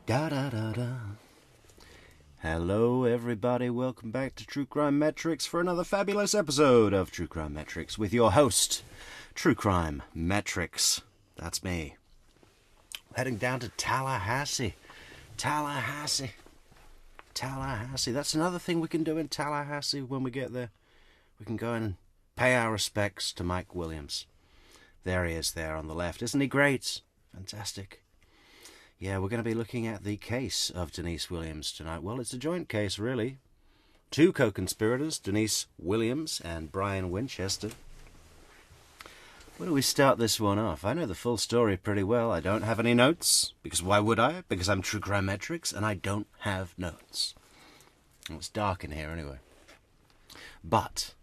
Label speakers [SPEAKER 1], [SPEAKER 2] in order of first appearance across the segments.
[SPEAKER 1] Da da da da. Hello everybody, welcome back to True Crime Metrics for another fabulous episode of True Crime Metrics with your host, True Crime Metrics. That's me. Heading down to Tallahassee. Tallahassee. That's another thing we can do in Tallahassee when we get there. We can go and pay our respects to Mike Williams. There he is there on the left. Isn't he great? Fantastic. Yeah, we're going to be looking at the case of Denise Williams tonight. Well, it's a joint case, really. Two co-conspirators, Denise Williams and Brian Winchester. Where do we start this one off? I know the full story pretty well. I don't have any notes, because why would I? Because I'm True Crime Metrics, and I don't have notes. Well, it's dark in here anyway. But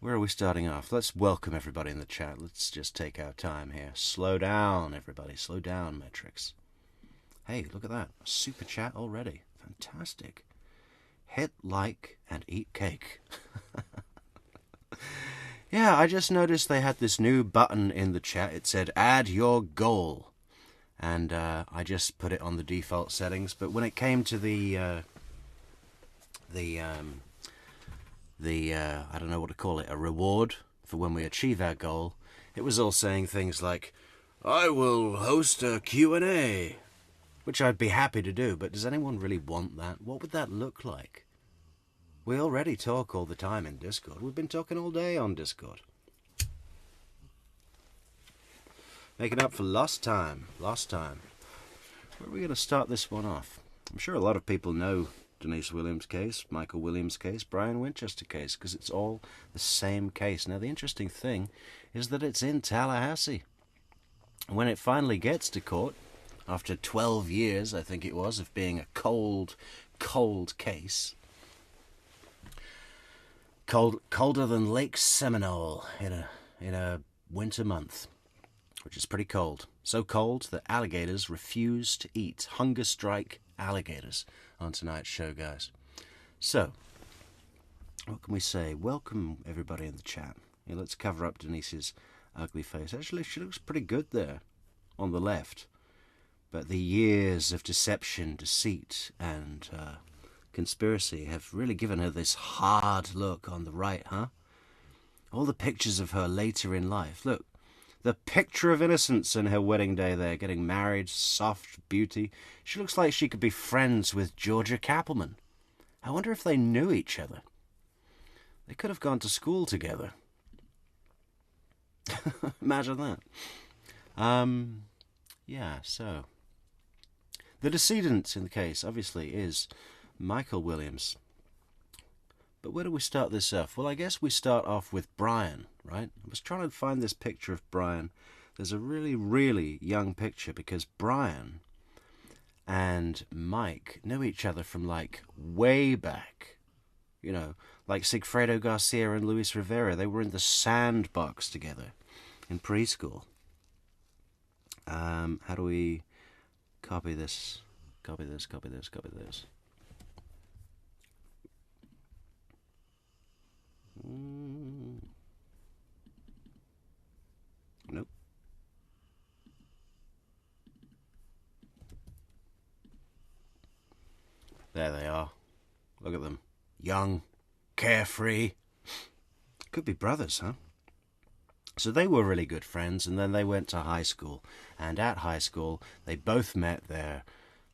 [SPEAKER 1] where are we starting off? Let's welcome everybody in the chat. Let's just take our time here. Slow down, everybody. Slow down, Metrics. Hey, look at that. A super chat already. Fantastic. Hit like and eat cake. Yeah, I just noticed they had this new button in the chat. It said, add your goal. And I just put it on the default settings. But when it came to the I don't know what to call it, a reward for when we achieve our goal, it was all saying things like, I will host a Q&A. Which I'd be happy to do, but does anyone really want that? What would that look like? We already talk all the time in Discord. We've been talking all day on Discord. Making up for lost time. Where are we going to start this one off? I'm sure a lot of people know Denise Williams' case, Michael Williams' case, Brian Winchester case, because it's all the same case. Now, the interesting thing is that it's in Tallahassee. When it finally gets to court, after 12 years, I think it was, of being a cold case. Colder than Lake Seminole in a winter month, which is pretty cold. So cold that alligators refuse to eat. Hunger strike alligators on tonight's show, guys. So, what can we say? Welcome, everybody in the chat. Yeah, let's cover up Denise's ugly face. Actually, she looks pretty good there on the left. But the years of deception, deceit, and conspiracy have really given her this hard look on the right, huh? All the pictures of her later in life. Look, the picture of innocence in her wedding day there, getting married, soft beauty. She looks like she could be friends with Georgia Cappleman. I wonder if they knew each other. They could have gone to school together. Imagine that. Yeah, so the decedent in the case, obviously, is Michael Williams. But where do we start this off? Well, I guess we start off with Brian, right? I was trying to find this picture of Brian. There's a really, really young picture because Brian and Mike knew each other from, like, way back. You know, like Sigfredo Garcia and Luis Rivera. They were in the sandbox together in preschool. How do we copy this? Copy this. Nope. There they are. Look at them. Young, carefree. Could be brothers, huh? So they were really good friends, and then they went to high school. And at high school, they both met their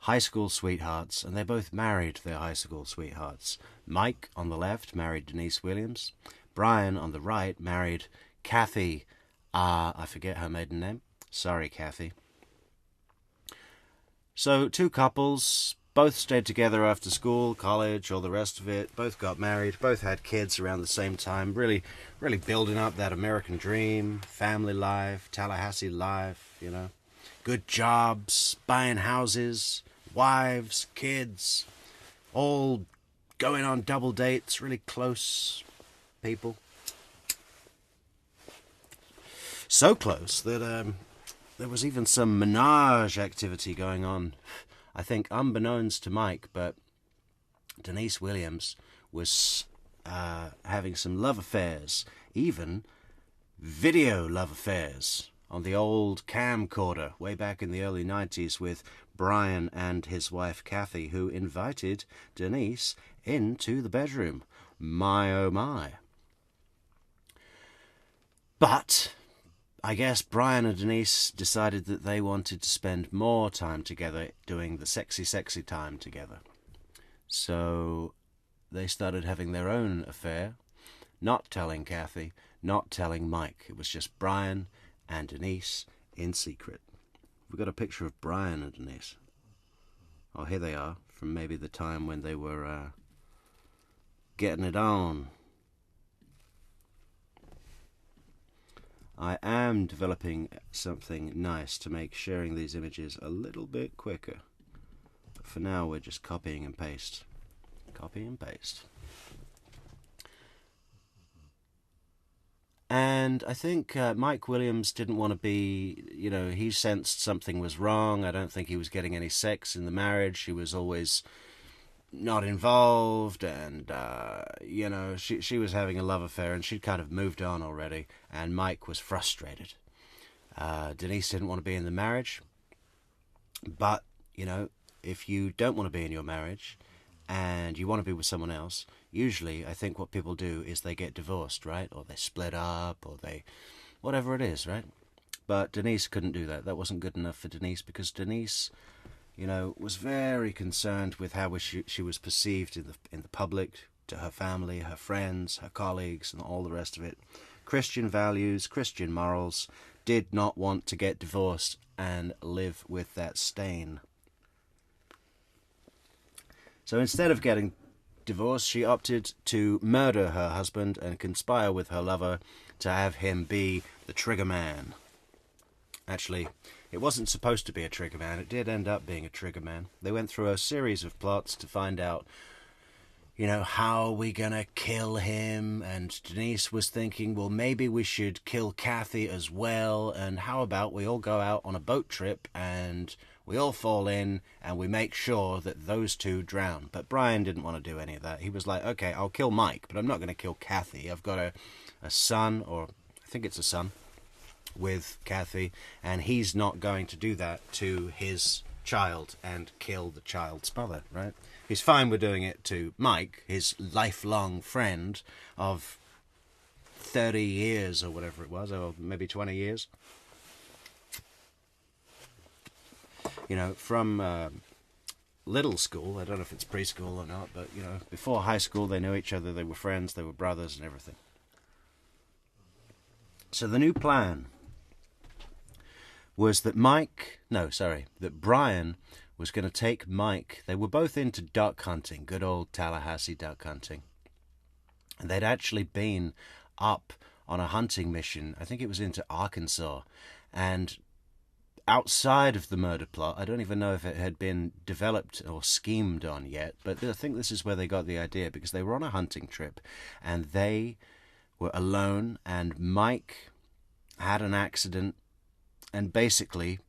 [SPEAKER 1] high school sweethearts, and they both married their high school sweethearts. Mike, on the left, married Denise Williams. Brian, on the right, married Kathy. I forget her maiden name. Sorry, Kathy. So, two couples, both stayed together after school, college, all the rest of it. Both got married, both had kids around the same time. Really building up that American dream, family life, Tallahassee life, you know. Good jobs, buying houses, wives, kids, all going on double dates, really close people. So close that there was even some menage activity going on. I think unbeknownst to Mike, but Denise Williams was having some love affairs, even video love affairs, on the old camcorder way back in the early 90s with Brian and his wife Kathy, who invited Denise into the bedroom. My oh my. But I guess Brian and Denise decided that they wanted to spend more time together doing the sexy time together. So they started having their own affair, not telling Kathy, not telling Mike. It was just Brian and Denise in secret. We've got a picture of Brian and Denise. Oh, here they are, from maybe the time when they were getting it on. I am developing something nice to make sharing these images a little bit quicker. But for now, we're just copying and paste. Copy and paste. And I think Mike Williams didn't want to be, he sensed something was wrong. I don't think he was getting any sex in the marriage. He was always not involved, and she was having a love affair, and she'd kind of moved on already, and Mike was frustrated. Denise didn't want to be in the marriage, but if you don't want to be in your marriage and you want to be with someone else, usually I think what people do is they get divorced, right? Or they split up, or they whatever it is, right? But Denise couldn't do that. That wasn't good enough for Denise, because Denise was very concerned with how she was perceived in the public, to her family, her friends, her colleagues, and all the rest of it. Christian values, Christian morals, did not want to get divorced and live with that stain. So instead of getting divorced, she opted to murder her husband and conspire with her lover to have him be the trigger man. Actually, it wasn't supposed to be a trigger man. It did end up being a trigger man. They went through a series of plots to find out, how are we going to kill him? And Denise was thinking, well, maybe we should kill Kathy as well. And how about we all go out on a boat trip and we all fall in and we make sure that those two drown. But Brian didn't want to do any of that. He was like, okay, I'll kill Mike, but I'm not going to kill Kathy. I've got a son, or I think it's a son, with Kathy, and he's not going to do that to his child and kill the child's mother, right? He's fine with doing it to Mike, his lifelong friend of 30 years or whatever it was, or maybe 20 years. From little school, I don't know if it's preschool or not, but, before high school they knew each other, they were friends, they were brothers and everything. So the new plan was that that Brian was going to take Mike. They were both into duck hunting, good old Tallahassee duck hunting. And they'd actually been up on a hunting mission, I think it was into Arkansas. And outside of the murder plot, I don't even know if it had been developed or schemed on yet, but I think this is where they got the idea, because they were on a hunting trip and they were alone, and Mike had an accident, and basically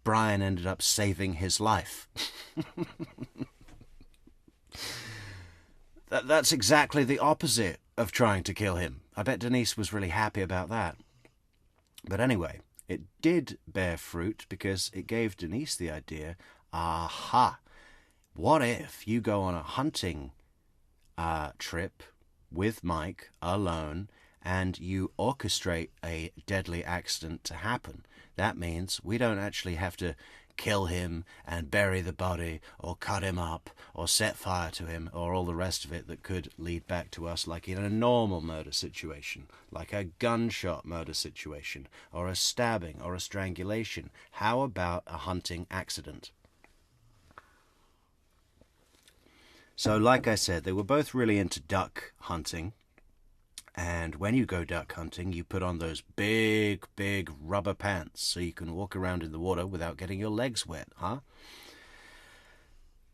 [SPEAKER 1] Brian ended up saving his life. That's exactly the opposite of trying to kill him. I bet Denise was really happy about that. But anyway, it did bear fruit, because it gave Denise the idea, aha, what if you go on a hunting trip with Mike alone, and you orchestrate a deadly accident to happen? That means we don't actually have to kill him and bury the body or cut him up or set fire to him or all the rest of it that could lead back to us like in a normal murder situation, like a gunshot murder situation or a stabbing or a strangulation. How about a hunting accident? So like I said, they were both really into duck hunting. And when you go duck hunting, you put on those big, big rubber pants so you can walk around in the water without getting your legs wet, huh?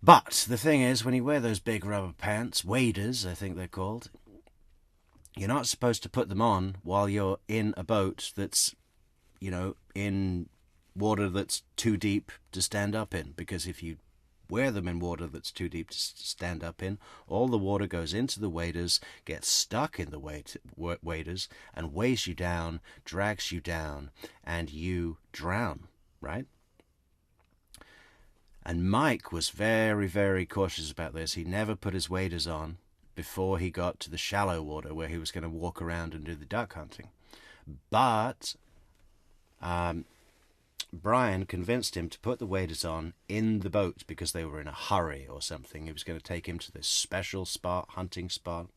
[SPEAKER 1] But the thing is, when you wear those big rubber pants, waders, I think they're called, you're not supposed to put them on while you're in a boat that's, in water that's too deep to stand up in. Because if you wear them in water that's too deep to stand up in. All the water goes into the waders, gets stuck in the waders, and weighs you down, drags you down, and you drown, right? And Mike was very, very cautious about this. He never put his waders on before he got to the shallow water where he was going to walk around and do the duck hunting. But Brian convinced him to put the waders on in the boat because they were in a hurry or something. He was going to take him to this special spot, hunting spot.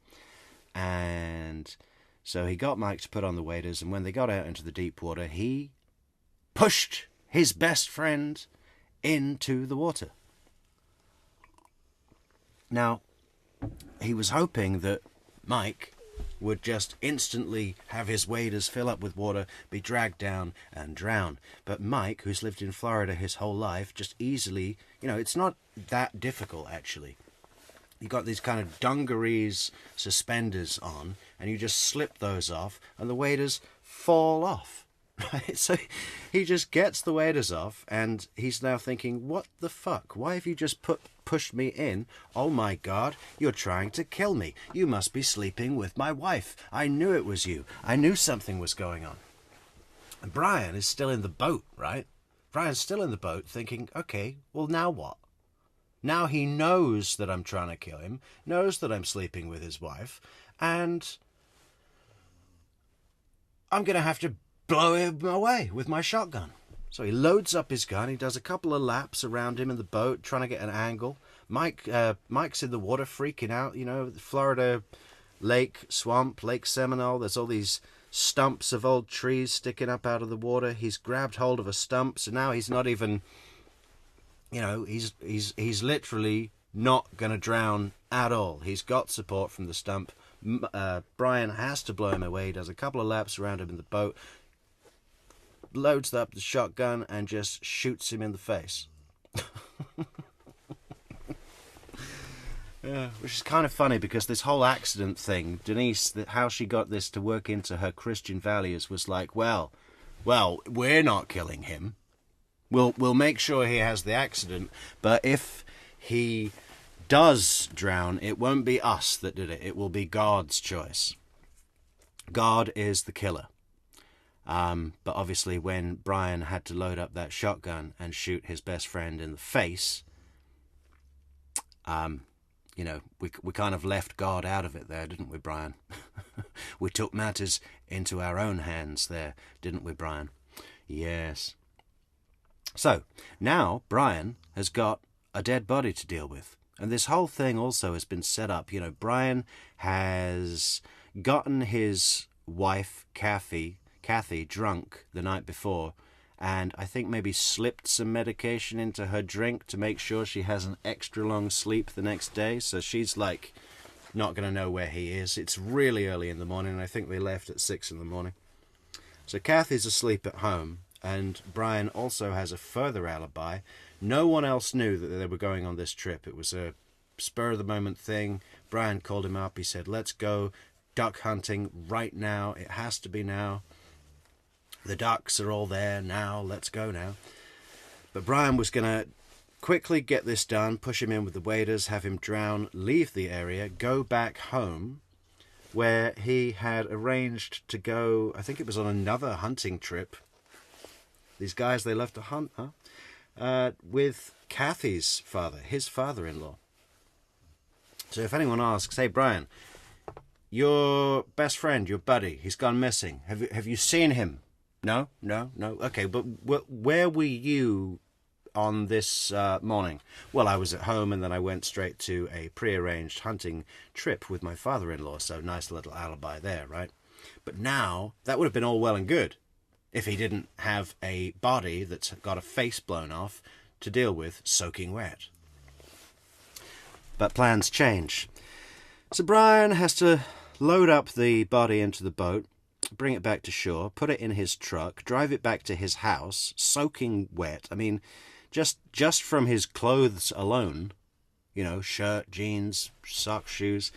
[SPEAKER 1] And so he got Mike to put on the waders, and when they got out into the deep water, he pushed his best friend into the water. Now, he was hoping that Mike would just instantly have his waders fill up with water, be dragged down and drown. But Mike, who's lived in Florida his whole life, just easily, it's not that difficult actually. You got these kind of dungarees suspenders on, and you just slip those off and the waders fall off. Right? So he just gets the waders off, and he's now thinking, what the fuck? Why have you just pushed me in? Oh my God, you're trying to kill me. You must be sleeping with my wife. I knew it was you. I knew something was going on. And Brian is still in the boat, right? Brian's still in the boat thinking, okay, well now what? Now he knows that I'm trying to kill him, knows that I'm sleeping with his wife, and I'm going to have to blow him away with my shotgun. So he loads up his gun. He does a couple of laps around him in the boat, trying to get an angle. Mike's in the water, freaking out. Florida lake, swamp, Lake Seminole. There's all these stumps of old trees sticking up out of the water. He's grabbed hold of a stump, so now he's not even, he's literally not going to drown at all. He's got support from the stump. Brian has to blow him away. He does a couple of laps around him in the boat, loads up the shotgun and just shoots him in the face. Yeah, which is kind of funny because this whole accident thing, Denise, how she got this to work into her Christian values was like, well, we're not killing him. We'll make sure he has the accident, but if he does drown, it won't be us that did it. It will be God's choice. God is the killer. But obviously when Brian had to load up that shotgun and shoot his best friend in the face, we kind of left God out of it there, didn't we, Brian? We took matters into our own hands there, didn't we, Brian? Yes. So now Brian has got a dead body to deal with. And this whole thing also has been set up. Brian has gotten his wife, Kathy, drunk the night before, and I think maybe slipped some medication into her drink to make sure she has an extra long sleep the next day. So she's like not going to know where he is. It's really early in the morning, and I think they left at 6 in the morning. So Kathy's asleep at home, and Brian also has a further alibi. No one else knew that they were going on this trip. It was a spur-of-the-moment thing. Brian called him up. He said, let's go duck hunting right now. It has to be now. The ducks are all there now. Let's go now. But Brian was going to quickly get this done, push him in with the waders, have him drown, leave the area, go back home, where he had arranged to go, I think it was on another hunting trip. These guys, they love to hunt, huh? With Kathy's father, his father-in-law. So if anyone asks, hey, Brian, your best friend, your buddy, he's gone missing. Have you seen him? No. Okay, but where were you on this morning? Well, I was at home, and then I went straight to a prearranged hunting trip with my father-in-law, so nice little alibi there, right? But now, that would have been all well and good if he didn't have a body that's got a face blown off to deal with soaking wet. But plans change. So Brian has to load up the body into the boat, bring it back to shore, put it in his truck, drive it back to his house, soaking wet. I mean, just from his clothes alone, shirt, jeans, socks, shoes,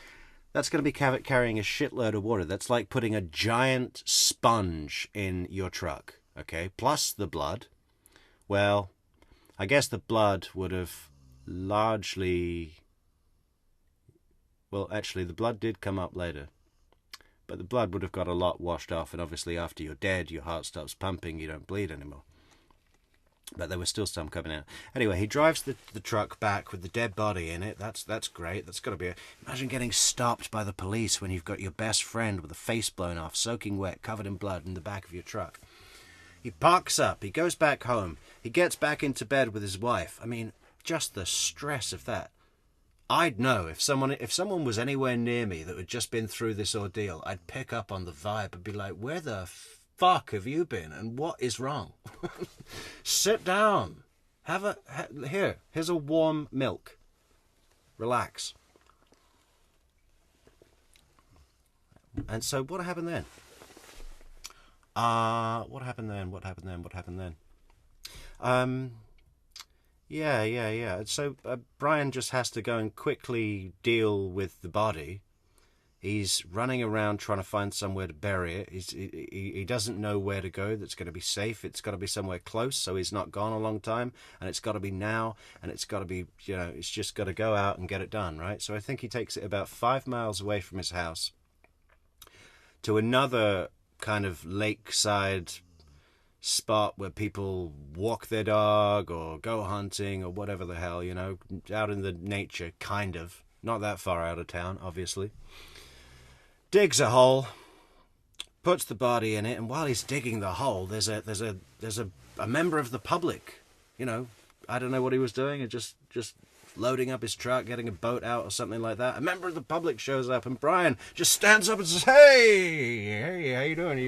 [SPEAKER 1] that's going to be carrying a shitload of water. That's like putting a giant sponge in your truck, okay? Plus the blood. Well, I guess the blood would have largely... Well, actually, the blood did come up later. But the blood would have got a lot washed off, and obviously after you're dead, your heart stops pumping, you don't bleed anymore. But there was still some coming out. Anyway, he drives the truck back with the dead body in it. That's great. That's got to be... Imagine getting stopped by the police when you've got your best friend with a face blown off, soaking wet, covered in blood in the back of your truck. He parks up. He goes back home. He gets back into bed with his wife. I mean, just the stress of that. I'd know if someone was anywhere near me that had just been through this ordeal, I'd pick up on the vibe and be like, where the fuck have you been and what is wrong? Sit down. Here's a warm milk. Relax. And so what happened then? What happened then? Yeah. So Brian just has to go and quickly deal with the body. He's running around trying to find somewhere to bury it. He doesn't know where to go that's going to be safe. It's got to be somewhere close, so he's not gone a long time. And it's got to be now, and it's got to be, it's just got to go out and get it done, right? So I think he takes it about 5 miles away from his house to another kind of lakeside spot where people walk their dog or go hunting or whatever the hell, out in the nature, kind of. Not that far out of town, obviously. Digs a hole, puts the body in it, and while he's digging the hole, there's a member of the public. I don't know what he was doing, and just loading up his truck, getting a boat out or something like that. A member of the public shows up, and Brian just stands up and says, Hey, how you doing?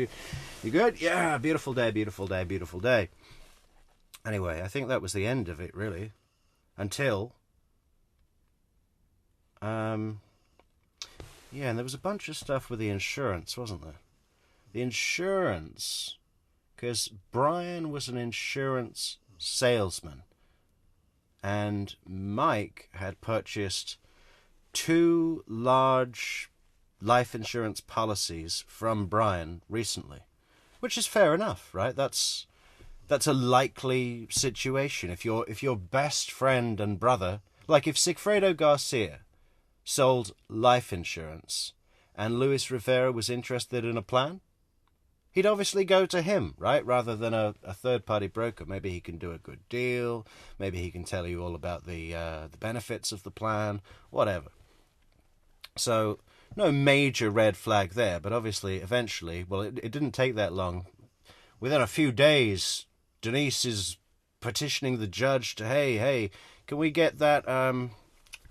[SPEAKER 1] You good? Yeah, beautiful day. Anyway, I think that was the end of it, really. Until... and there was a bunch of stuff with the insurance, wasn't there? The insurance... Because Brian was an insurance salesman. And Mike had purchased 2 large life insurance policies from Brian recently, which is fair enough, right? That's a likely situation. If your best friend and brother, like if Sigfredo Garcia sold life insurance and Luis Rivera was interested in a plan, he'd obviously go to him, right? Rather than a third-party broker. Maybe he can do a good deal. Maybe he can tell you all about the benefits of the plan, whatever. So, no major red flag there, but obviously, eventually, well, it didn't take that long. Within a few days, Denise is petitioning the judge to, hey, can we get that, can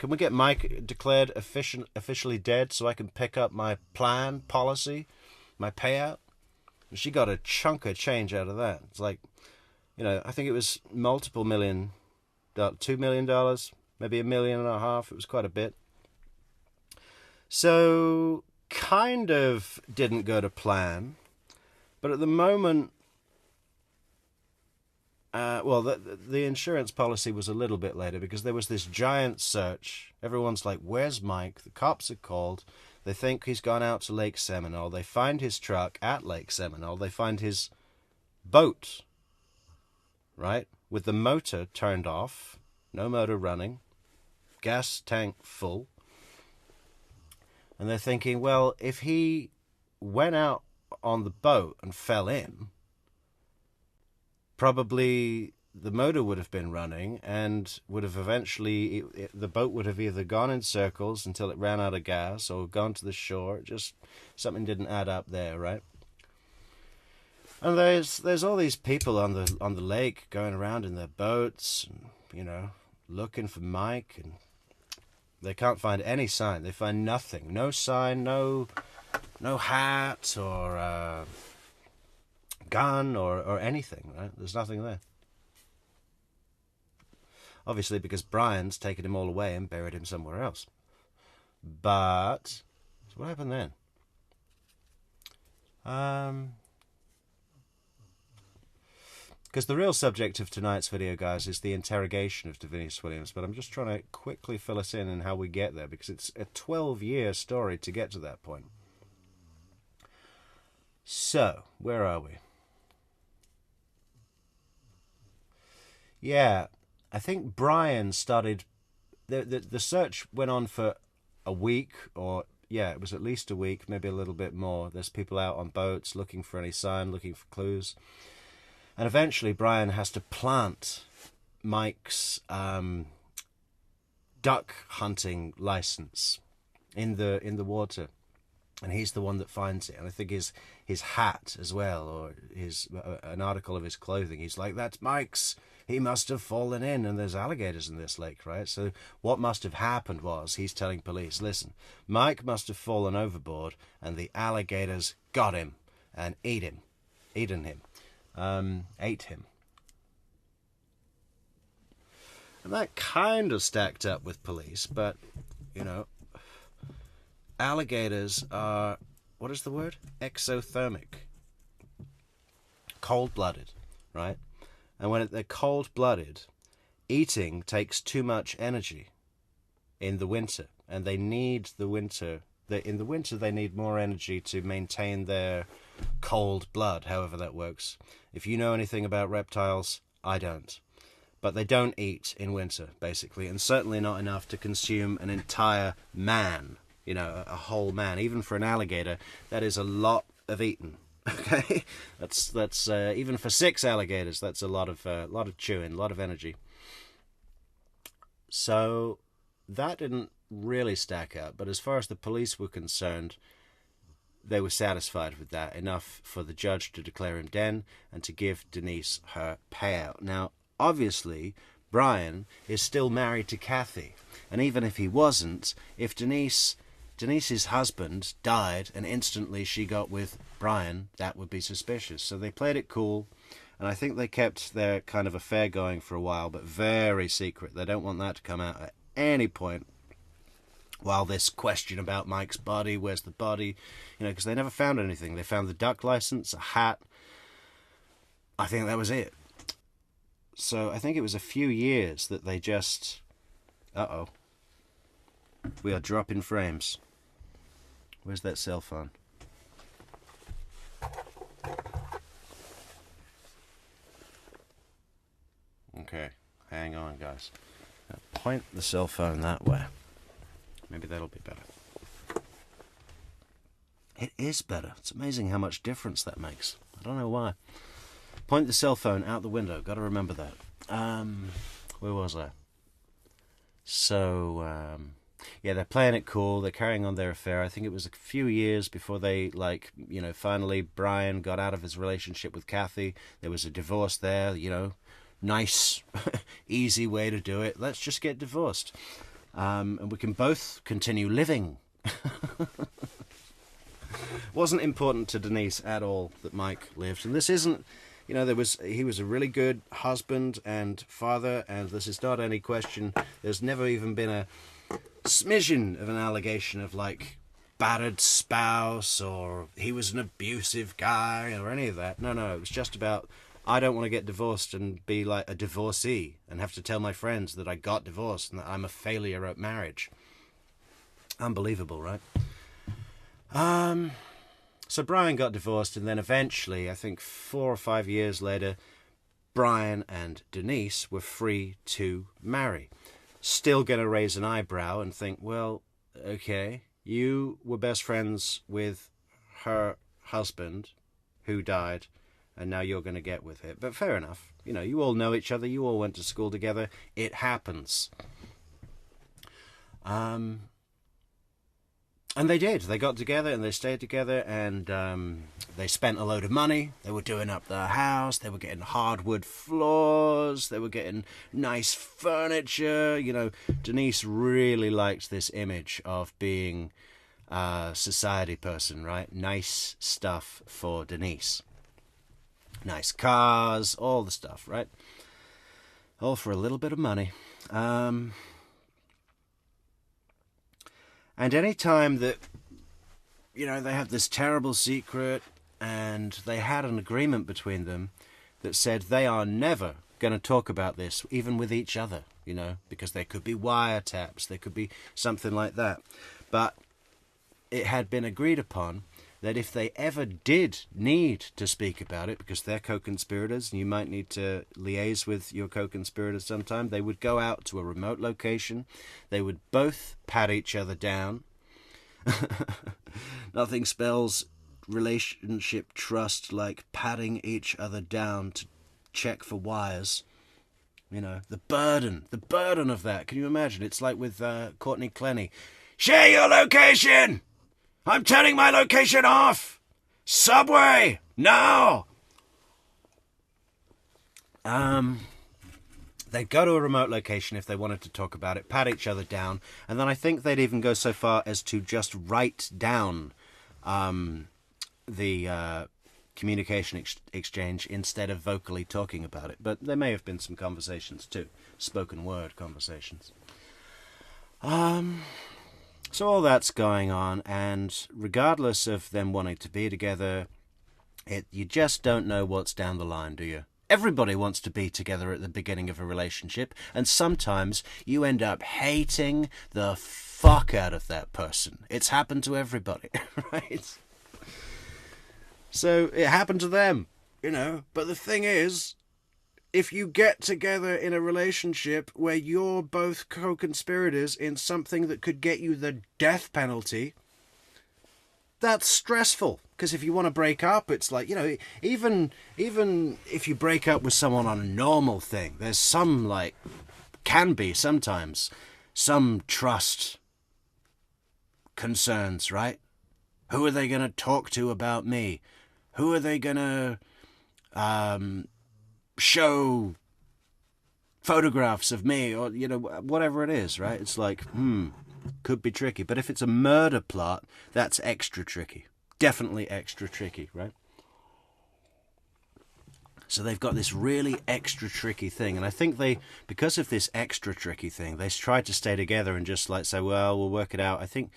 [SPEAKER 1] we get Mike declared officially dead so I can pick up my plan, policy, my payout? She got a chunk of change out of that. It's like, I think it was multiple million, $2 million, maybe $1.5 million. It was quite a bit. So, kind of didn't go to plan. But at the moment, the insurance policy was a little bit later because there was this giant search. Everyone's like, where's Mike? The cops are called. They think he's gone out to Lake Seminole. They find his truck at Lake Seminole. They find his boat, right, with the motor turned off, no motor running, gas tank full. And they're thinking, well, if he went out on the boat and fell in, probably the motor would have been running and would have eventually, the boat would have either gone in circles until it ran out of gas or gone to the shore. Just something didn't add up there, right? And there's all these people on the lake going around in their boats, and, looking for Mike, and they can't find any sign. They find nothing, no sign, no hat or gun or anything, right? There's nothing there. Obviously, because Brian's taken him all away and buried him somewhere else. But, so what happened then? Because the real subject of tonight's video, guys, is the interrogation of Denise Williams. But I'm just trying to quickly fill us in how we get there, because it's a 12-year story to get to that point. So, where are we? Yeah, I think Brian started the search went on for a week, or yeah, it was at least a week, maybe a little bit more. There's people out on boats looking for any sign, looking for clues. And eventually Brian has to plant Mike's duck hunting license in the water, and he's the one that finds it. And I think his hat as well, or an article of his clothing, he's like, that's Mike's, he must have fallen in, and there's alligators in this lake, right? So what must have happened was, he's telling police, listen, Mike must have fallen overboard and the alligators got him and ate him. And that kind of stacked up with police, but, you know, alligators are, what is the word? Exothermic. Cold-blooded, right? And when they're cold-blooded, eating takes too much energy in the winter, and they need the winter. In the winter, they need more energy to maintain their cold blood, however that works. If you know anything about reptiles, I don't. But they don't eat in winter, basically, and certainly not enough to consume an entire man, you know, a whole man. Even for an alligator, that is a lot of eating. Okay, that's even for 6 alligators, that's a lot of chewing, a lot of energy. So that didn't really stack up, but as far as the police were concerned, they were satisfied with that, enough for the judge to declare him dead and to give Denise her payout. Now, obviously, Brian is still married to Kathy, and even if he wasn't, if Denise's husband died and instantly she got with Brian, that would be suspicious. So they played it cool, and I think they kept their kind of affair going for a while, but very secret. They don't want that to come out at any point. While this question about Mike's body, where's the body, you know, because they never found anything. They found the duck license, a hat. I think that was it. So I think it was a few years that they just... Uh-oh. We are dropping frames. Where's that cell phone? Okay, hang on, guys. Now point the cell phone that way. Maybe that'll be better. It is better. It's amazing how much difference that makes. I don't know why. Point the cell phone out the window. Got to remember that. Where was I? So, yeah, they're playing it cool. They're carrying on their affair. I think it was a few years before they, like, you know, finally Brian got out of his relationship with Kathy. There was a divorce there, you know. Nice, easy way to do it. Let's just get divorced. And we can both continue living. Wasn't important to Denise at all that Mike lived. And this isn't, you know, he was a really good husband and father, and this is not any question. There's never even been a smidgen of an allegation of, like, battered spouse, or he was an abusive guy, or any of that. No, it was just about, I don't want to get divorced and be like a divorcee and have to tell my friends that I got divorced and that I'm a failure at marriage. Unbelievable, right? So Brian got divorced, and then eventually, I think 4 or 5 years later, Brian and Denise were free to marry. Still going to raise an eyebrow and think, well, okay, you were best friends with her husband who died, and now you're going to get with it. But fair enough. You know, you all know each other. You all went to school together. It happens. And they did. They got together and they stayed together, and they spent a load of money. They were doing up their house. They were getting hardwood floors. They were getting nice furniture. You know, Denise really liked this image of being a society person, right? Nice stuff for Denise. Nice cars, all the stuff, right? All for a little bit of money. And any time that, you know, they have this terrible secret, and they had an agreement between them that said they are never going to talk about this, even with each other, you know, because there could be wiretaps, there could be something like that. But it had been agreed upon that if they ever did need to speak about it, because they're co-conspirators and you might need to liaise with your co-conspirators sometime, they would go out to a remote location. They would both pat each other down. Nothing spells relationship trust like patting each other down to check for wires. You know, the burden of that. Can you imagine? It's like with Courtney Clenny. Share your location! I'm turning my location off! Subway! Now! They'd go to a remote location if they wanted to talk about it, pat each other down, and then I think they'd even go so far as to just write down the communication exchange instead of vocally talking about it. But there may have been some conversations too, spoken word conversations. So all that's going on, and regardless of them wanting to be together, you just don't know what's down the line, do you? Everybody wants to be together at the beginning of a relationship, and sometimes you end up hating the fuck out of that person. It's happened to everybody, right? So it happened to them, you know. But the thing is, if you get together in a relationship where you're both co-conspirators in something that could get you the death penalty, that's stressful. Because if you want to break up, it's like, you know, even if you break up with someone on a normal thing, there's some, like, can be sometimes, some trust concerns, right? Who are they going to talk to about me? Who are they going to show photographs of me, or, you know, whatever it is, right? It's like, could be tricky. But if it's a murder plot, that's extra tricky. Definitely extra tricky, right? So they've got this really extra tricky thing, and I think because of this extra tricky thing, they tried to stay together and just like say, well, we'll work it out. I think,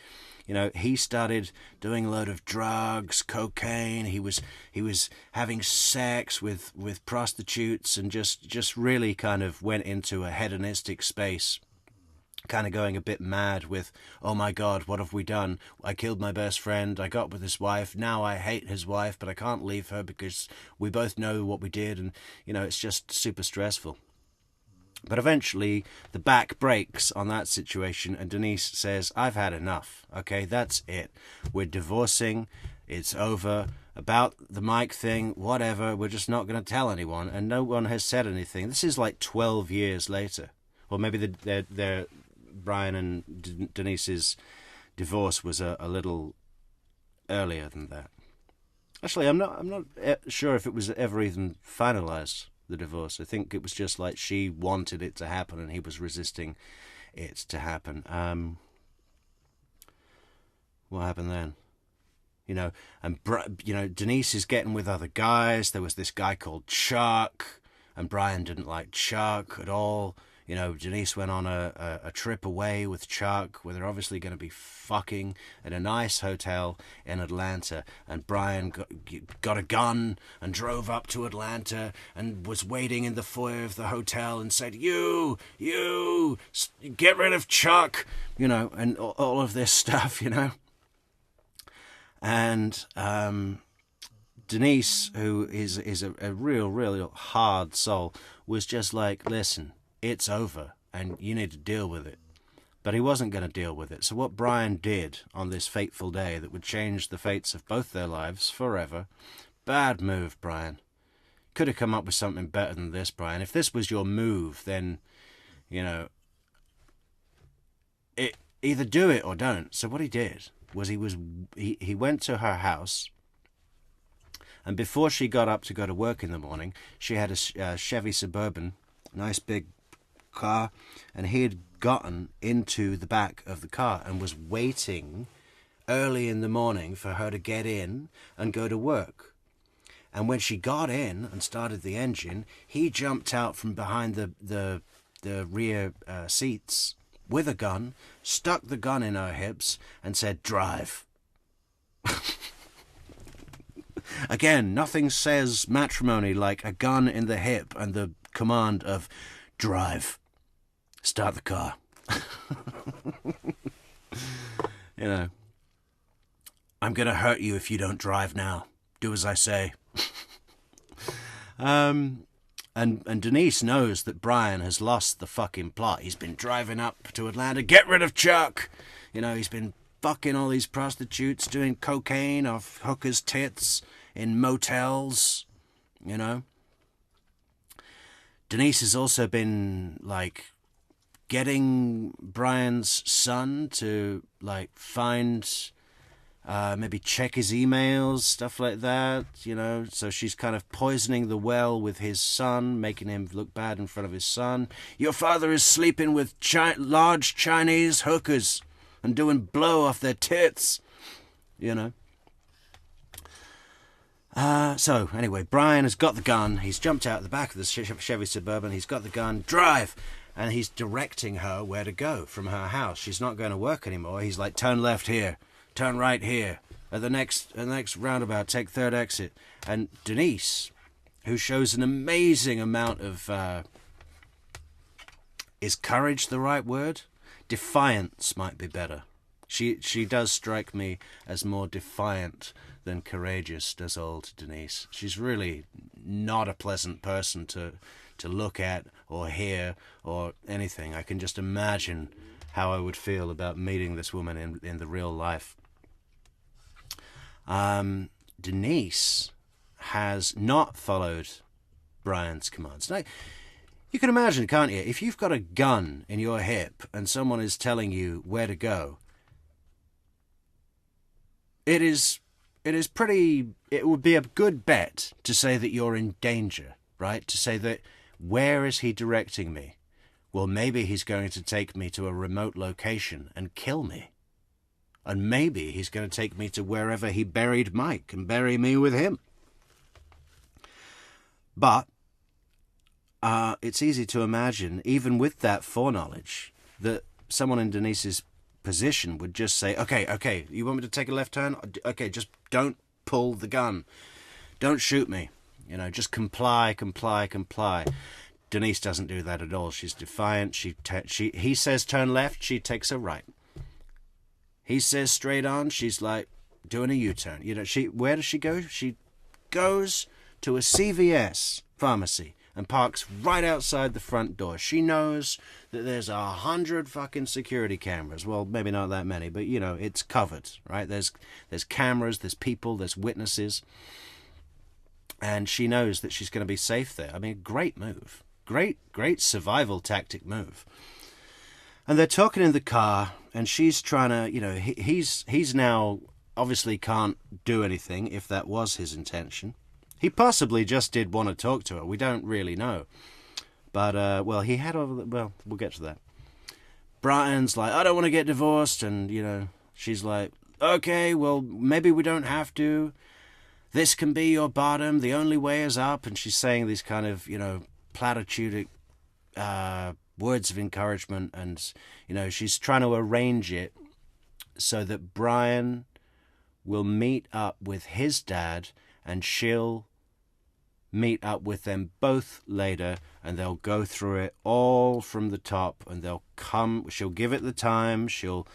[SPEAKER 1] you know, he started doing a load of drugs, cocaine. He was having sex with prostitutes, and just really kind of went into a hedonistic space, kind of going a bit mad with, oh my God, what have we done? I killed my best friend. I got with his wife. Now I hate his wife, but I can't leave her because we both know what we did, and you know, it's just super stressful. But eventually the back breaks on that situation, and Denise says, I've had enough. Okay, that's it. We're divorcing. It's over. About the Mike thing, whatever. We're just not going to tell anyone, and no one has said anything. This is like 12 years later. Or maybe their Brian and Denise's divorce was a little earlier than that. Actually, I'm not sure if it was ever even finalized, the divorce. I think it was just like she wanted it to happen and he was resisting it to happen. What happened then? You know, and Denise is getting with other guys. There was this guy called Chuck, and Brian didn't like Chuck at all. You know, Denise went on a trip away with Chuck, where they're obviously going to be fucking at a nice hotel in Atlanta. And Brian got a gun and drove up to Atlanta and was waiting in the foyer of the hotel and said, you, get rid of Chuck, you know, and all of this stuff, you know. And Denise, who is a real hard soul, was just like, listen, it's over, and you need to deal with it. But he wasn't going to deal with it. So what Brian did on this fateful day that would change the fates of both their lives forever, bad move, Brian. Could have come up with something better than this, Brian. If this was your move, then, you know, either do it or don't. So what he did was he went to her house, and before she got up to go to work in the morning, she had a Chevy Suburban, nice big car, and he had gotten into the back of the car and was waiting early in the morning for her to get in and go to work. And when she got in and started the engine, he jumped out from behind the rear seats with a gun, stuck the gun in her hips, and said, drive. Again, nothing says matrimony like a gun in the hip and the command of drive. Start the car. You know. I'm going to hurt you if you don't drive now. Do as I say. And Denise knows that Brian has lost the fucking plot. He's been driving up to Atlanta. Get rid of Chuck. You know, he's been fucking all these prostitutes, doing cocaine off hookers' tits in motels, you know. Denise has also been, like, getting Brian's son to, like, find, maybe check his emails, stuff like that, you know. So she's kind of poisoning the well with his son, making him look bad in front of his son. Your father is sleeping with large Chinese hookers and doing blow off their tits, you know. So, anyway, Brian has got the gun. He's jumped out the back of the Chevy Suburban. He's got the gun. Drive! And he's directing her where to go from her house. She's not going to work anymore. He's like, turn left here. Turn right here. At the next roundabout, take third exit. And Denise, who shows an amazing amount of... is courage the right word? Defiance might be better. She does strike me as more defiant than courageous, does old Denise. She's really not a pleasant person to look at or hear or anything. I can just imagine how I would feel about meeting this woman in the real life. Denise has not followed Brian's commands. Now, you can imagine, can't you? If you've got a gun in your hip and someone is telling you where to go, it would be a good bet to say that you're in danger, right? To say that, where is he directing me? Well, maybe he's going to take me to a remote location and kill me. And maybe he's going to take me to wherever he buried Mike and bury me with him. But it's easy to imagine, even with that foreknowledge, that someone in Denise's position would just say, okay, you want me to take a left turn? Okay, just don't pull the gun. Don't shoot me. You know, just comply. Denise doesn't do that at all. She's defiant. He says turn left, she takes a right. He says straight on, she's like doing a U-turn. You know, where does she go? She goes to a CVS pharmacy and parks right outside the front door. She knows that there's 100 fucking security cameras. Well, maybe not that many, but, you know, it's covered, right? There's cameras, there's people, there's witnesses. And she knows that she's going to be safe there. I mean, great move. Great survival tactic move. And they're talking in the car, and she's trying to, you know, he's now obviously can't do anything if that was his intention. He possibly just did want to talk to her. We don't really know. But, we'll get to that. Brian's like, I don't want to get divorced. And, you know, she's like, okay, well, maybe we don't have to. This can be your bottom. The only way is up. And she's saying these kind of, you know, platitudic words of encouragement. And, you know, she's trying to arrange it so that Brian will meet up with his dad and she'll meet up with them both later, and they'll go through it all from the top, and she'll give it the time, she'll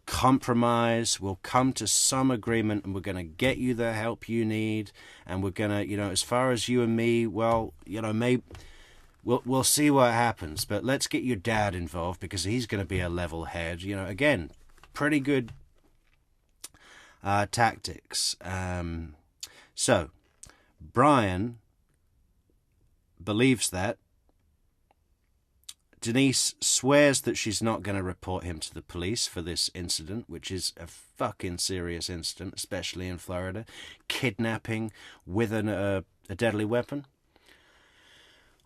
[SPEAKER 1] compromise, we'll come to some agreement, and we're going to get you the help you need, and we're going to, you know, as far as you and me, well, you know, maybe we'll see what happens, but let's get your dad involved because he's going to be a level head. You know, again, pretty good tactics. So Brian believes that. Denise swears that she's not going to report him to the police for this incident, which is a fucking serious incident, especially in Florida. Kidnapping with a deadly weapon.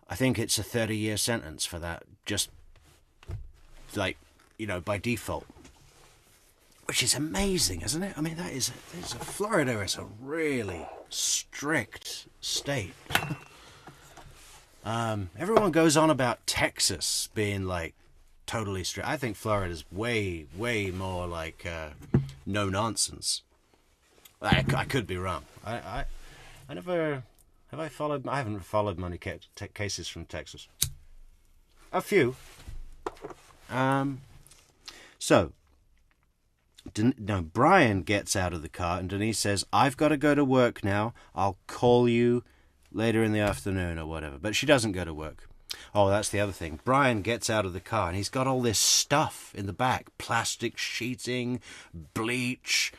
[SPEAKER 1] I think it's a 30-year sentence for that, just like, you know, by default. Which is amazing, isn't it? I mean, Florida is a really strict state. Everyone goes on about Texas being like totally strict. I think Florida's way more like no nonsense. I could be wrong. I haven't followed many cases from Texas. A few. So Brian gets out of the car and Denise says, I've got to go to work now. I'll call you later in the afternoon or whatever. But she doesn't go to work. Oh, that's the other thing. Brian gets out of the car and he's got all this stuff in the back. Plastic sheeting, bleach,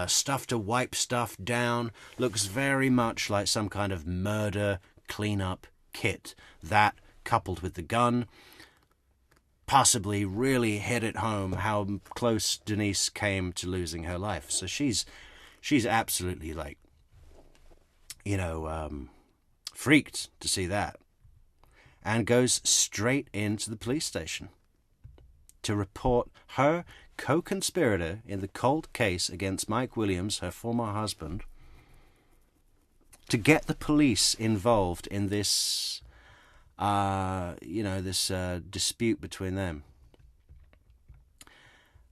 [SPEAKER 1] stuff to wipe stuff down. Looks very much like some kind of murder cleanup kit. That, coupled with the gun, possibly really hit it home how close Denise came to losing her life. So she's absolutely like, freaked to see that, and goes straight into the police station to report her co-conspirator in the cold case against Mike Williams, her former husband, to get the police involved in this dispute between them.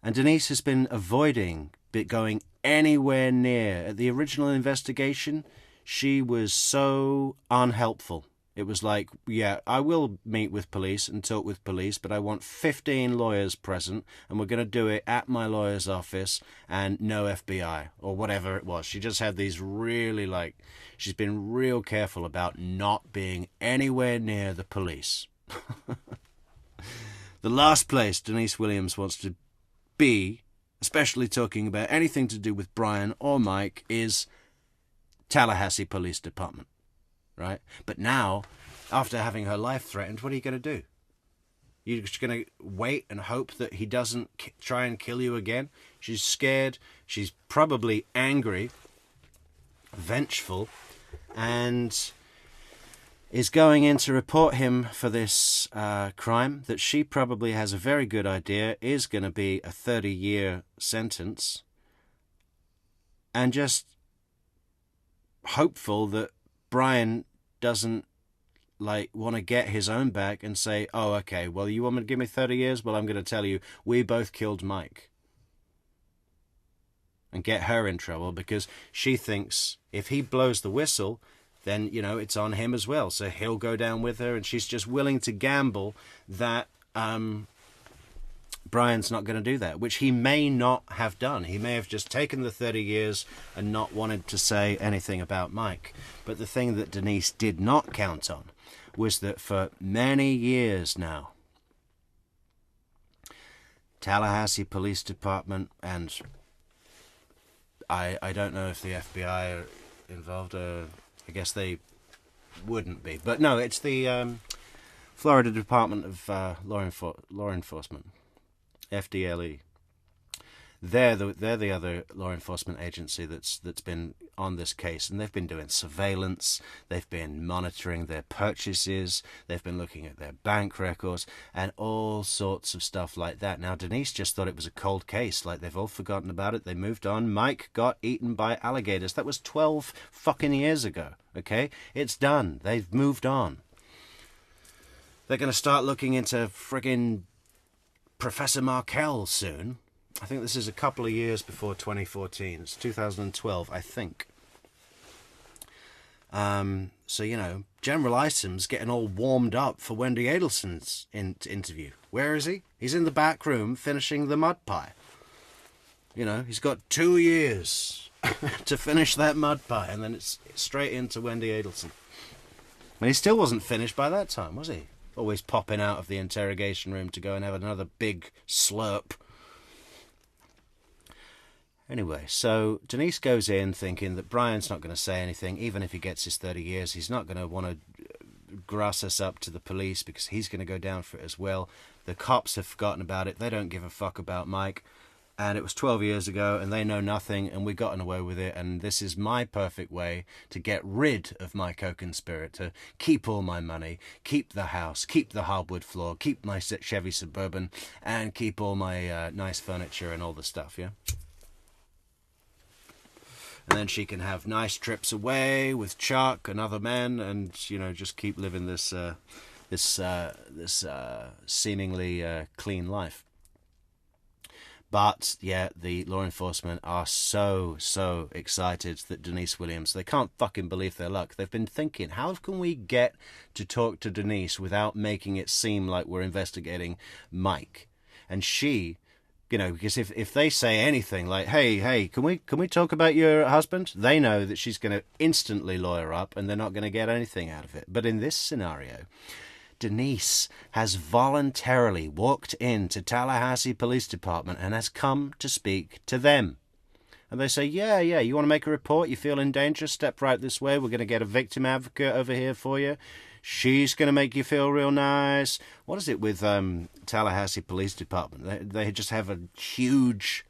[SPEAKER 1] And Denise has been avoiding going anywhere near. At the original investigation, she was so unhelpful. It was like, yeah, I will meet with police and talk with police, but I want 15 lawyers present, and we're going to do it at my lawyer's office and no FBI, or whatever it was. She just had these really, she's been real careful about not being anywhere near the police. The last place Denise Williams wants to be, especially talking about anything to do with Brian or Mike, is Tallahassee Police Department. Right? But now, after having her life threatened, what are you going to do? You're just going to wait and hope that he doesn't try and kill you again? She's scared. She's probably angry, vengeful, and is going in to report him for this crime that she probably has a very good idea is going to be a 30-year sentence, and just hopeful that Brian doesn't want to get his own back and say, oh, okay, well, you want me to give me 30 years? Well, I'm going to tell you, we both killed Mike. And get her in trouble because she thinks if he blows the whistle, then, it's on him as well. So he'll go down with her, and she's just willing to gamble that Brian's not going to do that, which he may not have done. He may have just taken the 30 years and not wanted to say anything about Mike. But the thing that Denise did not count on was that for many years now, Tallahassee Police Department, and I don't know if the FBI are involved. I guess they wouldn't be. But no, it's the Florida Department of Law Enforcement. FDLE. They're the other law enforcement agency that's been on this case, and they've been doing surveillance, they've been monitoring their purchases, they've been looking at their bank records, and all sorts of stuff like that. Now, Denise just thought it was a cold case, like they've all forgotten about it, they moved on. Mike got eaten by alligators. That was 12 fucking years ago, okay? It's done. They've moved on. They're going to start looking into friggin' Professor Markell soon. I think this is a couple of years before 2014. It's 2012, I think. So, General Isom's getting all warmed up for Wendy Adelson's interview. Where is he? He's in the back room finishing the mud pie. He's got 2 years to finish that mud pie, and then it's straight into Wendy Adelson. And he still wasn't finished by that time, was he? Always popping out of the interrogation room to go and have another big slurp. Anyway, so Denise goes in thinking that Brian's not going to say anything. Even if he gets his 30 years, he's not going to want to grass us up to the police because he's going to go down for it as well. The cops have forgotten about it. They don't give a fuck about Mike. And it was 12 years ago, and they know nothing, and we've gotten away with it, and this is my perfect way to get rid of my co-conspirator, keep all my money, keep the house, keep the hardwood floor, keep my Chevy Suburban, and keep all my nice furniture and all the stuff, yeah? And then she can have nice trips away with Chuck and other men, and, just keep living this seemingly clean life. But, yeah, the law enforcement are so excited that Denise Williams, they can't fucking believe their luck. They've been thinking, how can we get to talk to Denise without making it seem like we're investigating Mike? And she, You know, because if they say anything like, hey, can we talk about your husband? They know that she's going to instantly lawyer up and they're not going to get anything out of it. But in this scenario, Denise has voluntarily walked into Tallahassee Police Department and has come to speak to them. And they say, yeah, you want to make a report? You feel in danger? Step right this way. We're going to get a victim advocate over here for you. She's going to make you feel real nice. What is it with Tallahassee Police Department? They just have a huge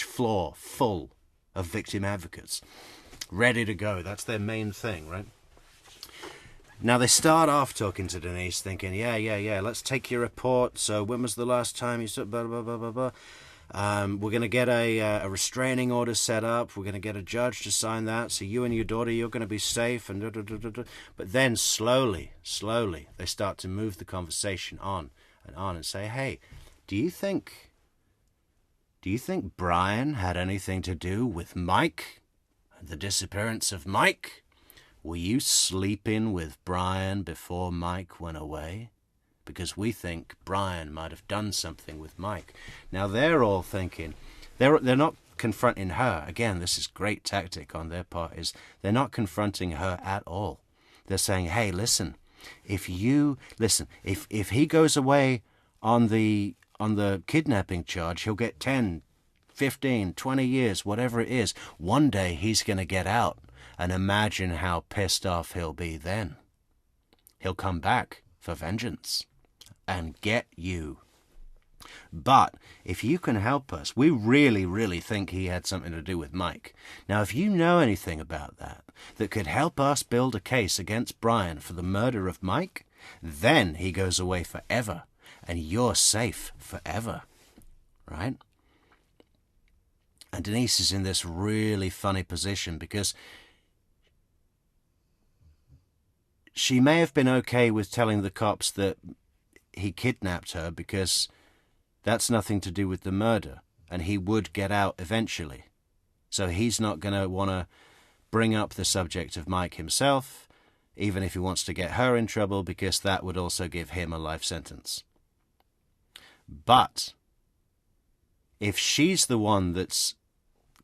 [SPEAKER 1] floor full of victim advocates ready to go. That's their main thing, right? Now, they start off talking to Denise thinking, yeah, let's take your report. So when was the last time you said blah, blah, blah, blah, blah. We're going to get a restraining order set up. We're going to get a judge to sign that. So you and your daughter, you're going to be safe. And But then slowly, they start to move the conversation on and say, hey, do you think Brian had anything to do with Mike? The disappearance of Mike? Were you sleeping with Brian before Mike went away? Because we think Brian might have done something with Mike. Now they're all thinking, they're not confronting her. Again, this is great tactic on their part, is they're not confronting her at all. They're saying, hey, listen, if he goes away on the kidnapping charge, he'll get 10, 15, 20 years, whatever it is. One day he's going to get out, and imagine how pissed off he'll be then. He'll come back for vengeance and get you. But if you can help us, we really think he had something to do with Mike. Now, if you know anything about that could help us build a case against Brian for the murder of Mike, then he goes away forever, and you're safe forever, right? And Denise is in this really funny position because she may have been okay with telling the cops that he kidnapped her because that's nothing to do with the murder, and he would get out eventually. So he's not going to want to bring up the subject of Mike himself, even if he wants to get her in trouble, because that would also give him a life sentence. But if she's the one that's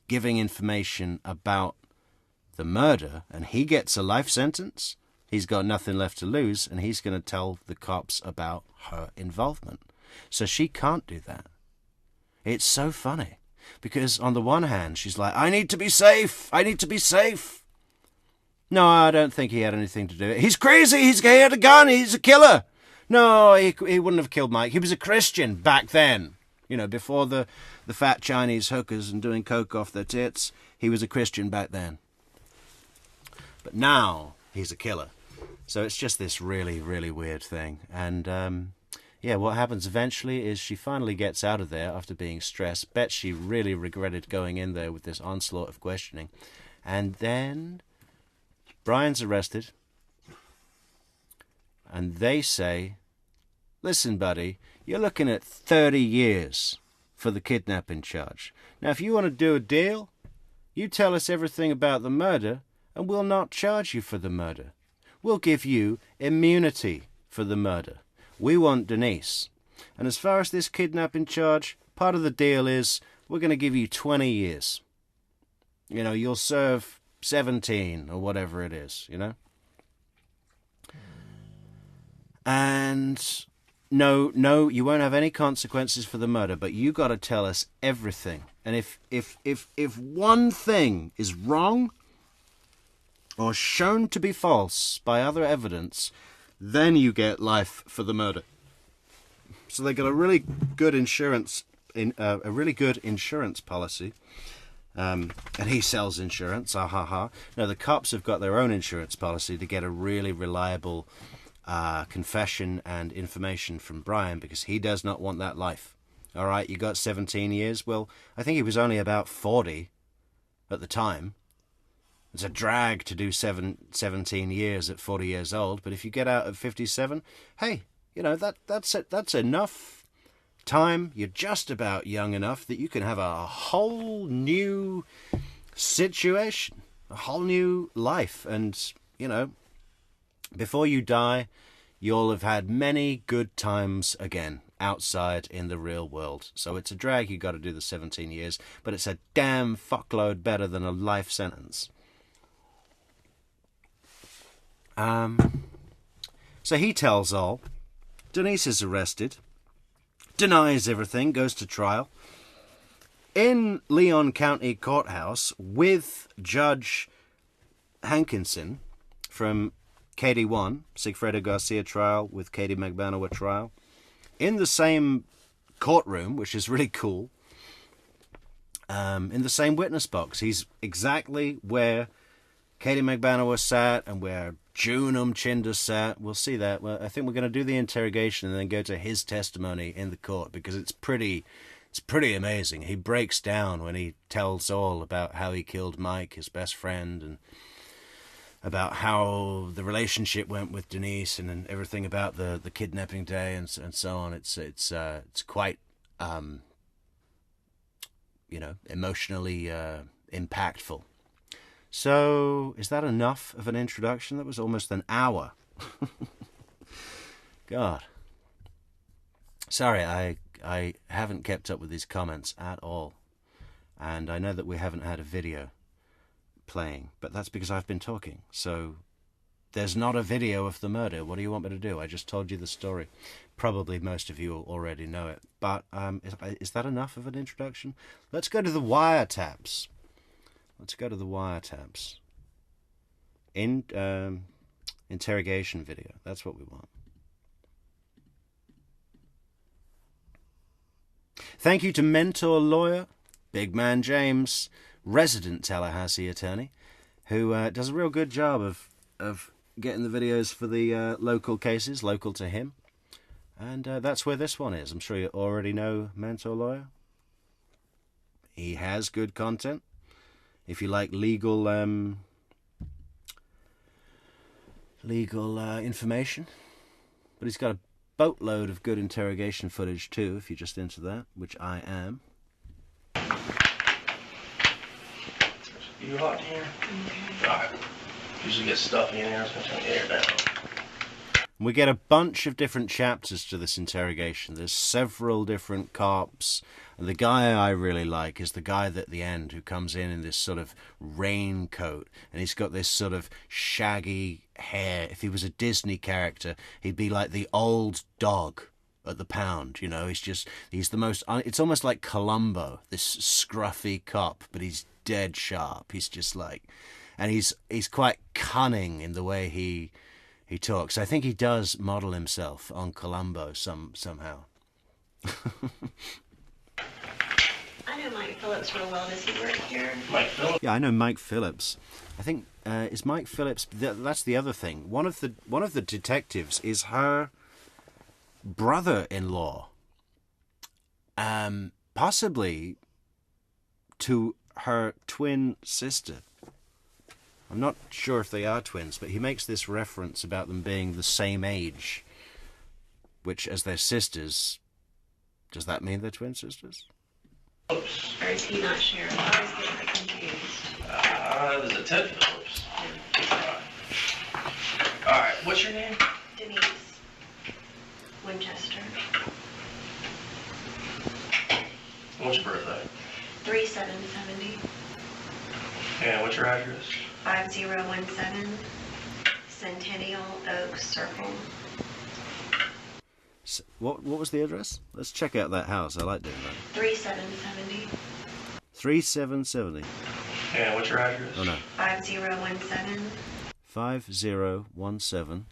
[SPEAKER 1] giving information about the murder and he gets a life sentence, he's got nothing left to lose, and he's going to tell the cops about her involvement. So she can't do that. It's so funny, because on the one hand, she's like, I need to be safe. No, I don't think he had anything to do with it. He's crazy. He had a gun. He's a killer. No, he wouldn't have killed Mike. He was a Christian back then. You know, before the fat Chinese hookers and doing coke off their tits, he was a Christian back then. But now he's a killer. So it's just this really weird thing. And what happens eventually is she finally gets out of there after being stressed. Bet she really regretted going in there with this onslaught of questioning. And then Brian's arrested. And they say, listen, buddy, you're looking at 30 years for the kidnapping charge. Now, if you want to do a deal, you tell us everything about the murder, and we'll not charge you for the murder. We'll give you immunity for the murder. We want Denise. And as far as this kidnapping charge, part of the deal is we're going to give you 20 years. You know, you'll serve 17 or whatever it is, you know? And no, you won't have any consequences for the murder, but you got to tell us everything. And if one thing is wrong or shown to be false by other evidence, then you get life for the murder. So they got a really good insurance policy. And he sells insurance. Now the cops have got their own insurance policy to get a really reliable confession and information from Brian, because he does not want that life. All right, you got 17 years. Well, I think he was only about 40 at the time. It's a drag to do 17 years at 40 years old, but if you get out at 57, hey, you know, that's enough time. You're just about young enough that you can have a whole new situation, a whole new life, and, you know, before you die, you'll have had many good times again. outside in the real world. So it's a drag, you got to do the 17 years, but it's a damn fuckload better than a life sentence. So he tells all. Denise is arrested, denies everything, goes to trial in Leon County Courthouse with Judge Hankinson from KD1, Sigfredo Garcia trial with Katie Magbanowa trial, in the same courtroom, which is really cool, in the same witness box. He's exactly where Katie Magbanowa sat and where Junum Chinder sat. We'll see that. Well, I think we're going to do the interrogation and then go to his testimony in the court, because it's pretty amazing. He breaks down when he tells all about how he killed Mike, his best friend, and about how the relationship went with Denise, and everything about the kidnapping day and so on. It's quite emotionally impactful. So is that enough of an introduction? That was almost an hour. God. Sorry, I haven't kept up with these comments at all. And I know that we haven't had a video playing, but that's because I've been talking. So there's not a video of the murder. What do you want me to do? I just told you the story. Probably most of you already know it. But is that enough of an introduction? Let's go to the wiretaps. Interrogation video. That's what we want. Thank you to mentor lawyer, Big Man James, resident Tallahassee attorney, who does a real good job of getting the videos for the local cases, local to him. And that's where this one is. I'm sure you already know mentor lawyer. He has good content. If you like legal information. But he's got a boatload of good interrogation footage too, if you're just into that, which I am.
[SPEAKER 2] You hot in here? Mm-hmm. Alright. Usually get stuffy in here, so I'm going to turn the air down.
[SPEAKER 1] We get a bunch of different chapters to this interrogation. There's several different cops. And the guy I really like is the guy at the end who comes in this sort of raincoat. And he's got this sort of shaggy hair. If he was a Disney character, he'd be like the old dog at the pound, you know. He's the most... It's almost like Columbo, this scruffy cop, but he's dead sharp. He's just like... And he's quite cunning in the way he talks. I think he does model himself on Columbo somehow.
[SPEAKER 3] I know Mike Phillips real well. Does he work here?
[SPEAKER 2] Mike Phillips?
[SPEAKER 1] Yeah, I know Mike Phillips. I think is Mike Phillips. That's the other thing. One of the detectives is her brother-in-law. Possibly to her twin sister. I'm not sure if they are twins, but he makes this reference about them being the same age, which, as their sisters, does that mean they're twin sisters?
[SPEAKER 2] Oops.
[SPEAKER 3] Or is he not sure? I always get confused.
[SPEAKER 2] Was it Ted Phillips? Yeah. Alright, what's your name?
[SPEAKER 3] Denise Winchester.
[SPEAKER 2] What's your birthday?
[SPEAKER 3] 3770.
[SPEAKER 2] And what's your address?
[SPEAKER 3] 5017 Centennial Oaks Circle.
[SPEAKER 1] What was the address? Let's check out that house. I like doing that.
[SPEAKER 3] 3770.
[SPEAKER 1] 3770.
[SPEAKER 2] And what's your address?
[SPEAKER 1] Oh no.
[SPEAKER 3] 5017.
[SPEAKER 1] 5017.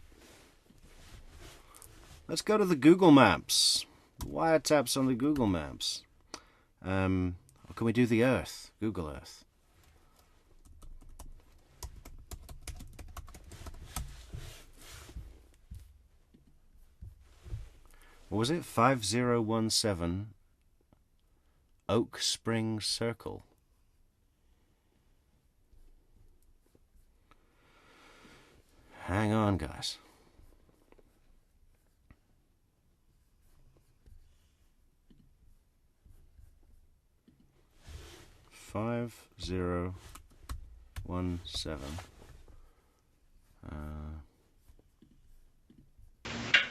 [SPEAKER 1] Let's go to the Google Maps. Wiretaps on the Google Maps. Or can we do the Earth? Google Earth. What was it? 5017 Oak Springs Circle. Hang on, guys. Five 017.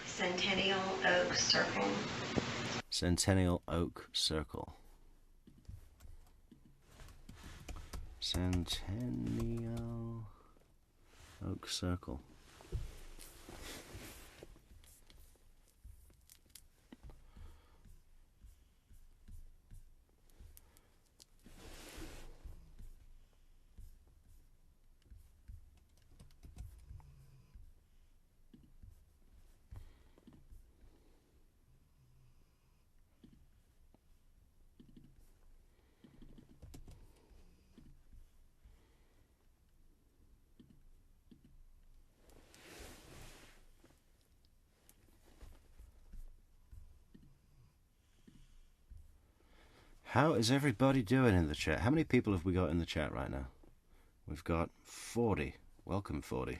[SPEAKER 3] Centennial Oaks Circle.
[SPEAKER 1] Centennial Oak Circle. Centennial Oak Circle. How is everybody doing in the chat? How many people have we got in the chat right now? We've got 40. Welcome, 40.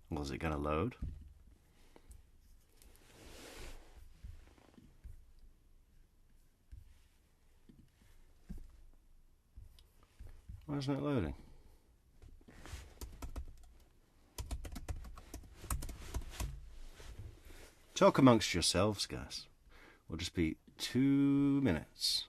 [SPEAKER 1] Well, is it going to load? Why isn't it loading? Talk amongst yourselves, guys. We'll just be 2 minutes.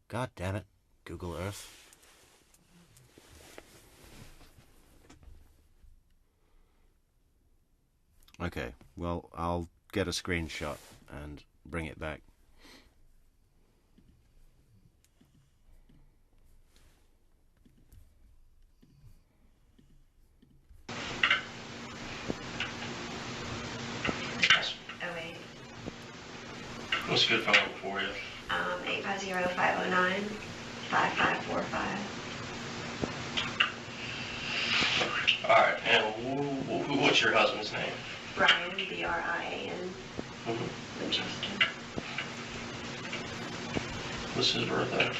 [SPEAKER 1] God damn it, Google Earth. Okay, well, I'll get a screenshot and bring it back.
[SPEAKER 3] Oh, wait.
[SPEAKER 2] What's a good phone number for you?
[SPEAKER 3] 850-509-5545.
[SPEAKER 2] Alright, and what's your husband's name?
[SPEAKER 3] Brian, B-R-I-A-N, Winchester.
[SPEAKER 2] What's his birthday?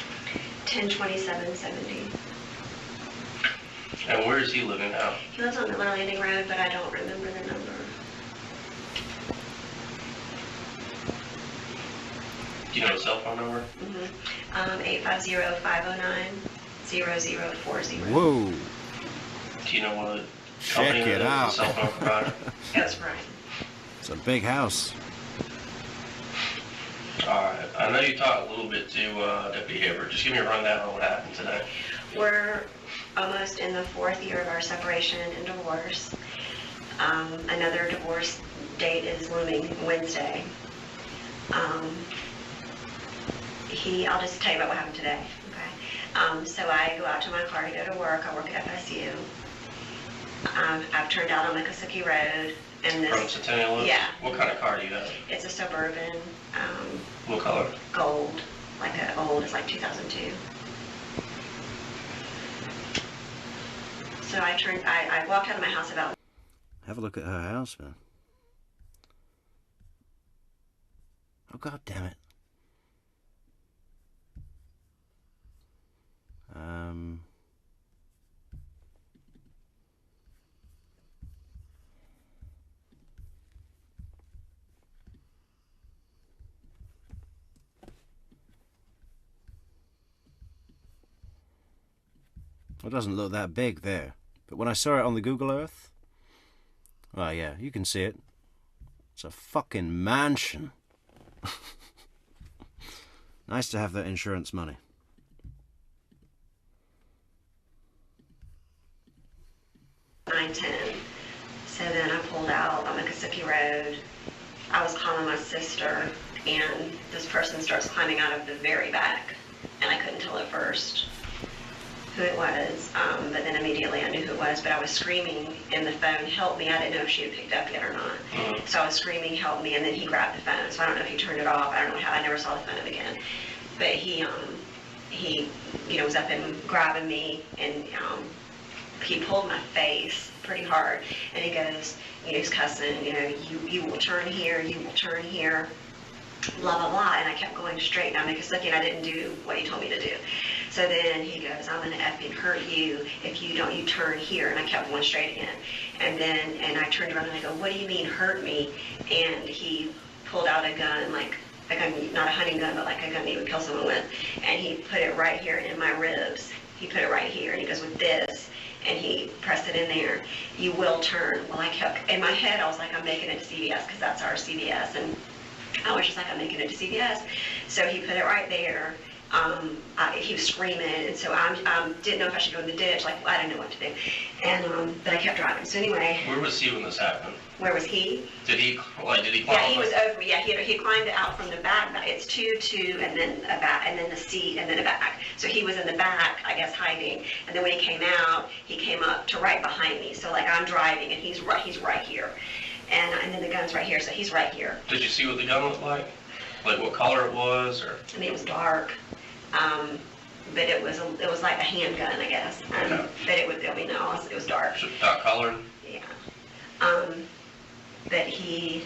[SPEAKER 3] 10/27/70.
[SPEAKER 2] And where is he living now?
[SPEAKER 3] He lives on Miller Landing Road, but I don't remember the number.
[SPEAKER 2] Do you know his cell phone number?
[SPEAKER 3] 850-509-0040.
[SPEAKER 1] Whoa!
[SPEAKER 2] Do you know what
[SPEAKER 1] Check
[SPEAKER 2] company
[SPEAKER 1] it
[SPEAKER 2] the
[SPEAKER 1] out.
[SPEAKER 2] cell phone provider?
[SPEAKER 3] That's Brian.
[SPEAKER 1] It's a big house.
[SPEAKER 2] Alright, I know you talked a little bit to Deputy Hibbert. Just give me a rundown on what happened today.
[SPEAKER 3] We're almost in the 4th year of our separation and divorce. Another divorce date is looming Wednesday. I'll just tell you about what happened today, okay? So I go out to my car to go to work. I work at FSU. I've turned out on Miccosukee Road. And this,
[SPEAKER 2] From Centennial Oaks?
[SPEAKER 3] Yeah.
[SPEAKER 2] What kind of car do you have?
[SPEAKER 3] It's a Suburban.
[SPEAKER 2] What color?
[SPEAKER 3] Gold. It's like 2002. So I walked out of my house about...
[SPEAKER 1] Have a look at her house, man. Oh, God damn it. It doesn't look that big there. But when I saw it on the Google Earth, oh yeah, you can see it. It's a fucking mansion. Nice to have that insurance money.
[SPEAKER 3] $9.10. So then I pulled out on Miccosukee Road. I was calling my sister, and this person starts climbing out of the very back, and I couldn't tell at first who it was, but then immediately I knew who it was, but I was screaming in the phone, help me. I didn't know if she had picked up yet or not. So I was screaming, help me, and then he grabbed the phone. So I don't know if he turned it off. I don't know how. I never saw the phone again. But he was up and grabbing me, and he pulled my face pretty hard, and he goes, he's cussing, you will turn here, you will turn here, blah, blah, blah, and I kept going straight down Miccosukee, and I didn't do what he told me to do. So So then he goes, I'm going to effing hurt you if you don't, you turn here. And I kept going straight in. And I turned around and I go, what do you mean hurt me? And he pulled out a gun, like a gun, not a hunting gun, but like a gun that he would kill someone with. And he put it right here in my ribs. He put it right here. And he goes, with this. And he pressed it in there. You will turn. Well, I kept, in my head, I was like, I'm making it to CVS because that's our CVS. And I was just like, I'm making it to CVS. So he put it right there. He was screaming, and so I didn't know if I should go in the ditch. Like, I didn't know what to do. And but I kept driving. So anyway.
[SPEAKER 2] Where was he when this happened?
[SPEAKER 3] Where was he?
[SPEAKER 2] Did he climb?
[SPEAKER 3] Yeah, he was over me. Yeah, he climbed out from the back. It's two, and then a back, and then the seat, and then a back. So he was in the back, I guess, hiding. And then when he came out, he came up to right behind me. So like I'm driving, and he's right here, and then the gun's right here. So he's right here.
[SPEAKER 2] Did you see what the gun looked like? Like what color it was, or?
[SPEAKER 3] I mean, it was dark. But it was like a handgun, I guess.
[SPEAKER 2] Okay.
[SPEAKER 3] But it was, I mean, no, it was dark.
[SPEAKER 2] Dark colored?
[SPEAKER 3] Yeah. But he,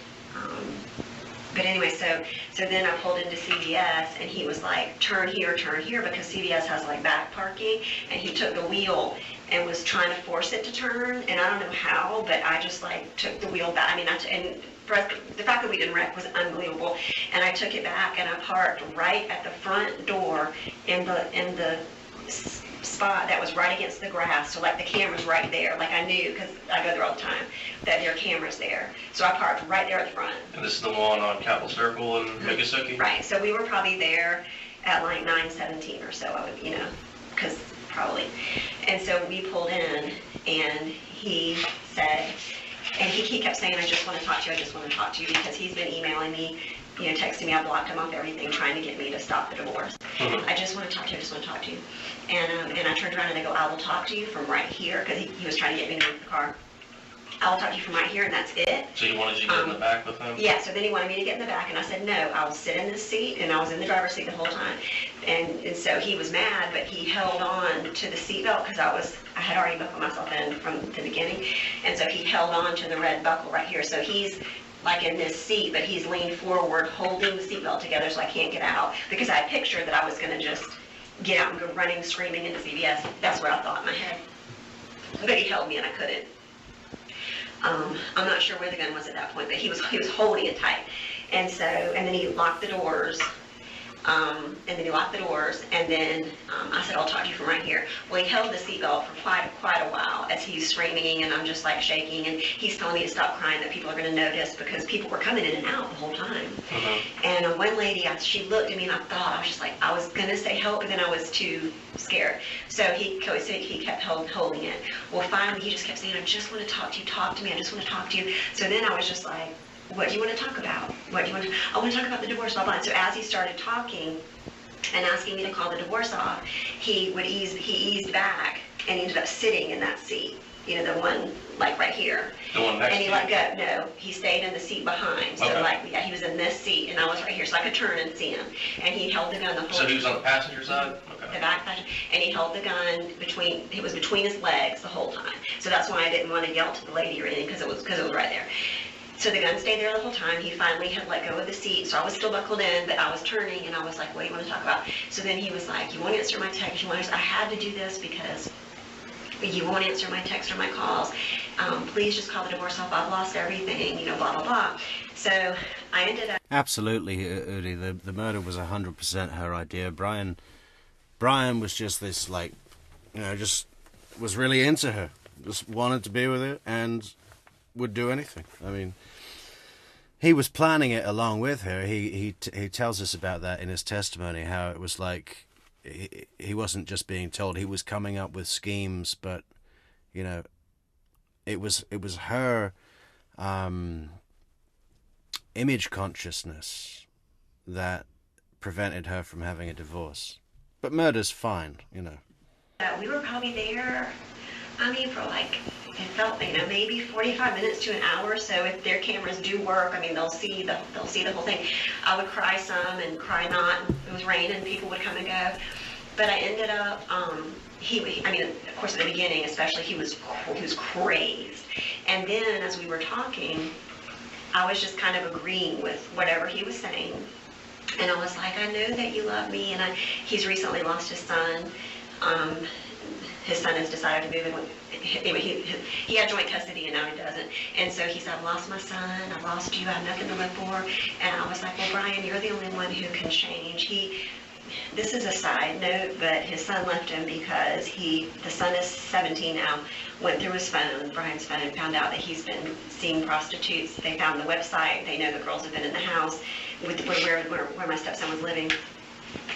[SPEAKER 3] but anyway, so then I pulled into CVS, and he was like, turn here, because CVS has like back parking, and he took the wheel and was trying to force it to turn, and I don't know how, but I just like took the wheel back. I mean, and for us, the fact that we didn't wreck was unbelievable, and I took it back, and I parked right at the front door in the spot that was right against the grass, so like the camera's right there, like I knew, because I go there all the time, that there are cameras there. So I parked right there at the front.
[SPEAKER 2] And this is the one on Capitol Circle in Miccosukee?
[SPEAKER 3] Right, so we were probably there at like 9:17 or so, I would, you know, because probably. And so we pulled in, and he said, and he kept saying, I just want to talk to you, because he's been emailing me, you know, texting me. I blocked him off everything, trying to get me to stop the divorce.
[SPEAKER 2] Mm-hmm.
[SPEAKER 3] I just want to talk to you. And I turned around and I go, I will talk to you from right here, because he was trying to get me to move the car. I will talk to you from right here, and that's it.
[SPEAKER 2] So he wanted you to get in the back with him?
[SPEAKER 3] Yeah, so then he wanted me to get in the back, and I said, no, I'll sit in this seat, and I was in the driver's seat the whole time. And so he was mad, but he held on to the seatbelt, because I had already buckled myself in from the beginning. And so he held on to the red buckle right here. So he's like in this seat, but he's leaned forward, holding the seatbelt together so I can't get out, because I pictured that I was going to just get out and go running, screaming into CVS. That's what I thought in my head. But he held me, and I couldn't. I'm not sure where the gun was at that point, but he was holding it tight. And then he locked the doors. And then I said, I'll talk to you from right here. Well, he held the seatbelt for quite a while as he's screaming, and I'm just like shaking, and he's telling me to stop crying, that people are going to notice, because people were coming in and out the whole time. Mm-hmm. And one lady, she looked at me, and I was just like, I was going to say help, but then I was too scared. So he kept holding it. Well, finally, he just kept saying, I just want to talk to you, talk to me, I just want to talk to you. So then I was just like, what do you want to talk about? I want to talk about the divorce, blah, blah. And so as he started talking and asking me to call the divorce off, he eased back and ended up sitting in that seat, you know, the one like right here.
[SPEAKER 2] The one next to you?
[SPEAKER 3] And he let go. No, he stayed in the seat behind. So
[SPEAKER 2] okay.
[SPEAKER 3] yeah, he was in this seat, and I was right here, so I could turn and see him. And he held the gun the whole time.
[SPEAKER 2] So he was on the passenger side? Okay.
[SPEAKER 3] The back passenger, and he held the gun between his legs the whole time. So that's why I didn't want to yell to the lady or anything, because it was right there. So the gun stayed there the whole time. He finally had let go of the seat, so I was still buckled in, but I was turning, and I was like, what do you want to talk about? So then he was like, you won't answer my text, I had to do this because you won't answer my text or my calls. Please just call the divorce off. I've lost everything, you know, blah, blah, blah. So I ended up...
[SPEAKER 1] Absolutely, Udi. The murder was 100% her idea. Brian was just this, like, you know, just was really into her. Just wanted to be with her and would do anything. I mean... He was planning it along with her. He tells us about that in his testimony, how it was like he wasn't just being told, he was coming up with schemes, but, you know, it was her image consciousness that prevented her from having a divorce. But murder's fine, you know.
[SPEAKER 3] We were probably there, I mean, for like... It felt, you know, maybe 45 minutes to an hour. So if their cameras do work, I mean, they'll see the whole thing. I would cry some and cry not. It was raining, people would come and go. But I ended up, I mean, of course, at the beginning, especially, he was crazed. And then as we were talking, I was just kind of agreeing with whatever he was saying. And I was like, I know that you love me. And he's recently lost his son. His son has decided to move in with, he had joint custody and now he doesn't. And so he said, I've lost my son, I've lost you, I have nothing to live for. And I was like, well, Brian, you're the only one who can change. This is a side note, but his son left him because the son is 17 now, went through his phone, Brian's phone, and found out that he's been seeing prostitutes. They found the website, they know the girls have been in the house where my stepson was living.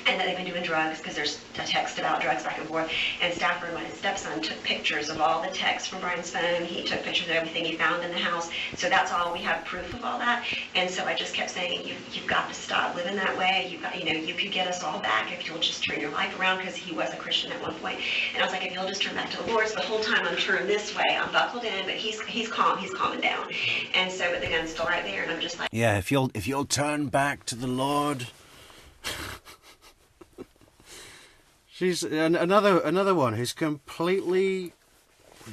[SPEAKER 3] And that they've been doing drugs, because there's a text about drugs back and forth. And Stafford, my stepson, took pictures of all the texts from Brian's phone. He took pictures of everything he found in the house. So that's all, we have proof of all that. And so I just kept saying, you've got to stop living that way. You've got, you could get us all back if you'll just turn your life around, because he was a Christian at one point. And I was like, if you'll just turn back to the Lord. So the whole time I'm turned this way, I'm buckled in, but he's calm, he's calming down. And so, but the gun's still right there, and I'm just like,
[SPEAKER 1] yeah, if you'll turn back to the Lord. She's another one who's completely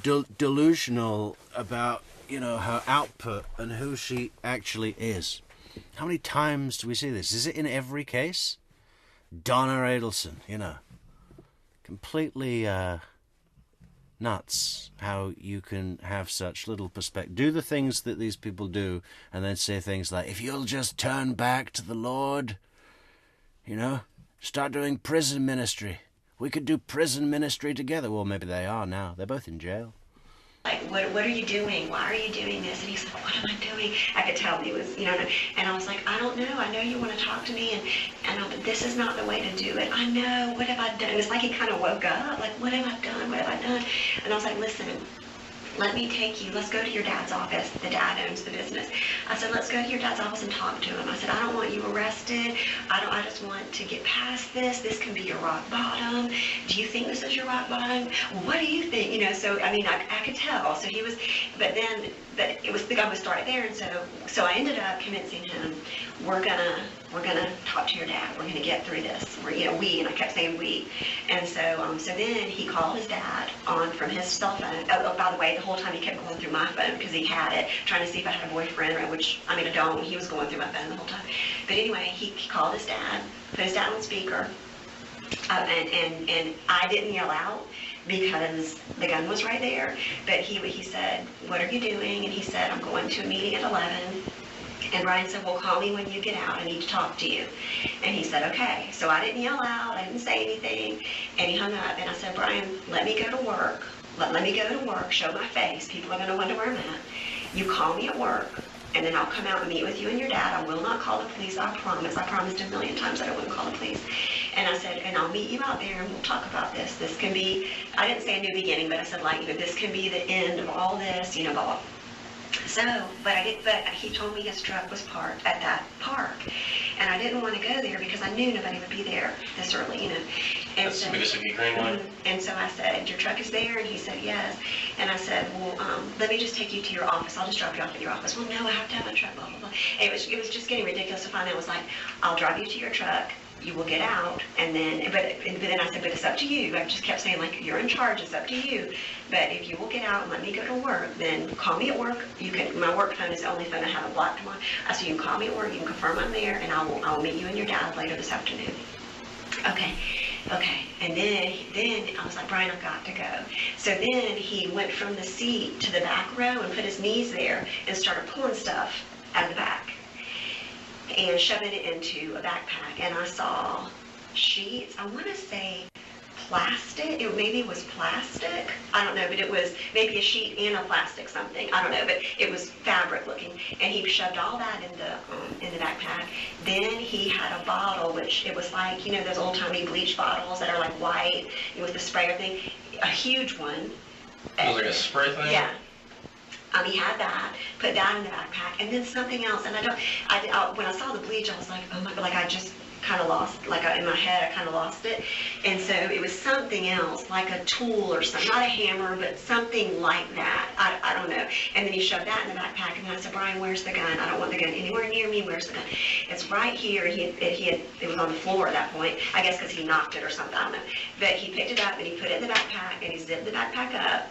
[SPEAKER 1] delusional about, her output and who she actually is. How many times do we see this? Is it in every case? Donna Adelson, completely nuts how you can have such little perspective. Do the things that these people do and then say things like, if you'll just turn back to the Lord, start doing prison ministry. We could do prison ministry together. Well, maybe they are now. They're both in jail.
[SPEAKER 3] Like, what are you doing? Why are you doing this? And he's like, what am I doing? I could tell he was, and I was like, I don't know. I know you want to talk to me, but this is not the way to do it. I know. What have I done? It's like he kind of woke up. Like, what have I done? What have I done? And I was like, listen, let me take you. Let's go to your dad's office. The dad owns the business. I said, let's go to your dad's office and talk to him. I said, I don't want you arrested. I just want to get past this. This can be your rock bottom. Do you think this is your rock bottom? What do you think? So, I could tell. So he was, but the gun was still right there. And so I ended up convincing him, we're gonna talk to your dad. We're gonna get through this. And I kept saying we. And so then he called his dad on from his cell phone. Oh, by the way, the whole time he kept going through my phone because he had it, trying to see if I had a boyfriend, which, I don't. He was going through my phone the whole time. But anyway, he called his dad, put his dad on speaker, and I didn't yell out because the gun was right there. But he said, what are you doing? And he said, I'm going to a meeting at 11. And Brian said, well, call me when you get out. I need to talk to you. And he said, okay. So I didn't yell out. I didn't say anything. And he hung up. And I said, Brian, let me go to work. Let me go to work, show my face. People are going to wonder where I'm at. You call me at work, and then I'll come out and meet with you and your dad. I will not call the police, I promise. I promised a million times that I wouldn't call the police. And I said, and I'll meet you out there and we'll talk about this. This can be, I didn't say a new beginning, but I said, this can be the end of all this, blah, blah. So, but he told me his truck was parked at that park. And I didn't want to go there because I knew nobody would be there this early, And
[SPEAKER 2] That's the biggest of Ukraine one.
[SPEAKER 3] And so I said, your truck is there? And he said, yes. And I said, well, let me just take you to your office. I'll just drop you off at your office. Well, no, I have to have a truck, blah, blah, blah. And it was just getting ridiculous. So finally I was like, I'll drive you to your truck. You will get out, and then, but then I said, but it's up to you. I just kept saying, you're in charge, it's up to you. But if you will get out and let me go to work, then call me at work. My work phone is the only phone I have blocked on. I said, you can call me at work, you can confirm I'm there, and I will meet you and your dad later this afternoon. Okay. And then I was like, Brian, I've got to go. So then he went from the seat to the back row and put his knees there and started pulling stuff out of the back and shoving it into a backpack. And I saw sheets, I want to say plastic, maybe it was plastic, I don't know, but it was maybe a sheet and a plastic something, I don't know, but it was fabric looking. And he shoved all that in the backpack. Then he had a bottle, which it was like, those old-timey bleach bottles that are like white with the sprayer thing, a huge one.
[SPEAKER 2] It was like a spray thing?
[SPEAKER 3] Yeah. He had that, put that in the backpack, and then something else. And when I saw the bleach, I was like, oh my God, I just kind of lost, in my head, I kind of lost it. And so it was something else, like a tool or something, not a hammer, but something like that. I don't know. And then he shoved that in the backpack, and then I said, Brian, where's the gun? I don't want the gun anywhere near me. Where's the gun? It's right here. It was on the floor at that point, I guess because he knocked it or something, I don't know. But he picked it up, and he put it in the backpack, and he zipped the backpack up.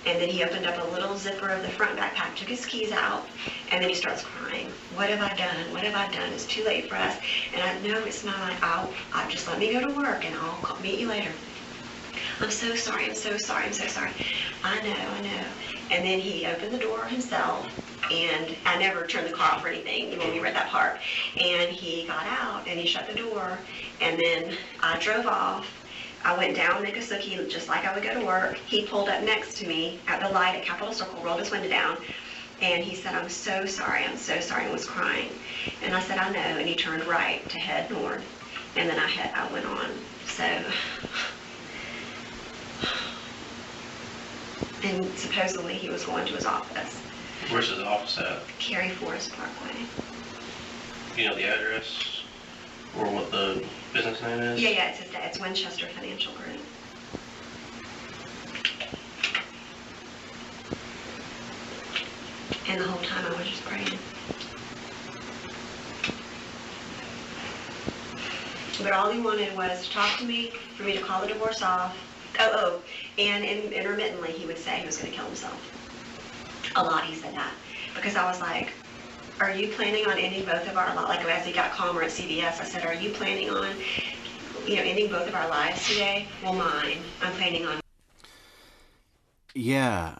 [SPEAKER 3] And then he opened up a little zipper of the front backpack, took his keys out, and then he starts crying. What have I done? What have I done? It's too late for us. And I know it's not. I'll just let me go to work and I'll meet you later. I'm so sorry. I'm so sorry. I'm so sorry. I know. And then he opened the door himself, and I never turned the car off or anything when we read that part. And he got out and he shut the door, and then I drove off. I went down Miccosukee just like I would go to work. He pulled up next to me at the light at Capitol Circle, rolled his window down, and he said, I'm so sorry, and was crying. And I said, I know, and he turned right to head north. And then I went on. So, and supposedly he was going to his office.
[SPEAKER 2] Where's his office at?
[SPEAKER 3] Cary Forest Parkway.
[SPEAKER 2] You know the address? Or what the business name is?
[SPEAKER 3] Yeah, it's Winchester Financial Group. And the whole time I was just praying. But all he wanted was to talk to me, for me to call the divorce off. And intermittently he would say he was going to kill himself. A lot he said that. Because I was like, are you planning on ending both of our lives? Like as he got calmer at CVS, I said, are you planning on, ending both of our lives today? Well, mine. I'm planning on.
[SPEAKER 1] Yeah,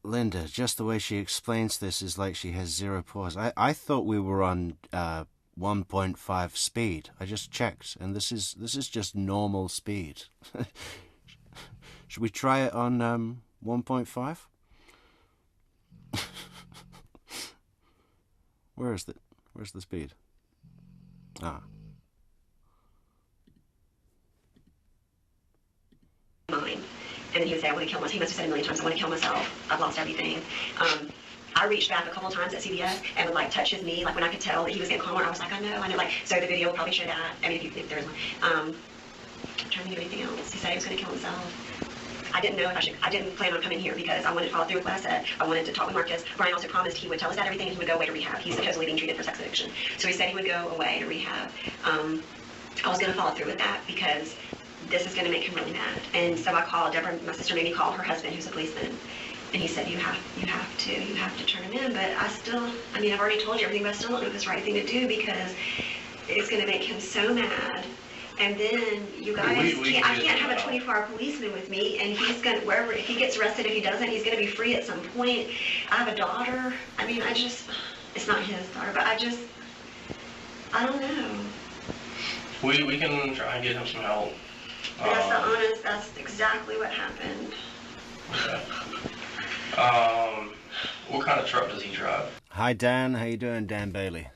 [SPEAKER 1] Linda, just the way she explains this is like she has zero pause. I thought we were on 1.5 speed. I just checked, and this is just normal speed. Should we try it on 1.5? Where's the speed? Ah.
[SPEAKER 3] Mine. And then he would say, I want to kill myself. He must have said a million times, I want to kill myself. I've lost everything. I reached back a couple times at CVS and would touch his knee, when I could tell that he was getting calmer. I was like, I know. So the video will probably show that. I mean, if there is one. I'm trying to think of anything else. He said he was going to kill himself. I didn't know if I didn't plan on coming here because I wanted to follow through with what I said. I wanted to talk with Marcus. Brian also promised he would tell us that everything and he would go away to rehab. He's supposedly being treated for sex addiction. So he said he would go away to rehab. I was going to follow through with that because this is going to make him really mad. And so I called Deborah, my sister made me call her husband, who's a policeman. And he said, you have to turn him in. But I've already told you everything, but I still don't know if it's the right thing to do because it's going to make him so mad. And then you guys, I can't have a 24-hour policeman with me, and he's going to, wherever, if he gets arrested, if he doesn't, he's going to be free at some point. I have a daughter. It's not his daughter, but I don't know.
[SPEAKER 2] We can try and get him some help.
[SPEAKER 3] That's exactly what happened.
[SPEAKER 2] Okay. What kind of truck does he drive?
[SPEAKER 1] Hi, Dan. How you doing, Dan Bailey?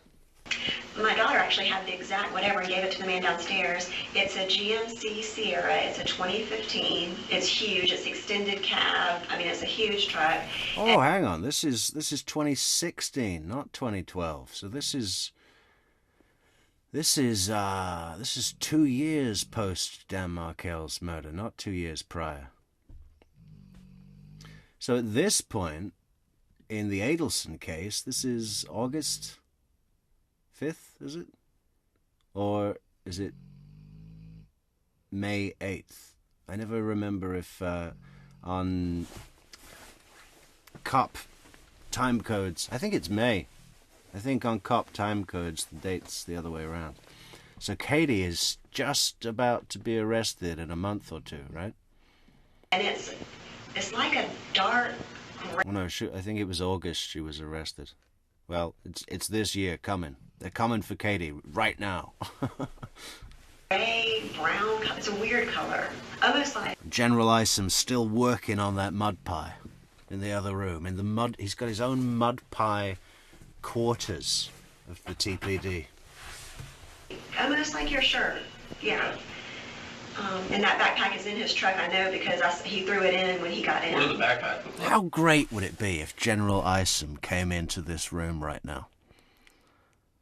[SPEAKER 3] My daughter actually had the exact whatever and gave it to the man downstairs. It's a GMC Sierra. It's a 2015. It's huge. It's extended cab. It's a huge truck.
[SPEAKER 1] Oh, hang on. This is 2016, not 2012. So this is 2 years post Dan Markel's murder, not 2 years prior. So at this point, in the Adelson case, this is August 5th, is it? Or is it May 8th? I never remember if on COP time codes, I think it's May. I think on COP time codes, the date's the other way around. So Katie is just about to be arrested in a month or two, right?
[SPEAKER 3] And it's like a dark gray.
[SPEAKER 1] Well, no, I think it was August she was arrested. Well, it's this year coming. They're coming for Katie right now.
[SPEAKER 3] Gray, brown, it's a weird color. Almost like...
[SPEAKER 1] General Isom's still working on that mud pie in the other room. In the mud, he's got his own mud pie quarters of the TPD.
[SPEAKER 3] Almost like your shirt, yeah. And that backpack is in his truck, I know, because he threw it in when he got in.
[SPEAKER 2] What did the backpack look like?
[SPEAKER 1] How great would it be if General Isom came into this room right now?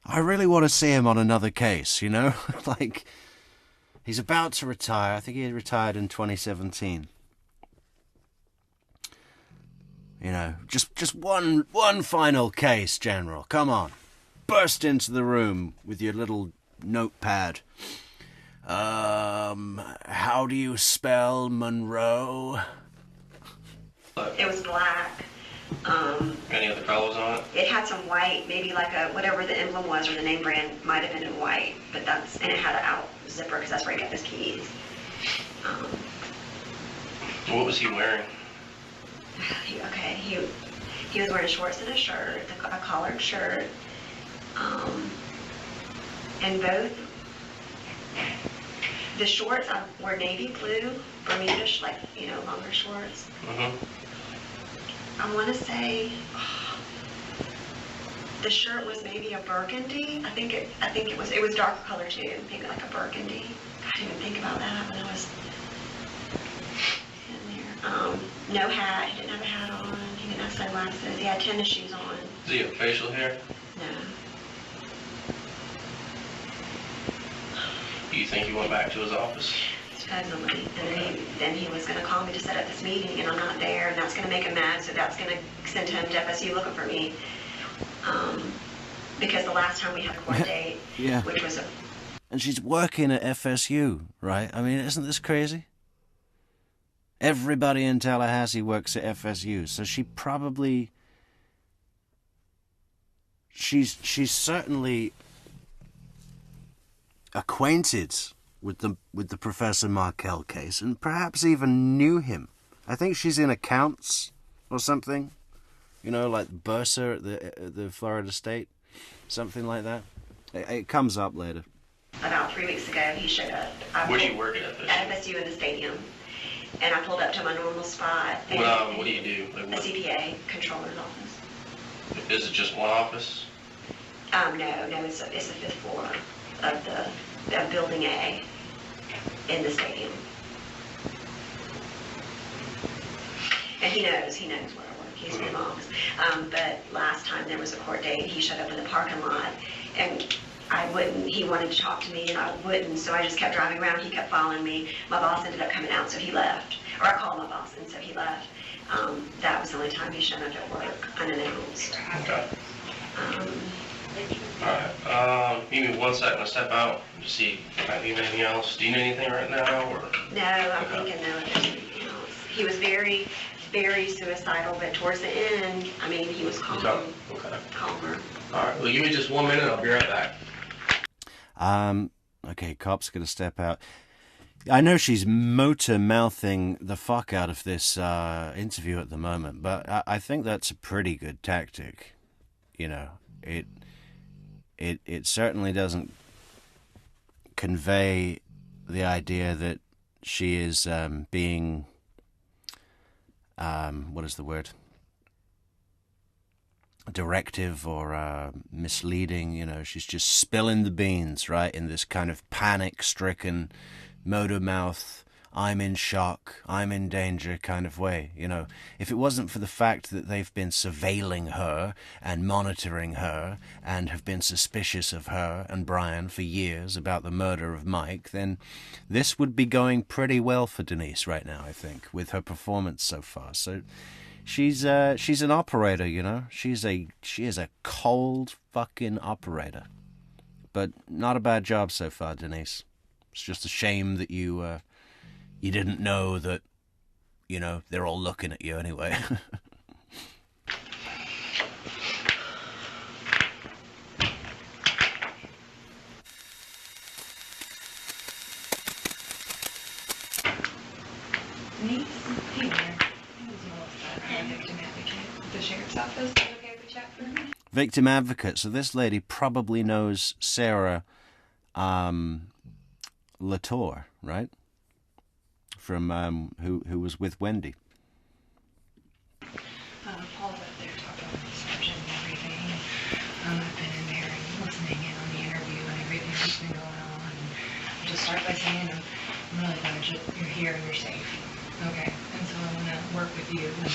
[SPEAKER 1] I really want to see him on another case, Like, he's about to retire. I think he retired in 2017. Just one final case, General. Come on. Burst into the room with your little notepad. How do you spell Monroe?
[SPEAKER 3] It was black.
[SPEAKER 2] Any other colors on it?
[SPEAKER 3] It had some white, maybe like a, whatever the emblem was or the name brand might have been in white, but and it had an out zipper because that's where he kept his keys.
[SPEAKER 2] What was he wearing?
[SPEAKER 3] He was wearing shorts and a shirt, a collared shirt, and both the shorts were navy blue, Bermuda, like, longer shorts. I want to say the shirt was maybe a burgundy. I think it was darker color too, maybe like a burgundy. I didn't even think about that when I was in there. No hat. He didn't have a hat on. He didn't have sunglasses. He had tennis shoes on.
[SPEAKER 2] Does he have facial hair?
[SPEAKER 3] No.
[SPEAKER 2] Do you think he went back to his office?
[SPEAKER 3] Supposedly. And then he was going to call me to set up this meeting, and I'm not there, and that's going to make him mad, so that's going to send him to FSU looking for me. Because the last time we had a court date,
[SPEAKER 1] yeah.
[SPEAKER 3] Which was
[SPEAKER 1] And she's working at FSU, right? I mean, isn't this crazy? Everybody in Tallahassee works at FSU, so she probably... She's certainly acquainted with the Professor Markel case, and perhaps even knew him. I think she's in accounts or something, like bursar at the Florida State, something like that. It comes up later.
[SPEAKER 3] About 3 weeks ago, he showed up.
[SPEAKER 2] Where'd you work at FSU?
[SPEAKER 3] At FSU in the stadium, and I pulled up to my normal spot.
[SPEAKER 2] What do you do?
[SPEAKER 3] A CPA controller's office.
[SPEAKER 2] Is it just one office?
[SPEAKER 3] No, it's the 5th floor of Building A in the stadium. And he knows where I work. He's in my office. But last time there was a court date, he showed up in the parking lot, and he wanted to talk to me, and I wouldn't, so I just kept driving around. He kept following me. My boss ended up coming out, so he left. Or I called my boss, and so he left. That was the only time he showed up at work, unannounced.
[SPEAKER 2] Okay. Alright, give me 1 second to step out and just see if I need anything else. Do you need anything right now, or?
[SPEAKER 3] No, I'm thinking no, if there's anything else. He was very, very suicidal, but towards the end, he was calm.
[SPEAKER 2] Okay.
[SPEAKER 3] Calmer.
[SPEAKER 2] Alright, well, give me just 1 minute, I'll be right back.
[SPEAKER 1] Okay, cop's gonna step out. I know she's motor-mouthing the fuck out of this interview at the moment, but I think that's a pretty good tactic. It certainly doesn't convey the idea that she is being, what is the word? Directive or misleading. She's just spilling the beans, right, in this kind of panic-stricken, motor mouth, I'm in shock, I'm in danger kind of way. If it wasn't for the fact that they've been surveilling her and monitoring her and have been suspicious of her and Brian for years about the murder of Mike, then this would be going pretty well for Denise right now, I think, with her performance so far. So she's an operator, she is a cold fucking operator. But not a bad job so far, Denise. It's just a shame that you didn't know that, they're all looking at you anyway.
[SPEAKER 4] Denise? Hey there. Victim advocate. The sheriff's office. Okay, we chat for a minute.
[SPEAKER 1] Victim advocate. So this lady probably knows Sarah Latour, right? From who was with Wendy.
[SPEAKER 4] Paul's up there talking with the sergeant and everything. I've been in there and listening in on the interview and everything that's been going on. And I'll just start by saying I'm really glad you're here and you're safe. Okay, and so I want to work with you and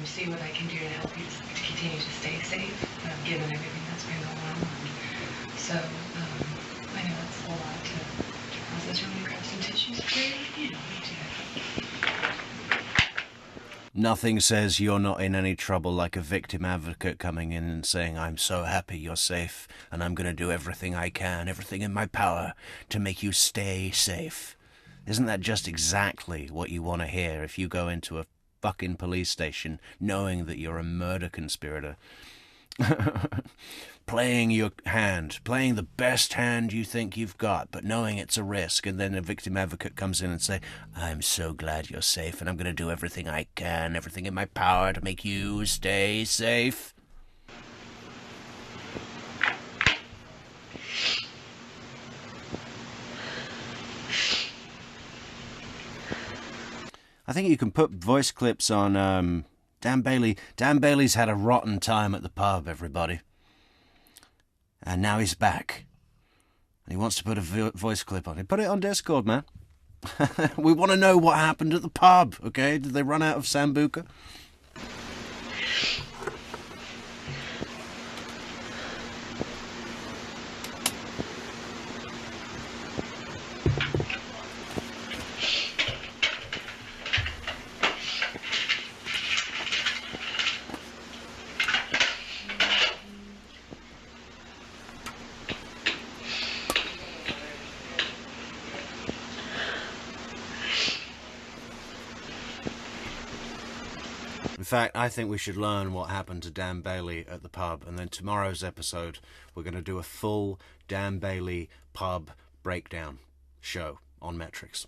[SPEAKER 4] see what I can do to help you to continue to stay safe, given everything that's been going on. So I know it's a lot to process. You want me to grab some tissues for you? Me too.
[SPEAKER 1] Nothing says you're not in any trouble like a victim advocate coming in and saying, I'm so happy you're safe, and I'm going to do everything I can, everything in my power, to make you stay safe. Isn't that just exactly what you want to hear if you go into a fucking police station, knowing that you're a murder conspirator. Playing your hand, playing the best hand you think you've got, but knowing it's a risk, and then a victim advocate comes in and say, I'm so glad you're safe, and I'm going to do everything I can, everything in my power to make you stay safe. I think you can put voice clips on Dan Bailey. Dan Bailey's had a rotten time at the pub, everybody. And now he's back. And he wants to put a voice clip on it. Put it on Discord, man. We want to know what happened at the pub, okay? Did they run out of Sambuca? In fact, I think we should learn what happened to Dan Bailey at the pub, and then tomorrow's episode we're going to do a full Dan Bailey pub breakdown show on Metrics.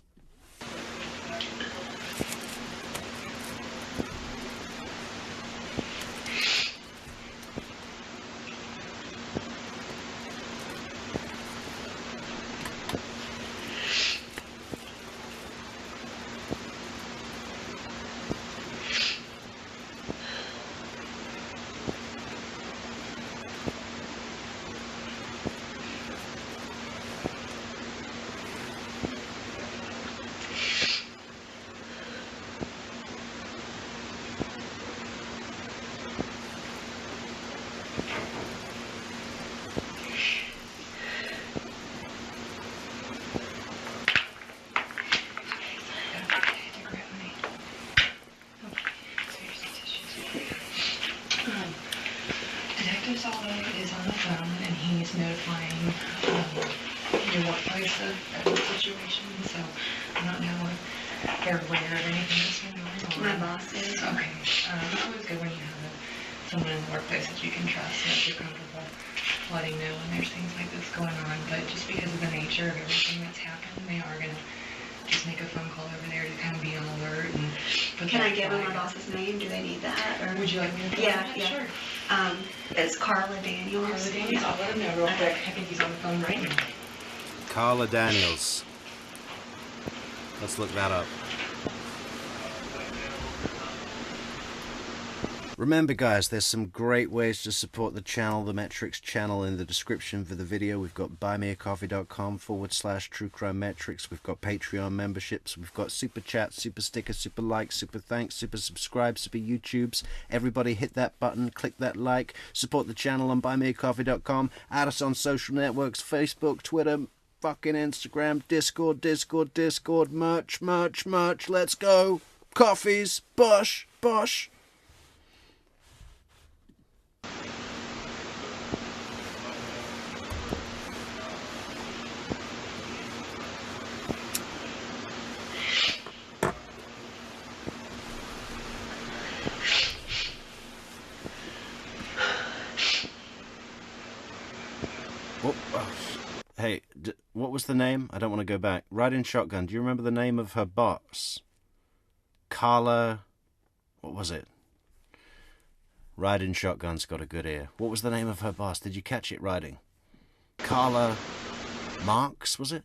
[SPEAKER 4] Your workplace of the situation, so I don't know if they're aware of anything that's been going on.
[SPEAKER 3] My boss is.
[SPEAKER 4] Okay. It's always good when you have someone in the workplace that you can trust and that you're comfortable letting know when there's things like this going on. But just because of the nature of everything that's happened, they are going to just make a phone call over there to kind of be on alert and put
[SPEAKER 3] Can I give them my boss's name? Do they need that? Or
[SPEAKER 4] would you like me to?
[SPEAKER 3] Yeah,
[SPEAKER 4] that?
[SPEAKER 3] yeah.
[SPEAKER 4] Sure.
[SPEAKER 3] It's Carla Daniels.
[SPEAKER 4] Carla Daniels. I'll let him know real quick. I think he's on the phone right now.
[SPEAKER 1] Carla Daniels. Let's look that up. Remember, guys, there's some great ways to support the channel, the Metrics channel, in the description for the video. We've got buymeacoffee.com/True Crime Metrics. We've got Patreon memberships. We've got super chats, super stickers, super likes, super thanks, super subscribes, super YouTubes. Everybody hit that button, click that like, support the channel on buymeacoffee.com. Add us on social networks, Facebook, Twitter, fucking Instagram, Discord, merch. Let's go. Coffees, bosh. Hey, what was the name? I don't want to go back. Ride-in Shotgun. Do you remember the name of her boss? Carla... What was it? Ride-in Shotgun's got a good ear. What was the name of her boss? Did you catch it, Riding? Carla... Marks, was it?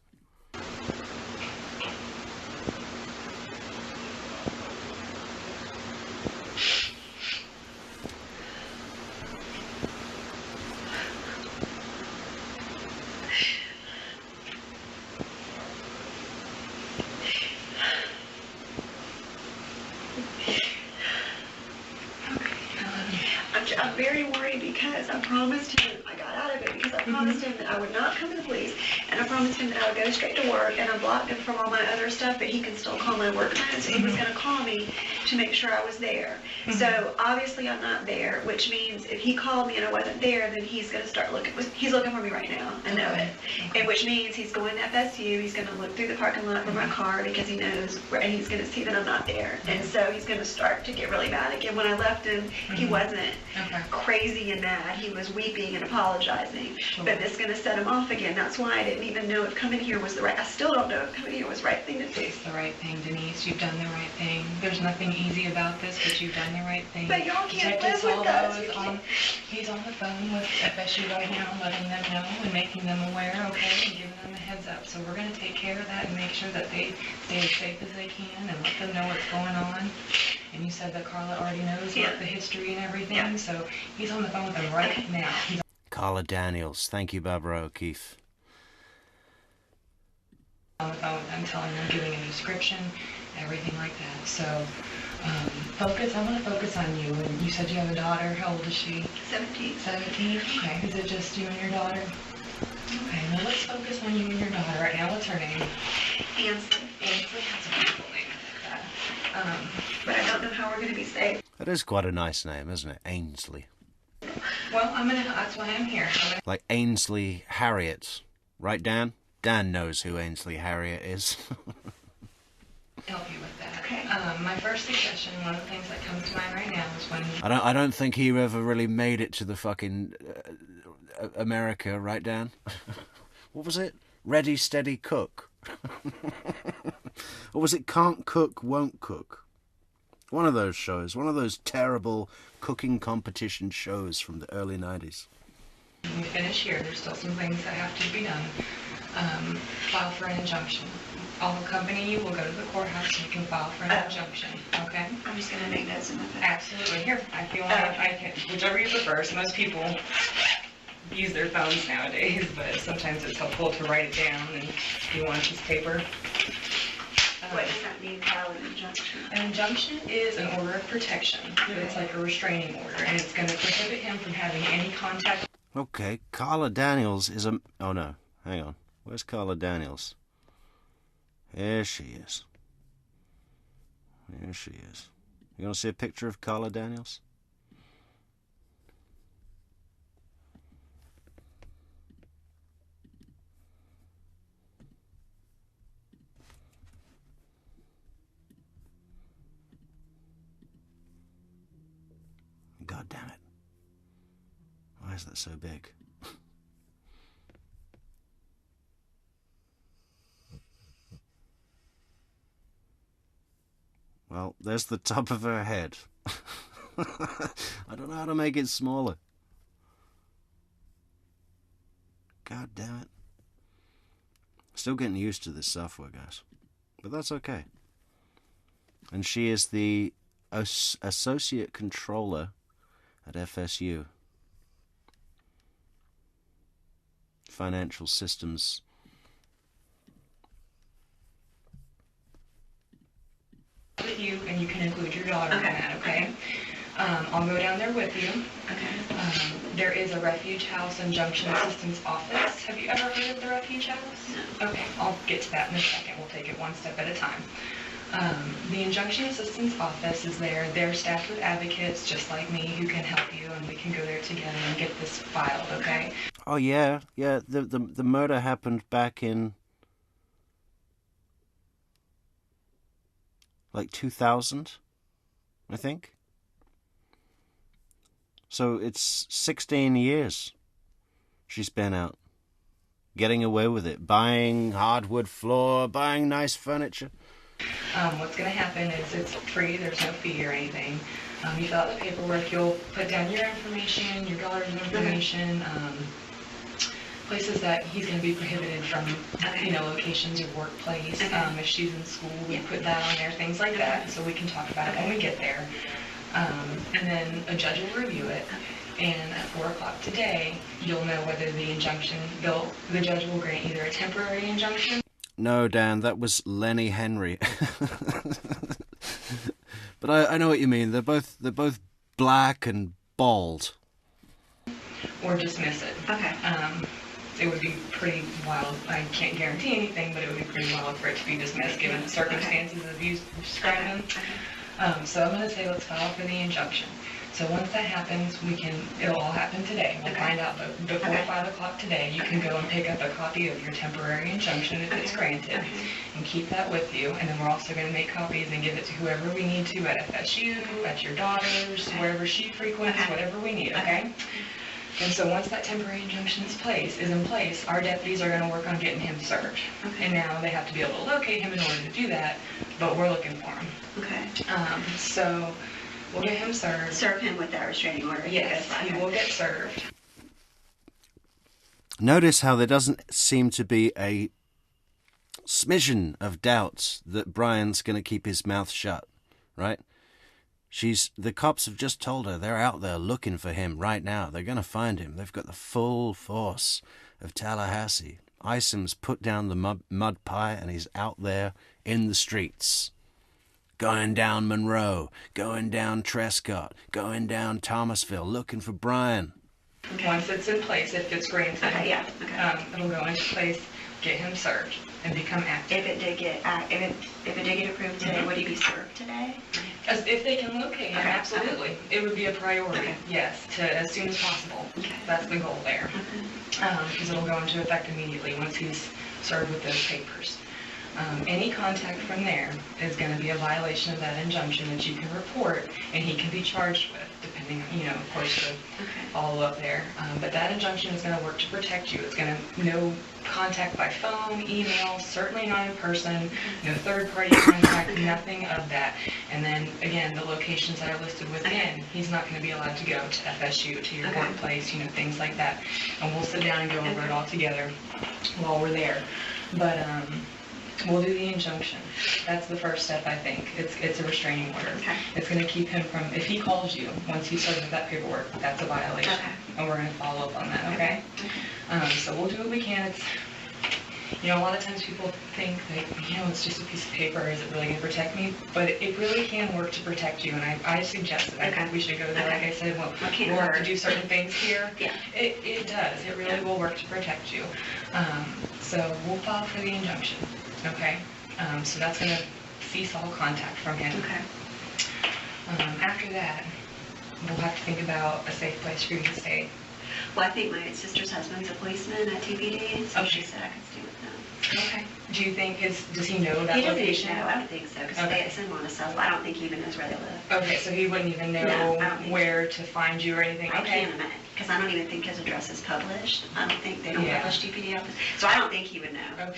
[SPEAKER 3] I'm very worried because I promised him, I got out of it because I promised him that I would not come to the police, and I promised him that I would go straight to work, and I blocked him from all my other stuff, but he can still call my work phone, so he was going to call me, to make sure I was there. So obviously I'm not there, which means if he called me and I wasn't there, then he's going to start looking. He's looking for me right now. I know it. And which means he's going to FSU. He's going to look through the parking lot for my car because he knows where, and he's going to see that I'm not there. And so he's going to start to get really mad again. When I left him, he wasn't crazy and mad. He was weeping and apologizing. But it's going to set him off again. That's why I didn't even know if coming here was the right. I still don't know if coming here was the right thing to do.
[SPEAKER 4] It's the right thing, Denise. You've done the right thing. There's nothing easy about this, but you've done the right thing.
[SPEAKER 3] But y'all can't live with us.
[SPEAKER 4] He's on the phone with FSU right now, letting them know and making them aware, okay, and giving them a heads up. So we're going to take care of that and make sure that they stay as safe as they can and let them know what's going on. And you said that Carla already knows what the history and everything, so he's on the phone with them right now.
[SPEAKER 1] Carla Daniels. Thank you, Barbara O'Keefe.
[SPEAKER 4] On the phone with them, telling them, giving a description, everything like that. So I want to focus on you. And you said you have a daughter. How old is she?
[SPEAKER 3] 17.
[SPEAKER 4] 17? Okay. Is it just you and your daughter? Okay, well, let's focus on you and your daughter right now. What's her name?
[SPEAKER 3] Ainsley.
[SPEAKER 4] Ainsley. That's a beautiful name.
[SPEAKER 3] But I don't know how we're going to be safe.
[SPEAKER 1] That is quite a nice name, isn't it? Ainsley.
[SPEAKER 4] Well, that's why I'm here.
[SPEAKER 1] Like Ainsley Harriet. Right, Dan? Dan knows who Ainsley Harriet is.
[SPEAKER 4] Help you with that.
[SPEAKER 3] Okay.
[SPEAKER 4] My first suggestion, one of the things that comes to mind right now is when...
[SPEAKER 1] I don't think he ever really made it to the fucking America, right, Dan? What was it? Ready, Steady, Cook. Or was it Can't Cook, Won't Cook? One of those shows. One of those terrible cooking competition shows from the early 90s.
[SPEAKER 4] When we finish here, there's still some things that have to be done. File for an injunction. I'll accompany you. We'll go to the courthouse and you can file for an injunction. Okay?
[SPEAKER 3] I'm just going to make notes in my phone.
[SPEAKER 4] Absolutely. Here, if you want, I can, whichever you prefer. So most people use their phones nowadays, but sometimes it's helpful to write it down and if you want a piece of paper.
[SPEAKER 3] What does that mean, file an injunction?
[SPEAKER 4] An injunction is an order of protection. It's like a restraining order, and it's going to prohibit him from having any contact.
[SPEAKER 1] Okay, Carla Daniels is a... Oh, no. Hang on. Where's Carla Daniels? There she is. There she is. You want to see a picture of Carla Daniels? God damn it. Why is that so big? Well, there's the top of her head. I don't know how to make it smaller. God damn it. Still getting used to this software, guys. But that's okay. And she is the associate controller at FSU. Financial systems.
[SPEAKER 4] You, and you can include your daughter in that, okay? I'll go down there with you.
[SPEAKER 3] Okay.
[SPEAKER 4] There is a refuge house injunction assistance office. Have you ever heard of the refuge house?
[SPEAKER 3] No.
[SPEAKER 4] Okay, I'll get to that in a second. We'll take it one step at a time. The injunction assistance office is there. They're staffed with advocates just like me who can help you, and we can go there together and get this filed, okay?
[SPEAKER 1] Oh yeah, yeah. The murder happened back in like 2000, I think. So it's 16 years she's been out, getting away with it, buying hardwood floor, buying nice furniture.
[SPEAKER 4] What's going to happen is it's free, there's no fee or anything. You fill out the paperwork, you'll put down your information, your daughter's information, places that he's going to be prohibited from, locations or workplace. If she's in school, we put that on there, things like that, so we can talk about it when we get there. And then a judge will review it, and at 4 o'clock today, you'll know whether the injunction, the judge will grant either a temporary injunction.
[SPEAKER 1] No, Dan, that was Lenny Henry. But I know what you mean. They're both black and bald.
[SPEAKER 4] Or dismiss it.
[SPEAKER 3] Okay.
[SPEAKER 4] It would be pretty wild. I can't guarantee anything, but it would be pretty wild for it to be dismissed given the circumstances as you described them. So I'm going to say let's file for the injunction. So once that happens, it'll all happen today. We'll find out before 5 o'clock today. You can go and pick up a copy of your temporary injunction if it's granted and keep that with you. And then we're also going to make copies and give it to whoever we need to at FSU, at your daughter's, wherever she frequents, whatever we need, okay? And so once that temporary injunction is in place, our deputies are going to work on getting him served. And now they have to be able to locate him in order to do that, but we're looking for him.
[SPEAKER 3] Okay.
[SPEAKER 4] So we'll get him served.
[SPEAKER 3] Serve him with that restraining order.
[SPEAKER 4] Yes, he will get served.
[SPEAKER 1] Notice how there doesn't seem to be a smidgen of doubt that Brian's going to keep his mouth shut, right? The cops have just told her they're out there looking for him right now. They're going to find him. They've got the full force of Tallahassee. Isom's put down the mud pie and he's out there in the streets. Going down Monroe, going down Trescott, going down Thomasville, looking for Brian.
[SPEAKER 4] Once it's in place, if it's granted, it'll go into place, get him served, and become active.
[SPEAKER 3] If it did get approved today, would he be served today?
[SPEAKER 4] If they can locate him, absolutely. It would be a priority, yes, as soon as possible. That's the goal there. Because it'll go into effect immediately once he's served with those papers. Any contact from there is going to be a violation of that injunction that you can report, and he can be charged with, depending, of course, the follow-up there. But that injunction is going to work to protect you. It's going to, no contact by phone, email, certainly not in person, no third-party contact, nothing of that. And then, again, the locations that are listed within, he's not going to be allowed to go to FSU, to your workplace, things like that. And we'll sit down and go over it all together while we're there. But, we'll do the injunction. That's the first step, I think. It's a restraining order. It's going to keep him from, if he calls you, once he's served with that paperwork, that's a violation. And we're going to follow up on that, okay? So we'll do what we can. It's, a lot of times people think that, it's just a piece of paper. Is it really going to protect me? But it really can work to protect you. And I suggest that I think we should go there. Like I said, we'll have to do certain things here. It does. It really will work to protect you. So we'll file for the injunction. Okay, so that's going to cease all contact from him. After that, we'll have to think about a safe place for you to stay.
[SPEAKER 3] Well, I think my sister's husband's a policeman at TPD, so she said I could stay with them.
[SPEAKER 4] Okay. Do you think does he know that location?
[SPEAKER 3] No, I don't think so, because it's in Monticello. I don't think he even knows where they live.
[SPEAKER 4] Okay, so he wouldn't even know where to find you or anything?
[SPEAKER 3] I can't imagine, because I don't even think his address is published. I don't think they don't publish TPD office, so I don't think he would know.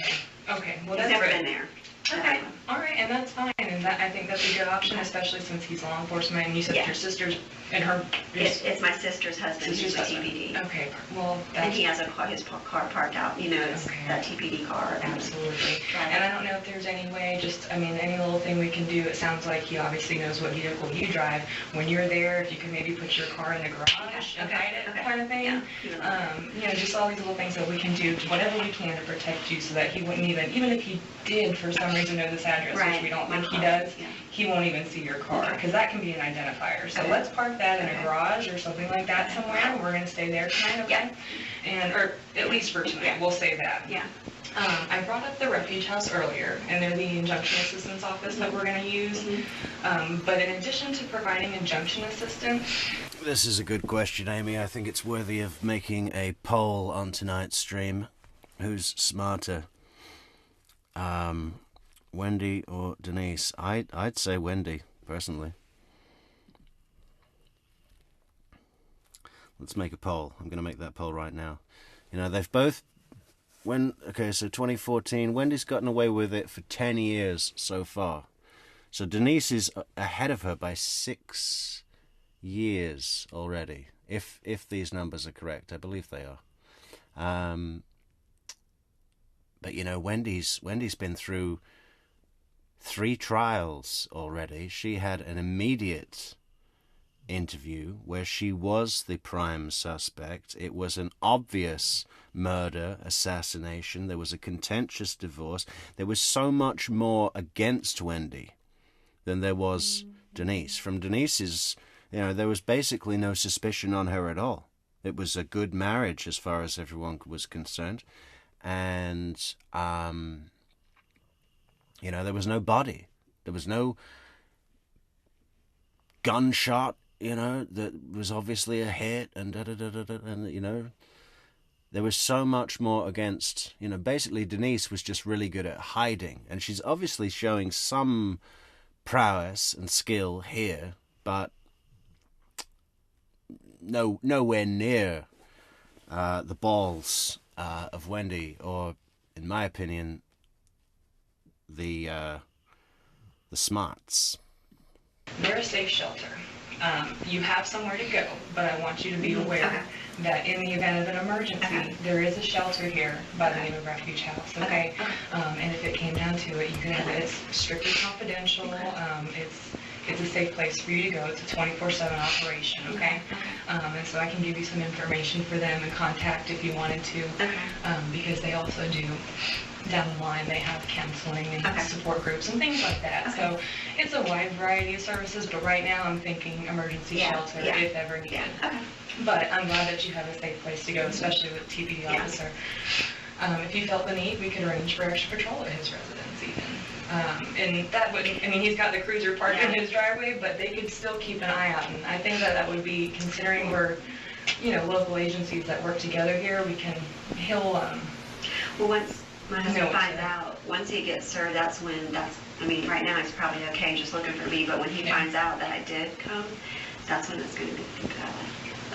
[SPEAKER 4] Okay, well,
[SPEAKER 3] he's
[SPEAKER 4] that's
[SPEAKER 3] never been there.
[SPEAKER 4] Okay, all right, and that's fine, and I think that's a good option, especially since he's law enforcement, and you said your sister's and her...
[SPEAKER 3] It's my sister's husband who's a TPD.
[SPEAKER 4] Okay, well, that's...
[SPEAKER 3] And he has his car parked out, it's that TPD car.
[SPEAKER 4] Absolutely. And I don't know if there's any way, any little thing we can do. It sounds like he obviously knows what vehicle you drive. When you're there, if you could maybe put your car in the garage and hide it, kind of thing. Just all these little things that we can do, whatever we can to protect you so that he wouldn't even if he did for some reason know this address, which we don't think he does, he won't even see your car, because that can be an identifier. So let's park that in a garage or something like that somewhere. We're going to stay there tonight, okay? Or at least for tonight, we'll say that. I brought up the refuge house earlier, and they're the injunction assistance office that we're going to use. But in addition to providing injunction assistance...
[SPEAKER 1] This is a good question, Amy. I think it's worthy of making a poll on tonight's stream. Who's smarter? Wendy or Denise? I'd say Wendy, personally. Let's make a poll. I'm going to make that poll right now. They've both... so 2014, Wendy's gotten away with it for 10 years so far. So Denise is ahead of her by 6 years already, if these numbers are correct. I believe they are. But Wendy's been through 3 trials already. She had an immediate interview where she was the prime suspect. It was an obvious murder, assassination. There was a contentious divorce. There was so much more against Wendy than there was Denise. From Denise's, there was basically no suspicion on her at all. It was a good marriage as far as everyone was concerned. And, there was no body. There was no gunshot, you know, that was obviously a hit, and and you know, there was so much more against, you know, basically Denise was just really good at hiding, and she's obviously showing some prowess and skill here, but nowhere near the balls of Wendy, or, in my opinion, the smarts.
[SPEAKER 4] They're a safe shelter. You have somewhere to go, but I want you to be aware that in the event of an emergency, there is a shelter here by the name of Refuge House, okay? And if it came down to it, you can have it. It's strictly confidential. It's a safe place for you to go. It's a 24/7 operation, okay? And so I can give you some information for them and contact if you wanted to, because they also do, down the line, they have counseling and support groups and things like that. So it's a wide variety of services, but right now I'm thinking emergency shelter if ever needed. But I'm glad that you have a safe place to go, especially with TPD officer. If you felt the need, we could arrange for extra patrol at his residence even. And that would, I mean, he's got the cruiser parked in his driveway, but they could still keep an eye out. And I think that that would be, considering we're, you know, local agencies that work together here, we can, well,
[SPEAKER 3] once my husband finds out, once he gets served, that's when, I mean, right now he's probably okay just looking for me, but when he finds out that I did come, that's when it's going to be,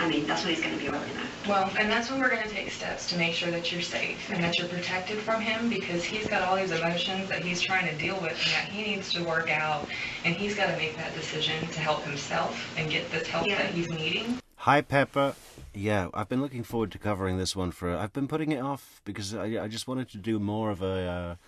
[SPEAKER 3] I mean, that's when he's going to be really mad.
[SPEAKER 4] Well, and that's when we're going to take steps to make sure that you're safe and that you're protected from him, because he's got all these emotions that he's trying to deal with and that he needs to work out, and he's got to make that decision to help himself and get this help that he's needing.
[SPEAKER 1] Hi, Pepper. Yeah, I've been looking forward to covering this one I've been putting it off because I just wanted to do more of a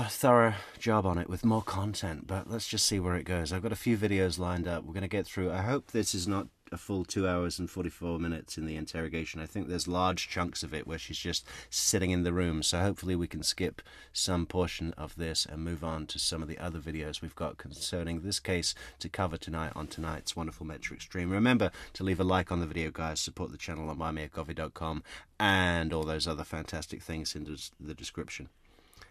[SPEAKER 1] thorough job on it with more content, but let's just see where it goes. I've got a few videos lined up. We're going to get through. I hope this is not a full 2 hours and 44 minutes in the interrogation. I think there's large chunks of it where she's just sitting in the room, so hopefully we can skip some portion of this and move on to some of the other videos we've got concerning this case to cover tonight on tonight's Wonderful Metric stream. Remember to leave a like on the video, guys. Support the channel on buymeacoffee.com and all those other fantastic things in the description.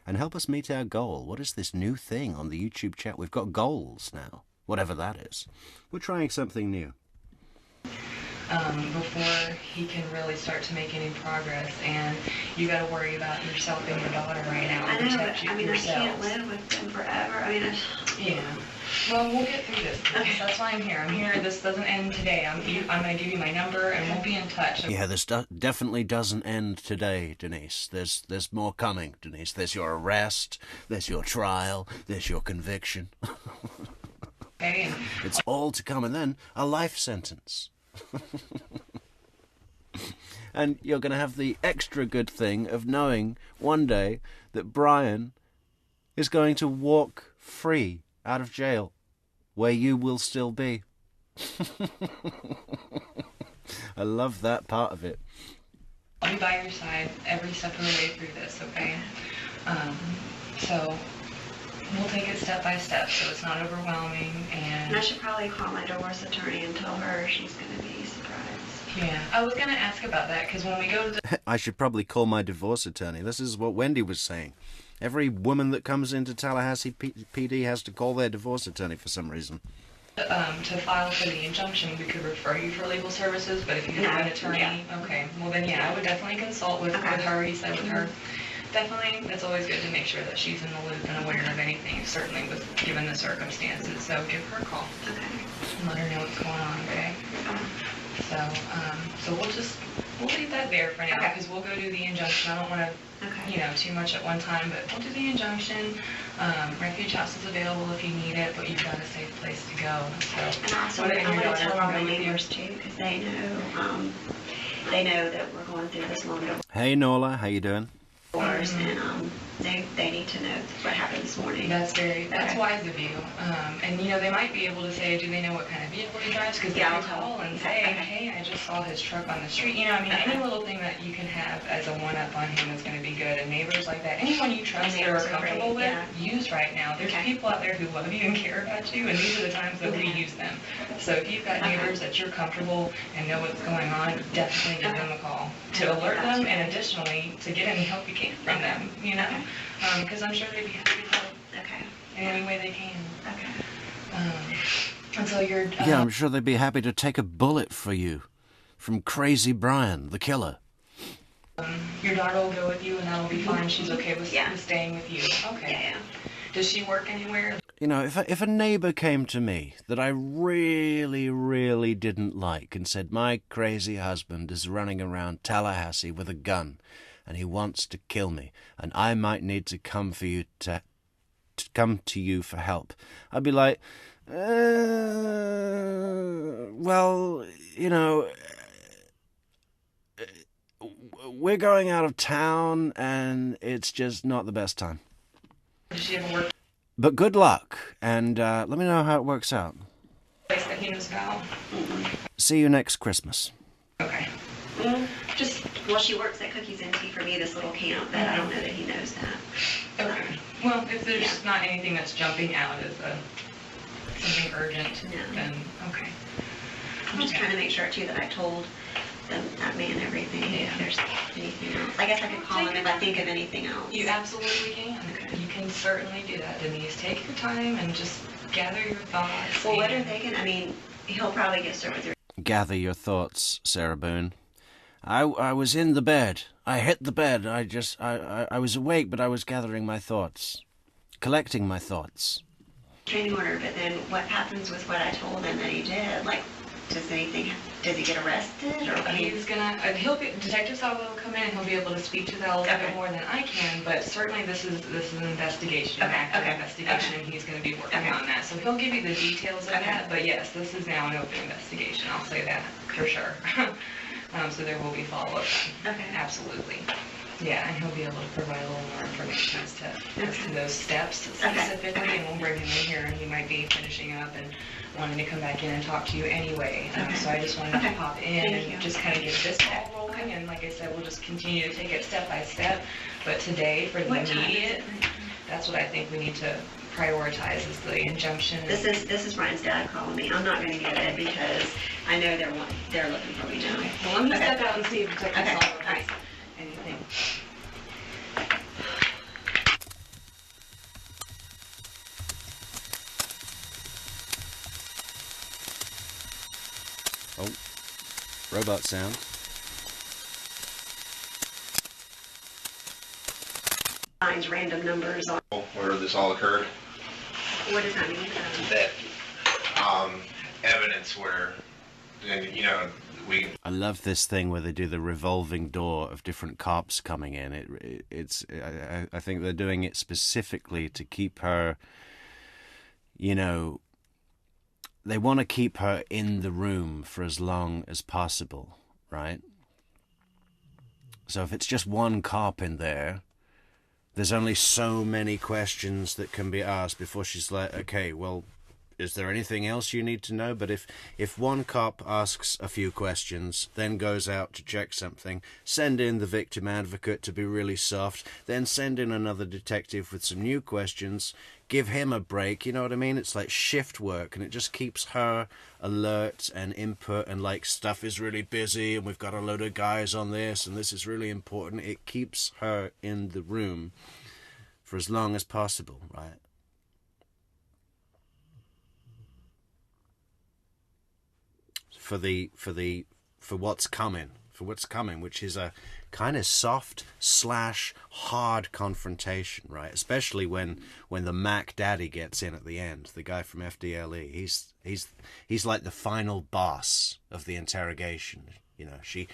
[SPEAKER 1] And help us meet our goal. What is this new thing on the YouTube chat? We've got goals now, whatever that is. We're trying something new.
[SPEAKER 4] Before he can really start to make any progress, and you got to worry about yourself and your daughter right now.
[SPEAKER 3] I know, but I mean, I can't live with them forever. I mean,
[SPEAKER 4] yeah. Well, we'll get through this. That's why I'm here. I'm here. This doesn't end today. I'm going to give you my number, and we'll be in touch.
[SPEAKER 1] Yeah, this definitely doesn't end today, Denise. There's more coming, Denise. There's your arrest. There's your trial. There's your conviction.
[SPEAKER 4] Okay.
[SPEAKER 1] It's all to come, and then a life sentence. And you're going to have the extra good thing of knowing one day that Brian is going to walk free out of jail, where you will still be. I love that part of it.
[SPEAKER 4] I'll be by your side every step of the way through this, okay? So we'll take it step by step, so it's not overwhelming. And
[SPEAKER 3] I should probably call my divorce attorney and tell her she's going to be surprised.
[SPEAKER 4] Yeah, I was going to ask about that, because when we go to the...
[SPEAKER 1] I should probably call my divorce attorney. This is what Wendy was saying. Every woman that comes into Tallahassee PD has to call their divorce attorney for some reason.
[SPEAKER 4] To file for the injunction, we could refer you for legal services, but if you have an attorney, okay, well then yeah, I would definitely consult with her, you said with her. Definitely, it's always good to make sure that she's in the loop and aware of anything, certainly with given the circumstances, so give her a call.
[SPEAKER 3] Okay.
[SPEAKER 4] And let her know what's going on, okay? So we'll leave that there for now, because we'll go do the injunction. I don't want to, you know, too much at one time, but we'll do the injunction. Refuge House is available if you need it, but you've got a safe place to go. So,
[SPEAKER 3] and also, I'm going to tell all my neighbors too, because they know that we're going through this long divorce.
[SPEAKER 1] Hey Nola, how you doing?
[SPEAKER 3] And they need to know what happened this morning.
[SPEAKER 4] That's wise of you. And you know, they might be able to say, do they know what kind of vehicle he drives? Because they can call and say, hey, I just saw his truck on the street. You know, I mean, any little thing that you can have as a one-up on him is going to be good. And neighbors like that, anyone you trust or are comfortable with, use right now. There's people out there who love you and care about you, and these are the times that we use them. So if you've got neighbors that you're comfortable and know what's going on, definitely give them a call to alert them, and additionally to get any help you can from them, you know, because I'm sure they'd be happy to help in any way they can. And so you're...
[SPEAKER 1] Yeah, I'm sure they'd be happy to take a bullet for you from Crazy Brian, the killer.
[SPEAKER 4] Your daughter will go with you, and that'll be fine. She's okay with,
[SPEAKER 3] Yeah.
[SPEAKER 4] with staying with you. Okay.
[SPEAKER 3] Yeah.
[SPEAKER 4] Does she work anywhere?
[SPEAKER 1] You know, if a neighbour came to me that I really, really didn't like and said, my crazy husband is running around Tallahassee with a gun and he wants to kill me and I might need to come to you for help, I'd be like, well, you know, we're going out of town and it's just not the best time.
[SPEAKER 4] Does she ever work
[SPEAKER 1] But good luck, and let me know how it works out.
[SPEAKER 4] place that he knows about?
[SPEAKER 1] See you next Christmas.
[SPEAKER 4] Okay.
[SPEAKER 3] Well, she works at Cookies and Tea for me, this little camp, but I don't know that he knows that.
[SPEAKER 4] Okay. Well, if there's not anything that's jumping out as something urgent,
[SPEAKER 3] No.
[SPEAKER 4] then okay.
[SPEAKER 3] I'm just trying to make sure, too, that I told that man everything, if there's anything else. I guess I could call him if I think of anything else.
[SPEAKER 4] You absolutely can.
[SPEAKER 3] Okay.
[SPEAKER 4] You can certainly do that, Denise. Take your time and just gather your thoughts.
[SPEAKER 3] Well, what are they going to, I mean, he'll probably get started with
[SPEAKER 1] Gather your thoughts, Sarah Boone. I was in the bed. I hit the bed. I was awake, but I was gathering my thoughts. Collecting my thoughts.
[SPEAKER 3] training order, but then what happens with what I told him that he did? Like, does he get arrested? Or
[SPEAKER 4] He's gonna, Detective Salvo will come in and he'll be able to speak to that a little bit more than I can, but certainly this is an investigation, an active investigation, and he's gonna be working on that. So he'll give you the details of that, but yes, this is now an open investigation, I'll say that for sure. So there will be follow-up.
[SPEAKER 3] Okay.
[SPEAKER 4] Absolutely. Yeah, and he'll be able to provide a little more information as to those steps specifically, and we'll bring him in here, and he might be finishing up and wanting to come back in and talk to you anyway. So I just wanted to pop in and just kind of get this ball rolling, and like I said, we'll just continue to take it step by step. But today, for the immediate, that's what I think we need to prioritize is the injunction.
[SPEAKER 3] This is Brian's dad calling me. I'm not going to get it because I know they're looking for me now.
[SPEAKER 4] Well, let me step out and see if Detective Salvo has anything.
[SPEAKER 1] Oh, robot sound.
[SPEAKER 3] Finds random numbers on.
[SPEAKER 2] Where this all occurred?
[SPEAKER 3] What does that mean?
[SPEAKER 2] That evidence where, you know,
[SPEAKER 1] I love this thing where they do the revolving door of different cops coming in. I think they're doing it specifically to keep her, you know, they want to keep her in the room for as long as possible, right? So if it's just one cop in there, there's only so many questions that can be asked before she's like, okay, well, is there anything else you need to know? But if one cop asks a few questions, then goes out to check something, send in the victim advocate to be really soft, then send in another detective with some new questions, give him a break, you know what I mean? It's like shift work, and it just keeps her alert and input, and like stuff is really busy, and we've got a load of guys on this, and this is really important. It keeps her in the room for as long as possible, right? For what's coming, which is a kind of soft / hard confrontation, right? Especially when the Mac Daddy gets in at the end, the guy from FDLE. He's like the final boss of the interrogation. You know, she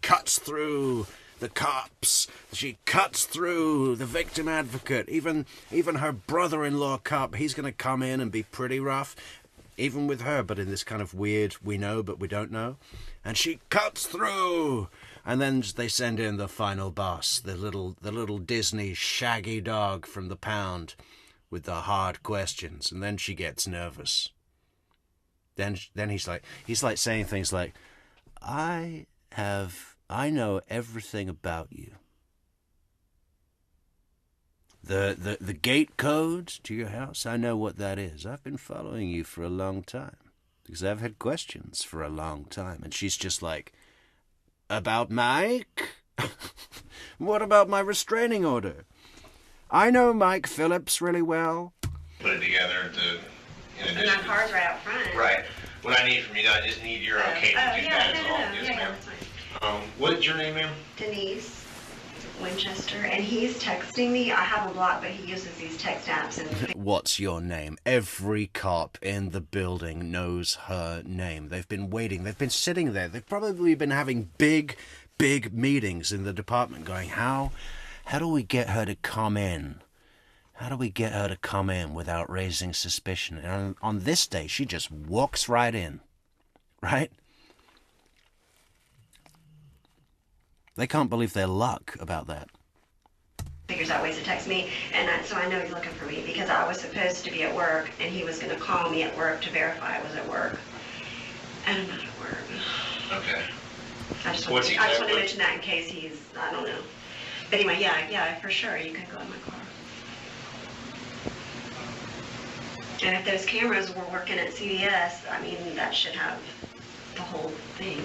[SPEAKER 1] cuts through the cops, she cuts through the victim advocate, even her brother-in-law cop. He's going to come in and be pretty rough. Even with her, but in this kind of weird, we know but we don't know. And she cuts through! And then they send in the final boss, the little Disney shaggy dog from the pound with the hard questions. And then she gets nervous. Then he's like saying things like, I know everything about you. The gate code to your house, I know what that is. I've been following you for a long time because I've had questions for a long time. And she's just like, about Mike? What about my restraining order? I know Mike Phillips really well.
[SPEAKER 2] Put it together to in
[SPEAKER 3] And my
[SPEAKER 2] addition to...
[SPEAKER 3] car's right out front.
[SPEAKER 2] Right. What I need from you, I just need your okay to do that as well. Yes,
[SPEAKER 3] yeah,
[SPEAKER 2] ma'am.
[SPEAKER 3] that's fine.
[SPEAKER 2] What is your name, ma'am?
[SPEAKER 3] Denise Winchester, and he's texting me. I have him blocked, but he uses these text apps. And
[SPEAKER 1] What's your name? Every cop in the building knows her name. They've been waiting. They've been sitting there. They've probably been having big meetings in the department going, how do we get her to come in? How do we get her to come in without raising suspicion? And on this day, she just walks right in, right? They can't believe their luck about that.
[SPEAKER 3] figures out ways to text me, and so I know he's looking for me because I was supposed to be at work, and he was going to call me at work to verify I was at work. And I'm not at work.
[SPEAKER 2] Okay.
[SPEAKER 3] I just
[SPEAKER 2] What's he
[SPEAKER 3] want to
[SPEAKER 2] with?
[SPEAKER 3] mention that in case he's, I don't know. But anyway, yeah, for sure, you can go in my car. And if those cameras were working at CVS, I mean, that should have the whole thing.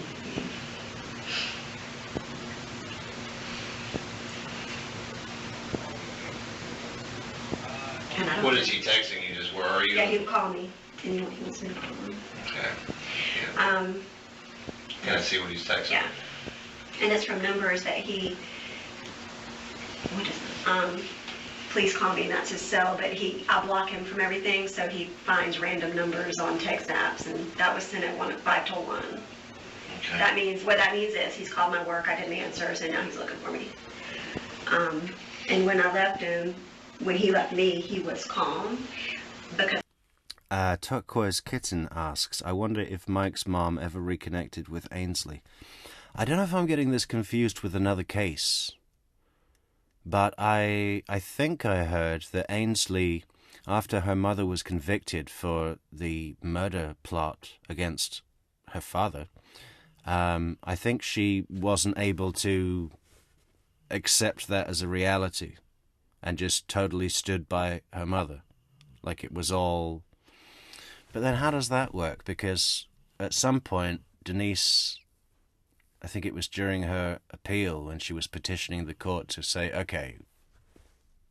[SPEAKER 3] And I don't
[SPEAKER 2] What is he texting you? Just where are you?
[SPEAKER 3] Yeah, he would call me, and he wants me to call him.
[SPEAKER 2] Okay. Yeah. Can I see what he's texting?
[SPEAKER 3] Yeah. And it's from numbers that he, what is it? Please call me, and that's his cell, but I block him from everything, so he finds random numbers on text apps, and that was sent at 5 till 1.
[SPEAKER 2] Okay.
[SPEAKER 3] That means, what that means is he's called my work, I didn't answer, so now he's looking for me. And when I left him, when he left me, he was calm, because
[SPEAKER 1] Turquoise Kitten asks, I wonder if Mike's mom ever reconnected with Ainsley. I don't know if I'm getting this confused with another case, but I think I heard that Ainsley, after her mother was convicted for the murder plot against her father, I think she wasn't able to accept that as a reality and just totally stood by her mother. Like it was all... But then how does that work? Because at some point, Denise, I think it was during her appeal when she was petitioning the court to say, okay,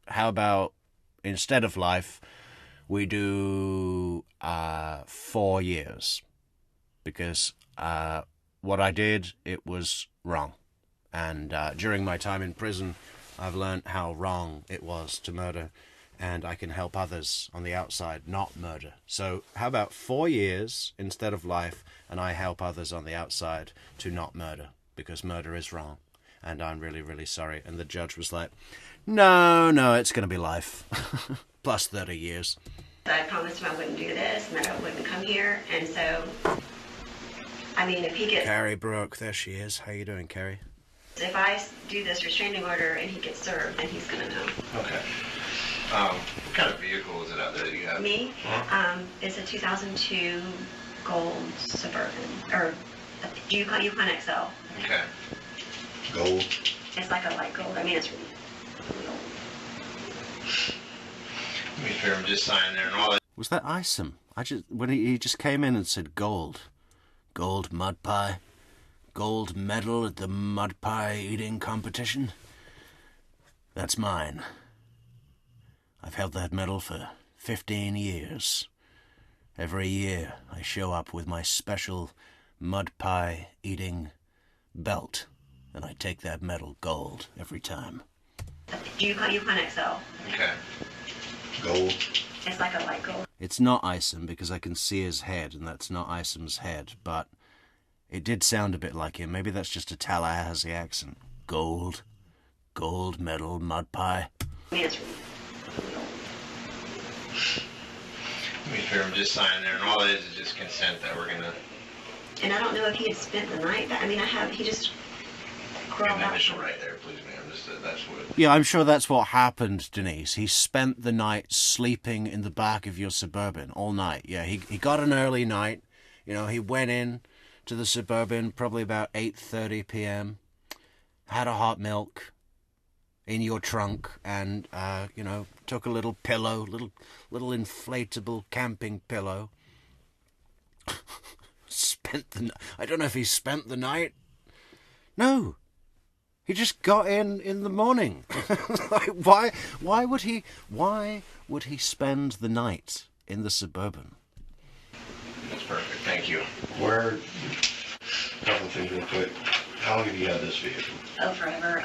[SPEAKER 1] how about instead of life, we do 4 years? Because what I did, it was wrong. And during my time in prison, I've learned how wrong it was to murder, and I can help others on the outside not murder. So how about 4 years instead of life, and I help others on the outside to not murder, because murder is wrong, and I'm really, really sorry. And the judge was like, no, it's going to be life, plus 30 years.
[SPEAKER 3] I promised him I wouldn't do this, and that I wouldn't come here, and so, I mean, if he gets...
[SPEAKER 1] Carrie Brooke, there she is. How you doing, Carrie?
[SPEAKER 3] If I do this restraining order and he gets served, then he's going to know.
[SPEAKER 2] Okay. What kind of vehicle is it out there that you have?
[SPEAKER 3] Me?
[SPEAKER 2] Uh-huh.
[SPEAKER 3] It's a 2002 gold Suburban, or Yukon XL.
[SPEAKER 2] Okay. Gold.
[SPEAKER 3] It's like a light gold. I mean, it's really old.
[SPEAKER 2] Let me figure I'm just signing there and all that.
[SPEAKER 1] Was that Isom? When he just came in and said gold mud pie, gold medal at the mud pie eating competition. That's mine. I've held that medal for 15 years. Every year I show up with my special mud pie eating belt, and I take that medal gold every time.
[SPEAKER 3] Yukon XL.
[SPEAKER 2] Okay. Gold.
[SPEAKER 3] It's like a light gold.
[SPEAKER 1] It's not Isom because I can see his head, and that's not Isom's head, but it did sound a bit like him. Maybe that's just a Tallahassee accent. Gold medal mud pie.
[SPEAKER 3] I mean, it's really old.
[SPEAKER 2] Let me figure I'm just signing there and all it is just consent that we're going to...
[SPEAKER 3] And I don't know if he had spent the night, but I mean, he just crawled
[SPEAKER 2] An
[SPEAKER 3] out.
[SPEAKER 2] initial right there, please, ma'am. That's what...
[SPEAKER 1] Yeah, I'm sure that's what happened, Denise. He spent the night sleeping in the back of your Suburban all night. Yeah, he got an early night. You know, he went in to the Suburban probably about 8:30 p.m., had a hot milk in your trunk, and, took a little pillow, little inflatable camping pillow. I don't know if he spent the night. No. He just got in the morning. Like, why would he spend the night in the Suburban?
[SPEAKER 2] Thank you. Where, a couple of things real quick. How long have you had this vehicle?
[SPEAKER 3] Oh, forever.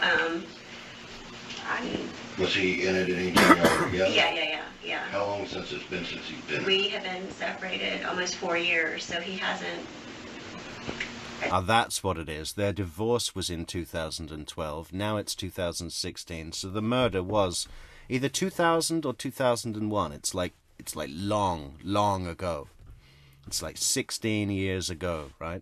[SPEAKER 2] Was he in it at any time altogether?
[SPEAKER 3] Yeah.
[SPEAKER 2] How long since it's been since he's been?
[SPEAKER 3] We have been separated almost 4 years, so he hasn't.
[SPEAKER 1] That's what it is. Their divorce was in 2012. Now it's 2016. So the murder was either 2000 or 2001. It's like long, long ago. It's like 16 years ago, right?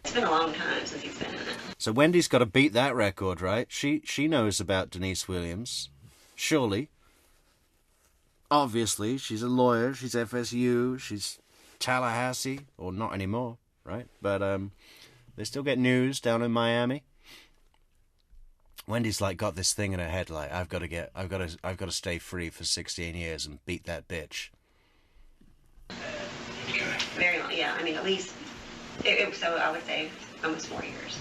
[SPEAKER 3] It's been a long time since he's been in it.
[SPEAKER 1] So Wendy's got to beat that record, right? She knows about Denise Williams. Surely. Obviously, she's a lawyer. She's FSU. She's Tallahassee, or not anymore, right? But they still get news down in Miami. Wendy's like got this thing in her head, like I've got to stay free for 16 years and beat that bitch.
[SPEAKER 2] Okay.
[SPEAKER 3] Very long, yeah. I mean, at least. So I would say almost 4 years.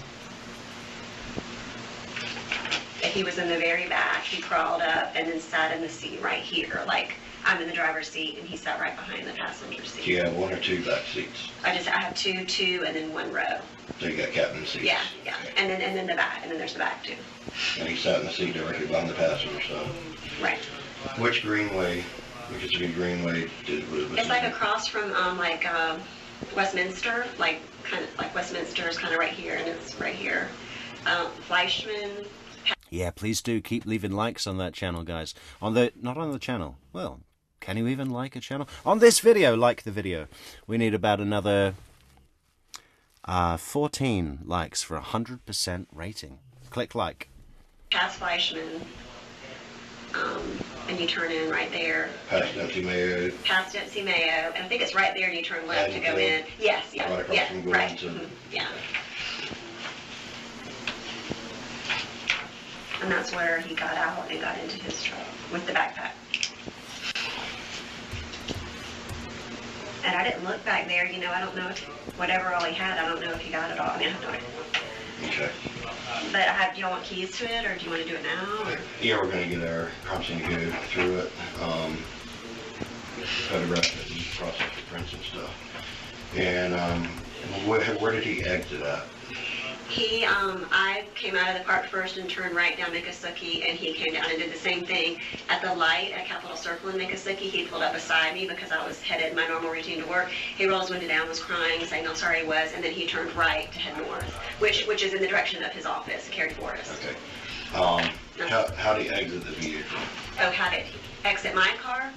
[SPEAKER 3] And he was in the very back. He crawled up and then sat in the seat right here. Like, I'm in the driver's seat, and he sat right behind the passenger seat.
[SPEAKER 2] Do you have one or two back seats?
[SPEAKER 3] I have two, and then one row.
[SPEAKER 2] So you got captain seats?
[SPEAKER 3] Yeah.
[SPEAKER 2] Okay.
[SPEAKER 3] And then the back, and then there's the back, too.
[SPEAKER 2] And he sat in the seat directly behind the passenger side?
[SPEAKER 3] Right.
[SPEAKER 2] Which Greenway, Mississippi Greenway, was
[SPEAKER 3] It's like across from, Westminster, kind of like Westminster is kind of right here, and it's right here. Fleischman.
[SPEAKER 1] Yeah, please do keep leaving likes on that channel, guys. Not on the channel. Well, can you even like a channel? On this video, like the video. We need about another 14 likes for 100% rating. Click like.
[SPEAKER 3] Past Fleischman. And you turn in right there.
[SPEAKER 2] Past Dempsey Mayo.
[SPEAKER 3] Past Dempsey Mayo, and I think it's right there, and you turn left to go in. Yes, yeah,
[SPEAKER 2] Right across from
[SPEAKER 3] right.
[SPEAKER 2] Gordon's.
[SPEAKER 3] Yeah. And that's where he got out and got into his truck with the backpack. And I didn't look back there, I don't know if whatever all he had, I don't know if he got it all. I mean, I have no idea.
[SPEAKER 2] Okay.
[SPEAKER 3] But do y'all want keys to it, or do you want to do it now? Or?
[SPEAKER 2] Yeah, we're going to get our cops in to go through it, photograph it, and process the prints and stuff. And where did he exit at?
[SPEAKER 3] I came out of the park first and turned right down Miccosukee, and he came down and did the same thing at the light at Capitol Circle in Miccosukee. He pulled up beside me because I was headed my normal routine to work. He rolled his window down, was crying, saying how sorry he was, and then he turned right to head north, which is in the direction of his office, Cary Forest.
[SPEAKER 2] Okay. How did he exit the vehicle?
[SPEAKER 3] Oh, how did he exit my car?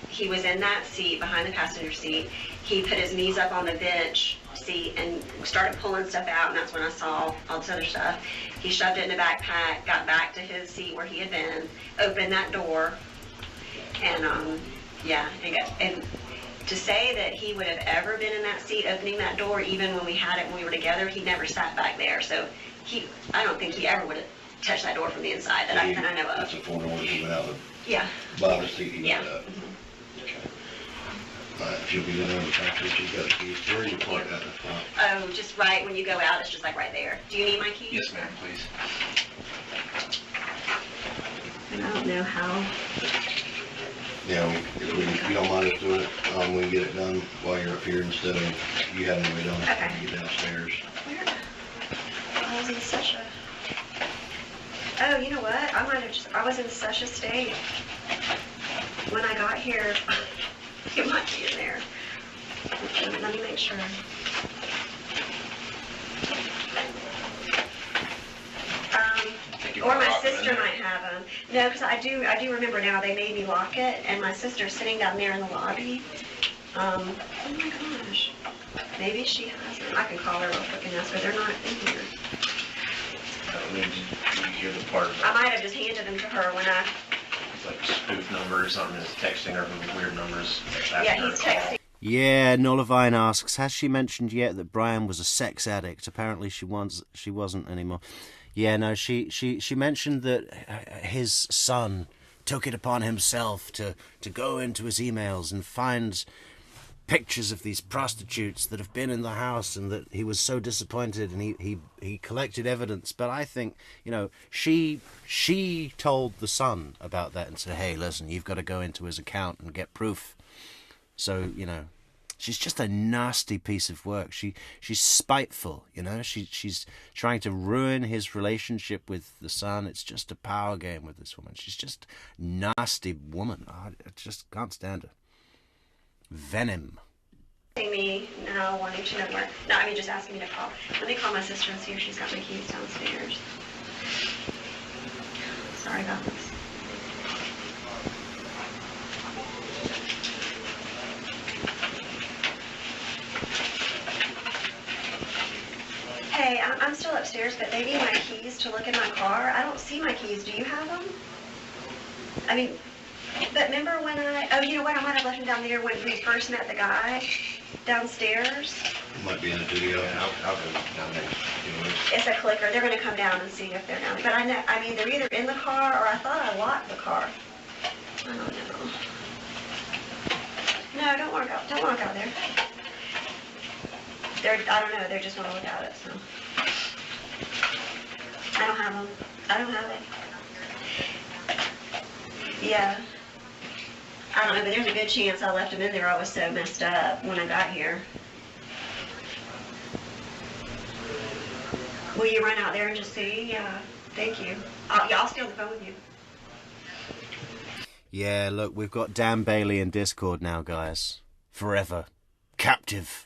[SPEAKER 3] He was in that seat behind the passenger seat. He put his knees up on the bench seat and started pulling stuff out, and that's when I saw all this other stuff. He shoved it in the backpack, got back to his seat where he had been, opened that door, and and to say that he would have ever been in that seat opening that door, even when we were together, he never sat back there. So I don't think he ever would have touched that door from the inside that I know of.
[SPEAKER 2] It's a 4-door he went out of
[SPEAKER 3] Yeah.
[SPEAKER 2] the bottom of the seat he went up.
[SPEAKER 3] Mm-hmm.
[SPEAKER 2] If you'll be in there, she's got the keys. Where are you parked at the front?
[SPEAKER 3] Oh, just right when you go out, it's just like right there. Do you need my keys?
[SPEAKER 2] Yes, ma'am, please.
[SPEAKER 3] And I don't know how.
[SPEAKER 2] Yeah, if you don't mind us doing it, we can get it done while you're up here instead of you having to be done.
[SPEAKER 3] Okay.
[SPEAKER 2] You downstairs.
[SPEAKER 3] Where? I was in such a. Oh, you know what? I was in such a state when I got here. It might be in there. Let me make sure. Or my sister might have them. No, because I do remember now. They made me lock it, and my sister's sitting down there in the lobby. Oh my gosh. Maybe she has them. I can call her real quick and ask her. They're not in here.
[SPEAKER 2] You hear the part
[SPEAKER 3] I might have just handed them to her when I.
[SPEAKER 2] like spoof number or something, is texting her from weird numbers.
[SPEAKER 3] Yeah, he's texting.
[SPEAKER 1] Yeah, Nolavine asks, has she mentioned yet that Brian was a sex addict? Apparently she wasn't anymore. Yeah, no, she mentioned that his son took it upon himself to go into his emails and find pictures of these prostitutes that have been in the house, and that he was so disappointed, and he collected evidence. But I think, you know, she told the son about that and said, hey, listen, you've got to go into his account and get proof. So, you know, she's just a nasty piece of work. She's spiteful, you know. She's trying to ruin his relationship with the son. It's just a power game with this woman. She's just a nasty woman. I just can't stand her. Venom.
[SPEAKER 3] Me now, wanting to know where. No, I mean, just asking me to call. Let me call my sister and see if she's got my keys downstairs. Sorry about this. Hey, I'm still upstairs, but they need my keys to look in my car. I don't see my keys. Do you have them? I mean, but remember when oh, you know what? I might have left them down there when we first met the guy downstairs.
[SPEAKER 2] Might be in the studio.
[SPEAKER 5] I'll go down there.
[SPEAKER 3] It's a clicker. They're going to come down and see if they're down there. But I know, I mean, they're either in the car or I thought I locked the car. I don't know. No, don't walk out. Don't walk out there. I don't know. They just want to look at it, so. I don't have them. I don't have it. Yeah. I don't know, but there's a good chance I left them in there. I was so messed up when I got here. Will you run out there and just see? Yeah. Thank you. I'll stay on the phone with you.
[SPEAKER 1] Yeah, look, we've got Dan Bailey in Discord now, guys. Forever. Captive.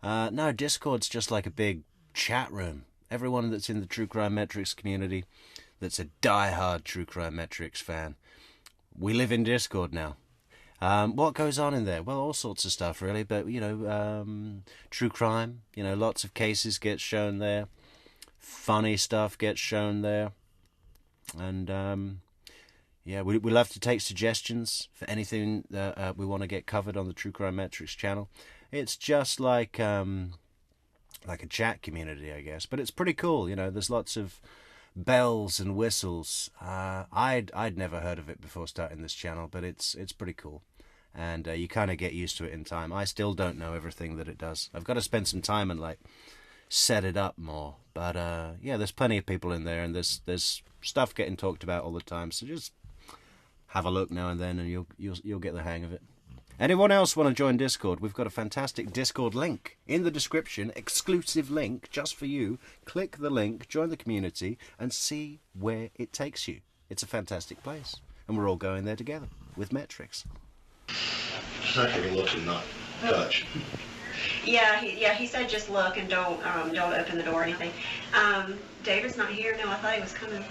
[SPEAKER 1] No, Discord's just like a big chat room. Everyone that's in the True Crime Metrics community, that's a die-hard True Crime Metrics fan, we live in Discord now. What goes on in there? Well, all sorts of stuff, really. But, you know, true crime, you know, lots of cases get shown there. Funny stuff gets shown there. And, yeah, we love to take suggestions for anything that we want to get covered on the True Crime Metrics channel. It's just like a chat community, I guess. But it's pretty cool, you know. There's lots of bells and whistles. I'd never heard of it before starting this channel, but it's pretty cool. And you kind of get used to it in time. I still don't know everything that it does. I've got to spend some time and, like, set it up more. But, yeah, there's plenty of people in there, and there's stuff getting talked about all the time. So just have a look now and then, and you'll get the hang of it. Anyone else want to join Discord? We've got a fantastic Discord link in the description, exclusive link just for you. Click the link, join the community, and see where it takes you. It's a fantastic place, and we're all going there together with Metrics.
[SPEAKER 2] Just have to look and not touch.
[SPEAKER 3] Yeah, he said just look and don't open the door or anything. David's not here. No, I thought he was coming.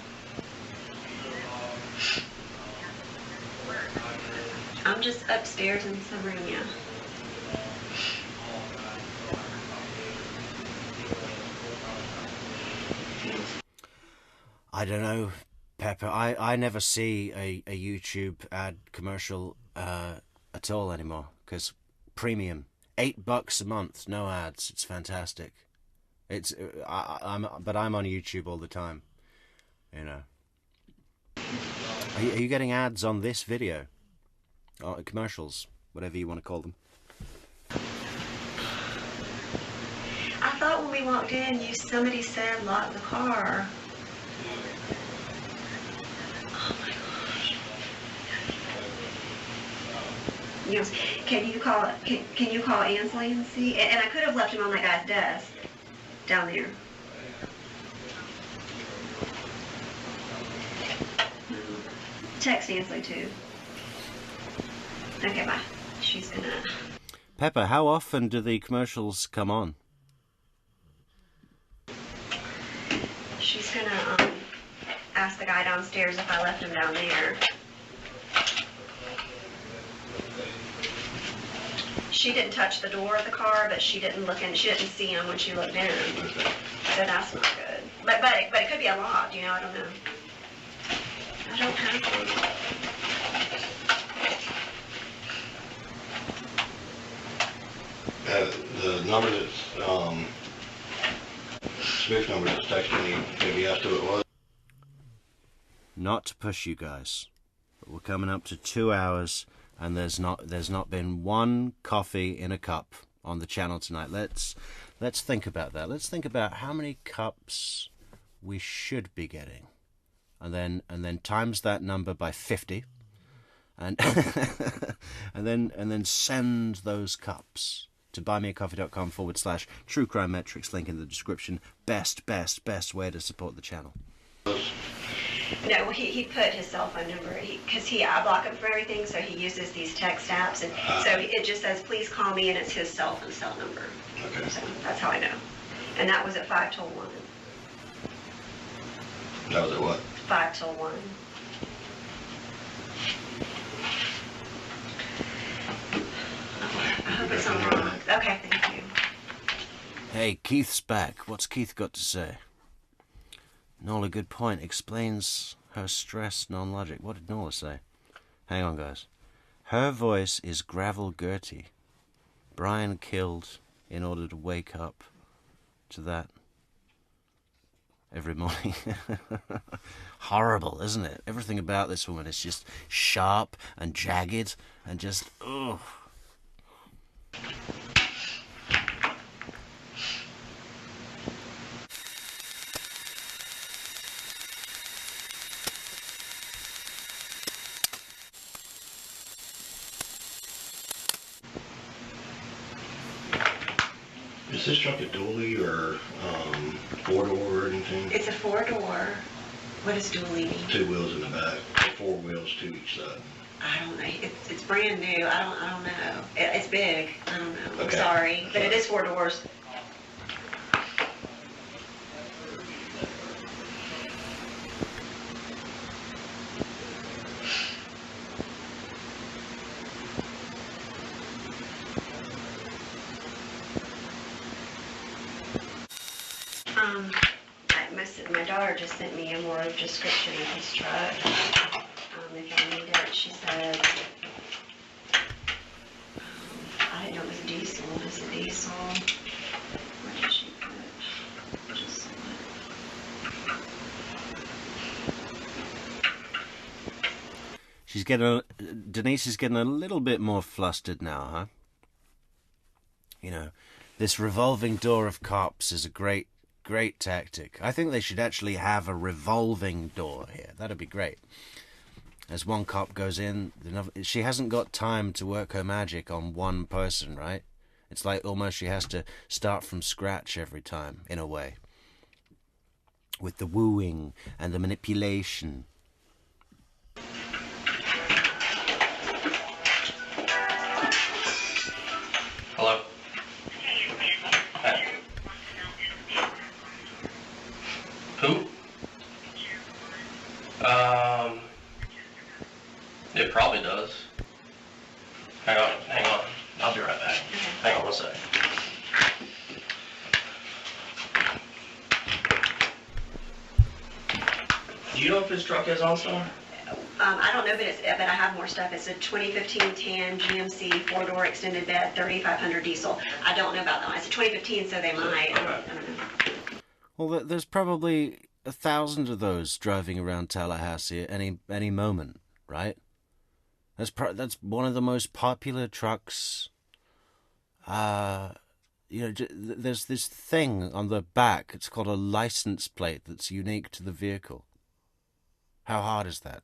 [SPEAKER 3] I'm just upstairs in some room, yeah.
[SPEAKER 1] I don't know, Pepper. I never see a YouTube ad commercial at all anymore, because premium, $8 a month, no ads. It's fantastic. But I'm on YouTube all the time, you know. Are you getting ads on this video? Commercials, whatever you want to call them.
[SPEAKER 3] I thought when we walked in, somebody said lock the car. Oh my gosh. Yes. Can you call Ansley and see? And I could have left him on that guy's desk down there. Text Ansley too. Okay, bye. She's gonna...
[SPEAKER 1] Pepper, how often do the commercials come on?
[SPEAKER 3] She's gonna ask the guy downstairs if I left him down there. She didn't touch the door of the car, but she didn't look in. She didn't see him when she looked in. So that's not good. But it could be unlocked, you know. I don't know. I don't have one.
[SPEAKER 2] The number that's, spoof number that's texting me, maybe asked who it was.
[SPEAKER 1] Not to push you guys, but we're coming up to 2 hours and there's not been one coffee in a cup on the channel tonight. Let's think about that. Let's think about how many cups we should be getting, and then times that number by 50, and and then send those cups to buymeacoffee.com/True Crime Metrics, link in the description. Best way to support the channel.
[SPEAKER 3] No, he put his cell phone number, because I block him for everything, so he uses these text apps, and so it just says, please call me, and it's his cell number.
[SPEAKER 2] Okay.
[SPEAKER 3] So that's how I know. And that was at 5 till 1.
[SPEAKER 2] That was at what?
[SPEAKER 3] 5 till 1. I hope it's not wrong. Okay, thank you.
[SPEAKER 1] Hey, Keith's back. What's Keith got to say? Nola, good point. Explains her stress, non-logic. What did Nola say? Hang on, guys. Her voice is gravel Gertie. Brian killed in order to wake up to that every morning. Horrible, isn't it? Everything about this woman is just sharp and jagged and just, ugh.
[SPEAKER 2] Is this truck a dually or 4-door or anything?
[SPEAKER 3] It's a 4-door. What does dually mean?
[SPEAKER 2] 2 wheels in the back, 4 wheels, 2 each side.
[SPEAKER 3] I don't know. It's brand new. I don't know. It's big. I don't know. I'm
[SPEAKER 2] Okay.
[SPEAKER 3] sorry, but it is 4 doors. My daughter just sent me a more description of his truck. If I need it, she said, I didn't know it was diesel. Is it diesel? What did she put? Just
[SPEAKER 1] She's Denise is getting a little bit more flustered now, huh? You know, this revolving door of cops is a great tactic. I think they should actually have a revolving door here. That'd be great. As one cop goes in, she hasn't got time to work her magic on one person, right? It's like almost she has to start from scratch every time, in a way. With the wooing and the manipulation.
[SPEAKER 5] Hello? Hey. Who? It probably does. Hang on. I'll be right back. Hang on one second. Do you know if his truck is on star?
[SPEAKER 3] I don't know, but I have more stuff. It's a 2015 tan GMC 4-door extended bed, 3500 diesel. I don't know about that one. It's a 2015, so they might. I don't know.
[SPEAKER 1] Well, there's probably 1,000 of those driving around Tallahassee at any moment, right? That's one of the most popular trucks. There's this thing on the back. It's called a license plate that's unique to the vehicle. How hard is that?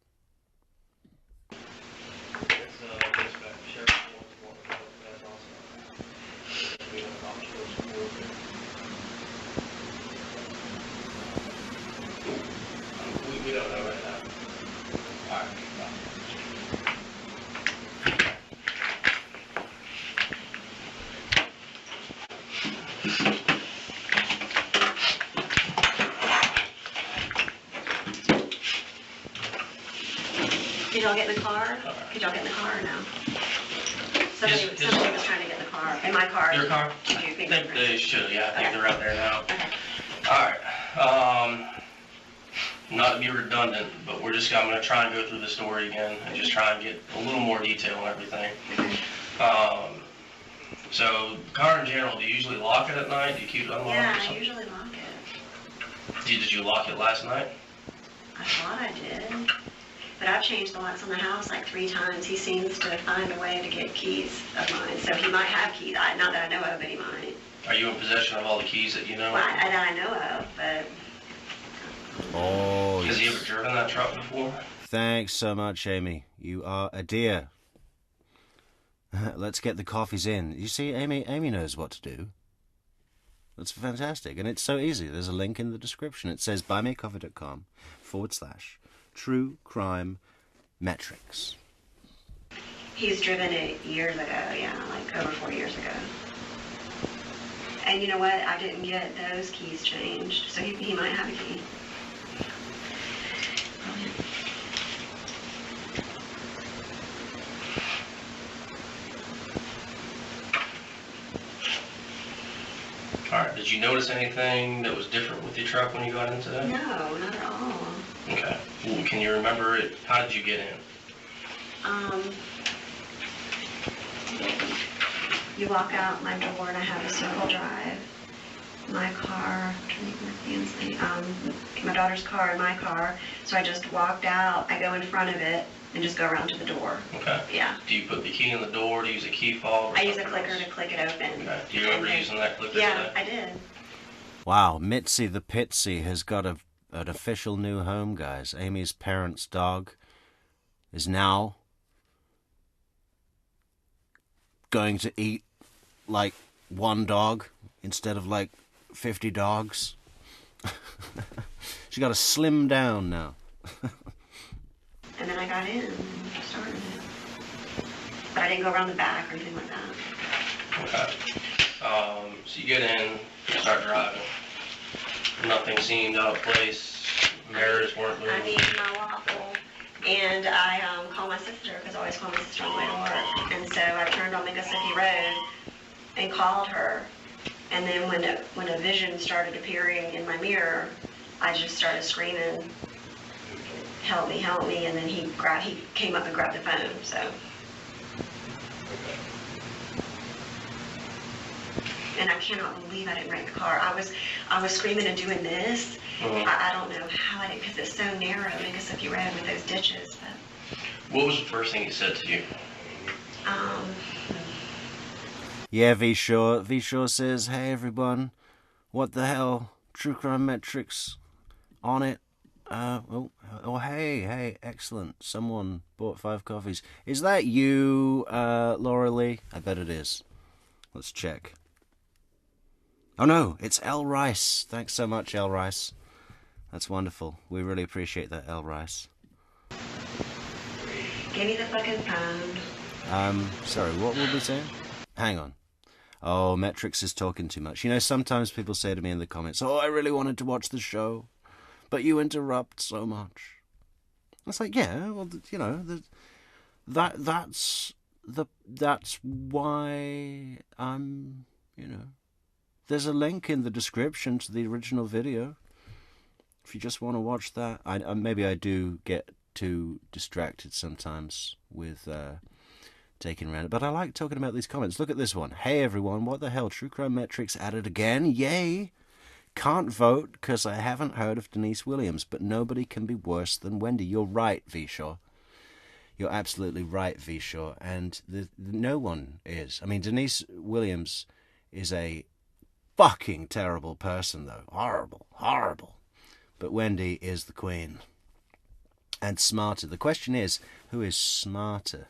[SPEAKER 5] We don't know right now. All right.
[SPEAKER 3] Did y'all get in the car? Could y'all get in the car or no? Somebody was trying to get in the car. In my car.
[SPEAKER 5] Your car?
[SPEAKER 3] To do
[SPEAKER 5] I think
[SPEAKER 3] fingerprints.
[SPEAKER 5] they should, yeah. I think
[SPEAKER 3] Okay.
[SPEAKER 5] they're out there now.
[SPEAKER 3] Okay.
[SPEAKER 5] All right. Not to be redundant, but I'm going to try and go through the story again and just try and get a little more detail on everything. So, the car in general, do you usually lock it at night? Do you keep it unlocked
[SPEAKER 3] Yeah,
[SPEAKER 5] or
[SPEAKER 3] I
[SPEAKER 5] something?
[SPEAKER 3] usually lock it.
[SPEAKER 5] Did you lock it last night?
[SPEAKER 3] I thought I did. But I've changed the locks on the house like 3 times. He seems to find a way to get keys of mine. So he might have keys. Not that I know of, but he might.
[SPEAKER 5] Are you in possession of all the keys that you know?
[SPEAKER 3] Well, that I know of, but...
[SPEAKER 1] Oh,
[SPEAKER 5] Has he ever driven that truck before?
[SPEAKER 1] thanks so much, Amy. You are a dear. Let's get the coffees in. You see, Amy knows what to do. That's fantastic. And it's so easy. There's a link in the description. It says buymeacoffee.com/true crime metrics.
[SPEAKER 3] He's driven it years ago, yeah, like over 4 years ago. And you know what? I didn't get those keys changed, so he might have a key.
[SPEAKER 5] All right. Did you notice anything that was different with your truck when you got into that?
[SPEAKER 3] No, not at all.
[SPEAKER 5] Okay. Well, can you remember it? How did you get in?
[SPEAKER 3] You walk out my door and I have a circle drive. My car, my daughter's car and my car. So I just walked out, I go in front of it and just go around to the door.
[SPEAKER 5] Okay.
[SPEAKER 3] Yeah.
[SPEAKER 5] Do you put the key in the door? Do you use a key fob?
[SPEAKER 3] I use a clicker to click it open.
[SPEAKER 5] Okay. Do you remember using that clicker
[SPEAKER 3] Yeah,
[SPEAKER 5] today?
[SPEAKER 3] I did.
[SPEAKER 1] Wow, Mitzi the Pitsy has got an official new home, guys. Amy's parents' dog is now going to eat like one dog instead of like 50 dogs. She got to slim down now.
[SPEAKER 3] And then I got in and started it. But I didn't go around the back or anything like that.
[SPEAKER 5] Okay. So you get in, start driving. Nothing seemed out of place. Mirrors weren't moving.
[SPEAKER 3] I need my waffle. And I called my sister, because I always call my sister on the way to work. And so I turned on Mississippi Road and called her. And then when a vision started appearing in my mirror, I just started screaming, help me, help me. And then he came up and grabbed the phone, so. And I cannot believe I didn't wreck the car. I was screaming and doing this. I don't know how I did, because it's so narrow, Mississippi Road with those ditches. But,
[SPEAKER 5] What was the first thing he said to you?
[SPEAKER 1] Yeah, V-Shaw says, hey everyone, what the hell? True Crime Metrics on it. Hey, excellent. Someone bought 5 coffees. Is that you, Laura Lee? I bet it is. Let's check. Oh no, it's L. Rice. Thanks so much, L. Rice. That's wonderful. We really appreciate that, L. Rice.
[SPEAKER 3] give me the fucking phone.
[SPEAKER 1] Sorry, what were we saying? Hang on. Oh, Metrics is talking too much. You know, sometimes people say to me in the comments, oh, I really wanted to watch the show, but you interrupt so much. It's like, yeah, well, you know, that's why I'm, you know, there's a link in the description to the original video. If you just want to watch that, maybe I do get too distracted sometimes with taking around it, but I like talking about these comments. Look at this one. Hey everyone, what the hell? True Crime Metrics at it again. Yay! Can't vote because I haven't heard of Denise Williams, but nobody can be worse than Wendy. You're right, V-Shaw. You're absolutely right, V-Shaw. And no one is. I mean, Denise Williams is a fucking terrible person, though. Horrible, horrible. But Wendy is the queen. And smarter. The question is, who is smarter?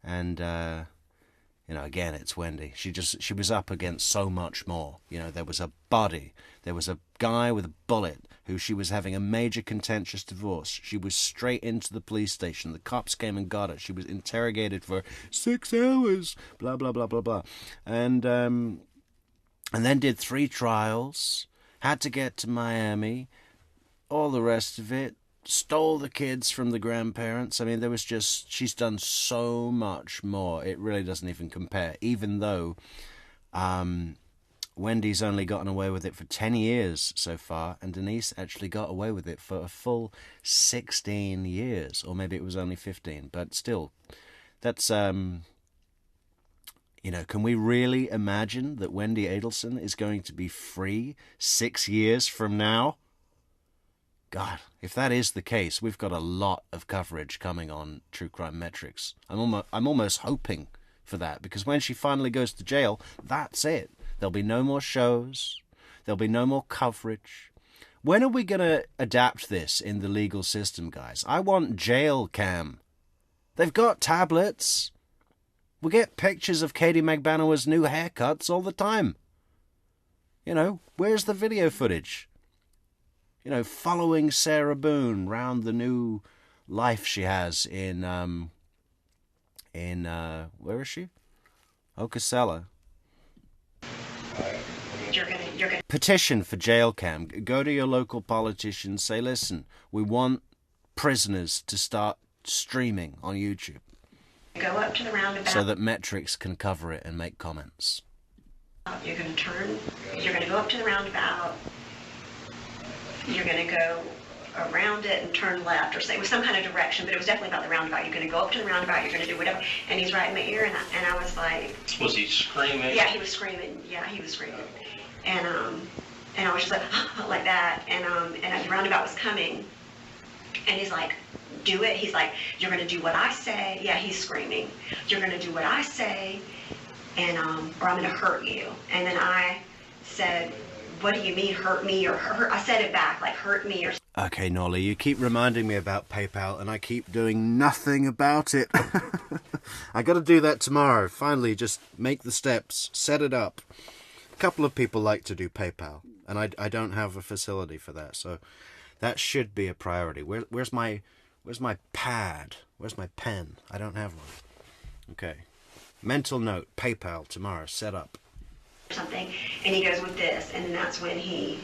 [SPEAKER 1] And, you know, again, it's Wendy. She was up against so much more. You know, there was a body. There was a guy with a bullet who she was having a major contentious divorce. She was straight into the police station. The cops came and got her. She was interrogated for 6 hours. Blah, blah, blah, blah, blah. And then did 3 trials. Had to get to Miami. All the rest of it. Stole the kids from the grandparents. I mean, there was just, she's done so much more. It really doesn't even compare. Even though Wendy's only gotten away with it for 10 years so far, and Denise actually got away with it for a full 16 years. Or maybe it was only 15. But still, that's, you know, can we really imagine that Wendy Adelson is going to be free 6 years from now? God, if that is the case, we've got a lot of coverage coming on True Crime Metrics. I'm almost hoping for that, because when she finally goes to jail, that's it. There'll be no more shows. There'll be no more coverage. When are we going to adapt this in the legal system, guys? I want jail cam. They've got tablets. We get pictures of Katie Magbanower's new haircuts all the time. You know, where's the video footage? You know, following Sarah Boone round the new life she has in where is she? Ocasella.
[SPEAKER 3] You're gonna.
[SPEAKER 1] Petition for jail cam. Go to your local politicians. Say, listen, we want prisoners to start streaming on YouTube.
[SPEAKER 3] Go up to the roundabout.
[SPEAKER 1] So that Metrics can cover it and make comments.
[SPEAKER 3] You're going to go up to the roundabout. You're going to go around it and turn left, or say it was some kind of direction, but it was definitely about the roundabout. You're going to go up to the roundabout, you're going to do whatever. And he's right in my ear, and I was like...
[SPEAKER 5] Was he screaming?
[SPEAKER 3] Yeah, he was screaming. Yeah, he was screaming. And I was just like that, and the roundabout was coming, and he's like, do it. He's like, you're going to do what I say. Yeah, he's screaming. You're going to do what I say, and or I'm going to hurt you. And then I said, what do you mean, hurt me or hurt? I said it back, like, hurt me or...
[SPEAKER 1] Okay, Nolly, you keep reminding me about PayPal, and I keep doing nothing about it. I got to do that tomorrow. Finally, just make the steps, set it up. A couple of people like to do PayPal, and I don't have a facility for that, so that should be a priority. Where's my pad? Where's my pen? I don't have one. Okay. Mental note, PayPal tomorrow, set up.
[SPEAKER 3] Something, and he goes with this, and then that's when he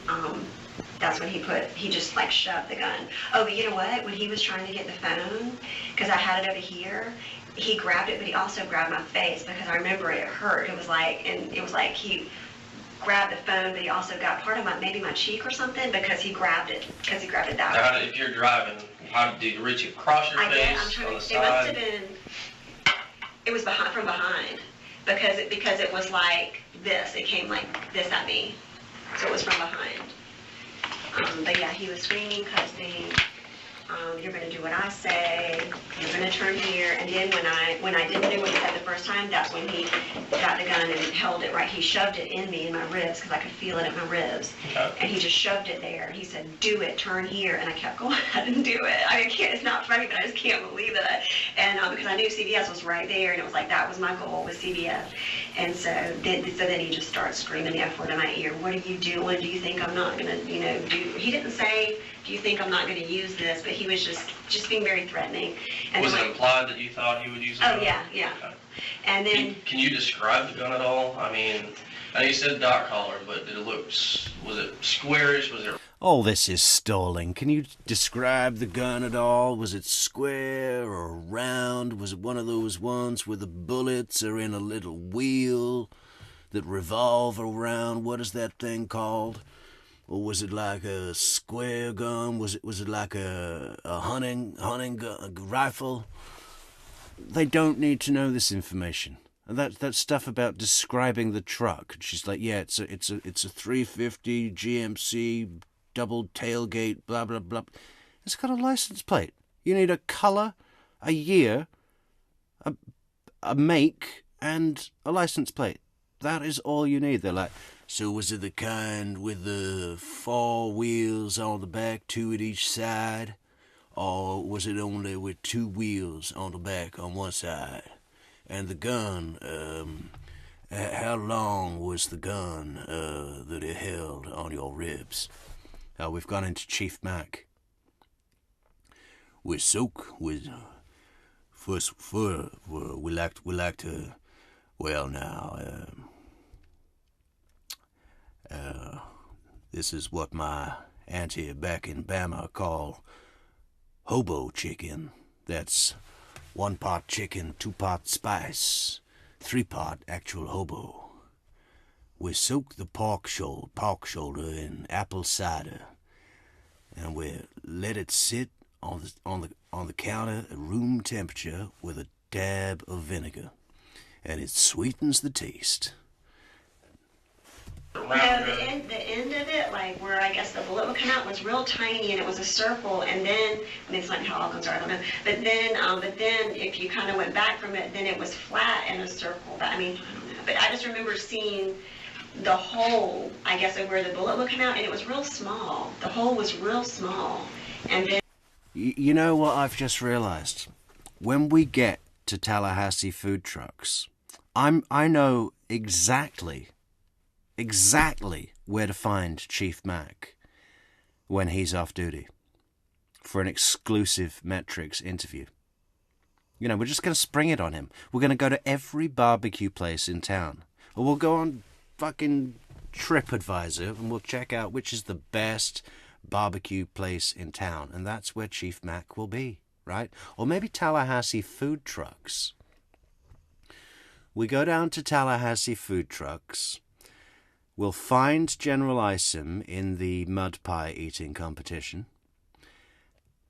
[SPEAKER 3] just like shoved the gun. Oh, but you know what? When he was trying to get the phone, because I had it over here, he grabbed it, but he also grabbed my face, because I remember it hurt. It was like he grabbed the phone, but he also got part of maybe my cheek or something, because he grabbed it that way.
[SPEAKER 5] If you're driving, how did you reach across your face, on the side? It must have been,
[SPEAKER 3] it was from behind, because it was like this. It came like this at me, so it was from behind. But yeah, he was screaming, cussing. You're going to do what I say. You're going to turn here. And then when I didn't do what he said the first time, that's when he got the gun and held it right. He shoved it in me, in my ribs, because I could feel it in my ribs. Okay. And he just shoved it there. He said, do it, turn here. And I kept going, I didn't do it. I mean, it's not funny, but I just can't believe it. And because I knew CBS was right there, and it was like, that was my goal with CBS. And so then he just starts screaming the F word in my ear. What are you doing? Do you think I'm not going to, do? He didn't say, do you think I'm not going to use this? But he was just being very threatening. And
[SPEAKER 5] was it implied that you thought he would use it?
[SPEAKER 3] Oh, yeah. Okay. And then...
[SPEAKER 5] Can you describe the gun at all? I mean, I know you said dot collar, but did it look, was it squarish? Was it...
[SPEAKER 1] All this is stalling. Can you describe the gun at all? Was it square or round? Was it one of those ones where the bullets are in a little wheel that revolve around? What is that thing called? Or was it like a square gun? Was it like a hunting gun, a rifle? They don't need to know this information. And that stuff about describing the truck. She's like, yeah, it's a 350 GMC double tailgate, blah blah blah. It's got a license plate. You need a color, a year, a make, and a license plate. That is all you need. They're like, so was it the kind with the 4 wheels on the back, 2 at each side? Or was it only with 2 wheels on the back on one side? And the gun, how long was the gun that it held on your ribs? We've gone into Chief Mac. We like to, well now, this is what my auntie back in Bama call hobo chicken. That's 1 pot chicken, 2 pot spice, 3 pot actual hobo. We soak the pork shoulder in apple cider, and we let it sit on the counter at room temperature with a dab of vinegar, and it sweetens the taste.
[SPEAKER 3] No,
[SPEAKER 5] round
[SPEAKER 3] the end of it, like where I guess the bullet would come out, was real tiny, and it was a circle. And then, I mean, it's not how all guns are, I don't know. But then if you kind of went back from it, then it was flat in a circle. But I mean, I don't know. But I just remember seeing the hole, I guess, of where the bullet would come out, and it was real small. The hole was real small. And then,
[SPEAKER 1] You know what I've just realized? When we get to Tallahassee food trucks, I know exactly where to find Chief Mac when he's off duty for an exclusive Metrics interview. You know, we're just going to spring it on him. We're going to go to every barbecue place in town. Or we'll go on fucking TripAdvisor and we'll check out which is the best barbecue place in town. And that's where Chief Mac will be, right? Or maybe Tallahassee food trucks. We go down to Tallahassee food trucks. We'll find General Isom in the mud pie eating competition.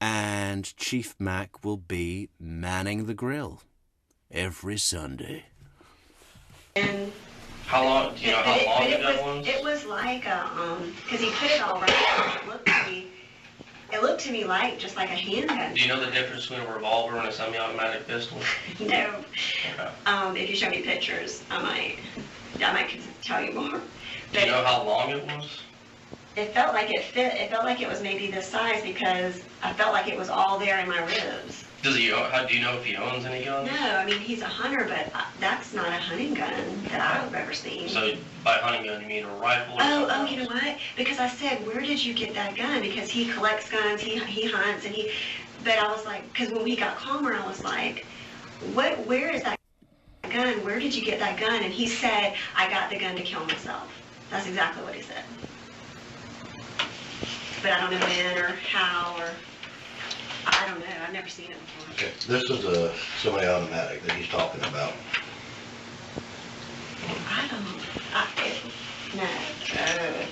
[SPEAKER 1] And Chief Mac will be manning the grill every Sunday.
[SPEAKER 3] and
[SPEAKER 5] How long, do you know how long ago it was?
[SPEAKER 3] It was like because he put it all right. It looked to me like just like a handgun.
[SPEAKER 5] Do you know the difference between a revolver and a semi-automatic pistol?
[SPEAKER 3] No.
[SPEAKER 5] Okay.
[SPEAKER 3] If you show me pictures, I might tell you more.
[SPEAKER 5] Do you know how long it was?
[SPEAKER 3] It felt like it fit. It felt like it was maybe this size because I felt like it was all there in my ribs.
[SPEAKER 5] Do you know if he owns any guns?
[SPEAKER 3] No, I mean, he's a hunter, but that's not a hunting gun that I've ever seen.
[SPEAKER 5] So by hunting gun, you mean a rifle? Or
[SPEAKER 3] Oh,
[SPEAKER 5] something
[SPEAKER 3] you know
[SPEAKER 5] else?
[SPEAKER 3] what? Because I said, where did you get that gun? Because he collects guns, he hunts, but I was like, because when we got calmer, I was like, where is that gun? Where did you get that gun? And he said, I got the gun to kill myself. That's exactly what he said. But I don't know when or how or, I don't know. I've never seen it before.
[SPEAKER 2] Okay, this is a semi-automatic that he's talking about.
[SPEAKER 3] No,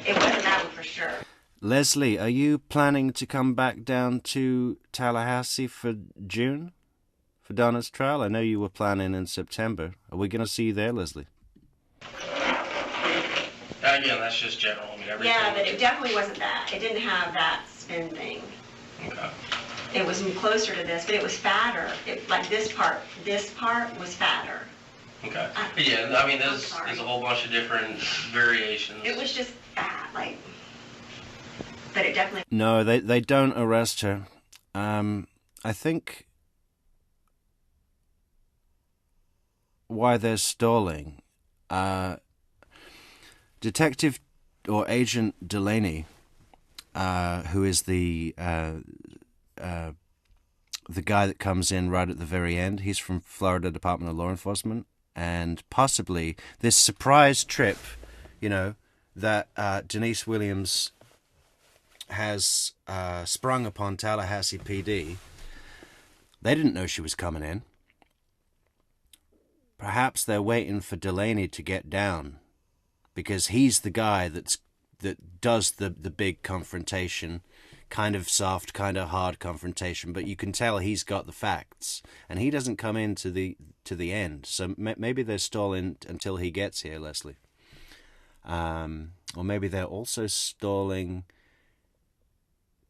[SPEAKER 3] it wasn't that one for sure.
[SPEAKER 1] Leslie, are you planning to come back down to Tallahassee for June? For Donna's trial? I know you were planning in September. Are we going to see you there, Leslie?
[SPEAKER 5] Again, that's just general. I mean, everything.
[SPEAKER 3] Yeah, but it definitely wasn't that. It didn't have that spin thing.
[SPEAKER 5] Okay.
[SPEAKER 3] It was closer to this, but it was fatter. Like this part was fatter.
[SPEAKER 5] Okay. Yeah, I mean, there's a whole bunch of different variations.
[SPEAKER 3] It was just fat, like, but it definitely.
[SPEAKER 1] No, they don't arrest her. I think why they're stalling. Detective or Agent Delaney, who is the guy that comes in right at the very end. He's from Florida Department of Law Enforcement, and possibly this surprise trip, you know, that Denise Williams has sprung upon Tallahassee PD. They didn't know she was coming in. Perhaps they're waiting for Delaney to get down, because he's the guy that does the big confrontation, kind of soft, kind of hard confrontation, but you can tell he's got the facts, and he doesn't come in to the end. So maybe they're stalling until he gets here, Leslie. Or maybe they're also stalling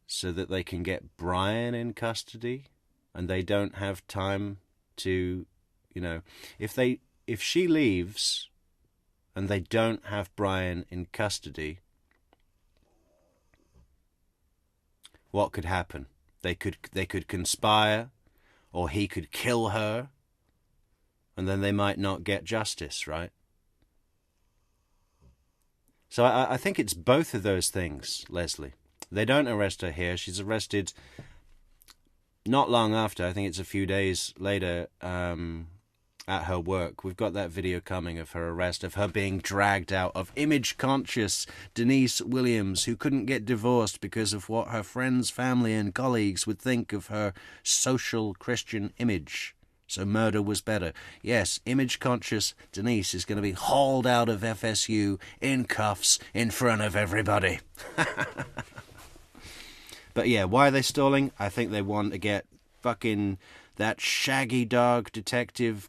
[SPEAKER 1] so that they can get Brian in custody, and they don't have time to, you know, if she leaves and they don't have Brian in custody, what could happen? They could conspire, or he could kill her, and then they might not get justice, right? So I think it's both of those things, Leslie. They don't arrest her here. She's arrested not long after. I think it's a few days later, at her work. We've got that video coming of her arrest, of her being dragged out of image-conscious Denise Williams, who couldn't get divorced because of what her friends, family, and colleagues would think of her social Christian image. So murder was better. Yes, image-conscious Denise is going to be hauled out of FSU in cuffs in front of everybody. But yeah, why are they stalling? I think they want to get fucking that shaggy dog detective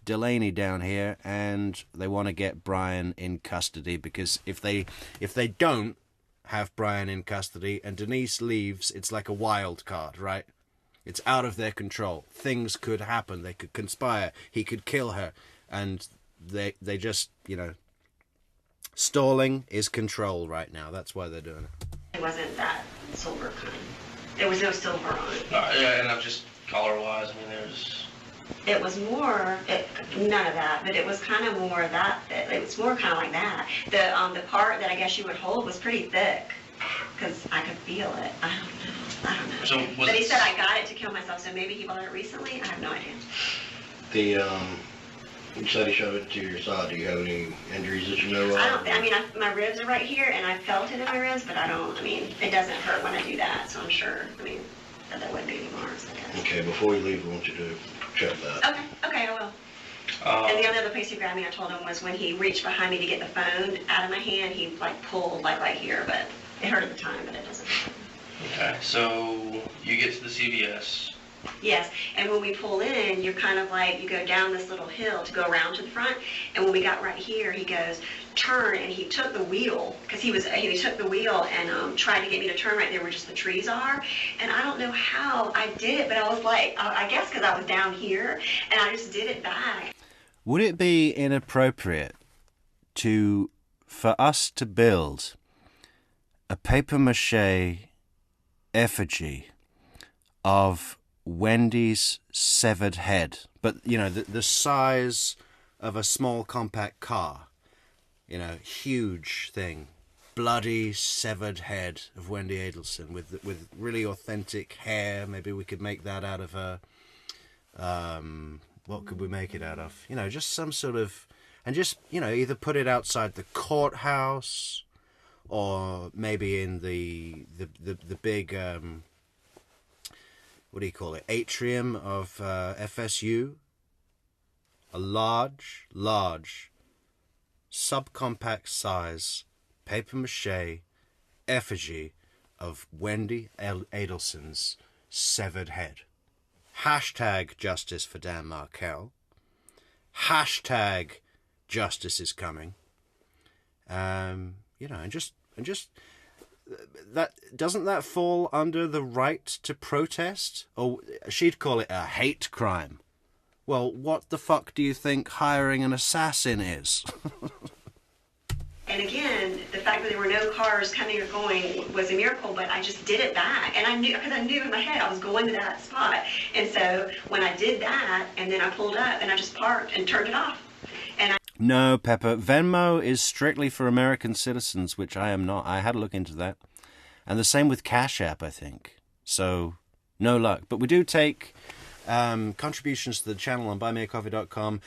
[SPEAKER 1] Delaney down here, and they want to get Brian in custody, because if they don't have Brian in custody and Denise leaves, it's like a wild card, right? It's out of their control. Things could happen. They could conspire. He could kill her, and they just, you know, stalling is control right now. That's why they're doing it.
[SPEAKER 3] It wasn't that silver kind. There was no silver on it.
[SPEAKER 5] Yeah, and I'm just color-wise, I mean, there's...
[SPEAKER 3] It was more, none of that, but it was kind of more that, it was more kind of like that. The part that I guess you would hold was pretty thick, because I could feel it. I don't know.
[SPEAKER 5] So
[SPEAKER 3] but he said I got it to kill myself, so maybe he bought it recently? I have no idea.
[SPEAKER 2] You said he showed it to your side. Do you have any injuries that you know of?
[SPEAKER 3] My ribs are right here, and I felt it in my ribs, but it doesn't hurt when I do that, so I'm sure, that there wouldn't be any marks, I guess.
[SPEAKER 2] Okay, before we leave, I want you to check that.
[SPEAKER 3] Okay, I will. And the only other place he grabbed me, I told him, was when he reached behind me to get the phone out of my hand. He pulled right here, but it hurt at the time, but it doesn't hurt.
[SPEAKER 5] Okay, so you get to the CVS.
[SPEAKER 3] Yes, and when we pull in, you're kind of you go down this little hill to go around to the front, and when we got right here, he goes, turn, and he took the wheel, because he took the wheel and tried to get me to turn right there where just the trees are, and I don't know how I did it, but I was I guess because I was down here, and I just did it back.
[SPEAKER 1] Would it be inappropriate for us to build a papier-mâché effigy of Wendy's severed head, but the size of a small compact car, huge thing, bloody severed head of Wendy Adelson with really authentic hair? Maybe we could make that out of a what could we make it out of? Just some sort of, and just either put it outside the courthouse, or maybe in the big what do you call it, atrium of FSU. A large subcompact size papier-mâché effigy of Wendy Adelson's severed head. Hashtag justice for Dan Markel. Hashtag justice is coming. And just that, doesn't that fall under the right to protest? Or she'd call it a hate crime. Well, what the fuck do you think hiring an assassin is?
[SPEAKER 3] And again, the fact that there were no cars coming or going was a miracle, but I just did it back. And I knew, because I knew in my head I was going to that spot. And so when I did that, and then I pulled up and I just parked and turned it off.
[SPEAKER 1] No, Pepper. Venmo is strictly for American citizens, which I am not. I had a look into that. And the same with Cash App, I think. So, no luck. But we do take contributions to the channel on buymeacoffee.com,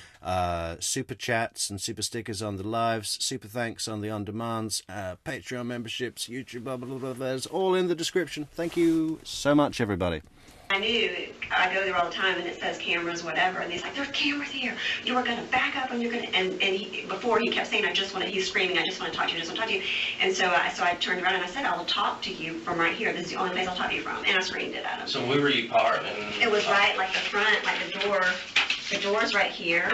[SPEAKER 1] super chats and super stickers on the lives, super thanks on the on-demands, Patreon memberships, YouTube, blah, blah, blah, blah. It's all in the description. Thank you so much, everybody.
[SPEAKER 3] I knew, I go there all the time, and it says cameras, whatever, and he's like, there's cameras here, you are going to back up, and you're going to, and before he kept saying, he's screaming, I just want to talk to you, I just want to talk to you, and so I turned around and I said, I will talk to you from right here, this is the only place I'll talk to you from, and I screamed it at him.
[SPEAKER 5] So where were you parked?
[SPEAKER 3] It was right, the front, the door's right here.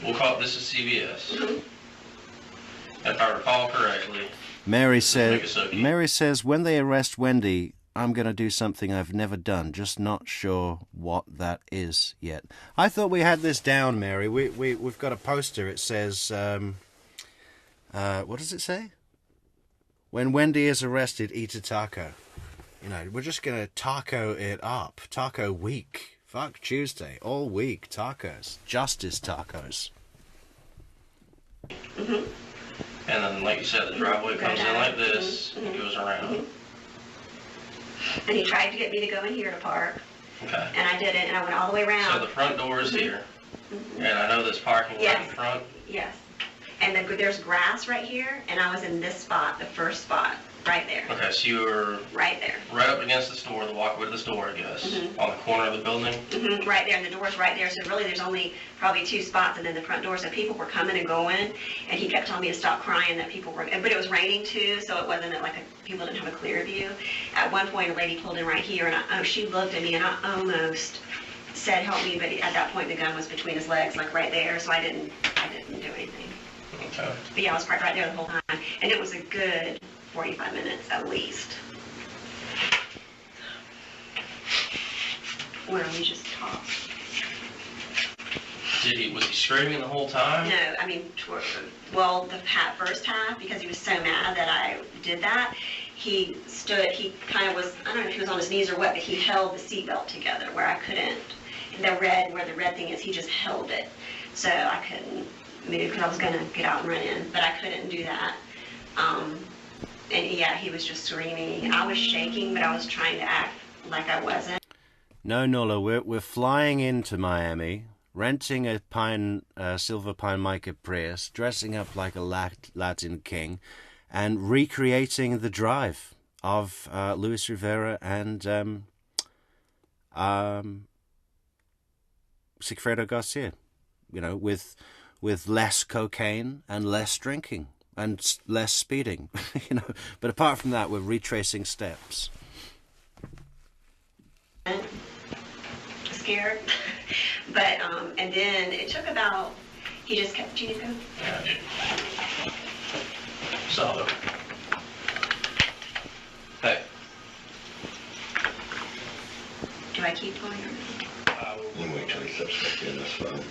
[SPEAKER 5] We'll call it, this is CVS. Mm-hmm. If I recall correctly.
[SPEAKER 1] Mary says, when they arrest Wendy, I'm going to do something I've never done, just not sure what that is yet. I thought we had this down, Mary. We've got a poster. It says, what does it say? When Wendy is arrested, eat a taco. We're just going to taco it up. Taco week. Fuck Tuesday. All week. Tacos. Justice tacos.
[SPEAKER 3] Mm-hmm.
[SPEAKER 5] And then, like you said, the driveway comes in like this and goes around.
[SPEAKER 3] Mm-hmm. And he tried to get me to go in here to park.
[SPEAKER 5] Okay.
[SPEAKER 3] And I didn't, and I went all the way around.
[SPEAKER 5] So the front door is here. Mm-hmm. And I know there's parking right in front.
[SPEAKER 3] Yes. And there's grass right here, and I was in this spot, the first spot, right there.
[SPEAKER 5] Okay, so you were
[SPEAKER 3] right there.
[SPEAKER 5] Right up against the store, the walkway to the store, I guess. Mm-hmm. On the corner of the building?
[SPEAKER 3] Mm-hmm. Right there, and the door's right there. So really there's only probably 2 spots, and then the front door. So people were coming and going, and he kept telling me to stop crying that people were, but it was raining too, so it wasn't people didn't have a clear view. At one point, a lady pulled in right here, and she looked at me, and I almost said help me, but at that point the gun was between his legs, like right there, so I didn't do anything.
[SPEAKER 5] Okay.
[SPEAKER 3] But yeah, I was right there the whole time, and it was a good 45 minutes at least, where we just talked.
[SPEAKER 5] Was he screaming the whole time?
[SPEAKER 3] No, I mean, well, the first half, because he was so mad that I did that, he kind of was, I don't know if he was on his knees or what, but he held the seatbelt together where I couldn't, where the red thing is, he just held it. So I couldn't move because I was going to get out and run in, but I couldn't do that. And yeah, he was just screaming. I was shaking, but I was trying to act like I wasn't.
[SPEAKER 1] No, Nola, we're flying into Miami, renting a silver pine mica Prius, dressing up like a Latin king, and recreating the drive of Luis Rivera and Sigfredo Garcia, you know, with less cocaine and less drinking and less speeding, you know. But apart from that, we're retracing steps.
[SPEAKER 3] Scared, but and then it took about. He just kept. Do you need to go?
[SPEAKER 5] Yeah, I do. So, hey.
[SPEAKER 3] Do I keep going?
[SPEAKER 2] You can wait till he steps back in, that's fine.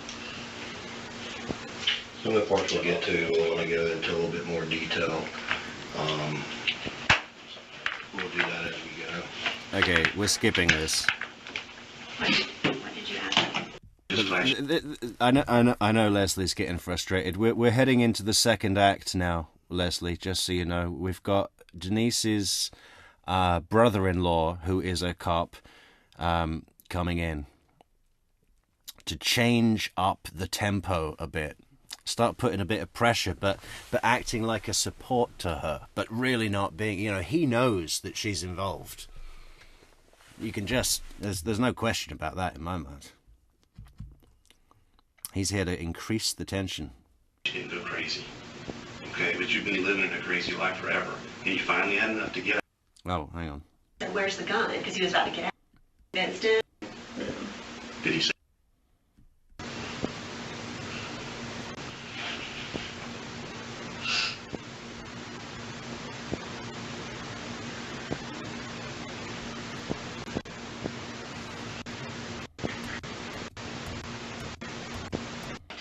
[SPEAKER 2] Some of the parts we'll get to, we'll want to go into a little bit more detail. We'll do that as we go.
[SPEAKER 1] Okay, we're skipping this.
[SPEAKER 3] What did you ask?
[SPEAKER 2] Just flash.
[SPEAKER 1] I know Leslie's getting frustrated. We're heading into the second act now, Leslie, just so you know. We've got Denise's brother-in-law, who is a cop, coming in to change up the tempo a bit. Start putting a bit of pressure, but acting like a support to her, but really not being, you know, he knows that she's involved. You can just, there's no question about that in my mind. He's here to increase the tension.
[SPEAKER 6] You didn't go crazy, okay? But you've been living a crazy life forever, and you finally had enough to get out.
[SPEAKER 1] Oh, hang on.
[SPEAKER 3] Where's the gun? Because he was about to get out. Convinced him.
[SPEAKER 6] Did he say?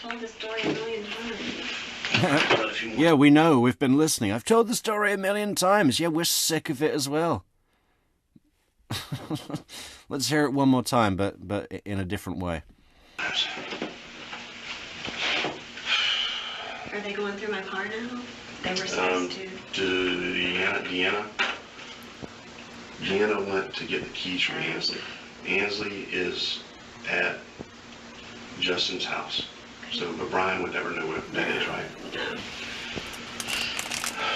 [SPEAKER 3] Told the story a million times.
[SPEAKER 1] Yeah, we know. We've been listening. I've told the story a million times. Yeah, we're sick of it as well. Let's hear it one more time, but in a different way.
[SPEAKER 3] Are they going through my car now? They were supposed to.
[SPEAKER 6] Deanna went to get the keys from Ansley. Ansley is at Justin's house. So, but Brian would never know what that is, right?
[SPEAKER 3] No.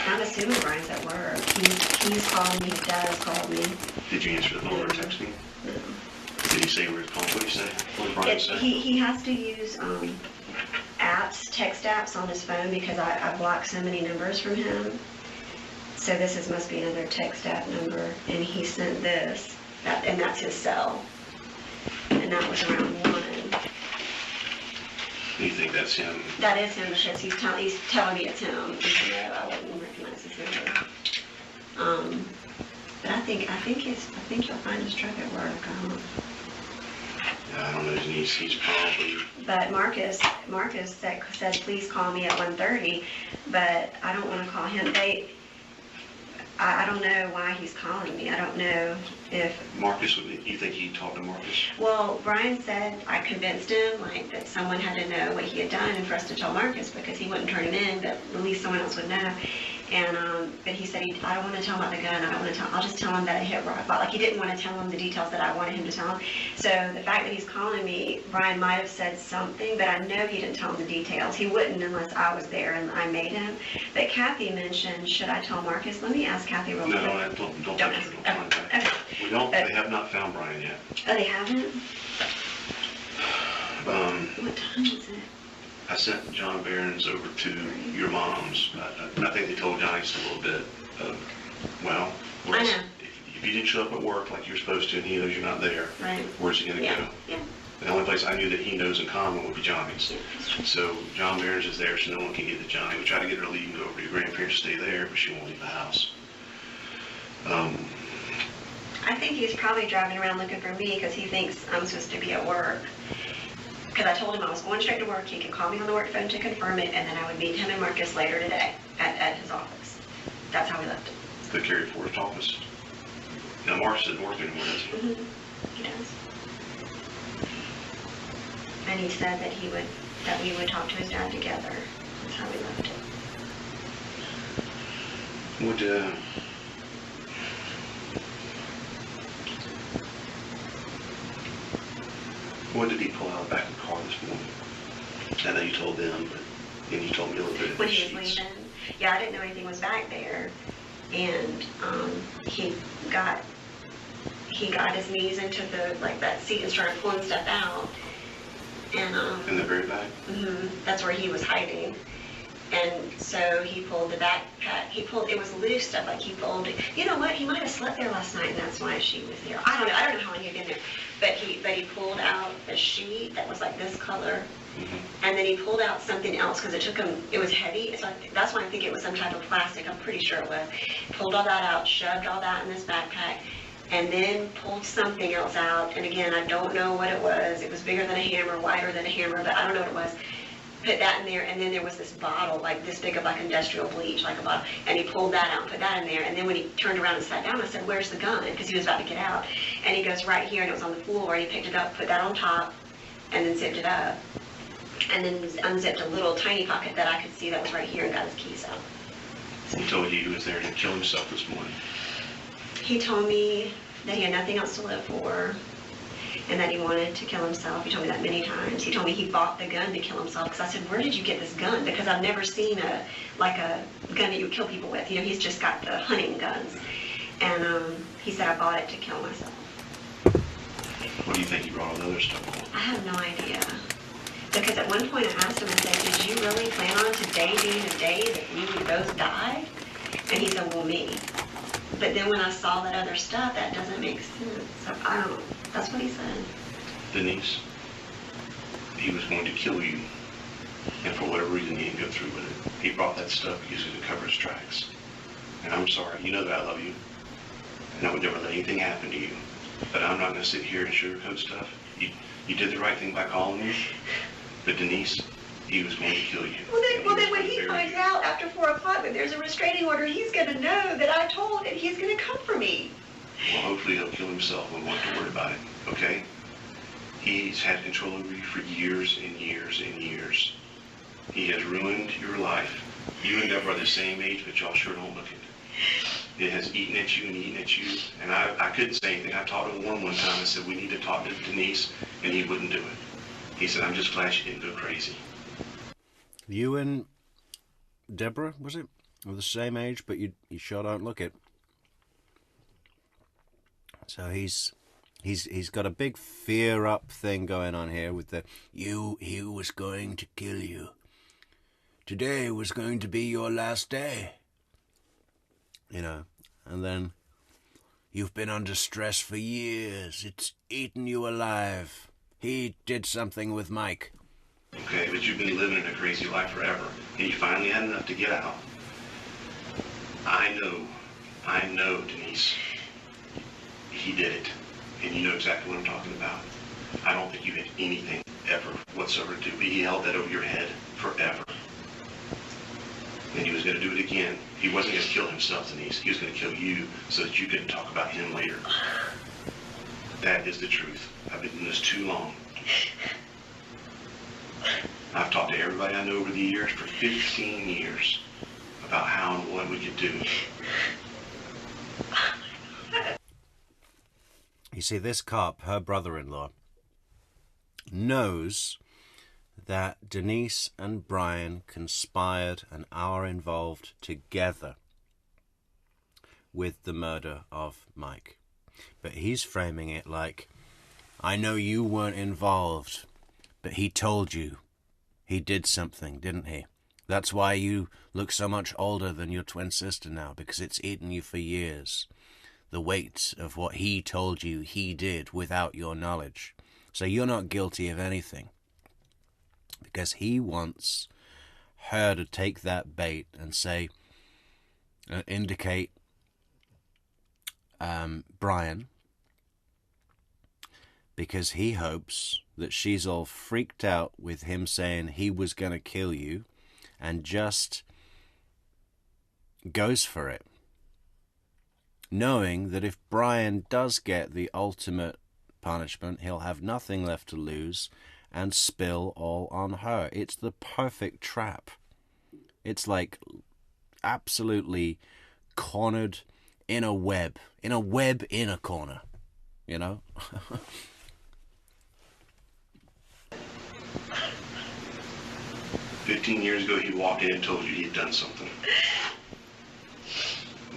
[SPEAKER 3] I'm assuming Brian's at work. He's calling me. His dad has called me.
[SPEAKER 6] Did you answer the phone or text me?
[SPEAKER 3] No.
[SPEAKER 6] Did he say where his phone? What did he say? What did Brian say?
[SPEAKER 3] He has to use apps, text apps on his phone because I blocked so many numbers from him. So this must be another text app number, and he sent this, and that's his cell. And that was around 1.
[SPEAKER 6] You think that's him?
[SPEAKER 3] That is him because he's telling me it's him. Even though I wouldn't recognize his number. But I think you'll find his truck at work.
[SPEAKER 6] Yeah, I don't know. He's probably.
[SPEAKER 3] But Marcus said please call me at 1:30, but I don't want to call him. I don't know why he's calling me. I don't know if...
[SPEAKER 6] Marcus, you think he talked to Marcus?
[SPEAKER 3] Well, Brian said I convinced him, like, that someone had to know what he had done and for us to tell Marcus because he wouldn't turn him in, but at least someone else would know. And, but he said, I don't want to tell him about the gun. I'll just tell him that I hit rock bottom. Like, he didn't want to tell him the details that I wanted him to tell him. So the fact that he's calling me, Brian might have said something, but I know he didn't tell him the details. He wouldn't unless I was there and I made him. But Kathy mentioned, should I tell Marcus? Let me ask Kathy real quick.
[SPEAKER 6] No, don't touch her. Don't find that. They have not found Brian yet.
[SPEAKER 3] Oh, they haven't? What time is it?
[SPEAKER 6] I sent John Barron's over to your mom's. I think they told Johnny just a little bit.
[SPEAKER 3] I know.
[SPEAKER 6] If you didn't show up at work like you're supposed to and he knows you're not there,
[SPEAKER 3] Right.
[SPEAKER 6] where's he going to go?
[SPEAKER 3] Yeah.
[SPEAKER 6] The only place I knew that he knows in common would be Johnny's. So John Barron's is there, so no one can get to Johnny. We try to get her to leave and go over to your grandparents to stay there, but she won't leave the house.
[SPEAKER 3] I think he's probably driving around looking for me because he thinks I'm supposed to be at work. Because I told him I was going straight to work. He could call me on the work phone to confirm it, and then I would meet him and Marcus later today at his office. That's how we left it.
[SPEAKER 6] The Carrie Forest office. Now Marcus doesn't work anymore, does he?
[SPEAKER 3] Mm-hmm. He does. And he said that we would talk to his dad together. That's how we left it.
[SPEAKER 6] What did he pull out of the back of the car this morning? I know you told them, but then you told me a little bit of
[SPEAKER 3] When
[SPEAKER 6] the
[SPEAKER 3] he was
[SPEAKER 6] sheets.
[SPEAKER 3] leaving, yeah, I didn't know anything was back there. And he got his knees into that seat and started pulling stuff out. And
[SPEAKER 6] In the very back?
[SPEAKER 3] that's where he was hiding. And so he pulled the backpack. It was loose stuff, like he pulled it. You know what? He might have slept there last night, and that's why she was there. I don't know how long he had been there. But he pulled out a sheet that was like this color. And then he pulled out something else because it was heavy. So that's why I think it was some type of plastic. I'm pretty sure it was. Pulled all that out, shoved all that in this backpack, and then pulled something else out. And again, I don't know what it was. It was bigger than a hammer, wider than a hammer, but I don't know what it was. Put that in there, and then there was this bottle, like this big of like industrial bleach, like a bottle, and he pulled that out and put that in there. And then when he turned around and sat down, I said, "Where's the gun?" Because he was about to get out. And he goes, "Right here," and it was on the floor. And he picked it up, put that on top, and then zipped it up. And then unzipped a little tiny pocket that I could see that was right here and got his keys out.
[SPEAKER 6] He told you he was there to kill himself this morning.
[SPEAKER 3] He told me that he had nothing else to live for and that he wanted to kill himself. He told me that many times. He told me he bought the gun to kill himself because I said, "Where did you get this gun?" Because I've never seen a gun that you would kill people with. You know, he's just got the hunting guns. And he said, "I bought it to kill myself."
[SPEAKER 6] What do you think he brought all the other stuff on?
[SPEAKER 3] I have no idea. Because at one point I asked him, I said, "Did you really plan on today being the day that you would both die?" And he said, "Well, me." But then when I saw that other stuff, that doesn't make sense. So I don't know. That's what he said.
[SPEAKER 6] Denise, he was going to kill you, and for whatever reason he didn't go through with it. He brought that stuff because it would cover his tracks. And I'm sorry, you know that I love you, and I would never let anything happen to you. But I'm not going to sit here and sugarcoat stuff. You did the right thing by calling me, but Denise, he was going to kill you.
[SPEAKER 3] Well, then when he finds out after 4 o'clock that there's a restraining order, he's going to know that I told, and he's going to come for me.
[SPEAKER 6] Well, hopefully he'll kill himself. We won't have to worry about it, okay? He's had control over you for years and years and years. He has ruined your life. You and Deborah are the same age, but y'all sure don't look it. It has eaten at you and eaten at you. And I couldn't say anything. I talked to Warren one time and said, "We need to talk to Denise," and he wouldn't do it. He said, "I'm just glad she didn't go crazy."
[SPEAKER 1] You and Deborah, was it? Were the same age, but you sure don't look it. So he's got a big fear up thing going on here with the he was going to kill you. Today was going to be your last day. You know, and then you've been under stress for years. It's eaten you alive. He did something with Mike.
[SPEAKER 6] Okay, but you've been living in a crazy life forever, and you finally had enough to get out. I know, Denise. He did it, and you know exactly what I'm talking about. I don't think you had anything ever whatsoever to do, but he held that over your head forever. And he was going to do it again. He wasn't going to kill himself, Denise. He was going to kill you so that you couldn't talk about him later. That is the truth. I've been doing this too long. I've talked to everybody I know over the years for 15 years about how and what we could do.
[SPEAKER 1] You see, this cop, her brother-in-law, knows that Denise and Brian conspired and are involved together with the murder of Mike. But he's framing it like, "I know you weren't involved, but he told you. He did something, didn't he? That's why you look so much older than your twin sister now, because it's eaten you for years. The weight of what he told you he did without your knowledge. So you're not guilty of anything. Because he wants her to take that bait and say, indicate Brian, because he hopes that she's all freaked out with him saying he was going to kill you and just goes for it, knowing that if Brian does get the ultimate punishment, he'll have nothing left to lose and spill all on her. It's the perfect trap. It's like absolutely cornered in a web in a corner, you know?
[SPEAKER 6] 15 years ago, he walked in and told you he'd done something.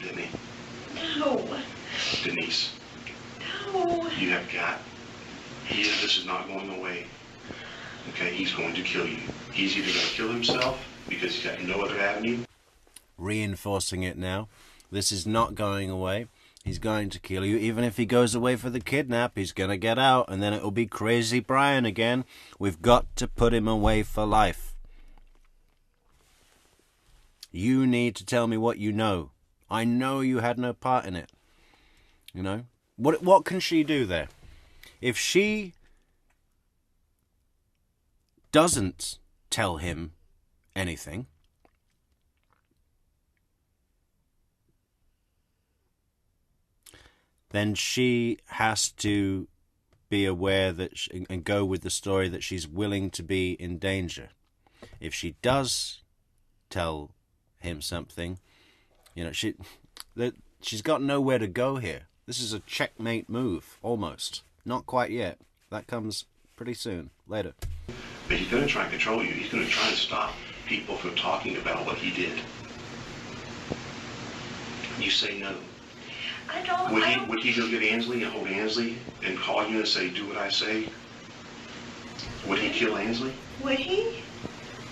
[SPEAKER 6] Didn't he?
[SPEAKER 3] No.
[SPEAKER 6] Denise,
[SPEAKER 3] No.
[SPEAKER 6] you have got... This is not going away. Okay, he's going to kill you. He's either going to kill himself because he's got no other avenue.
[SPEAKER 1] Reinforcing it now. This is not going away. He's going to kill you. Even if he goes away for the kidnap, he's going to get out, and then it'll be Crazy Brian again. We've got to put him away for life. You need to tell me what you know. I know you had no part in it. You know? What can she do there? If she doesn't tell him anything, then she has to be aware that and go with the story that she's willing to be in danger. If she does tell him something, you know, she's got nowhere to go here. This is a checkmate move, almost. Not quite yet. That comes pretty soon, later.
[SPEAKER 6] But he's going to try and control you. He's going to try to stop people from talking about what he did. You say no.
[SPEAKER 3] I don't.
[SPEAKER 6] Would he go get Ansley and hold Ansley and call you and say, do what I say? Would he kill Ansley?
[SPEAKER 3] Would he?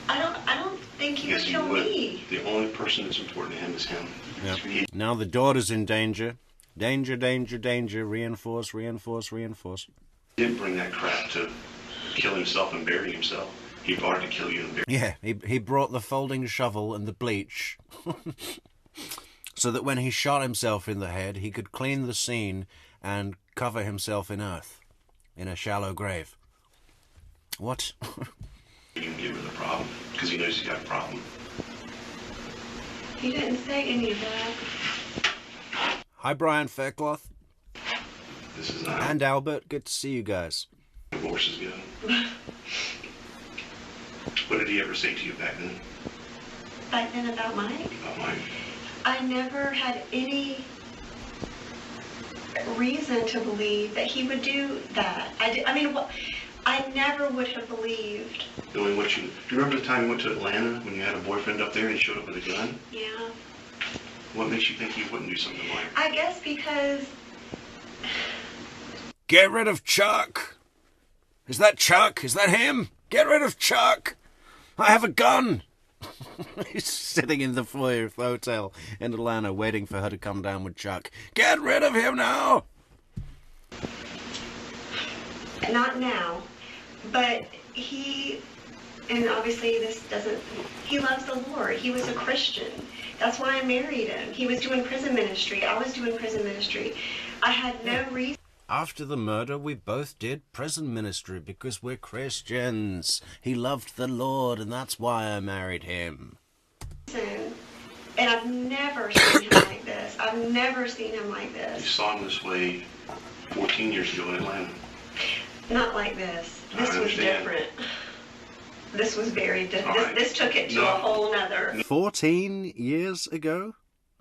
[SPEAKER 3] I don't think he would
[SPEAKER 6] Yes,
[SPEAKER 3] kill
[SPEAKER 6] he would.
[SPEAKER 3] me.
[SPEAKER 6] The only person that's important to him is him.
[SPEAKER 1] Yep. Now the daughter's in danger. Danger, danger, danger. Reinforce, reinforce, reinforce.
[SPEAKER 6] He didn't bring that crap to kill himself and bury himself. He brought it to kill you and bury you.
[SPEAKER 1] Yeah, he brought the folding shovel and the bleach so that when he shot himself in the head, he could clean the scene and cover himself in earth in a shallow grave. What?
[SPEAKER 6] He didn't give her the problem because he knows he's got a problem.
[SPEAKER 3] He didn't say any of that.
[SPEAKER 1] Hi, Brian Faircloth.
[SPEAKER 6] This is not
[SPEAKER 1] And Albert. Good to see you guys.
[SPEAKER 6] how divorces go. What did he ever say to you back then
[SPEAKER 3] Back then about Mike,
[SPEAKER 6] about mine?
[SPEAKER 3] I never had any reason to believe that he would do that. I never would have believed.
[SPEAKER 6] Knowing what do you remember the time you went to Atlanta when you had a boyfriend up there and he showed up with a gun?
[SPEAKER 3] Yeah.
[SPEAKER 6] What makes you think he wouldn't do something like that?
[SPEAKER 3] I guess because
[SPEAKER 1] Get rid of Chuck. Is that Chuck? Is that him? Get rid of Chuck. I have a gun. He's sitting in the foyer of the hotel in Atlanta waiting for her to come down with Chuck. Get rid of him now.
[SPEAKER 3] not now, but and obviously he loves the Lord. He was a Christian. That's why I married him. He was doing prison ministry. I was doing prison ministry. I had no reason.
[SPEAKER 1] After the murder, we both did prison ministry because we're Christians. He loved the Lord, and that's why I married him.
[SPEAKER 3] And I've never seen him like this. I've never seen him like
[SPEAKER 6] You
[SPEAKER 3] this.
[SPEAKER 6] saw him this way 14 years ago in Atlanta.
[SPEAKER 3] Not like this.
[SPEAKER 6] I
[SPEAKER 3] This was
[SPEAKER 6] understand.
[SPEAKER 3] different. This was very different.
[SPEAKER 6] All right.
[SPEAKER 3] This took it to
[SPEAKER 6] No.
[SPEAKER 3] a whole nother.
[SPEAKER 1] 14 years ago?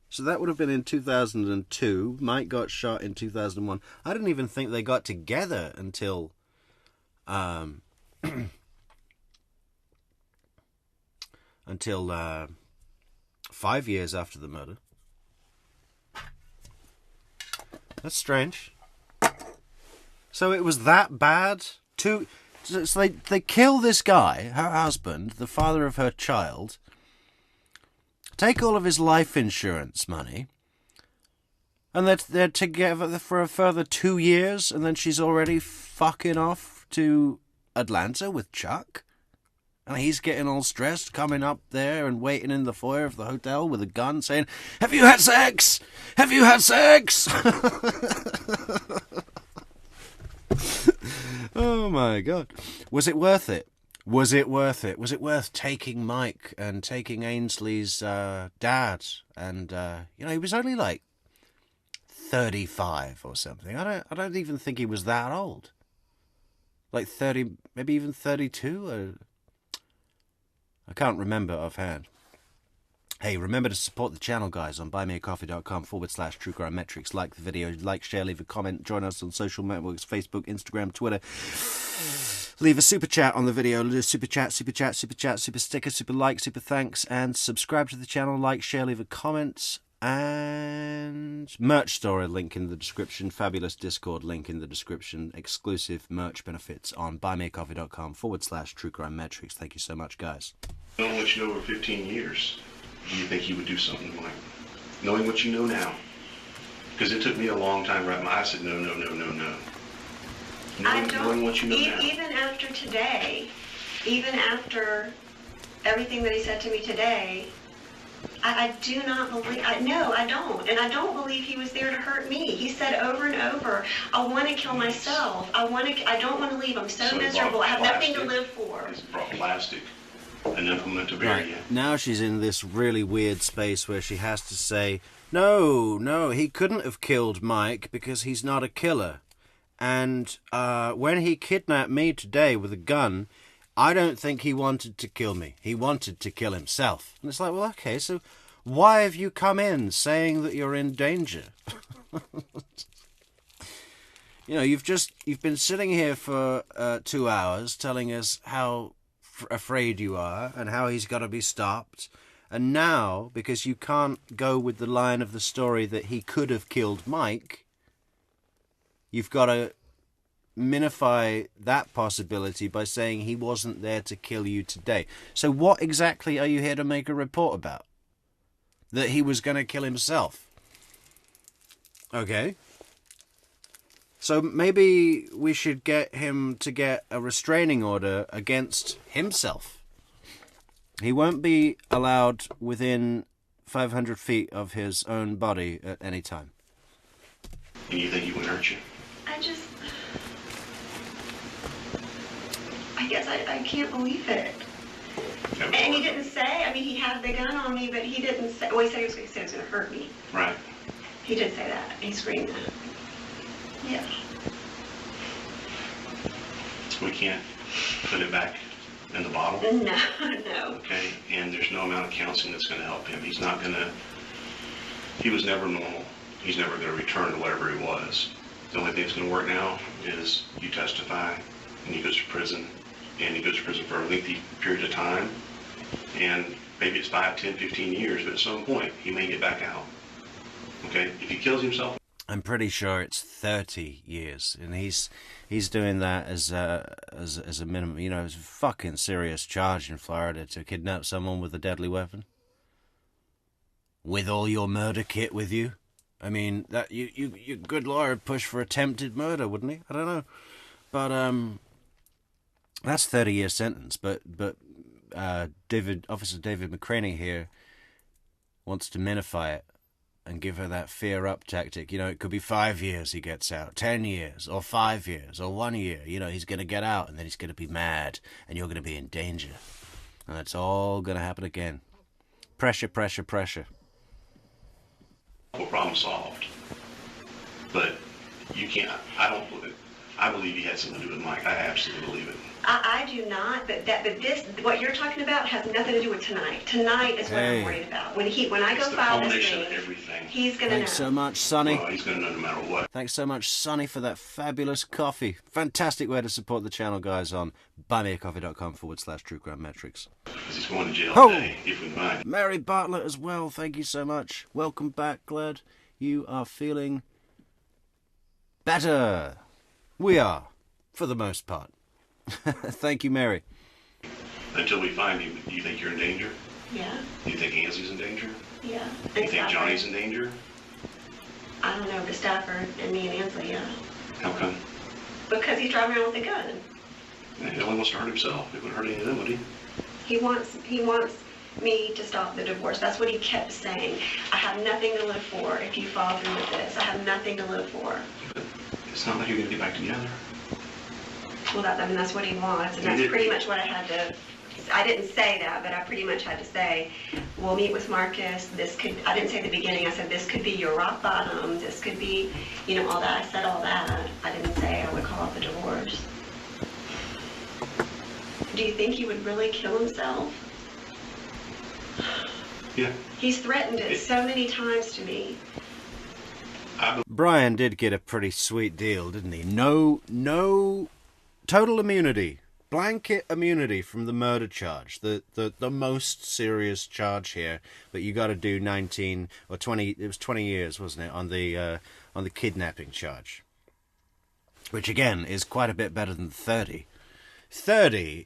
[SPEAKER 1] So that would have been in 2002. Mike got shot in 2001. I didn't even think they got together until... until 5 years after the murder. That's strange. So it was that bad? So they kill this guy, her husband, the father of her child, take all of his life insurance money, and they're together for a further 2 years, and then she's already fucking off to Atlanta with Chuck? And he's getting all stressed, coming up there and waiting in the foyer of the hotel with a gun saying, "Have you had sex? Have you had sex?" Oh my God. Was it worth it? Was it worth it? Was it worth taking Mike and taking Ainsley's dad? And, he was only like 35 or something. I don't even think he was that old. Like 30, maybe even 32? I can't remember offhand. Hey, remember to support the channel, guys, on buymeacoffee.com/truecrimemetrics. Like the video, like, share, leave a comment. Join us on social networks, Facebook, Instagram, Twitter. Leave a super chat on the video. Super chat, super sticker, super like, super thanks. And subscribe to the channel, like, share, leave a comment. And merch store link in the description. Fabulous Discord link in the description. Exclusive merch benefits on buymeacoffee.com/truecrimemetrics. Thank you so much, guys.
[SPEAKER 6] Knowing what you know over 15 years, do you think he would do something like knowing what you know now? Because it took me a long time to wrap my eyes. I said, no. Knowing what you know now.
[SPEAKER 3] Even after today, even after everything that he said to me today, I do not believe, no, I don't. And I don't believe he was there to hurt me. He said over and over, I want to kill myself. I don't want to leave. I'm so miserable. I have nothing to live for.
[SPEAKER 6] He's brought plastic, an implement to bury you.
[SPEAKER 1] Now she's in this really weird space where she has to say, no, he couldn't have killed Mike because he's not a killer. And when he kidnapped me today with a gun, I don't think he wanted to kill me. He wanted to kill himself. And it's like, well, okay, so why have you come in saying that you're in danger? You've been sitting here for 2 hours telling us how afraid you are and how he's got to be stopped. And now, because you can't go with the line of the story that he could have killed Mike, you've got to minify that possibility by saying he wasn't there to kill you today. So what exactly are you here to make a report about? That he was going to kill himself? Okay. So maybe we should get him to get a restraining order against himself. He won't be allowed within 500 feet of his own body at any time.
[SPEAKER 6] And you think he would hurt you?
[SPEAKER 3] I guess I can't believe it. And he didn't say, he had the gun on me, but he didn't say, well, he said he was going to hurt me.
[SPEAKER 6] Right.
[SPEAKER 3] He did say that. He screamed that. Yeah.
[SPEAKER 6] We can't put it back in the bottle?
[SPEAKER 3] No.
[SPEAKER 6] Okay, and there's no amount of counseling that's going to help him. He was never normal. He's never going to return to whatever he was. The only thing that's going to work now is you testify, and he goes to prison. And he goes to prison for a lengthy period of time. And maybe it's 5, 10, 15 years, but at some point, he may get back out. Okay? If he kills himself...
[SPEAKER 1] I'm pretty sure it's 30 years. And he's doing that as a minimum. It's a fucking serious charge in Florida to kidnap someone with a deadly weapon. With all your murder kit with you. That you good lawyer would push for attempted murder, wouldn't he? I don't know. But, that's 30-year sentence, but Officer David McCraney here wants to minify it and give her that fear-up tactic. It could be 5 years he gets out, 10 years, or 5 years, or 1 year. He's going to get out, and then he's going to be mad, and you're going to be in danger. And that's all going to happen again. Pressure.
[SPEAKER 6] Well, problem solved. But you can't, I believe he had something to do with Mike. I absolutely believe it.
[SPEAKER 3] I do not, but this, what you're talking about, has nothing to do with tonight. Tonight is what I'm worried about. When I go file this thing, he's going to know.
[SPEAKER 1] Thanks so much, Sonny.
[SPEAKER 6] Well, he's going to know no matter what.
[SPEAKER 1] Thanks so much, Sonny, for that fabulous coffee. Fantastic way to support the channel, guys, on buymeacoffee.com/truecrimemetrics.
[SPEAKER 6] Because he's going to jail today, if we find him.
[SPEAKER 1] Mary Bartlett as well, thank you so much. Welcome back, glad you are feeling better. We are, for the most part. Thank you, Mary.
[SPEAKER 6] Until we find him, do you think you're in danger?
[SPEAKER 3] Yeah.
[SPEAKER 6] Do you think Ansley's in danger?
[SPEAKER 3] Yeah.
[SPEAKER 6] Do you think Johnny's in danger?
[SPEAKER 3] I don't know, but Stafford and me and Ansley, yeah.
[SPEAKER 6] How come?
[SPEAKER 3] Because he's driving around with a gun.
[SPEAKER 6] And he only wants to hurt himself. He wouldn't hurt any of them, would he?
[SPEAKER 3] He wants me to stop the divorce. That's what he kept saying. I have nothing to live for if you fall through with this. I have nothing to live for.
[SPEAKER 6] But it's not like you're going to get back together.
[SPEAKER 3] Well, that's what he wants, and that's pretty much what I had to. I didn't say that, but I pretty much had to say, we'll meet with Marcus. This could. I didn't say at the beginning. I said this could be your rock bottom. This could be, all that. I said all that. I didn't say I would call it the divorce. Do you think he would really kill himself?
[SPEAKER 6] Yeah.
[SPEAKER 3] He's threatened it so many times to me.
[SPEAKER 1] Brian did get a pretty sweet deal, didn't he? No total immunity. Blanket immunity from the murder charge. The most serious charge here. But you got to do 19 or 20, it was 20 years, wasn't it, on the kidnapping charge. Which, again, is quite a bit better than 30. 30,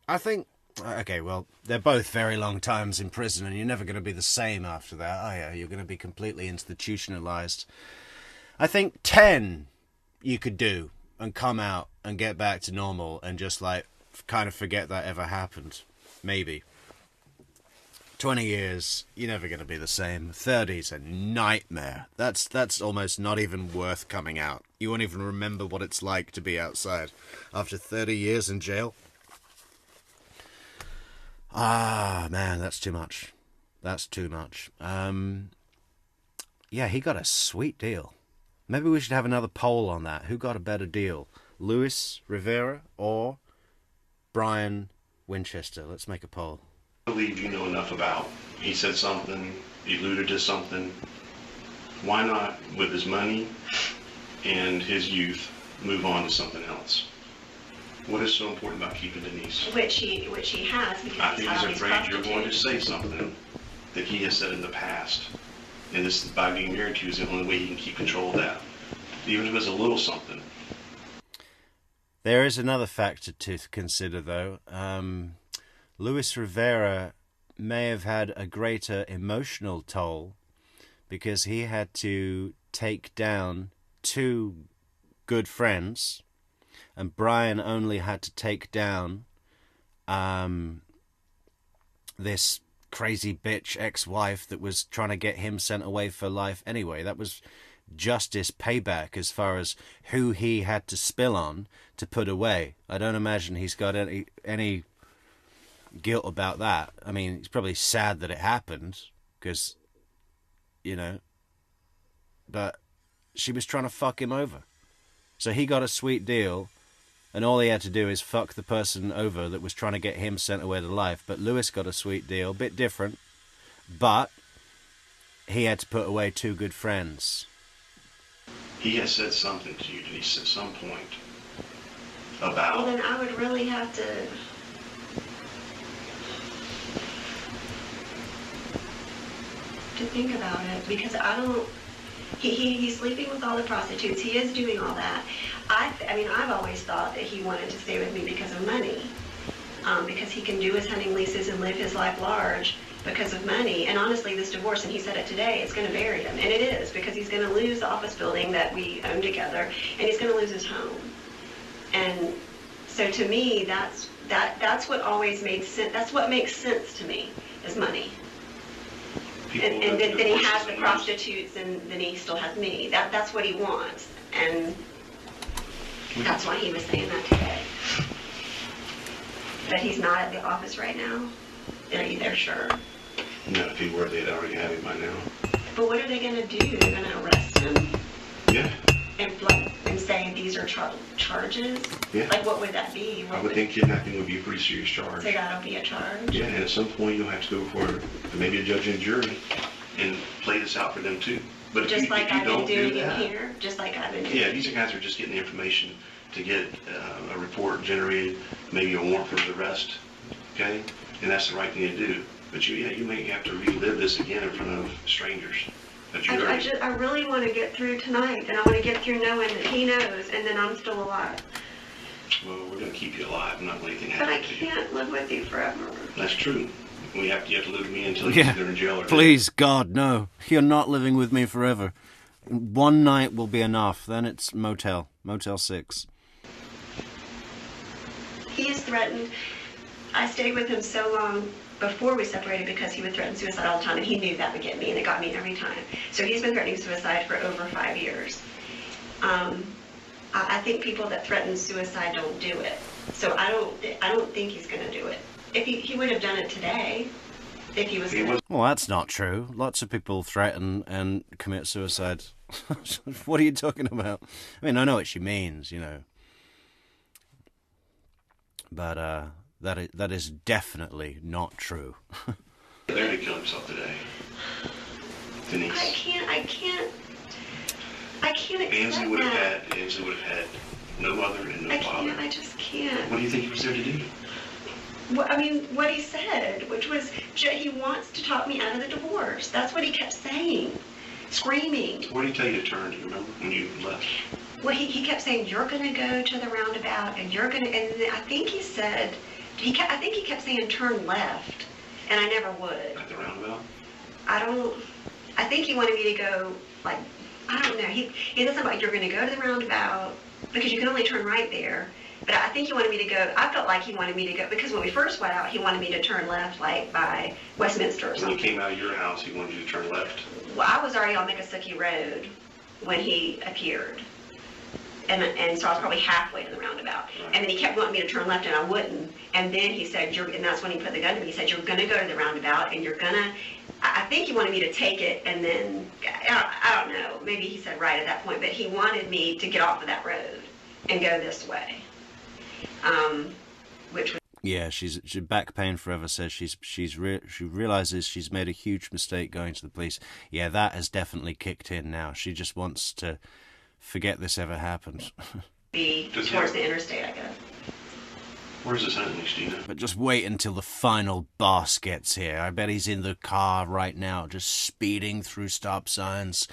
[SPEAKER 1] I think... Okay, well, they're both very long times in prison, and you're never going to be the same after that, are you? You're going to be completely institutionalized. I think 10 you could do and come out and get back to normal and just, kind of forget that ever happened. Maybe. 20 years, you're never going to be the same. 30's a nightmare. That's almost not even worth coming out. You won't even remember what it's like to be outside after 30 years in jail. Ah, man, that's too much. That's too much. Yeah, he got a sweet deal. Maybe we should have another poll on that. Who got a better deal? Luis Rivera or Brian Winchester? Let's make a poll.
[SPEAKER 6] I believe you know enough about. He said something, he alluded to something. Why not, with his money and his youth, move on to something else? What is so important about keeping Denise?
[SPEAKER 3] Which he has, because
[SPEAKER 6] I think he's afraid you're
[SPEAKER 3] prostitutes.
[SPEAKER 6] going to say something that he has said in the past. And this, by being married to you, is the only way he can keep control of that. Even if it's a little something.
[SPEAKER 1] There is another factor to consider, though. Luis Rivera may have had a greater emotional toll because he had to take down 2 good friends, and Brian only had to take down this crazy bitch ex-wife that was trying to get him sent away for life anyway. That was justice payback as far as who he had to spill on to put away. I don't imagine he's got any guilt about that. I mean, he's probably sad that it happened because, but she was trying to fuck him over. So he got a sweet deal, and all he had to do is fuck the person over that was trying to get him sent away to life. But Lewis got a sweet deal, a bit different, but he had to put away 2 good friends.
[SPEAKER 6] He has said something to you, Denise, at some point about...
[SPEAKER 3] Well, then I would really have to... think about it, because I don't... He's sleeping with all the prostitutes. He is doing all that. I've always thought that he wanted to stay with me because of money. Because he can do his hunting leases and live his life large because of money. And honestly, this divorce, and he said it today, it's going to bury him. And it is, because he's going to lose the office building that we own together, and he's going to lose his home. And so to me, that's what always made sense. That's what makes sense to me, is money. And then he has the prostitutes, and then he still has me. That's what he wants. And that's why he was saying that today. But he's not at the office right now. They're sure.
[SPEAKER 6] No, if he were, they'd already have him by now.
[SPEAKER 3] But what are they going to do? They're going to arrest him?
[SPEAKER 6] Yeah.
[SPEAKER 3] And say these are charges?
[SPEAKER 6] Yeah.
[SPEAKER 3] Like, what would that be?
[SPEAKER 6] I would think kidnapping would be a pretty serious charge.
[SPEAKER 3] So that'll be a charge?
[SPEAKER 6] Yeah, and at some point you'll have to go before maybe a judge and jury and play this out for them too. But
[SPEAKER 3] Just like I've been doing in
[SPEAKER 6] that,
[SPEAKER 3] here? Just like I've been doing
[SPEAKER 6] yeah, these guys are just getting the information to get a report generated, maybe a warrant for the arrest, okay? And that's the right thing to do. But you may have to relive this again in front of strangers.
[SPEAKER 3] I really want to get through tonight, and I want to get through knowing that he knows, and then I'm still alive.
[SPEAKER 6] Well, we're going to keep you alive, not let anything
[SPEAKER 3] But
[SPEAKER 6] happen
[SPEAKER 3] I
[SPEAKER 6] to you.
[SPEAKER 3] can't live with you forever.
[SPEAKER 6] That's true. You have to live with me until you're either in jail or
[SPEAKER 1] Please, God, no. You're not living with me forever. One night will be enough. Then it's Motel 6.
[SPEAKER 3] He is threatened. I stayed with him so long before we separated because he would threaten suicide all the time, and he knew that would get me, and it got me every time. So he's been threatening suicide for over 5 years. I think people that threaten suicide don't do it. So I don't think he's going to do it. If he would have done it today, if he was.
[SPEAKER 1] Well, that's not true. Lots of people threaten and commit suicide. What are you talking about? I mean, I know what she means, you know. But that is definitely not true.
[SPEAKER 6] There to kill himself today. Denise.
[SPEAKER 3] I can't accept
[SPEAKER 6] Ainsley would
[SPEAKER 3] that.
[SPEAKER 6] have had no mother and no father.
[SPEAKER 3] I just can't.
[SPEAKER 6] What do you think he was there to do?
[SPEAKER 3] Well, I mean, what he said, which was he wants to talk me out of the divorce. That's what he kept saying, screaming.
[SPEAKER 6] What did he tell you to turn? Do you remember when you left?
[SPEAKER 3] Well, he kept saying, you're going to go to the roundabout, and you're going to, and I think he said, I think he kept saying turn left, and I never would.
[SPEAKER 6] At the roundabout?
[SPEAKER 3] I think he wanted me to go, like, I don't know. He said something like, you're going to go to the roundabout, because you can only turn right there. But I think he wanted me to go, I felt like he wanted me to go, because when we first went out, he wanted me to turn left, like, by Westminster or something.
[SPEAKER 6] When you came out of your house, he wanted you to turn left?
[SPEAKER 3] Well, I was already on Miccosukee Road when he appeared. And so I was probably halfway to the roundabout.
[SPEAKER 6] Right.
[SPEAKER 3] And then he kept wanting me to turn left, and I wouldn't. And then he said, and that's when he put the gun to me. He said, you're going to go to the roundabout, and you're going to, I think he wanted me to take it, and then, I don't know, maybe he said right at that point, but he wanted me to get off of that road and go this way. Which was...
[SPEAKER 1] Yeah, she back pain forever says she realizes she's made a huge mistake going to the police. Yeah, that has definitely kicked in now. She just wants to forget this ever happened.
[SPEAKER 3] Be towards the interstate, I guess.
[SPEAKER 6] Where's this at, Christina?
[SPEAKER 1] But just wait until the final boss gets here. I bet he's in the car right now, just speeding through stop signs.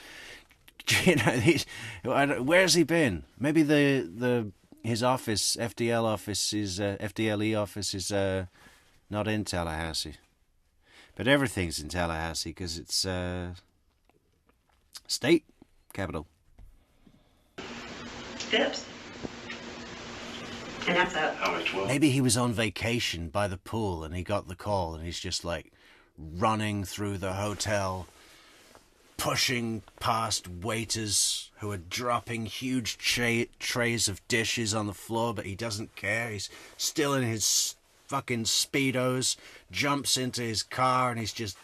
[SPEAKER 1] You know, where's he been? Maybe his office, FDL office is FDLE office is not in Tallahassee, but everything's in Tallahassee because it's state capital.
[SPEAKER 3] Phipps. And that's up.
[SPEAKER 6] Highway 12.
[SPEAKER 1] Maybe he was on vacation by the pool and he got the call and he's just like running through the hotel, pushing past waiters who are dropping huge trays of dishes on the floor, but he doesn't care. He's still in his fucking Speedos, jumps into his car, and he's just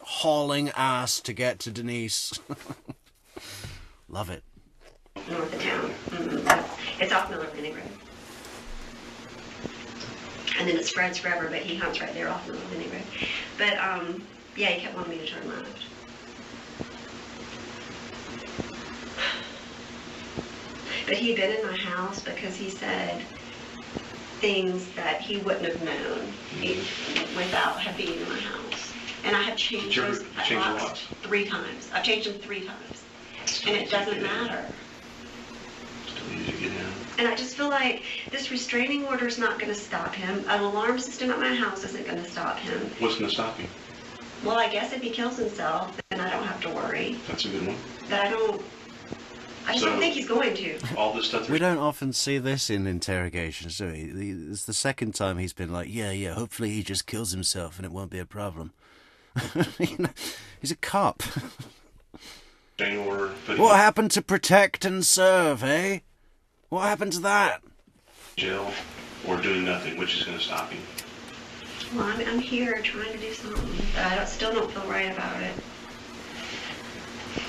[SPEAKER 1] hauling ass to get to Denise. Love it.
[SPEAKER 3] North of town. Mm-hmm. It's off Miller Landing Road. And then it spreads forever, but he hunts right there off Miller Landing Road. But, yeah, he kept wanting me to turn left. But he'd been in my house because he said things that he wouldn't have known without him being in my house. And I have changed those locks 3 times. I've changed them 3 times. And it doesn't matter.
[SPEAKER 6] Still easy to get in.
[SPEAKER 3] And I just feel like this restraining order is not going to stop him. An alarm system at my house isn't going to stop him.
[SPEAKER 6] What's going to stop him?
[SPEAKER 3] Well, I guess if he kills himself, then I don't have to worry.
[SPEAKER 6] That's a good one.
[SPEAKER 3] But I just don't think he's going to.
[SPEAKER 6] All this stuff.
[SPEAKER 1] We don't often see this in interrogations, do we? It's the second time he's been like, yeah, hopefully he just kills himself and it won't be a problem. You know, he's a cop. What happened to protect and serve, eh? What happened to that?
[SPEAKER 6] Jail or doing nothing, which is going to stop him?
[SPEAKER 3] Well, I'm here trying to do something, but I still don't feel right about it.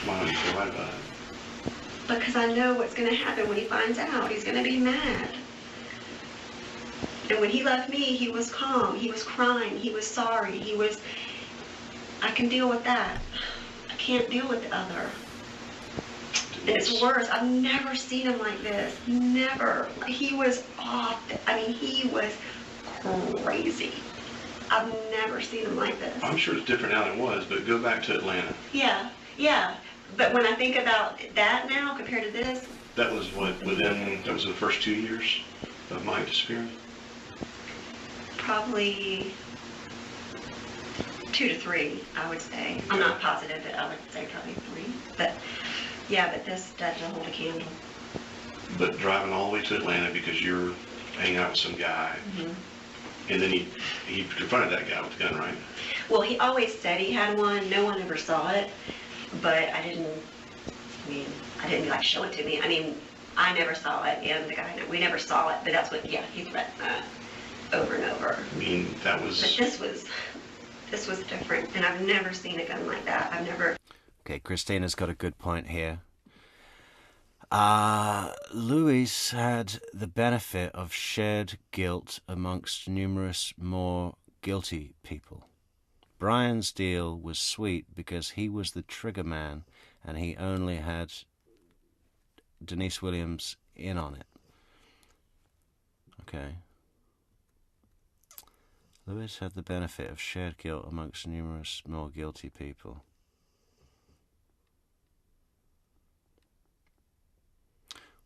[SPEAKER 6] Why don't you feel right about it?
[SPEAKER 3] Because I know what's going to happen when he finds out. He's going to be mad. And when he left me, he was calm. He was crying. He was sorry. I can deal with that. I can't deal with the other. And it's worse. I've never seen him like this. Never. He was off. I mean, he was crazy. I've never seen him like this.
[SPEAKER 6] I'm sure it's different now than it was, but go back to Atlanta.
[SPEAKER 3] Yeah. But when I think about that now compared to this.
[SPEAKER 6] That was what, that was the first 2 years of my disappearance?
[SPEAKER 3] Probably 2 to 3, I would say. I'm not positive, but I would say probably 3. But yeah, but this doesn't hold a candle.
[SPEAKER 6] But driving all the way to Atlanta because you're hanging out with some guy.
[SPEAKER 3] Mhm.
[SPEAKER 6] And then he confronted that guy with the gun, right?
[SPEAKER 3] Well, he always said he had one. No one ever saw it, but I didn't like show it to me. I mean, I never saw it, and the guy, we never saw it, but that's what, yeah, he threatened that over and over.
[SPEAKER 6] I mean, that was...
[SPEAKER 3] But this was different, and I've never seen a gun like that. I've never...
[SPEAKER 1] Okay, Christina's got a good point here. Louis had the benefit of shared guilt amongst numerous more guilty people. Brian's deal was sweet because he was the trigger man and he only had Denise Williams in on it. Okay. Louis had the benefit of shared guilt amongst numerous more guilty people.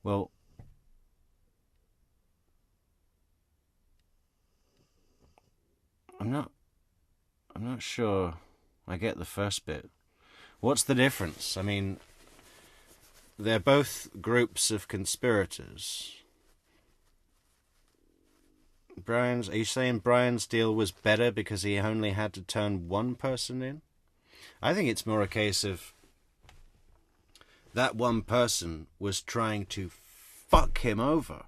[SPEAKER 1] Well, I'm not sure I get the first bit. What's the difference? I mean, they're both groups of conspirators. Are you saying Brian's deal was better because he only had to turn one person in? I think it's more a case of that one person was trying to fuck him over.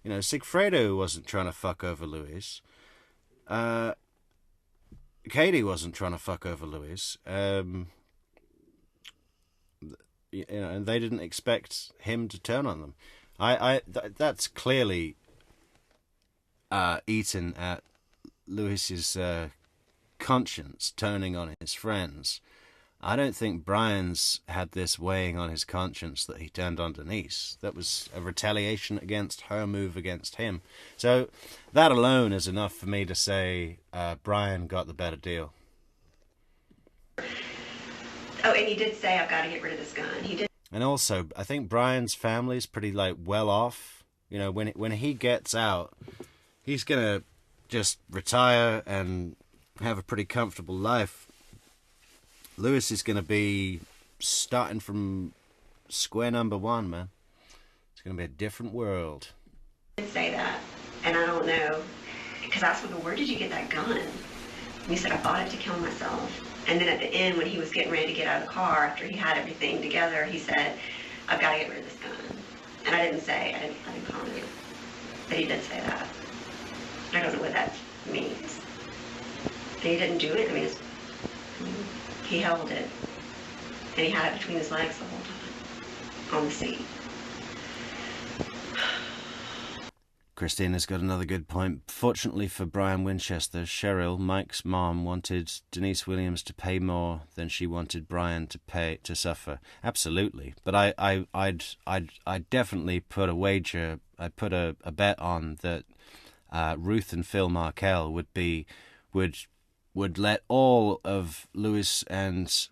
[SPEAKER 1] You know, Sigfredo wasn't trying to fuck over Louis. Katie wasn't trying to fuck over Louis. You know, and they didn't expect him to turn on them. That's clearly eaten at Louis's conscience, turning on his friends. I don't think Brian's had this weighing on his conscience that he turned on Denise. That was a retaliation against her move against him. So that alone is enough for me to say Brian got the better deal.
[SPEAKER 3] Oh, and he did say, I've got to get rid of this gun. He did.
[SPEAKER 1] And also, I think Brian's family's pretty, like, well off. You know, when he gets out, he's going to just retire and have a pretty comfortable life. Louis is going to be starting from square number one, man. It's going to be a different world.
[SPEAKER 3] He did say that, and I don't know, because I asked him, where did you get that gun? And he said, I bought it to kill myself. And then at the end, when he was getting ready to get out of the car, after he had everything together, he said, I've got to get rid of this gun. And I didn't comment, but he did say that. I don't know what that means. And he didn't do it. I mean, he held it, and he had it between his legs the whole time, on the seat.
[SPEAKER 1] Christina's got another good point. Fortunately for Brian Winchester, Cheryl, Mike's mom, wanted Denise Williams to pay more than she wanted Brian to suffer. Absolutely, but I'd definitely put a wager. I put a bet on that Ruth and Phil Markel would let all of Louis and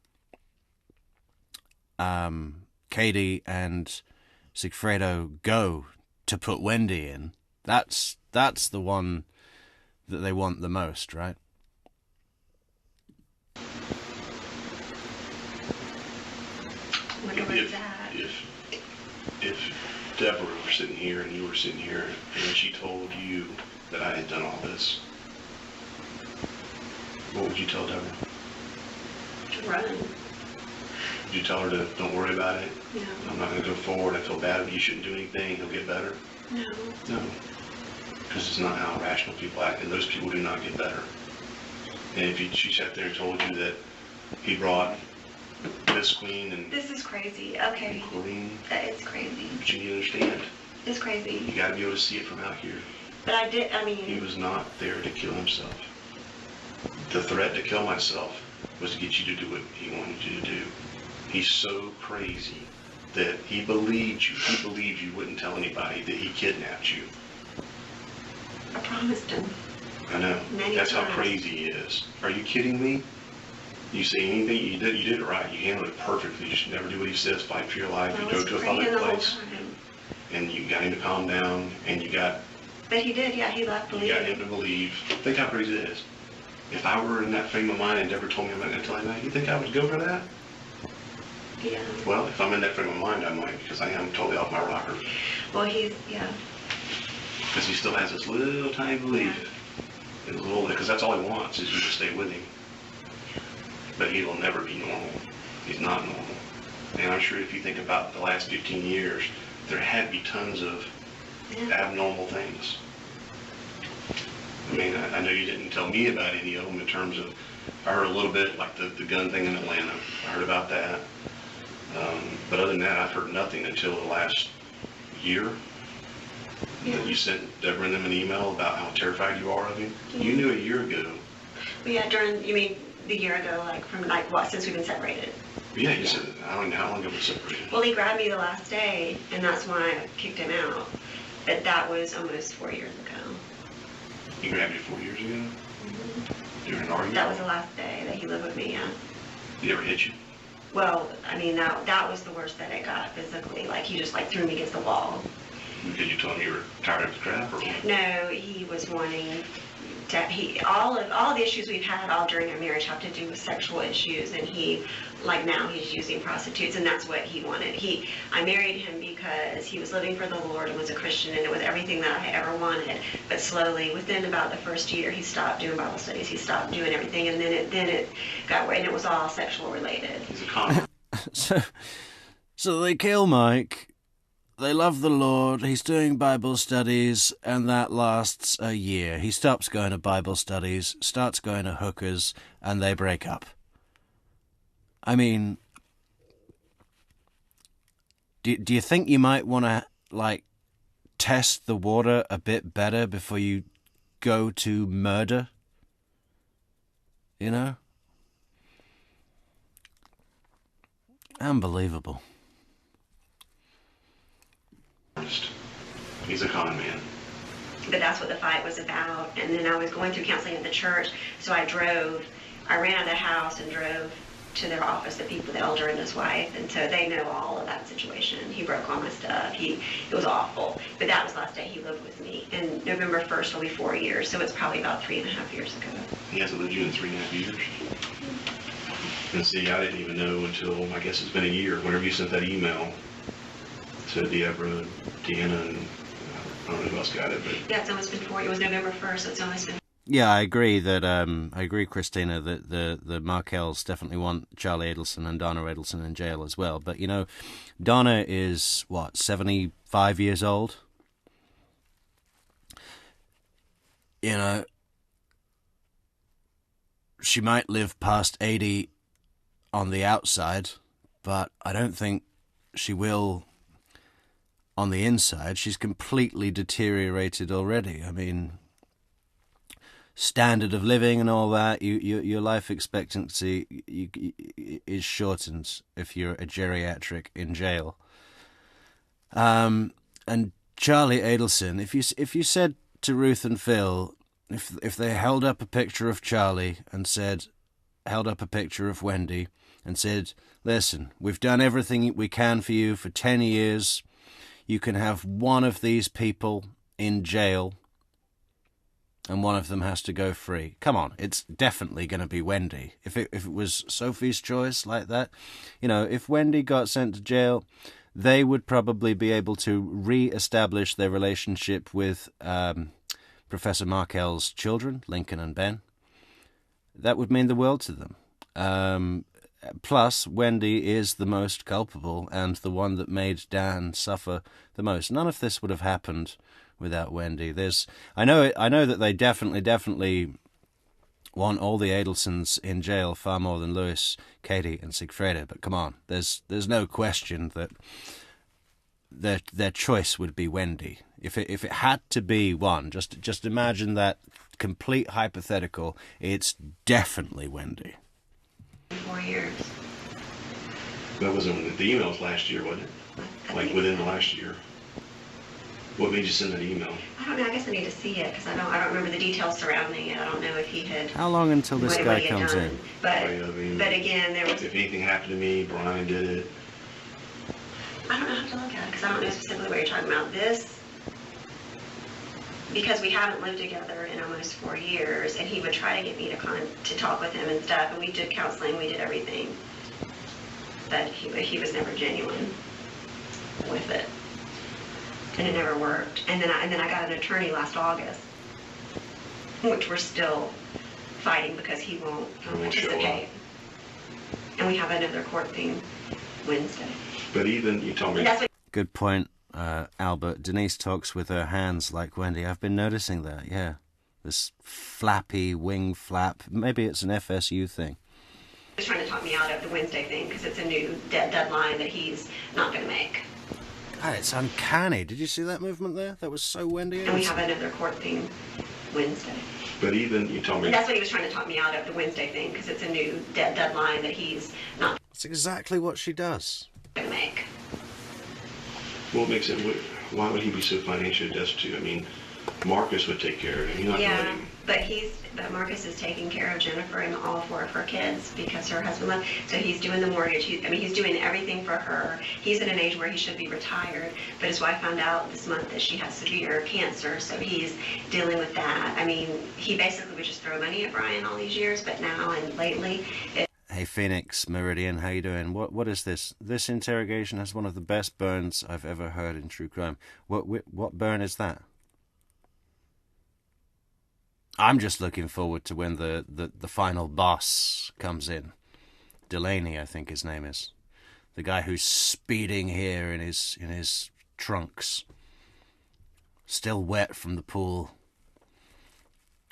[SPEAKER 1] Katie and Sigfredo go to put Wendy in. That's the one that they want the most, right?
[SPEAKER 3] Wonder what's that?
[SPEAKER 6] If Deborah were sitting here and you were sitting here and she told you that I had done all this, what would you tell Deborah?
[SPEAKER 3] To run.
[SPEAKER 6] Would you tell her to don't worry about it?
[SPEAKER 3] No.
[SPEAKER 6] I'm not going to go forward. I feel bad. You shouldn't do anything. He'll get better.
[SPEAKER 3] No.
[SPEAKER 6] No. Because it's not how rational people act, and those people do not get better. And if she sat there and told you that he brought Miss Queen and...
[SPEAKER 3] This is crazy. Okay.
[SPEAKER 6] Queen.
[SPEAKER 3] It's crazy.
[SPEAKER 6] But you need to understand.
[SPEAKER 3] It's crazy.
[SPEAKER 6] You got to be able to see it from out here.
[SPEAKER 3] But I mean...
[SPEAKER 6] He was not there to kill himself. The threat to kill myself was to get you to do what he wanted you to do. He's so crazy that he believed you. He believed you wouldn't tell anybody that he kidnapped you.
[SPEAKER 3] I promised him.
[SPEAKER 6] I know.
[SPEAKER 3] Many
[SPEAKER 6] That's
[SPEAKER 3] times.
[SPEAKER 6] how crazy he is. Are you kidding me? You say anything, you did it right. You handled it perfectly. You should never do what he says. Fight for your life. You go to a public place, and you got him to calm down, and you got...
[SPEAKER 3] But he did, yeah, he left believing.
[SPEAKER 6] You got him to believe. Think how crazy it is. If I were in that frame of mind and Deborah told me I'm not going to tell anybody, you think I would go for that?
[SPEAKER 3] Yeah.
[SPEAKER 6] Well, if I'm in that frame of mind, I might, because I am totally off my rocker.
[SPEAKER 3] Well, he's, yeah.
[SPEAKER 6] Because he still has this little tiny belief. Because that's all he wants is you to stay with him. But he will never be normal. He's not normal. And I'm sure if you think about the last 15 years, there had to be tons of abnormal things. I mean, I know you didn't tell me about any of them in terms of, I heard a little bit like the gun thing in Atlanta. I heard about that. But other than that, I've heard nothing until the last year. That you sent Deborah and them an email about how terrified you are of him. You knew a year ago.
[SPEAKER 3] Well, yeah, you mean the year ago, like from like what, since we've been separated?
[SPEAKER 6] Yeah, you said, I don't know how long ago we separated.
[SPEAKER 3] Well, he grabbed me the last day, and that's when I kicked him out. But that was almost 4 years ago.
[SPEAKER 6] He grabbed you 4 years ago?
[SPEAKER 3] Mm-hmm.
[SPEAKER 6] During an argument?
[SPEAKER 3] That was the last day that he lived with me, yeah.
[SPEAKER 6] Did he ever hit you?
[SPEAKER 3] Well, I mean, that was the worst that it got physically. Like, he just, like, threw me against the wall.
[SPEAKER 6] Because you told him you were tired of the crap, or what?
[SPEAKER 3] No, he was wanting to, all of the issues we've had all during our marriage have to do with sexual issues, and now he's using prostitutes, and that's what he wanted. I married him because he was living for the Lord and was a Christian, and it was everything that I ever wanted. But slowly, within about the first year, he stopped doing Bible studies, he stopped doing everything, and then it got away, and it was all sexual related.
[SPEAKER 6] He's a con.
[SPEAKER 1] So they kill Mike. They love the Lord, he's doing Bible studies, and that lasts a year. He stops going to Bible studies, starts going to hookers, and they break up. I mean, do you think you might want to, like, test the water a bit better before you go to murder? You know? Unbelievable.
[SPEAKER 6] He's a con man.
[SPEAKER 3] But that's what the fight was about. And then I was going through counseling at the church, so I ran out of the house and drove to their office, the elder and his wife, and so they know all of that situation. He broke all my stuff. It was awful. But that was the last day he lived with me. And November 1st will be 4 years, so it's probably about 3.5 years ago.
[SPEAKER 6] He hasn't lived you in 3.5 years. And see, I didn't even know until, I guess it's been a year, whenever you sent that email to Deborah, Deanna, and I don't know who else got it, but...
[SPEAKER 3] Yeah, it's almost been 4 years. It was November 1st, so it's almost been...
[SPEAKER 1] Yeah, I agree, Christina, that the Markells definitely want Charlie Adelson and Donna Adelson in jail as well. But, you know, Donna is, 75 years old? You know, she might live past 80 on the outside, but I don't think she will on the inside. She's completely deteriorated already. I mean, standard of living and all that, your life expectancy is shortened if you're a geriatric in jail. And Charlie Adelson, if you said to Ruth and Phil, if they held up a picture of Charlie and held up a picture of Wendy and said, listen, we've done everything we can for you for 10 years. You can have one of these people in jail and one of them has to go free. Come on, it's definitely going to be Wendy. If it was Sophie's choice like that, you know, if Wendy got sent to jail, they would probably be able to re-establish their relationship with Professor Markell's children, Lincoln and Ben. That would mean the world to them. Plus, Wendy is the most culpable and the one that made Dan suffer the most. None of this would have happened without Wendy. I know that they definitely want all the Adelsons in jail far more than Louis, Katie, and Sigfreda. But come on, there's no question that their choice would be Wendy. If it had to be one, just imagine that complete hypothetical. It's definitely Wendy.
[SPEAKER 3] 4 years.
[SPEAKER 6] That was in the emails last year, wasn't it? Like within the last year. What made you send that email?
[SPEAKER 3] I don't know. I guess I need to see it because I don't remember the details surrounding it. I don't know if he had.
[SPEAKER 1] How long until this
[SPEAKER 3] what
[SPEAKER 1] guy
[SPEAKER 3] he had
[SPEAKER 1] comes
[SPEAKER 3] done.
[SPEAKER 1] in?
[SPEAKER 3] But
[SPEAKER 6] But
[SPEAKER 3] again, there was.
[SPEAKER 6] If anything happened to me, Brian did it.
[SPEAKER 3] I don't know how to look at it because I don't know specifically what you're talking about. This, because we haven't lived together in almost 4 years, and he would try to get me to talk with him and stuff, and we did counseling, we did everything, but he was never genuine with it. and it never worked. And then I got an attorney last August, which we're still fighting because he won't participate. And we have another court thing Wednesday.
[SPEAKER 6] But even, you told me...
[SPEAKER 1] Good point, Albert. Denise talks with her hands like Wendy. I've been noticing that, yeah. This flappy wing flap. Maybe it's an FSU thing.
[SPEAKER 3] He's trying to talk me out of the Wednesday thing because it's a new deadline that he's not going to make.
[SPEAKER 1] God, it's uncanny. Did you see that movement there? That was so Wendy.
[SPEAKER 3] And we have another court thing Wednesday.
[SPEAKER 6] But even, you told me...
[SPEAKER 3] And that's what he was trying to talk me out of, the Wednesday thing, because it's a new deadline that he's not...
[SPEAKER 1] That's exactly what she does.
[SPEAKER 3] ...going to make.
[SPEAKER 6] What makes it... Why would he be so financially destitute? I mean, Marcus would take care of him. You're not
[SPEAKER 3] Yeah,
[SPEAKER 6] letting him...
[SPEAKER 3] but Marcus is taking care of Jennifer and all 4 of her kids because her husband left. So he's doing the mortgage. He's doing everything for her. He's at an age where he should be retired. But his wife found out this month that she has severe cancer, so he's dealing with that. I mean, he basically would just throw money at Brian all these years, but now and lately...
[SPEAKER 1] Hey Phoenix Meridian, how you doing? What is this? This interrogation has one of the best burns I've ever heard in true crime. What burn is that? I'm just looking forward to when the final boss comes in. Delaney, I think his name is. The guy who's speeding here in his trunks. Still wet from the pool.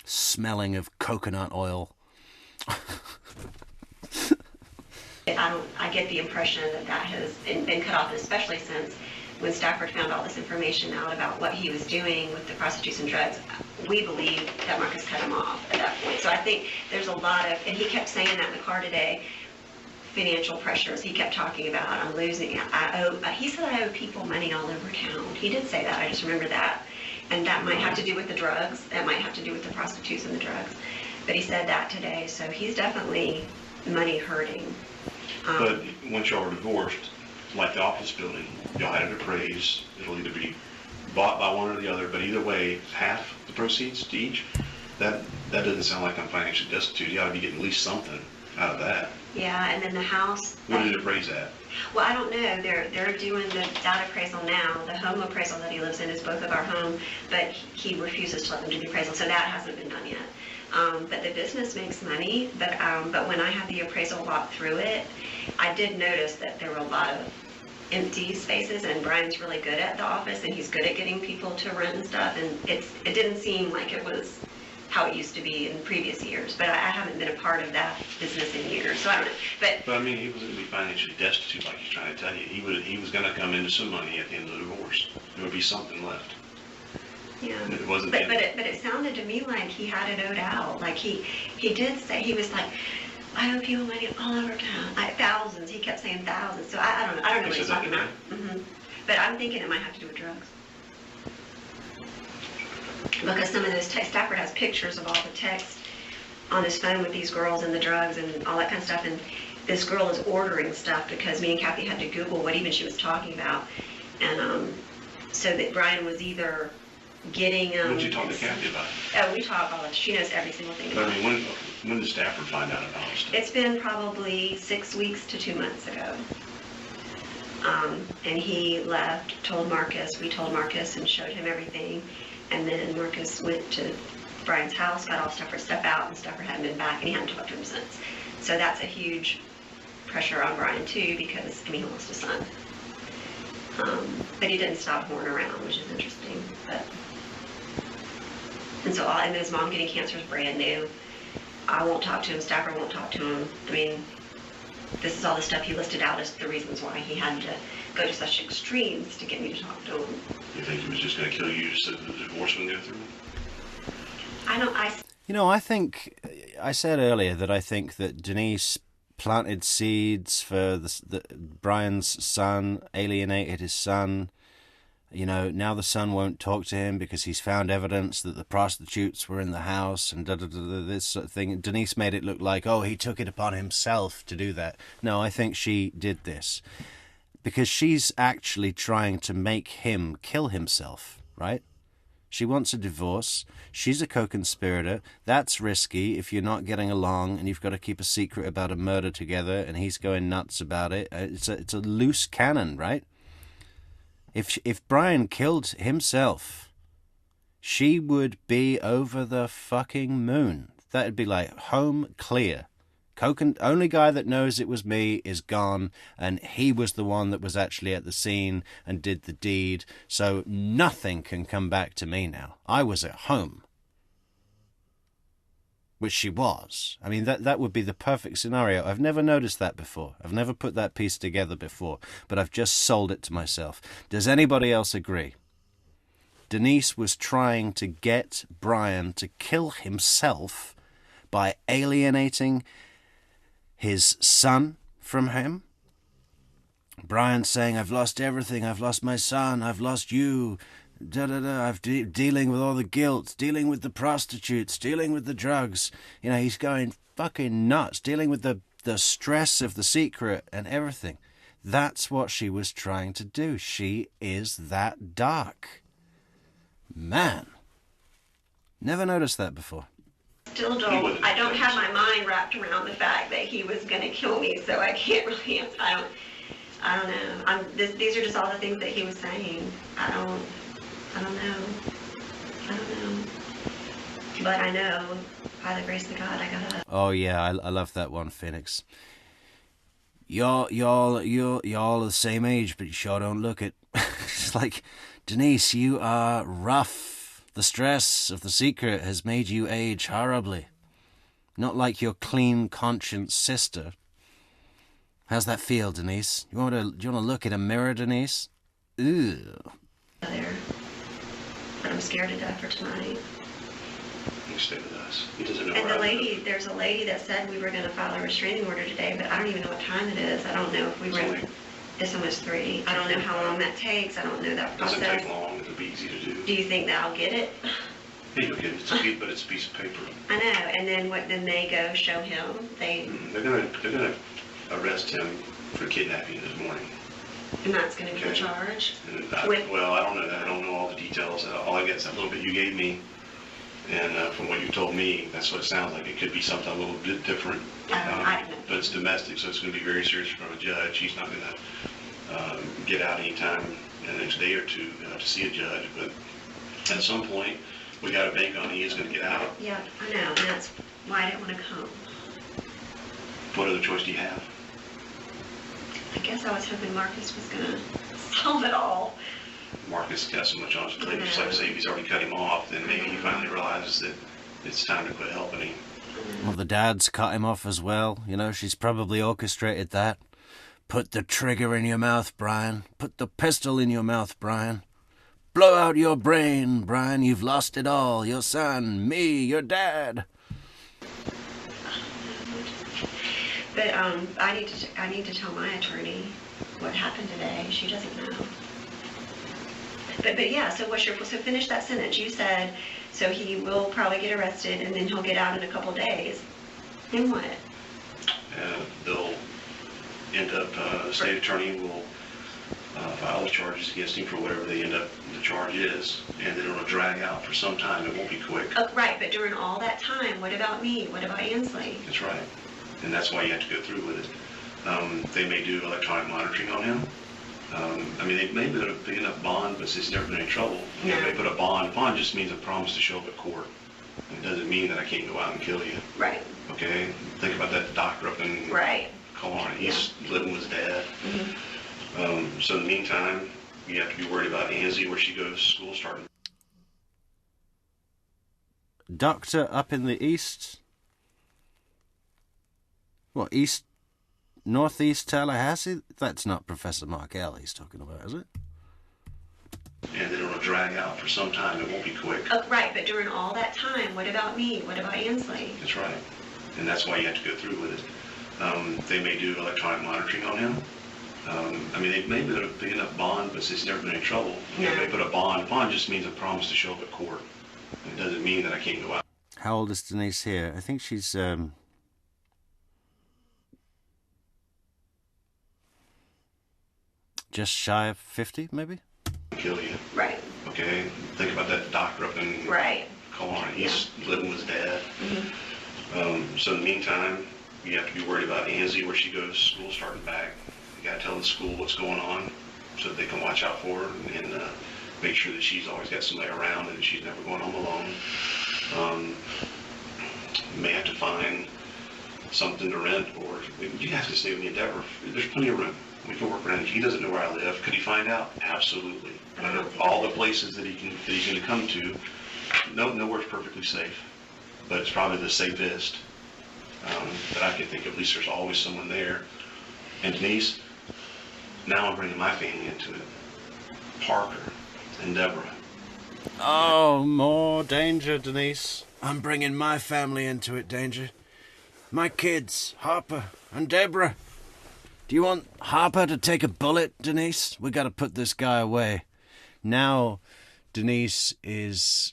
[SPEAKER 1] Smelling of coconut oil.
[SPEAKER 3] I get the impression that has been cut off, especially since when Stafford found all this information out about what he was doing with the prostitutes and drugs. We believe that Marcus cut him off at that point. So I think there's a lot of, and he kept saying that in the car today, financial pressures. He kept talking about, I'm losing, he said I owe people money all over town. He did say that, I just remember that. And that might have to do with the drugs. That might have to do with the prostitutes and the drugs. But he said that today, so he's definitely money hurting.
[SPEAKER 6] But once y'all were divorced, like the office building, y'all had it appraised. It'll either be bought by one or the other, but either way, half the proceeds to each. That doesn't sound like I'm financially destitute. You ought to be getting at least something out of that.
[SPEAKER 3] Yeah, and then the house.
[SPEAKER 6] What did it appraise at?
[SPEAKER 3] Well, I don't know. They're doing the data appraisal now. The home appraisal that he lives in is both of our home, but he refuses to let them do the appraisal, so that hasn't been done yet. But the business makes money, but when I had the appraisal walk through it, I did notice that there were a lot of empty spaces, and Brian's really good at the office, and he's good at getting people to rent and stuff, and it didn't seem like it was how it used to be in previous years, but I haven't been a part of that business in years, so I don't know. But
[SPEAKER 6] I mean, he wasn't going to be financially destitute like he's trying to tell you. He was going to come into some money at the end of the divorce. There would be something left.
[SPEAKER 3] yeah,
[SPEAKER 6] It wasn't.
[SPEAKER 3] but it sounded to me like he had it owed out. Like he did say, he was like, I owe people money all over town, like thousands. He kept saying thousands. So I don't know what he's talking about. But I'm thinking it might have to do with drugs. Because some of those texts, Stafford has pictures of all the texts on his phone with these girls and the drugs and all that kind of stuff. And this girl is ordering stuff because me and Kathy had to Google what even she was talking about. And so that Brian was either getting...
[SPEAKER 6] What did you talk to Kathy about?
[SPEAKER 3] Oh, we talk all the... She knows every single thing
[SPEAKER 6] But
[SPEAKER 3] about
[SPEAKER 6] I mean, when did Stafford find out about this stuff?
[SPEAKER 3] It's been probably 6 weeks to 2 months ago. And he left, told Marcus, we told Marcus and showed him everything. And then Marcus went to Brian's house, got all Stafford's stuff out, and Stafford hadn't been back, and he hadn't talked to him since. So that's a huge pressure on Brian too, because, I mean, he lost his son. But he didn't stop horning around, which is interesting. And so, and his mom getting cancer is brand new. I won't talk to him, Stafford won't talk to him. I mean, this is all the stuff he listed out as the reasons why he had to go to such extremes to get me to talk to him.
[SPEAKER 6] You think he was just going to kill you so the divorce wouldn't go through?
[SPEAKER 1] I think, I said earlier that I think that Denise planted seeds for Brian's son, alienated his son. Now the son won't talk to him because he's found evidence that the prostitutes were in the house and this sort of thing. Denise made it look like, he took it upon himself to do that. No, I think she did this because she's actually trying to make him kill himself, right? She wants a divorce. She's a co-conspirator. That's risky if you're not getting along and you've got to keep a secret about a murder together and he's going nuts about it. It's a loose cannon, right? If Brian killed himself, she would be over the fucking moon. That'd be like home clear. Only guy that knows it was me is gone, and he was the one that was actually at the scene and did the deed, so nothing can come back to me now. I was at home. Which she was. I mean, that would be the perfect scenario. I've never noticed that before. I've never put that piece together before, but I've just sold it to myself. Does anybody else agree? Denise was trying to get Brian to kill himself by alienating his son from him. Brian saying, I've lost everything. I've lost my son. I've lost you. I'm dealing with all the guilt, dealing with the prostitutes, dealing with the drugs. You know, he's going fucking nuts, dealing with the stress of the secret and everything. That's what she was trying to do. She is that dark. Man. Never noticed that before.
[SPEAKER 3] Still don't. I don't have my mind wrapped around the fact that he was going to kill me, so I can't really answer. I don't know. These are just all the things that he was saying. I don't know. But I know, by the grace of God, I got up.
[SPEAKER 1] Oh yeah, I love that one, Phoenix. Y'all the same age, but you sure don't look it. It's like, Denise, you are rough. The stress of the secret has made you age horribly. Not like your clean conscience sister. How's that feel, Denise? Do you want to look in a mirror, Denise? Ew.
[SPEAKER 3] There. But I'm scared to death for tonight.
[SPEAKER 6] You stay with us. He doesn't know
[SPEAKER 3] And
[SPEAKER 6] where
[SPEAKER 3] the
[SPEAKER 6] I
[SPEAKER 3] lady,
[SPEAKER 6] live.
[SPEAKER 3] there's a lady that said we were going to file a restraining order today, but I don't even know what time it is. I don't know if we were. It's almost 3. I don't know how long that takes. I don't know that
[SPEAKER 6] It
[SPEAKER 3] process.
[SPEAKER 6] doesn't take long. It'll be easy to do.
[SPEAKER 3] Do you think that I'll get it?
[SPEAKER 6] Yeah, you'll get it. But it's a piece of paper.
[SPEAKER 3] I know. And then what? Then they go show him.
[SPEAKER 6] They're gonna arrest him for kidnapping this morning.
[SPEAKER 3] And that's going to be the
[SPEAKER 6] Okay.
[SPEAKER 3] charge.
[SPEAKER 6] And
[SPEAKER 3] Well,
[SPEAKER 6] I don't know that. I don't know all the details. All I get is that little bit you gave me, and from what you told me, that's what it sounds like. It could be something a little bit different.
[SPEAKER 3] I don't know.
[SPEAKER 6] But it's domestic, so it's going to be very serious from a judge. He's not going to get out anytime in the next day or two to see a judge. But at some point, we got to bank on he is going to get out.
[SPEAKER 3] Yeah, I know. And that's why I didn't want to come.
[SPEAKER 6] What other choice do you have?
[SPEAKER 3] I guess I was hoping Marcus was going to solve it all.
[SPEAKER 6] Marcus got so much on his plate. Just like I say, if he's already cut him off, then maybe he finally realizes that it's time to quit helping him.
[SPEAKER 1] Well, the dad's cut him off as well. You know, she's probably orchestrated that. Put the trigger in your mouth, Brian. Put the pistol in your mouth, Brian. Blow out your brain, Brian. You've lost it all. Your son, me, your dad.
[SPEAKER 3] But I need to tell my attorney what happened today. She doesn't know. But yeah. So finish that sentence. You said so he will probably get arrested and then he'll get out in a couple days. Then what?
[SPEAKER 6] They'll end up. The state attorney will file the charges against him for whatever they end up the charge is, and then it'll drag out for some time. It won't be quick.
[SPEAKER 3] Oh, right. But during all that time, what about me? What about Ansley?
[SPEAKER 6] That's right. And that's why you have to go through with it. They may do electronic monitoring on him. I mean, they may put a big enough bond, but he's never been in trouble. You know, they put a bond. Bond just means a promise to show up at court. It doesn't mean that I can't go out and kill you.
[SPEAKER 3] Right.
[SPEAKER 6] Okay? Think about that doctor up in Colorado. He's living with his dad.
[SPEAKER 3] Mm-hmm.
[SPEAKER 6] So in the meantime, you have to be worried about Ansley, where she goes to school starting.
[SPEAKER 1] Doctor up in the east? What, northeast Tallahassee? That's not Professor Markell he's talking about, is it?
[SPEAKER 6] And then it'll drag out for some time. It won't be quick.
[SPEAKER 3] Oh, right. But during all that time, what about me? What about Ansley?
[SPEAKER 6] That's right. And that's why you have to go through with it. They may do electronic monitoring on him. I mean, they may put a big enough bond, but he's never been in trouble. You know, they put a bond. Bond just means a promise to show up at court. It doesn't mean that I can't go out.
[SPEAKER 1] How old is Denise here? I think she's just shy of 50, maybe?
[SPEAKER 6] Kill you.
[SPEAKER 3] Right.
[SPEAKER 6] Okay? Think about that doctor up in Colorado. He's living with his dad.
[SPEAKER 3] Mm-hmm.
[SPEAKER 6] So in the meantime, you have to be worried about Ansley, where she goes to school starting back. You got to tell the school what's going on. so that they can watch out for her and make sure that she's always got somebody around and that she's never going home alone. You may have to find something to rent, or you have to stay with the Endeavor. There's plenty of room. We can work around it. He doesn't know where I live. Could he find out? Absolutely. I know all the places that he's going to come to. Nowhere's perfectly safe, but it's probably the safest that I can think of. At least there's always someone there. And Denise, now I'm bringing my family into it. Parker and Deborah.
[SPEAKER 1] Oh, more danger, Denise. I'm bringing my family into it, danger. My kids, Harper and Deborah. Do you want Harper to take a bullet, Denise? We gotta put this guy away. Now, Denise is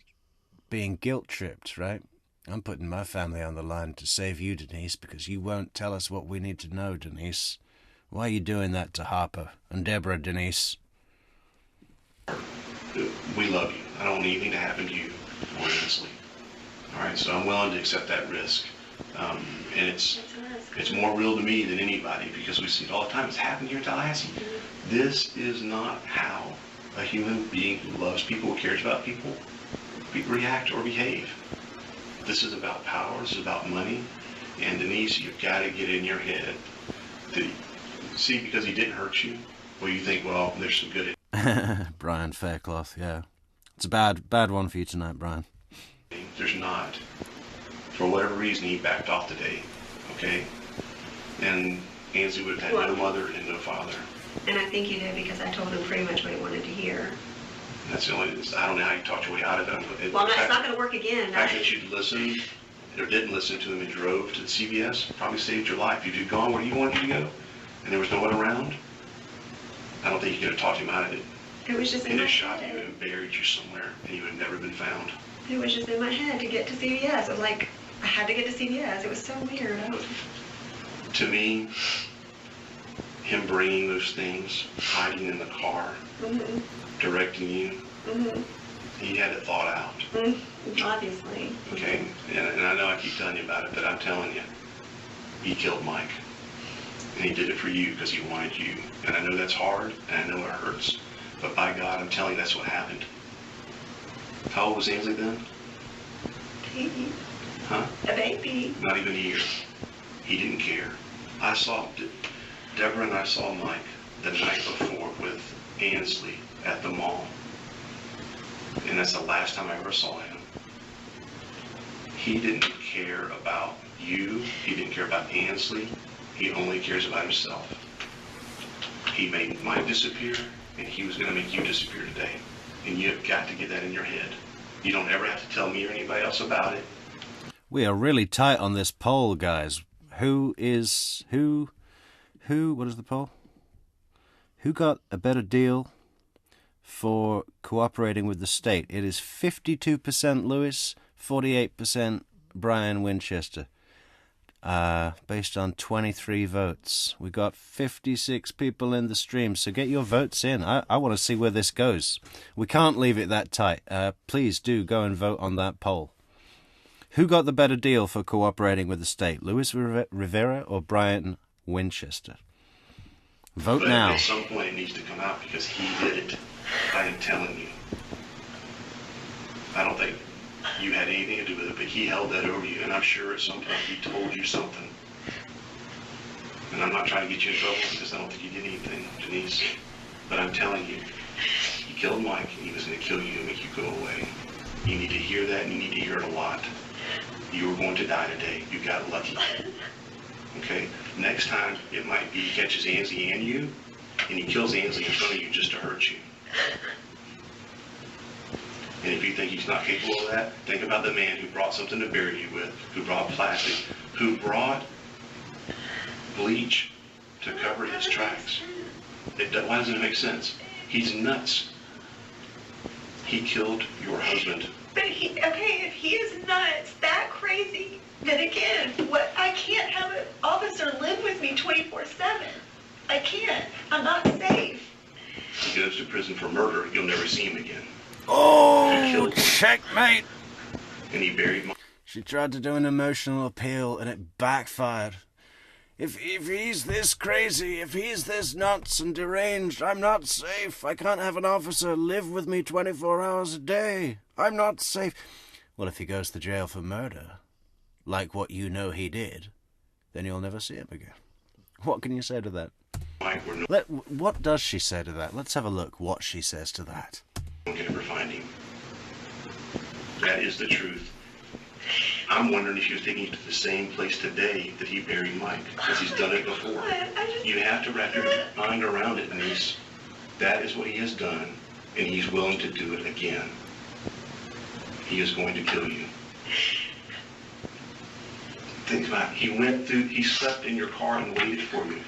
[SPEAKER 1] being guilt-tripped, right? I'm putting my family on the line to save you, Denise, because you won't tell us what we need to know, Denise. Why are you doing that to Harper and Deborah, Denise?
[SPEAKER 6] We love you. I don't want anything to happen to you, honestly. All right, so I'm willing to accept that risk. And it's more real to me than anybody, because we see it all the time. It's happened here in Tallahassee. This is not how a human being who loves people, who cares about people, react or behave. This is about power. This is about money. And Denise, you've got to get in your head that, see, because he didn't hurt you, well, you think, well, there's some good.
[SPEAKER 1] Brian Faircloth, yeah. It's a bad one for you tonight, Brian.
[SPEAKER 6] There's not. For whatever reason, he backed off today, okay? And Ansley would have had no mother and no father.
[SPEAKER 3] And I think he did because I told him pretty much what he wanted to hear.
[SPEAKER 6] That's the only, I don't know how you talked your way out of it.
[SPEAKER 3] Well, it's not going to work again.
[SPEAKER 6] The fact that you listened or didn't listen to him and drove to the CVS probably saved your life. If you'd gone where you wanted to go and there was no one around, I don't think you could have talked him out of it.
[SPEAKER 3] It was just in my head.
[SPEAKER 6] Shot you and buried you somewhere, and you would have never been found.
[SPEAKER 3] It was just in my head to get to CVS. It was like, I had to get to CVS. It was so weird.
[SPEAKER 6] To me, him bringing those things, hiding in the car, directing you, he had it thought out.
[SPEAKER 3] Obviously.
[SPEAKER 6] Okay, and I know I keep telling you about it, but I'm telling you, he killed Mike. And he did it for you because he wanted you. And I know that's hard, and I know it hurts. But by God, I'm telling you, that's what happened. How old was Ansley then?
[SPEAKER 3] Baby.
[SPEAKER 6] Huh?
[SPEAKER 3] A baby.
[SPEAKER 6] Not even a year. He didn't care. I saw, Deborah and I saw Mike the night before with Ansley at the mall. And that's the last time I ever saw him. He didn't care about you. He didn't care about Ansley. He only cares about himself. He made Mike disappear, and he was going to make you disappear today. And you've got to get that in your head. You don't ever have to tell me or anybody else about it.
[SPEAKER 1] We are really tight on this poll, guys. Who, what is the poll? Who got a better deal for cooperating with the state? It is 52% Lewis, 48% Brian Winchester. Based on 23 votes. We got 56 people in the stream, so get your votes in. I want to see where this goes. We can't leave it that tight. Please do go and vote on that poll. Who got the better deal for cooperating with the state, Luis Rivera or Brian Winchester? Vote
[SPEAKER 6] but
[SPEAKER 1] now.
[SPEAKER 6] At some point it needs to come out because he did it. I am telling you. I don't think you had anything to do with it, but he held that over you, and I'm sure at some point he told you something. And I'm not trying to get you in trouble because I don't think you did anything, Denise. But I'm telling you, he killed Mike, and he was going to kill you and make you go away. You need to hear that, and you need to hear it a lot. You were going to die today. You got lucky. Okay? Next time, it might be he catches Ansley and you, and he kills Ansley in front of you just to hurt you. And if you think he's not capable of that, think about the man who brought something to bury you with, who brought plastic, who brought bleach to cover his tracks. Why doesn't it make sense? He's nuts. He killed your husband.
[SPEAKER 3] But if he is nuts, that crazy, then again, I can't have an officer live with me 24/7. I can't. I'm not safe.
[SPEAKER 6] He goes to prison for murder. You'll never see him again.
[SPEAKER 1] Oh, checkmate.
[SPEAKER 6] And he buried Mike.
[SPEAKER 1] She tried to do an emotional appeal and it backfired. If he's this crazy, if he's this nuts and deranged, I'm not safe. I can't have an officer live with me 24 hours a day. I'm not safe. Well, if he goes to jail for murder, like what you know he did, then you'll never see him again. What can you say to that? What does she say to that? Let's have a look what she says to that.
[SPEAKER 6] Don't ever find him. That is the truth. I'm wondering if you're thinking to the same place today that he buried Mike, because he's done it before. You have to wrap your mind around it, Denise. That is what he has done, and he's willing to do it again. He is going to kill you. Think about it. He slept in your car and waited for you.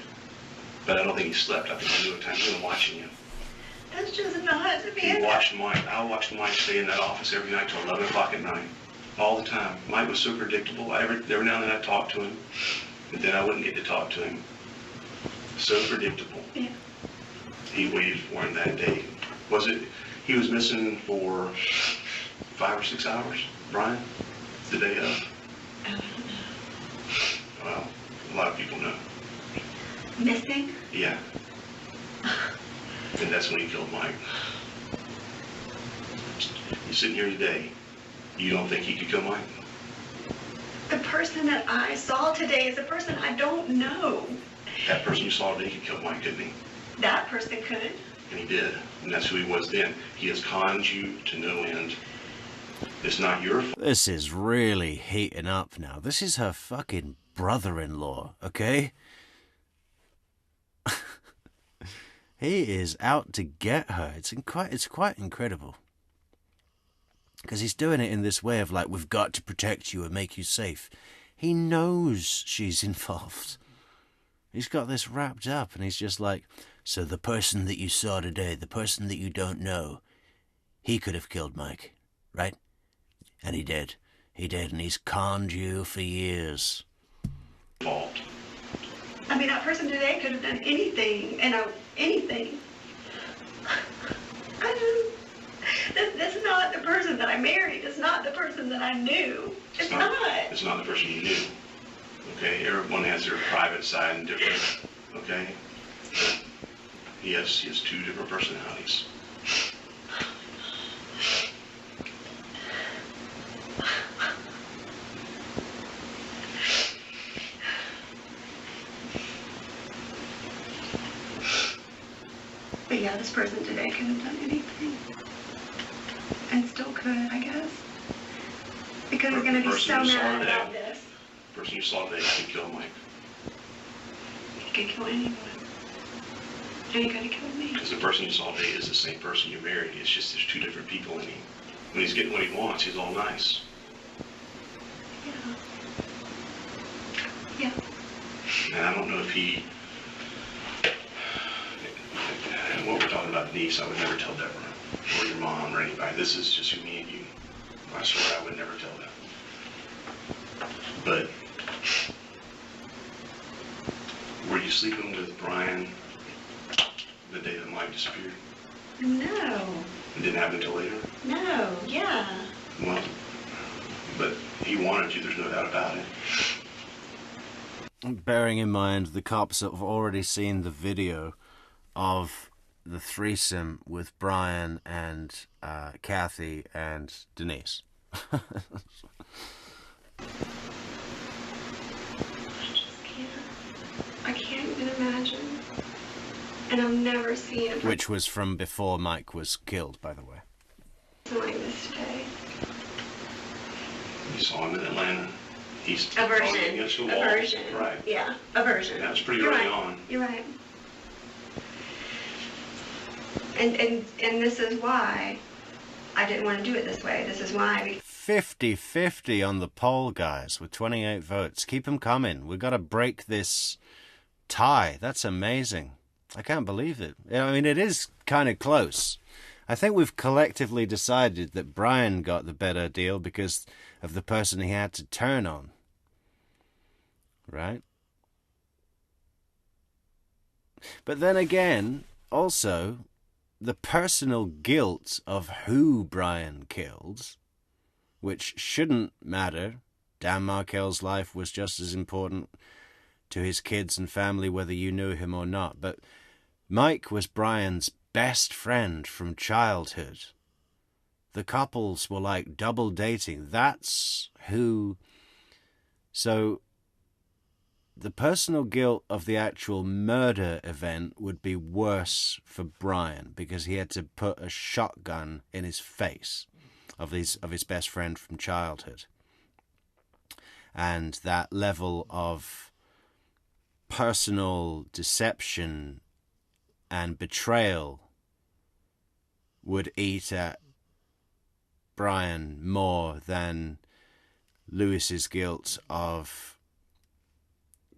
[SPEAKER 6] But I don't think he slept. I think he knew a time he was watching you.
[SPEAKER 3] That's just not to be.
[SPEAKER 6] He watched Mike. I watched Mike stay in that office every night till 11 o'clock at night. All the time. Mike was so predictable. Every now and then I'd talk to him, and then I wouldn't get to talk to him. So predictable.
[SPEAKER 3] Yeah.
[SPEAKER 6] He waited for him that day. He was missing for 5 or 6 hours, Brian? The day of?
[SPEAKER 3] I don't know.
[SPEAKER 6] Well, a lot of people know.
[SPEAKER 3] Missing?
[SPEAKER 6] Yeah. And that's when he killed Mike. You're sitting here today. You don't think he could kill Mike?
[SPEAKER 3] The person that I saw today is a person I don't know.
[SPEAKER 6] That person you saw today could kill Mike, couldn't he?
[SPEAKER 3] That person could.
[SPEAKER 6] And he did. And that's who he was then. He has conned you to no end. It's not your fault.
[SPEAKER 1] This is really heating up now. This is her fucking brother-in-law, okay? He is out to get her. It's quite incredible. Because he's doing it in this way of like, we've got to protect you and make you safe. He knows she's involved. He's got this wrapped up and he's just like, so the person that you saw today, the person that you don't know, he could have killed Mike, right? And he did. He did, and he's conned you for years.
[SPEAKER 6] Fault.
[SPEAKER 3] I mean, that person today could have done anything, anything. This is not the person that I married. It's not the person that I knew. It's not.
[SPEAKER 6] It's not the person you knew. Okay? Everyone has their private side and different. Okay? He has 2 different personalities.
[SPEAKER 3] But yeah, this person today could have done anything. And still could, I guess. Because he's going to be so mad about this.
[SPEAKER 6] The person you saw today could kill Mike.
[SPEAKER 3] He could kill anyone. And he could have killed me.
[SPEAKER 6] Because the person you saw today is the same person you married. It's just there's 2 different people in him. When he's getting what he wants, he's all nice.
[SPEAKER 3] Yeah. Yeah.
[SPEAKER 6] And I don't know if he... What we're talking about, Denise, I would never tell Deborah or your mom or anybody. This is just me and you. I swear I would never tell them. But were you sleeping with Brian the day that Mike disappeared?
[SPEAKER 3] No.
[SPEAKER 6] It didn't happen until later?
[SPEAKER 3] No, yeah.
[SPEAKER 6] Well, but he wanted you, there's no doubt about it.
[SPEAKER 1] Bearing in mind, the cops have already seen the video of the threesome with Brian and Kathy and Denise.
[SPEAKER 3] I just can't. I can't even imagine. And I've never seen it.
[SPEAKER 1] Which was from before Mike was killed, by the way.
[SPEAKER 3] Like this today.
[SPEAKER 6] You saw him in Atlanta. He's
[SPEAKER 3] Aversion.
[SPEAKER 6] against the wall.
[SPEAKER 3] Aversion.
[SPEAKER 6] Right.
[SPEAKER 3] Yeah, aversion.
[SPEAKER 6] That was pretty
[SPEAKER 3] You're
[SPEAKER 6] early
[SPEAKER 3] right.
[SPEAKER 6] on.
[SPEAKER 3] You're right. And this is why I didn't want to do it this way. This is why.
[SPEAKER 1] 50-50 on the poll, guys, with 28 votes. Keep them coming. We've got to break this tie. That's amazing. I can't believe it. I mean, it is kind of close. I think we've collectively decided that Brian got the better deal because of the person he had to turn on. Right? But then again, also, the personal guilt of who Brian killed, which shouldn't matter. Dan Markel's life was just as important. to his kids and family, whether you knew him or not. But Mike was Brian's best friend from childhood. The couples were like double dating. That's who... So the personal guilt of the actual murder event would be worse for Brian, because he had to put a shotgun in his face of his best friend from childhood. And that level of personal deception and betrayal would eat at Brian more than Lewis's guilt of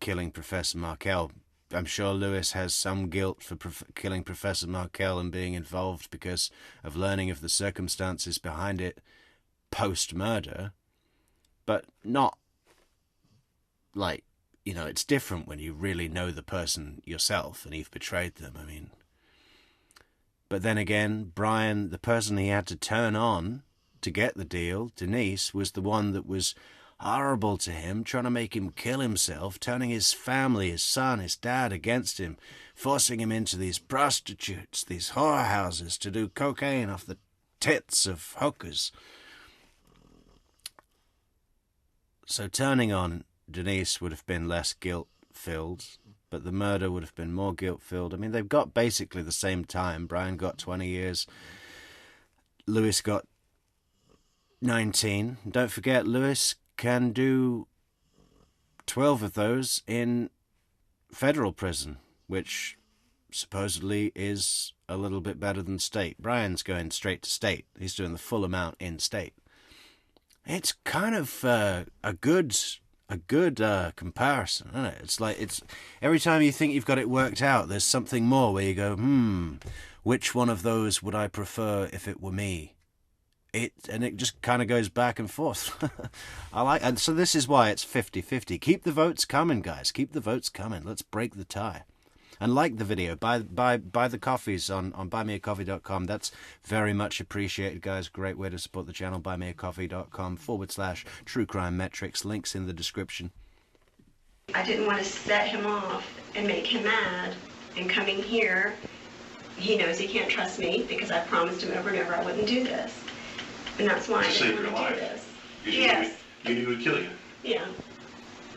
[SPEAKER 1] killing Professor Markel. I'm sure Lewis has some guilt for killing Professor Markel and being involved because of learning of the circumstances behind it post-murder, but not like, you know, it's different when you really know the person yourself and you've betrayed them. I mean, but then again, Brian, the person he had to turn on to get the deal, Denise, was the one that was horrible to him, trying to make him kill himself, turning his family, his son, his dad against him, forcing him into these prostitutes, these whorehouses to do cocaine off the tits of hookers. So turning on Denise would have been less guilt-filled, but the murder would have been more guilt-filled. I mean, they've got basically the same time. Brian got 20 years. Lewis got 19. Don't forget, Lewis can do 12 of those in federal prison, which supposedly is a little bit better than state. Brian's going straight to state. He's doing the full amount in state. It's kind of a good comparison, isn't it? It's like, it's every time you think you've got it worked out, there's something more where you go, which one of those would I prefer if it were me? And it just kind of goes back and forth. And so this is why it's 50-50. Keep the votes coming, guys. Keep the votes coming. Let's break the tie. And like the video. Buy the coffees on buymeacoffee.com. That's very much appreciated, guys. Great way to support the channel. buymeacoffee.com/True Crime Metrics. Links in the description.
[SPEAKER 3] I didn't want to set him off and make him mad. And coming here, he knows he can't trust me because I promised him over and over I wouldn't do this. And that's why I didn't want to do this. Yes.
[SPEAKER 6] You knew he would kill you.
[SPEAKER 3] Yeah.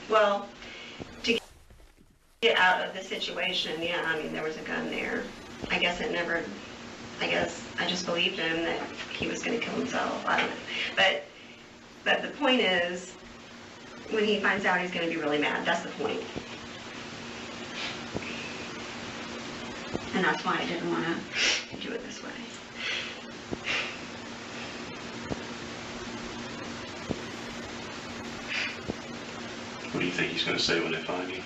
[SPEAKER 3] Well, to get out of the situation, yeah, I mean, there was a gun there. I guess I just believed him that he was going to kill himself. I don't know. But the point is, when he finds out, he's going to be really mad. That's the point. And that's why I didn't want to do it this way.
[SPEAKER 6] What do you think he's going to say when they find you?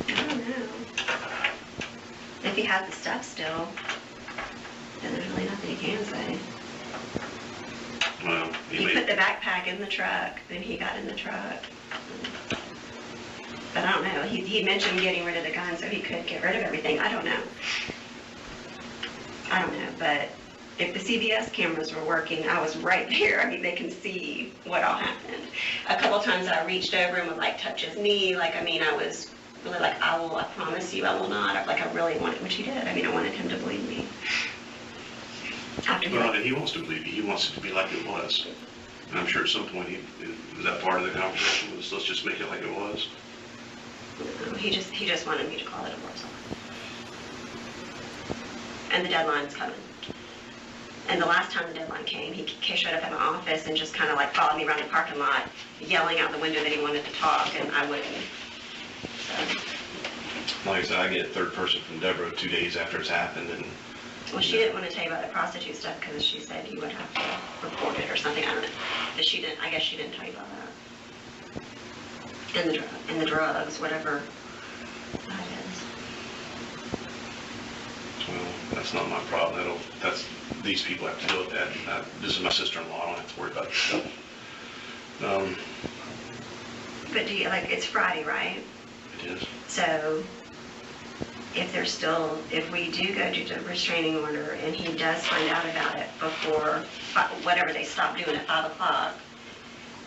[SPEAKER 3] I don't know. If he has the stuff still, then there's really nothing he can say.
[SPEAKER 6] Well,
[SPEAKER 3] he put the backpack in the truck, then he got in the truck. But I don't know. He mentioned getting rid of the gun so he could get rid of everything. I don't know. But if the CBS cameras were working, I was right there. I mean, they can see what all happened. A couple times I reached over and would like touch his knee. Like, I mean, I was really like, I promise you I will not. Like, I really wanted, which he did. I mean, I wanted him to believe me.
[SPEAKER 6] Well, and he wants to believe you. He wants it to be like it was. And I'm sure at some point, was that part of the conversation was, let's just make it like it was?
[SPEAKER 3] No, he just wanted me to call it a war zone. And the deadline's coming. And the last time the deadline came, he showed up at my office and just kind of like followed me around the parking lot, yelling out the window that he wanted to talk, and I wouldn't. So.
[SPEAKER 6] Like I said, I get a third person from Deborah 2 days after it's happened, and.
[SPEAKER 3] Well, she didn't want to tell you about the prostitute stuff because she said you would have to report it or something. I don't know. But she didn't. I guess she didn't tell you about that. And the drugs, whatever that is.
[SPEAKER 6] Well, that's not my problem. These people have to deal with that. This is my sister-in-law. I don't have to worry about this stuff.
[SPEAKER 3] But do you, like, it's Friday, right?
[SPEAKER 6] It is.
[SPEAKER 3] So, if we do go to the restraining order and he does find out about it before, whatever they stop doing at 5 o'clock,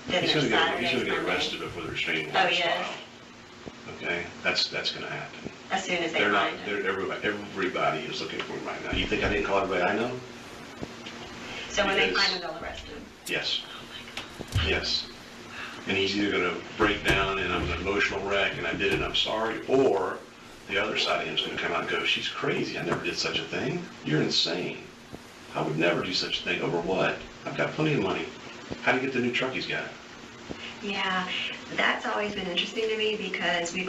[SPEAKER 3] then
[SPEAKER 6] He's
[SPEAKER 3] there's
[SPEAKER 6] going
[SPEAKER 3] Saturday,
[SPEAKER 6] to get
[SPEAKER 3] Sunday.
[SPEAKER 6] arrested before the restraining order.
[SPEAKER 3] Oh, yes.
[SPEAKER 6] Okay, that's going to happen.
[SPEAKER 3] As soon as they
[SPEAKER 6] They're not.
[SPEAKER 3] find him.
[SPEAKER 6] Everybody is looking for him right now. You think I didn't call everybody I know?
[SPEAKER 3] So when they
[SPEAKER 6] Because-
[SPEAKER 3] find him, they'll arrest him.
[SPEAKER 6] Yes. Yes. And he's either going to break down and I'm an emotional wreck and I did it and I'm sorry, or the other side of him is going to come out and go, she's crazy. I never did such a thing. You're insane. I would never do such a thing. Over what? I've got plenty of money. How to get the new truck he's got?
[SPEAKER 3] Yeah, that's always been interesting to me because we've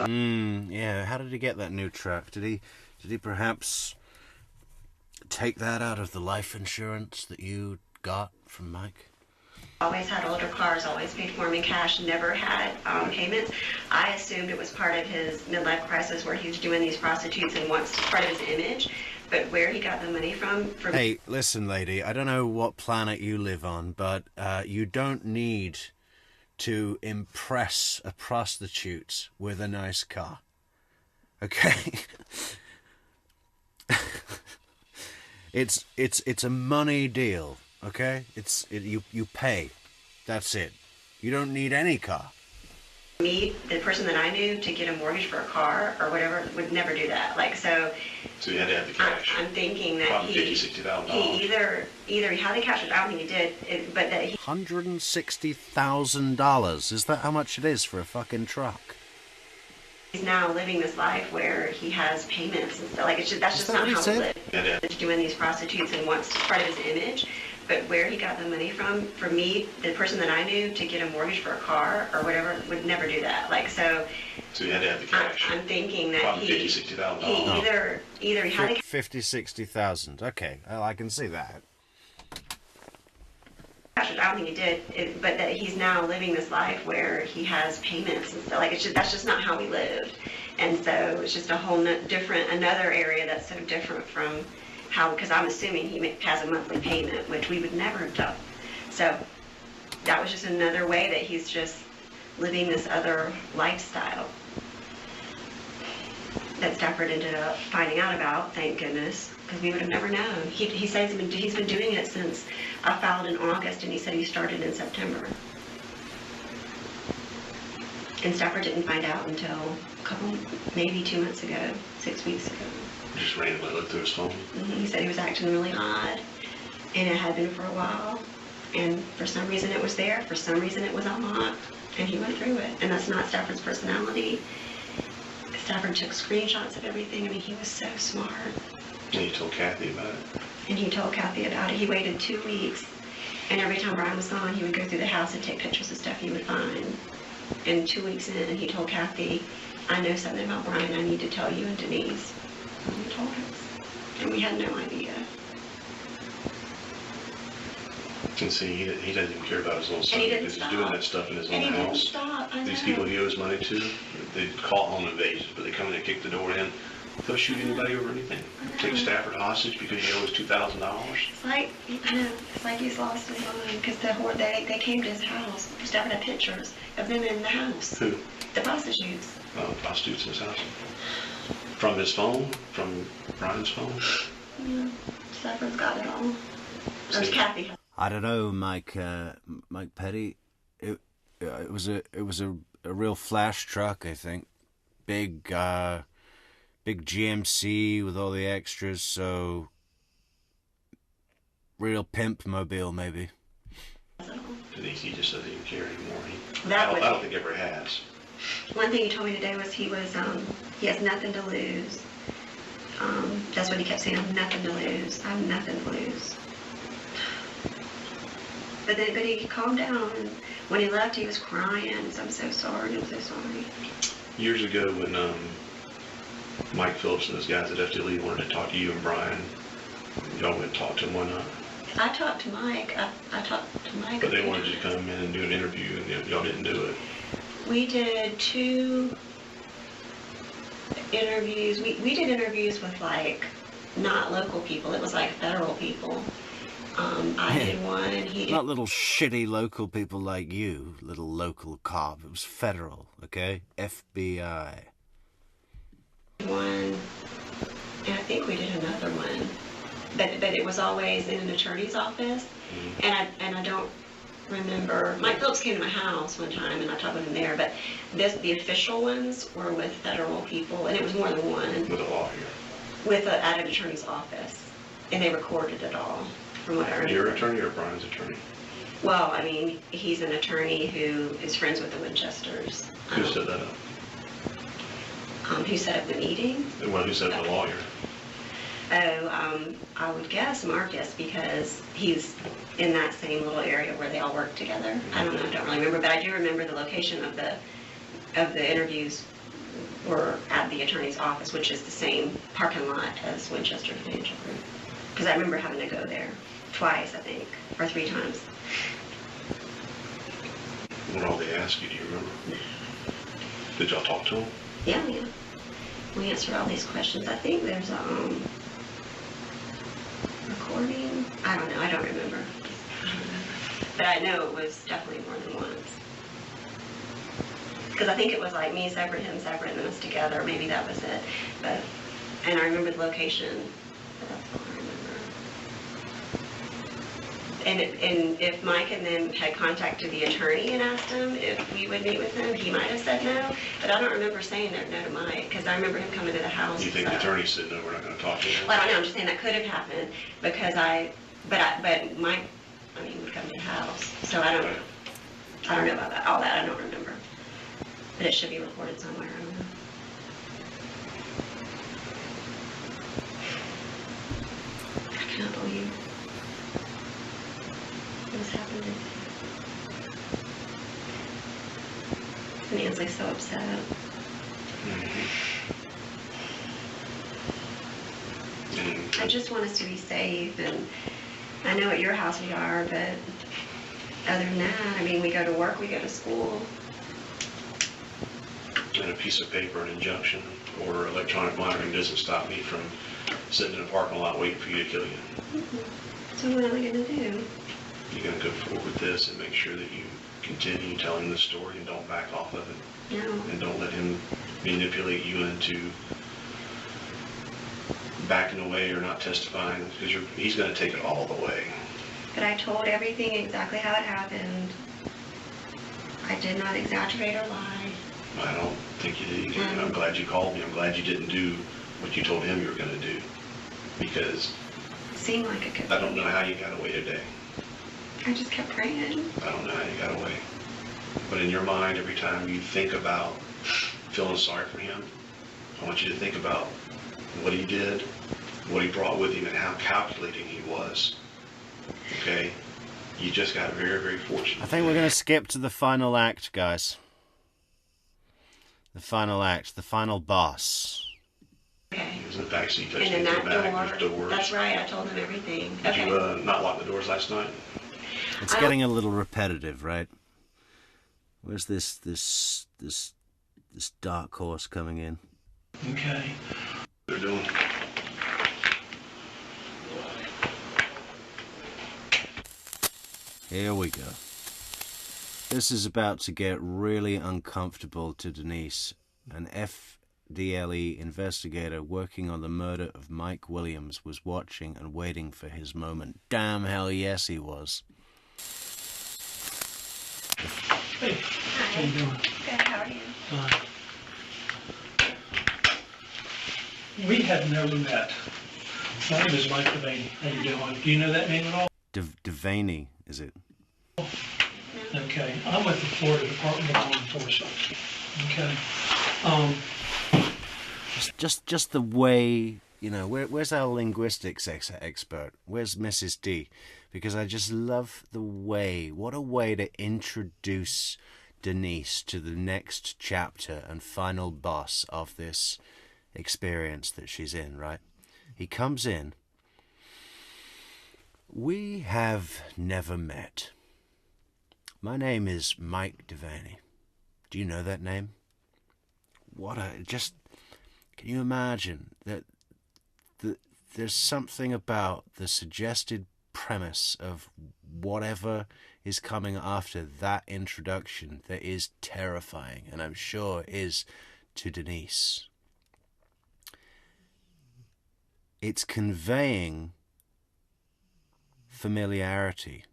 [SPEAKER 1] Yeah, how did he get that new truck? Did he perhaps take that out of the life insurance that you got from Mike?
[SPEAKER 3] always had older cars, always paid for them in cash, never had payments. I assumed it was part of his midlife crisis where he was doing these prostitutes and wants part of his image. But where he got the money from
[SPEAKER 1] Hey, listen, lady, I don't know what planet you live on, but you don't need to impress a prostitute with a nice car. Okay? It's a money deal, okay? You pay. That's it. You don't need any car.
[SPEAKER 3] me, the person that I knew, to get a mortgage for a car or whatever, would never do that. Like, so
[SPEAKER 6] you had to have the cash.
[SPEAKER 3] I'm thinking that
[SPEAKER 6] Probably
[SPEAKER 3] he
[SPEAKER 6] $50,000,
[SPEAKER 3] either he had the cash, I don't think he did, but that he
[SPEAKER 1] $160,000. Is that how much it is for a fucking truck?
[SPEAKER 3] he's now living this life where he has payments and stuff. Like, that's just not how he lived. He's doing these prostitutes and wants part of his image. But where he got the money from, for me, the person that I knew, to get a mortgage for a car or whatever, would never do that. Like, so
[SPEAKER 6] you had to have the cash.
[SPEAKER 3] I'm thinking that
[SPEAKER 6] Probably
[SPEAKER 3] he
[SPEAKER 6] $50,000,
[SPEAKER 3] either he had the
[SPEAKER 1] 50,000, 60,000. Okay, well, I can see that.
[SPEAKER 3] cash, I don't think he did, but that he's now living this life where he has payments and stuff. Like, that's just not how we lived. And so it's just a whole another area that's so different from how, because I'm assuming he has a monthly payment, which we would never have done. So that was just another way that he's just living this other lifestyle that Stafford ended up finding out about, thank goodness, because we would have never known. He says he's been doing it since I filed in August, and he said he started in September. And Stafford didn't find out until maybe 2 months ago, 6 weeks ago.
[SPEAKER 6] Just randomly looked through his phone.
[SPEAKER 3] He said he was acting really odd, and it had been for a while. And for some reason it was there, for some reason it was unlocked, and he went through it. And that's not Stafford's personality. Stafford took screenshots of everything. I mean, he was so smart.
[SPEAKER 6] And you told Kathy about it.
[SPEAKER 3] And he told Kathy about it. He waited 2 weeks, and every time Brian was gone, he would go through the house and take pictures of stuff he would find. And 2 weeks in, he told Kathy, I know something about Brian I need to tell you and Denise. And he told us. And we had no idea.
[SPEAKER 6] And see, he doesn't even care about his own son
[SPEAKER 3] And he didn't
[SPEAKER 6] because he's
[SPEAKER 3] stop.
[SPEAKER 6] doing that stuff in his own
[SPEAKER 3] And he didn't
[SPEAKER 6] house.
[SPEAKER 3] stop. I
[SPEAKER 6] These
[SPEAKER 3] know.
[SPEAKER 6] people he owes money to, they call home invasions, but they come in and kick the door in. They'll shoot anybody over anything. Take Stafford hostage because he owes $2,000.
[SPEAKER 3] It's like, I know, it's like he's lost his mind because they came to his house. Stafford had pictures of them in the house.
[SPEAKER 6] Who?
[SPEAKER 3] The prostitutes.
[SPEAKER 6] Prostitutes in his house. From his phone? From Brian's phone?
[SPEAKER 3] Yeah, Stafford's got it all. There's
[SPEAKER 6] See?
[SPEAKER 3] Kathy.
[SPEAKER 1] I don't know, Mike Petty. It was a real flash truck, I think. Big GMC with all the extras, so real pimp mobile maybe.
[SPEAKER 6] Denise, he just doesn't even care anymore.
[SPEAKER 3] That
[SPEAKER 6] I
[SPEAKER 3] was-
[SPEAKER 6] don't think ever has.
[SPEAKER 3] One thing he told me today was he has nothing to lose. That's what he kept saying, I have nothing to lose. I have nothing to lose. But he calmed down, and when he left, he was crying. He said, I'm so sorry, I'm so sorry.
[SPEAKER 6] Years ago when Mike Phillips and those guys at FDLE wanted to talk to you and Brian, y'all went and talked to him, why not?
[SPEAKER 3] I talked to Mike. I talked to Mike.
[SPEAKER 6] But they wanted you to come in and do an interview, and y'all didn't do it.
[SPEAKER 3] We did 2 interviews. We did interviews with, like, not local people. It was, like, federal people. I did one, and he did
[SPEAKER 1] Not little shitty local people like you, little local cop. It was federal, okay? FBI.
[SPEAKER 3] one, and I think we did another one. But it was always in an attorney's office, and I don't remember. Mike Phillips came to my house one time and I talked with him there, but the official ones were with federal people, and it was more than one.
[SPEAKER 6] With a lawyer.
[SPEAKER 3] At an attorney's office, and they recorded it all, from what I remember.
[SPEAKER 6] Your attorney or Brian's attorney?
[SPEAKER 3] Well, I mean, he's an attorney who is friends with the Winchesters.
[SPEAKER 6] Who set that up?
[SPEAKER 3] Who set up the meeting?
[SPEAKER 6] Well, who set up the lawyer?
[SPEAKER 3] Oh, I would guess Marcus, because he's in that same little area where they all work together. I don't know, I don't really remember, but I do remember the location of the interviews were at the attorney's office, which is the same parking lot as Winchester Financial Group. Because I remember having to go there twice, I think, or 3 times.
[SPEAKER 6] What all they asked you, do you remember? Did y'all talk to them?
[SPEAKER 3] Yeah. We answered all these questions. I think there's a recording. I don't know. I don't remember. But I know it was definitely more than once. Because I think it was like me separate, him separate, and then us together. Maybe that was it. And I remember the location. But that's all I remember. And if Mike and them had contacted the attorney and asked him if we would meet with him, he might have said no. But I don't remember saying no to Mike, because I remember him coming to the house.
[SPEAKER 6] You think the attorney said no, we're not going to talk to him?
[SPEAKER 3] Well, I don't know. I'm just saying that could have happened because but Mike, I mean, would come to the house. So I don't know about that. All that I don't remember. But it should be recorded somewhere. I don't know. I can't believe what's happening. Nan's so upset. I just want us to be safe, and I know at your house we are, but other than that, I mean, we go to work, we go to school.
[SPEAKER 6] And a piece of paper, an injunction, or electronic monitoring doesn't stop me from sitting in a parking lot waiting for you to kill you.
[SPEAKER 3] So what am I going to do?
[SPEAKER 6] You're going to go forward with this and make sure that you continue telling the story and don't back off of it.
[SPEAKER 3] No.
[SPEAKER 6] And don't let him manipulate you into backing away or not testifying, because he's going to take it all the way.
[SPEAKER 3] But I told everything exactly how it happened. I did not exaggerate or lie.
[SPEAKER 6] I don't think you did either. I'm glad you called me. I'm glad you didn't do what you told him you were going to do, because
[SPEAKER 3] it seemed like it could.
[SPEAKER 6] I don't know how you got away today.
[SPEAKER 3] I just kept praying.
[SPEAKER 6] I don't know how you got away. But in your mind, every time you think about feeling sorry for him, I want you to think about what he did, what he brought with him, and how calculating he was. Okay? You just got very, very fortunate.
[SPEAKER 1] I think we're going to skip to the final act, guys. The final act, the final boss.
[SPEAKER 3] Okay.
[SPEAKER 6] He was in the backseat, touched
[SPEAKER 3] And
[SPEAKER 6] me
[SPEAKER 3] in
[SPEAKER 6] in the
[SPEAKER 3] that
[SPEAKER 6] back, there's doors.
[SPEAKER 3] That's right, I told him everything.
[SPEAKER 6] Did
[SPEAKER 3] Okay.
[SPEAKER 6] you not lock the doors last night?
[SPEAKER 1] It's getting a little repetitive, right? Where's this dark horse coming in?
[SPEAKER 5] Okay.
[SPEAKER 6] They're doing.
[SPEAKER 1] Here we go. This is about to get really uncomfortable to Denise. An FDLE investigator working on the murder of Mike Williams was watching and waiting for his moment. Damn hell yes he was.
[SPEAKER 5] Hey,
[SPEAKER 3] Hi.
[SPEAKER 5] how you doing?
[SPEAKER 3] Good, how are you?
[SPEAKER 5] Fine. We have never met. My name is Mike Delaney. How you doing? Do you know that name at all?
[SPEAKER 1] Delaney, is it?
[SPEAKER 5] Okay. I'm with the Florida Department of Law Enforcement. Okay.
[SPEAKER 1] Just the way, you know, where's our linguistics expert? Where's Mrs. D? Because I just love the way, what a way to introduce Denise to the next chapter and final boss of this experience that she's in, right? He comes in. We have never met. My name is Mike Delaney. Do you know that name? Can you imagine that there's something about the suggested premise of whatever is coming after that introduction that is terrifying, and I'm sure is to Denise. It's conveying familiarity.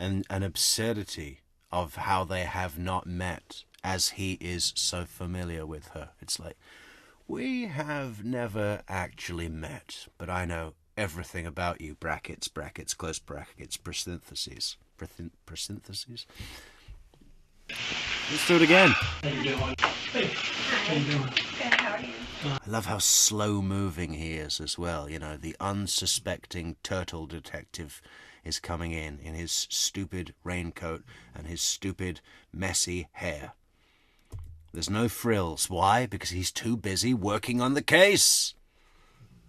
[SPEAKER 1] and an absurdity of how they have not met, as he is so familiar with her. It's like, we have never actually met, but I know everything about you, brackets, brackets, close brackets, parentheses. Parentheses? Let's do it again.
[SPEAKER 7] How you doing? Hey, how you doing?
[SPEAKER 3] Good, how are you?
[SPEAKER 1] I love how slow moving he is as well. You know, the unsuspecting turtle detective is coming in his stupid raincoat and his stupid messy hair. There's no frills. Why? Because he's too busy working on the case.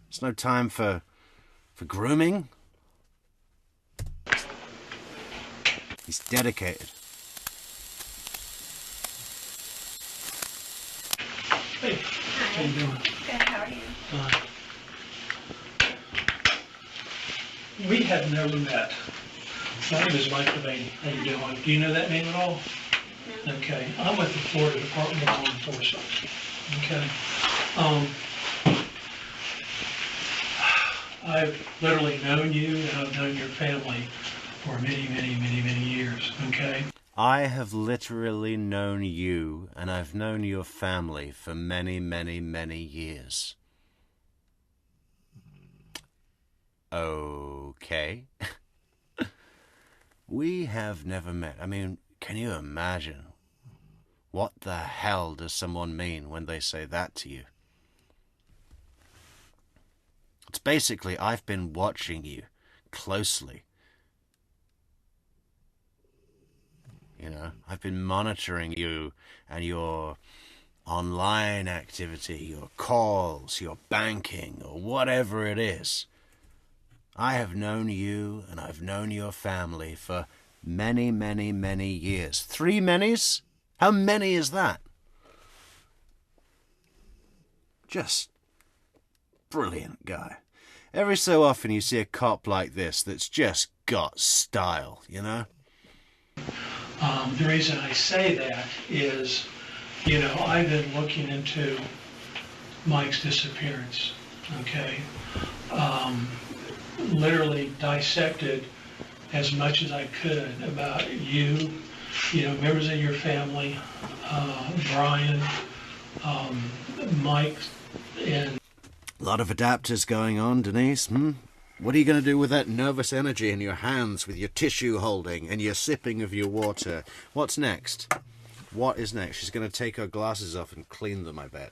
[SPEAKER 1] There's no time for grooming. He's dedicated.
[SPEAKER 7] Hey, how you doing?
[SPEAKER 3] Good, how are you?
[SPEAKER 7] Fine. We have never met. My name is Mike Delaney. How you doing? Do you know that name at all?
[SPEAKER 3] No.
[SPEAKER 7] Okay. I'm with the Florida Department of Law Enforcement. Okay. I've literally known you and I've known your family for many, many, many, many years. Okay.
[SPEAKER 1] I have literally known you, and I've known your family for many, many, many years. Okay. We have never met. I mean, can you imagine? What the hell does someone mean when they say that to you? It's basically, I've been watching you closely. You know, I've been monitoring you and your online activity, your calls, your banking, or whatever it is. I have known you and I've known your family for many, many, many years. 3 manys? How many is that? Just brilliant guy. Every so often you see a cop like this that's just got style, you know?
[SPEAKER 7] The reason I say that is, you know, I've been looking into Mike's disappearance, okay? Literally dissected as much as I could about you, you know, members of your family, Brian, Mike, and...
[SPEAKER 1] A lot of adapters going on, Denise, What are you going to do with that nervous energy in your hands, with your tissue holding and your sipping of your water? What's next? What is next? She's going to take her glasses off and clean them, I bet.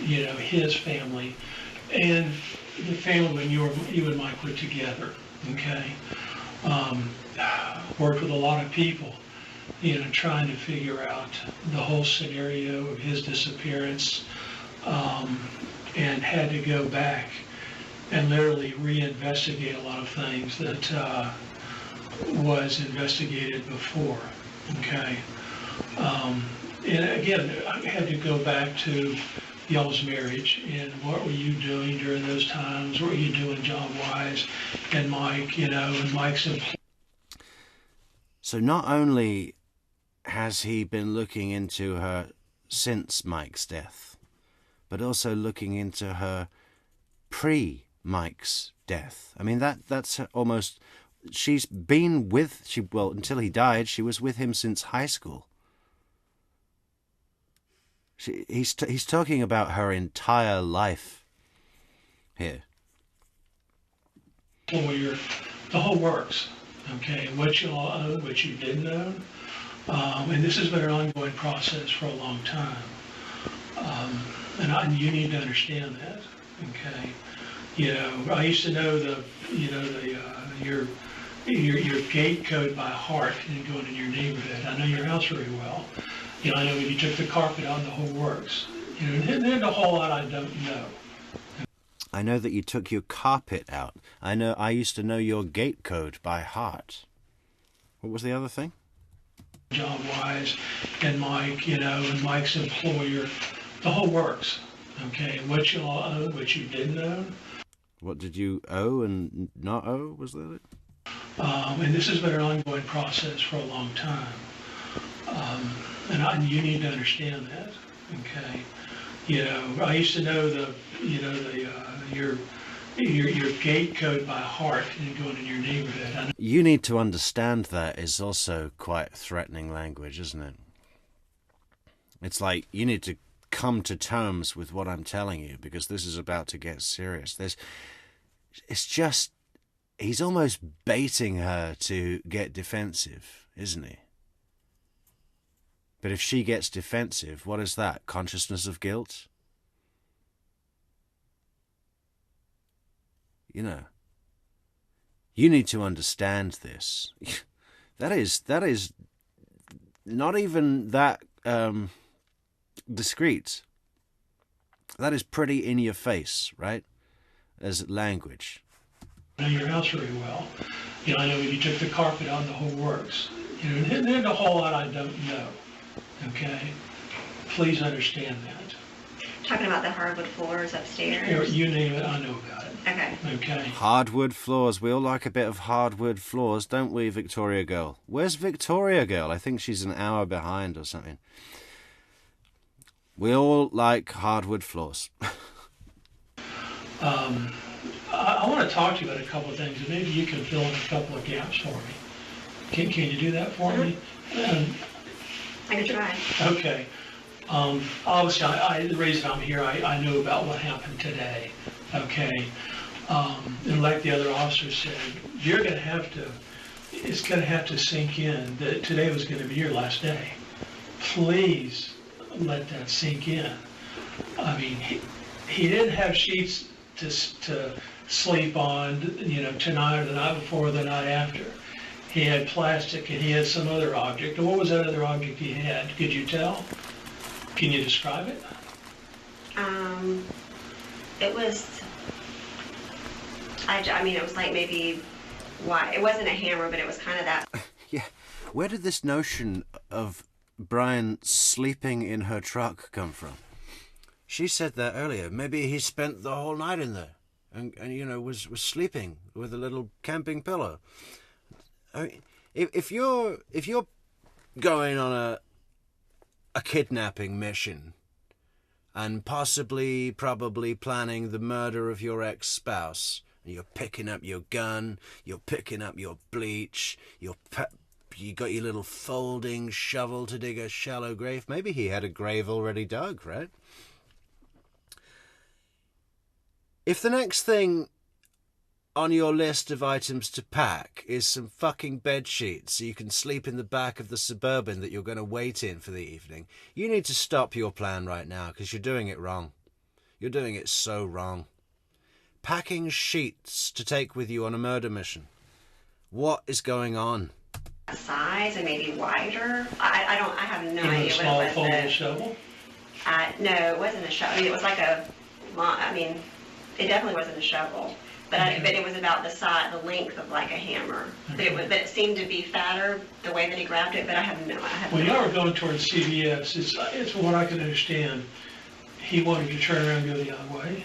[SPEAKER 7] You know, his family and the family when you and Mike were together, okay? Worked with a lot of people, you know, trying to figure out the whole scenario of his disappearance, and had to go back and literally reinvestigate a lot of things that was investigated before, okay? And again, I had to go back to y'all's marriage and what were you doing during those times? What were you doing job-wise? And Mike, you know, and Mike's employee.
[SPEAKER 1] So not only has he been looking into her since Mike's death, but also looking into her pre-Mike's death. I mean, that's almost... She's been with... Well, until he died, she was with him since high school. He's talking about her entire life here.
[SPEAKER 7] Employer, the whole works, okay? What you all own, what you didn't own. And this has been an ongoing process for a long time. And you need to understand that, okay? You know, I used to know your gate code by heart and going in your neighborhood. I know your house very well. You know, I know when you took the carpet out and the whole works. You know, and there's a whole lot I don't know.
[SPEAKER 1] I know that you took your carpet out. I used to know your gate code by heart. What was the other thing?
[SPEAKER 7] Job-wise, and Mike, you know, and Mike's employer, the whole works, okay? What you all own, what you didn't own.
[SPEAKER 1] What did you owe and not owe? Was that it?
[SPEAKER 7] And this has been an ongoing process for a long time. And you need to understand that, okay? You know, I used to know your your gate code by heart and going in your neighborhood.
[SPEAKER 1] You need to understand that is also quite threatening language, isn't it? It's like you need to come to terms with what I'm telling you because this is about to get serious. It's just, he's almost baiting her to get defensive, isn't he? But if she gets defensive, what is that? Consciousness of guilt? You know, you need to understand this. That is not even that discreet. That is pretty in your face, right? As language.
[SPEAKER 7] I know your house very well. You know, I know you took the carpet on, the whole works. You know, and there's a whole lot I don't know. Okay? Please understand that.
[SPEAKER 3] Talking about the hardwood floors upstairs.
[SPEAKER 7] You name it, I know about it.
[SPEAKER 3] Okay.
[SPEAKER 7] Okay.
[SPEAKER 1] Hardwood floors. We all like a bit of hardwood floors, don't we, Victoria Girl? Where's Victoria Girl? I think she's an hour behind or something. We all like hardwood floors.
[SPEAKER 7] I want to talk to you about a couple of things, and maybe you can fill in a couple of gaps for me. Can you do that for me?
[SPEAKER 3] I can try.
[SPEAKER 7] Okay. Obviously, the reason I'm here, I know about what happened today. Okay. And like the other officer said, it's going to have to sink in that today was going to be your last day. Please let that sink in. I mean, he didn't have sheets to sleep on, you know, tonight or the night before or the night after. He had plastic and he had some other object. And what was that other object he had? Could you tell? Can you describe it?
[SPEAKER 3] It was, I mean, it was like maybe, it wasn't a hammer, but it was kind of that.
[SPEAKER 1] Yeah. Where did this notion of Brian sleeping in her truck come from? She said that earlier. Maybe he spent the whole night in there and you know, was sleeping with a little camping pillow. I mean, if you're going on a kidnapping mission and probably planning the murder of your ex-spouse, and you're picking up your gun, you're picking up your bleach, you got your little folding shovel to dig a shallow grave. Maybe he had a grave already dug, right? If the next thing on your list of items to pack is some fucking bed sheets so you can sleep in the back of the Suburban that you're going to wait in for the evening, you need to stop your plan right now because you're doing it wrong. You're doing it so wrong. Packing sheets to take with you on a murder mission. What is going on?
[SPEAKER 3] Size and maybe wider. I have no idea
[SPEAKER 7] A small
[SPEAKER 3] what it was.
[SPEAKER 7] folding shovel?
[SPEAKER 3] No, it wasn't a shovel. I mean, it was like it definitely wasn't a shovel. But it was about the length of like a hammer.
[SPEAKER 7] Okay.
[SPEAKER 3] But it seemed to be fatter the way that he grabbed it. But I have
[SPEAKER 7] When y'all were going towards CVS, it's from what I can understand, he wanted to turn around and go the other way.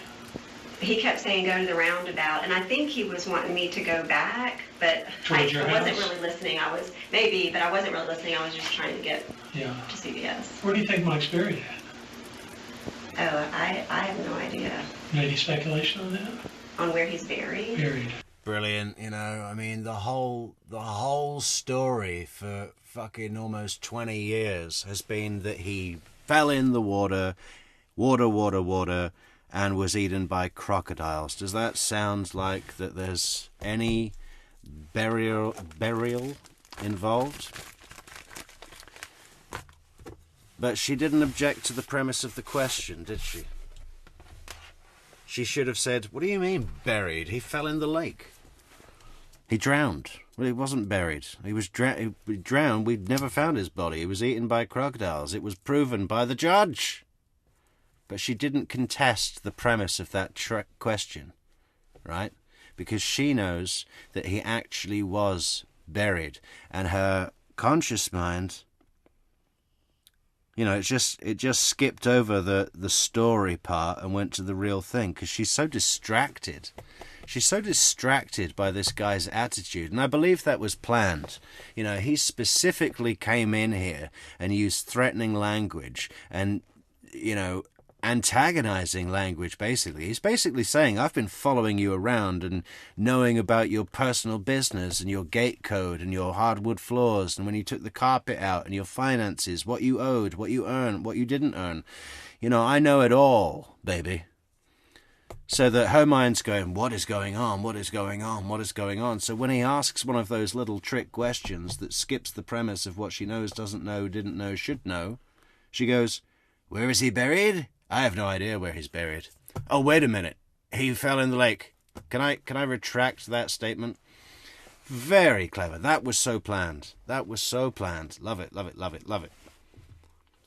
[SPEAKER 3] He kept saying go to the roundabout, and I think he was wanting me to go back, but I
[SPEAKER 7] Towards your
[SPEAKER 3] wasn't
[SPEAKER 7] house?
[SPEAKER 3] really listening. I was really listening. I was just trying to get to CVS.
[SPEAKER 7] Where do you think Mike's buried at?
[SPEAKER 3] Oh, I have no idea
[SPEAKER 7] Any speculation on that?
[SPEAKER 3] on where he's buried.
[SPEAKER 7] Buried.
[SPEAKER 1] Brilliant, you know, I mean, the whole story for fucking almost 20 years has been that he fell in the water, and was eaten by crocodiles. Does that sound like that there's any burial involved? But she didn't object to the premise of the question, did she? She should have said, what do you mean buried? He fell in the lake. He drowned. Well, he wasn't buried. He was drowned. We'd never found his body. He was eaten by crocodiles. It was proven by the judge. But she didn't contest the premise of that question, right? Because she knows that he actually was buried. And her conscious mind, you know, it just skipped over the story part and went to the real thing because she's so distracted. She's so distracted by this guy's attitude. And I believe that was planned. You know, he specifically came in here and used threatening language and, you know, antagonizing language, basically. He's basically saying, I've been following you around and knowing about your personal business and your gate code and your hardwood floors and when you took the carpet out and your finances, what you owed, what you earned, what you didn't earn. You know, I know it all, baby. So that her mind's going, what is going on? What is going on? What is going on? So when he asks one of those little trick questions that skips the premise of what she knows, doesn't know, didn't know, should know, she goes, where is he buried? I have no idea where he's buried. Oh, wait a minute. He fell in the lake. Can I retract that statement? Very clever. That was so planned. That was so planned. Love it, love it, love it, love it.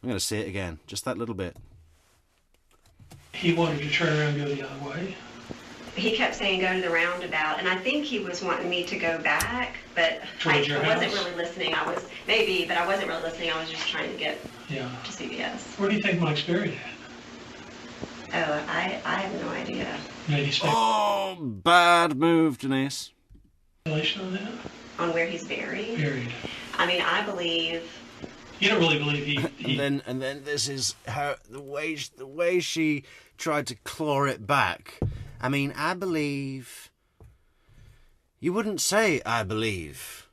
[SPEAKER 1] I'm going to say it again. Just that little bit.
[SPEAKER 7] He wanted to turn around and go the other way.
[SPEAKER 3] He kept saying go to the roundabout, and I think he was wanting me to go back, but I
[SPEAKER 7] Towards your
[SPEAKER 3] wasn't
[SPEAKER 7] house?
[SPEAKER 3] really listening. I was, maybe, but I wasn't really listening. I was just trying to get
[SPEAKER 7] Yeah.
[SPEAKER 3] to CBS.
[SPEAKER 7] Where do you think Mike's buried at?
[SPEAKER 3] Oh, I have no idea.
[SPEAKER 7] Any
[SPEAKER 1] Oh, bad move, Denise.
[SPEAKER 7] speculation on that?
[SPEAKER 3] On where he's buried?
[SPEAKER 7] Buried.
[SPEAKER 3] I mean, I believe,
[SPEAKER 7] You don't really believe he
[SPEAKER 1] And then this is her the way she tried to claw it back. I mean, I believe. You wouldn't say I believe,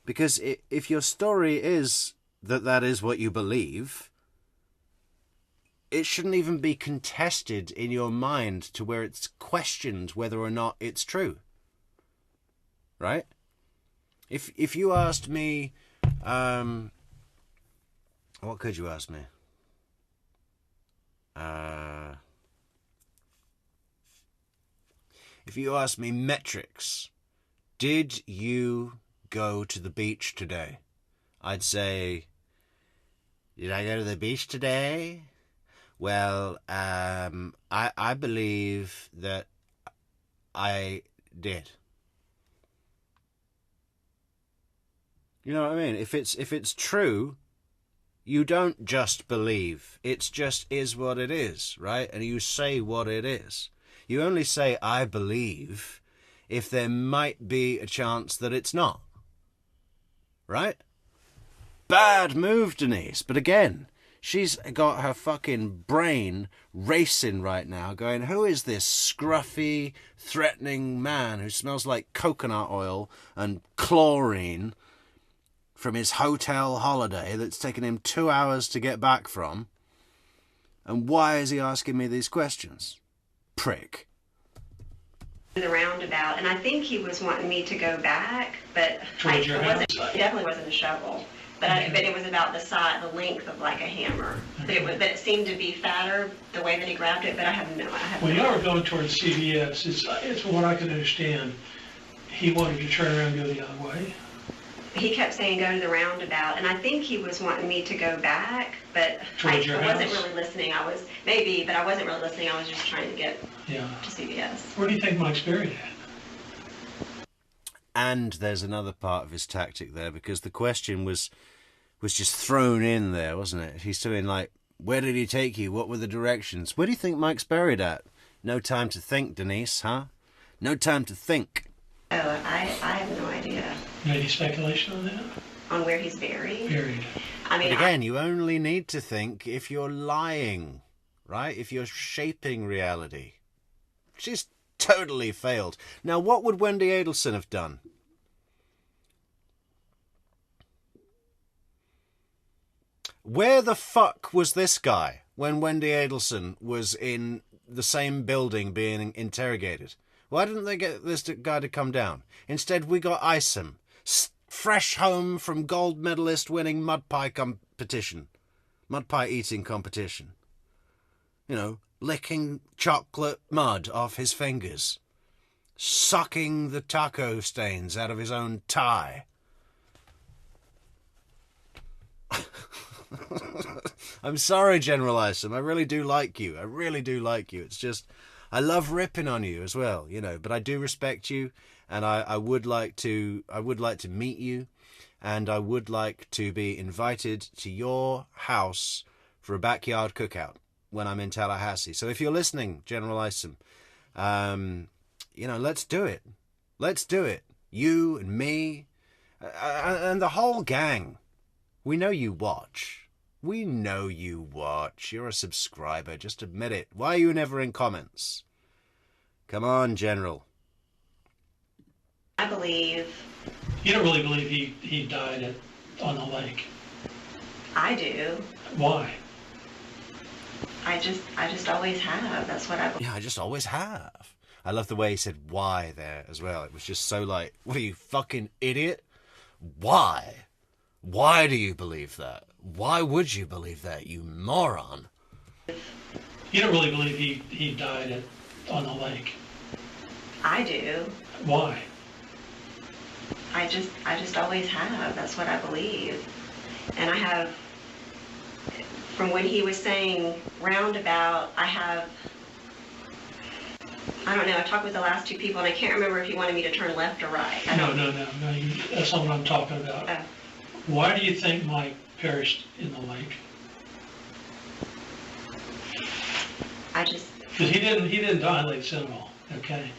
[SPEAKER 1] because if your story is that is what you believe, it shouldn't even be contested in your mind to where it's questioned whether or not it's true. Right? If you asked me, what could you ask me? If you asked me metrics, did you go to the beach today? I'd say, did I go to the beach today? Well, I believe that I did. You know what I mean? If it's true, you don't just believe. It's just is what it is, right? And you say what it is. You only say I believe if there might be a chance that it's not. Right? Bad move, Denise. But again, she's got her fucking brain racing right now, going, who is this scruffy, threatening man who smells like coconut oil and chlorine from his hotel holiday that's taken him 2 hours to get back from? And why is he asking me these questions? Prick.
[SPEAKER 3] the roundabout, and I think he was wanting me to go back, but
[SPEAKER 7] Towards your house?
[SPEAKER 3] it definitely wasn't a shovel. But it was about the length of like a hammer. But it seemed to be fatter the way that he grabbed it. But I have no.
[SPEAKER 7] When y'all were going towards CVS, it's from what I can understand, he wanted to turn around and go the other way.
[SPEAKER 3] He kept saying go to the roundabout, and I think he was wanting me to go back, but I
[SPEAKER 7] Towards your
[SPEAKER 3] wasn't
[SPEAKER 7] house?
[SPEAKER 3] really listening. I was maybe, but I wasn't really listening. I was just trying to get
[SPEAKER 7] Yeah.
[SPEAKER 3] to CVS.
[SPEAKER 7] Where do you think Mike's buried at?
[SPEAKER 1] And there's another part of his tactic there, because the question was just thrown in there, wasn't it? He's doing like, where did he take you? What were the directions? Where do you think Mike's buried at? No time to think, Denise, huh? No time to think.
[SPEAKER 3] Oh, I have no idea
[SPEAKER 7] Any speculation on that?
[SPEAKER 3] on where he's buried.
[SPEAKER 7] Buried.
[SPEAKER 3] I mean,
[SPEAKER 1] But again, you only need to think if you're lying, right? If you're shaping reality. She's totally failed. Now, what would Wendy Adelson have done? Where the fuck was this guy when Wendy Adelson was in the same building being interrogated? Why didn't they get this guy to come down? Instead, we got Isom, fresh home from gold medalist winning mud pie eating competition. You know, licking chocolate mud off his fingers, sucking the taco stains out of his own tie. I'm sorry, General Isom. I really do like you. I really do like you. It's just, I love ripping on you as well, you know. But I do respect you, and I would like to meet you, and I would like to be invited to your house for a backyard cookout when I'm in Tallahassee. So if you're listening, General Isom, you know, let's do it. Let's do it. You and me, and the whole gang. We know you watch. We know you watch. You're a subscriber. Just admit it. Why are you never in comments? Come on, General.
[SPEAKER 3] I believe.
[SPEAKER 7] You don't really believe he died on the lake?
[SPEAKER 3] I do.
[SPEAKER 7] Why?
[SPEAKER 3] I just always have. That's what I believe.
[SPEAKER 1] Yeah, I just always have. I love the way he said why there as well. It was just so like, what are you, fucking idiot? Why? Why do you believe that? Why would you believe that, you moron?
[SPEAKER 7] You don't really believe he died on the lake?
[SPEAKER 3] I do.
[SPEAKER 7] Why?
[SPEAKER 3] I just always have. That's what I believe. And I have, from when he was saying roundabout, I don't know, I talked with the last two people and I can't remember if he wanted me to turn left or right.
[SPEAKER 7] No, that's not what I'm talking about.
[SPEAKER 3] Oh.
[SPEAKER 7] Why do you think Mike perished in the lake? Because he didn't die in Lake Seminole, okay?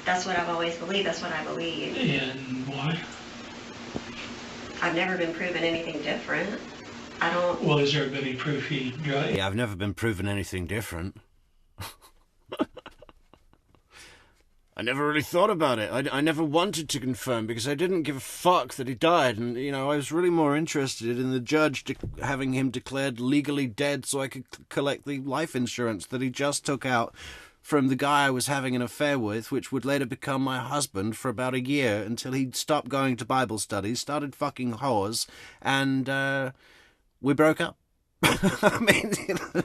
[SPEAKER 3] That's what I've always believed. That's what I believe.
[SPEAKER 7] And why?
[SPEAKER 3] I've never been proven anything different. I don't.
[SPEAKER 7] Well, is there any proof he died?
[SPEAKER 1] Yeah, I've never been proven anything different. I never really thought about it. I never wanted to confirm because I didn't give a fuck that he died. And, you know, I was really more interested in the judge having him declared legally dead so I could collect the life insurance that he just took out from the guy I was having an affair with, which would later become my husband for about a year until he stopped going to Bible studies, started fucking whores, and we broke up. I mean, you know,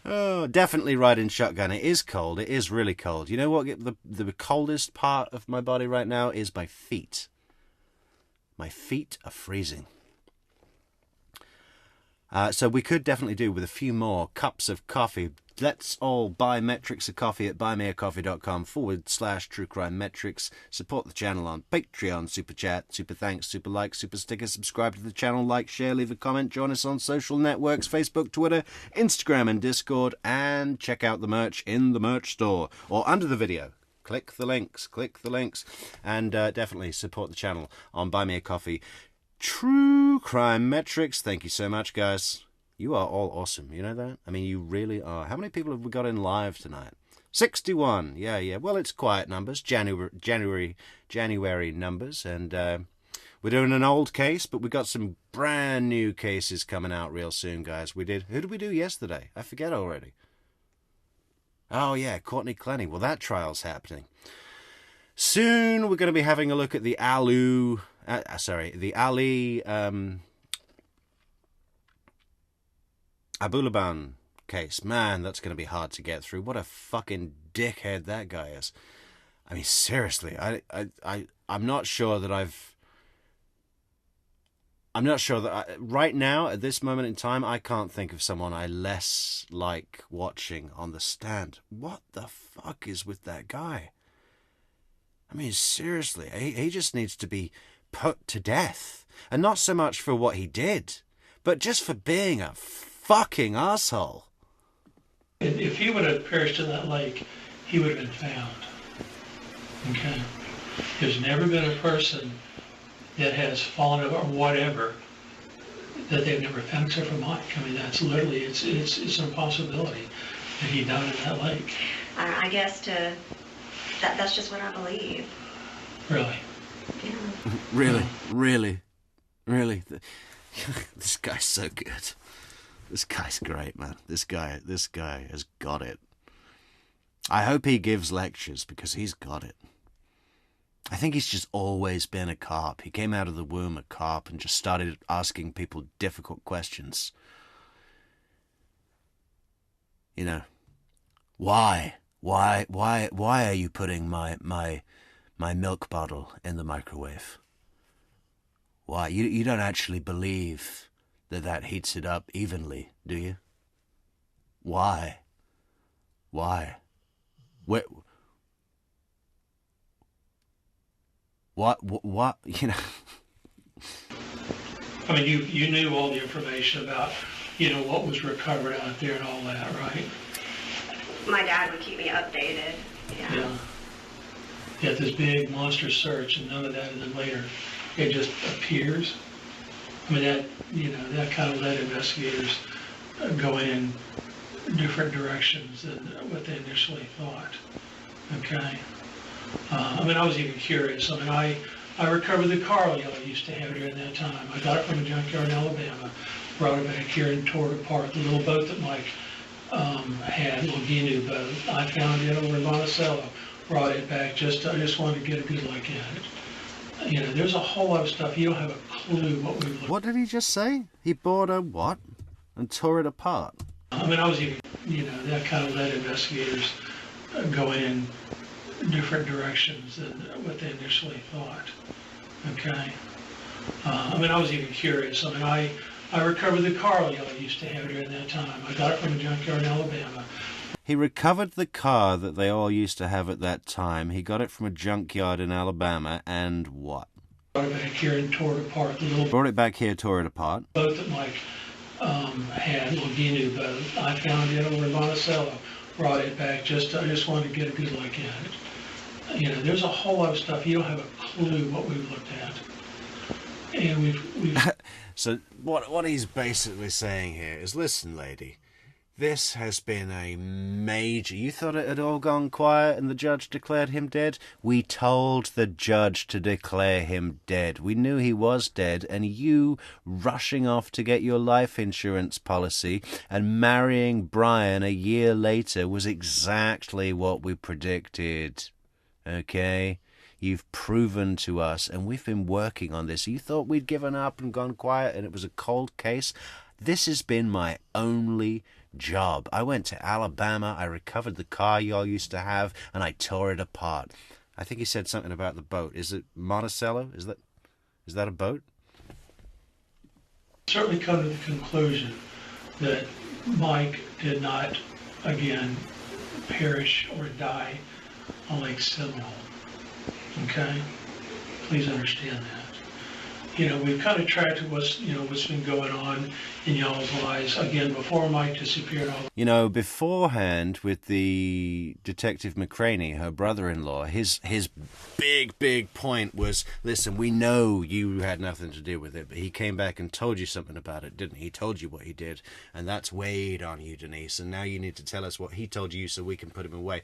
[SPEAKER 1] oh, definitely riding shotgun. It is cold. It is really cold. You know what? The coldest part of my body right now is my feet. My feet are freezing. So we could definitely do with a few more cups of coffee. Let's all buy Metrics a coffee at buymeacoffee.com/True Crime Metrics. Support the channel on Patreon, Super Chat, Super Thanks, Super Like, Super Sticker. Subscribe to the channel, like, share, leave a comment. Join us on social networks, Facebook, Twitter, Instagram and Discord. And check out the merch in the merch store or under the video. Click the links. And definitely support the channel on Buy Me a Coffee. True Crime Metrics. Thank you so much, guys. You are all awesome. You know that? I mean, you really are. How many people have we got in live tonight? 61. Yeah. Well, it's quiet numbers. January numbers. And we're doing an old case, but we got some brand new cases coming out real soon, guys. Who did we do yesterday? I forget already. Oh, yeah, Courtney Clenny. Well, that trial's happening. Soon we're going to be having a look at the Ali Abulaban case. Man, that's going to be hard to get through. What a fucking dickhead that guy is. I mean, seriously, I'm not sure that right now, at this moment in time, I can't think of someone I less like watching on the stand. What the fuck is with that guy? I mean, seriously, he just needs to be put to death. And not so much for what he did, but just for being a fucking asshole.
[SPEAKER 7] If he would have perished in that lake, he would have been found. Okay? There's never been a person that has fallen over or whatever that they've never found except for Mike. I mean, that's literally, it's an impossibility that he died in that lake.
[SPEAKER 3] I guess that's just what I believe.
[SPEAKER 7] Really?
[SPEAKER 3] Yeah.
[SPEAKER 1] Really. This guy's so good. This guy's great, man. This guy has got it. I hope he gives lectures because he's got it. I think he's just always been a cop. He came out of the womb a cop and just started asking people difficult questions. You know, why are you putting my milk bottle in the microwave? Why? You don't actually believe that heats it up evenly, do you? Why? What? You know.
[SPEAKER 7] I mean, you knew all the information about, what was recovered out there and all that, right?
[SPEAKER 3] My dad would keep me updated. Yeah.
[SPEAKER 7] You had this big monster search and none of that, and then later it just appears. I mean, that, that kind of led investigators going in different directions than what they initially thought. Okay. I mean, I was even curious. I mean, I recovered the car y'all used to have during that time. I got it from a junkyard in Alabama, brought it back here and tore it apart. The little boat that Mike had, little Ginu boat, I found it over in Monticello, brought it back. I just wanted to get a good look at it. There's a whole lot of stuff. You don't have a clue what we looked.
[SPEAKER 1] What did he just say? He bought a what? And tore it apart?
[SPEAKER 7] I mean, I was even, that kind of led investigators going in different directions than what they initially thought. Okay. I mean, I was even curious. I mean, I recovered the car y'all used to have during that time. I got it from a junkyard in Alabama.
[SPEAKER 1] He recovered the car that they all used to have at that time. He got it from a junkyard in Alabama, and what?
[SPEAKER 7] Brought it back here and tore it apart. The little
[SPEAKER 1] Brought it back here, tore it apart.
[SPEAKER 7] boat that Mike had, little Ginu boat, I found it over in Monticello, brought it back. I just wanted to get a good look at it. There's a whole lot of stuff. You don't have a clue what we've looked at. And we've
[SPEAKER 1] So what he's basically saying here is, listen, lady, this has been a major... You thought it had all gone quiet and the judge declared him dead? We told the judge to declare him dead. We knew he was dead, and you rushing off to get your life insurance policy and marrying Brian a year later was exactly what we predicted. Okay? You've proven to us, and we've been working on this. You thought we'd given up and gone quiet and it was a cold case? This has been my only job. I went to Alabama, I recovered the car y'all used to have, and I tore it apart. I think he said something about the boat. Is it Monticello? Is that a boat?
[SPEAKER 7] certainly come to the conclusion that Mike did not, again, perish or die on Lake Seminole. Okay? Please understand that. You know, we've kind of tracked what's been going on in y'all's lives, again, before Mike disappeared.
[SPEAKER 1] You know, beforehand with the Detective McCraney, her brother-in-law, his big point was, listen, we know you had nothing to do with it, but he came back and told you something about it, didn't he? He told you what he did, and that's weighed on you, Denise, and now you need to tell us what he told you so we can put him away.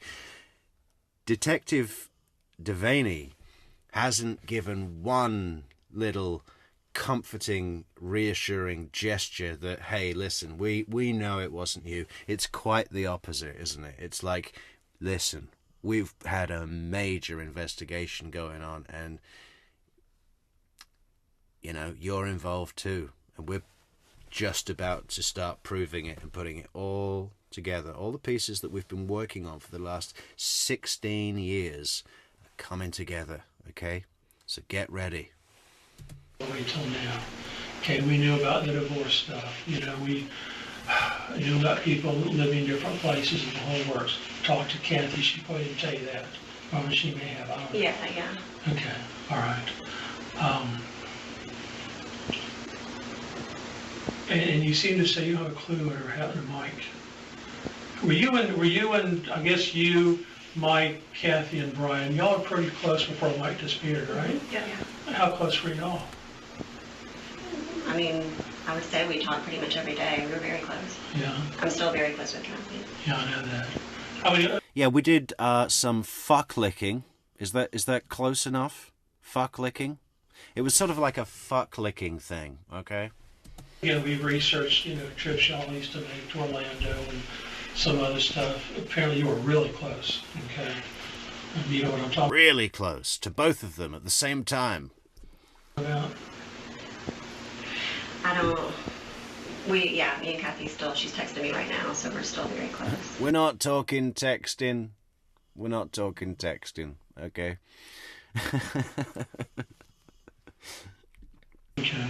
[SPEAKER 1] Detective Delaney hasn't given one little comforting, reassuring gesture that, hey, listen, we know it wasn't you. It's quite the opposite, isn't it? It's like, listen, we've had a major investigation going on, and, you know, you're involved too, and we're just about to start proving it and putting it all together. All the pieces that we've been working on for the last 16 years are coming together, okay? So get ready.
[SPEAKER 7] Wait till now. Okay, we knew about the divorce stuff. You know, we knew about people living in different places and the whole works. Talked to Kathy, she probably didn't tell you that. Or she may have, I don't know.
[SPEAKER 3] Yeah.
[SPEAKER 7] Okay, all right. And you seem to say you don't have a clue what ever happened to Mike. Were you and I guess you, Mike, Kathy, and Brian, y'all are pretty close before Mike disappeared, right?
[SPEAKER 3] Yeah.
[SPEAKER 7] How close were y'all?
[SPEAKER 3] I mean, I would say we talk pretty much every day. We were very close.
[SPEAKER 7] Yeah.
[SPEAKER 3] I'm still very close with Kathy.
[SPEAKER 7] Yeah, I know that. I mean,
[SPEAKER 1] Yeah, we did some fuck licking. Is that close enough? Fuck licking? It was sort of like a fuck licking thing, okay?
[SPEAKER 7] again, we've researched, trips y'all used to make to Orlando and some other stuff. Apparently you were really close, okay? And you know what I'm talking
[SPEAKER 1] Really close to both of them at the same time.
[SPEAKER 7] about?
[SPEAKER 3] Me and Kathy she's texting me right now, so we're still very close.
[SPEAKER 1] We're not talking texting, okay?
[SPEAKER 7] Okay.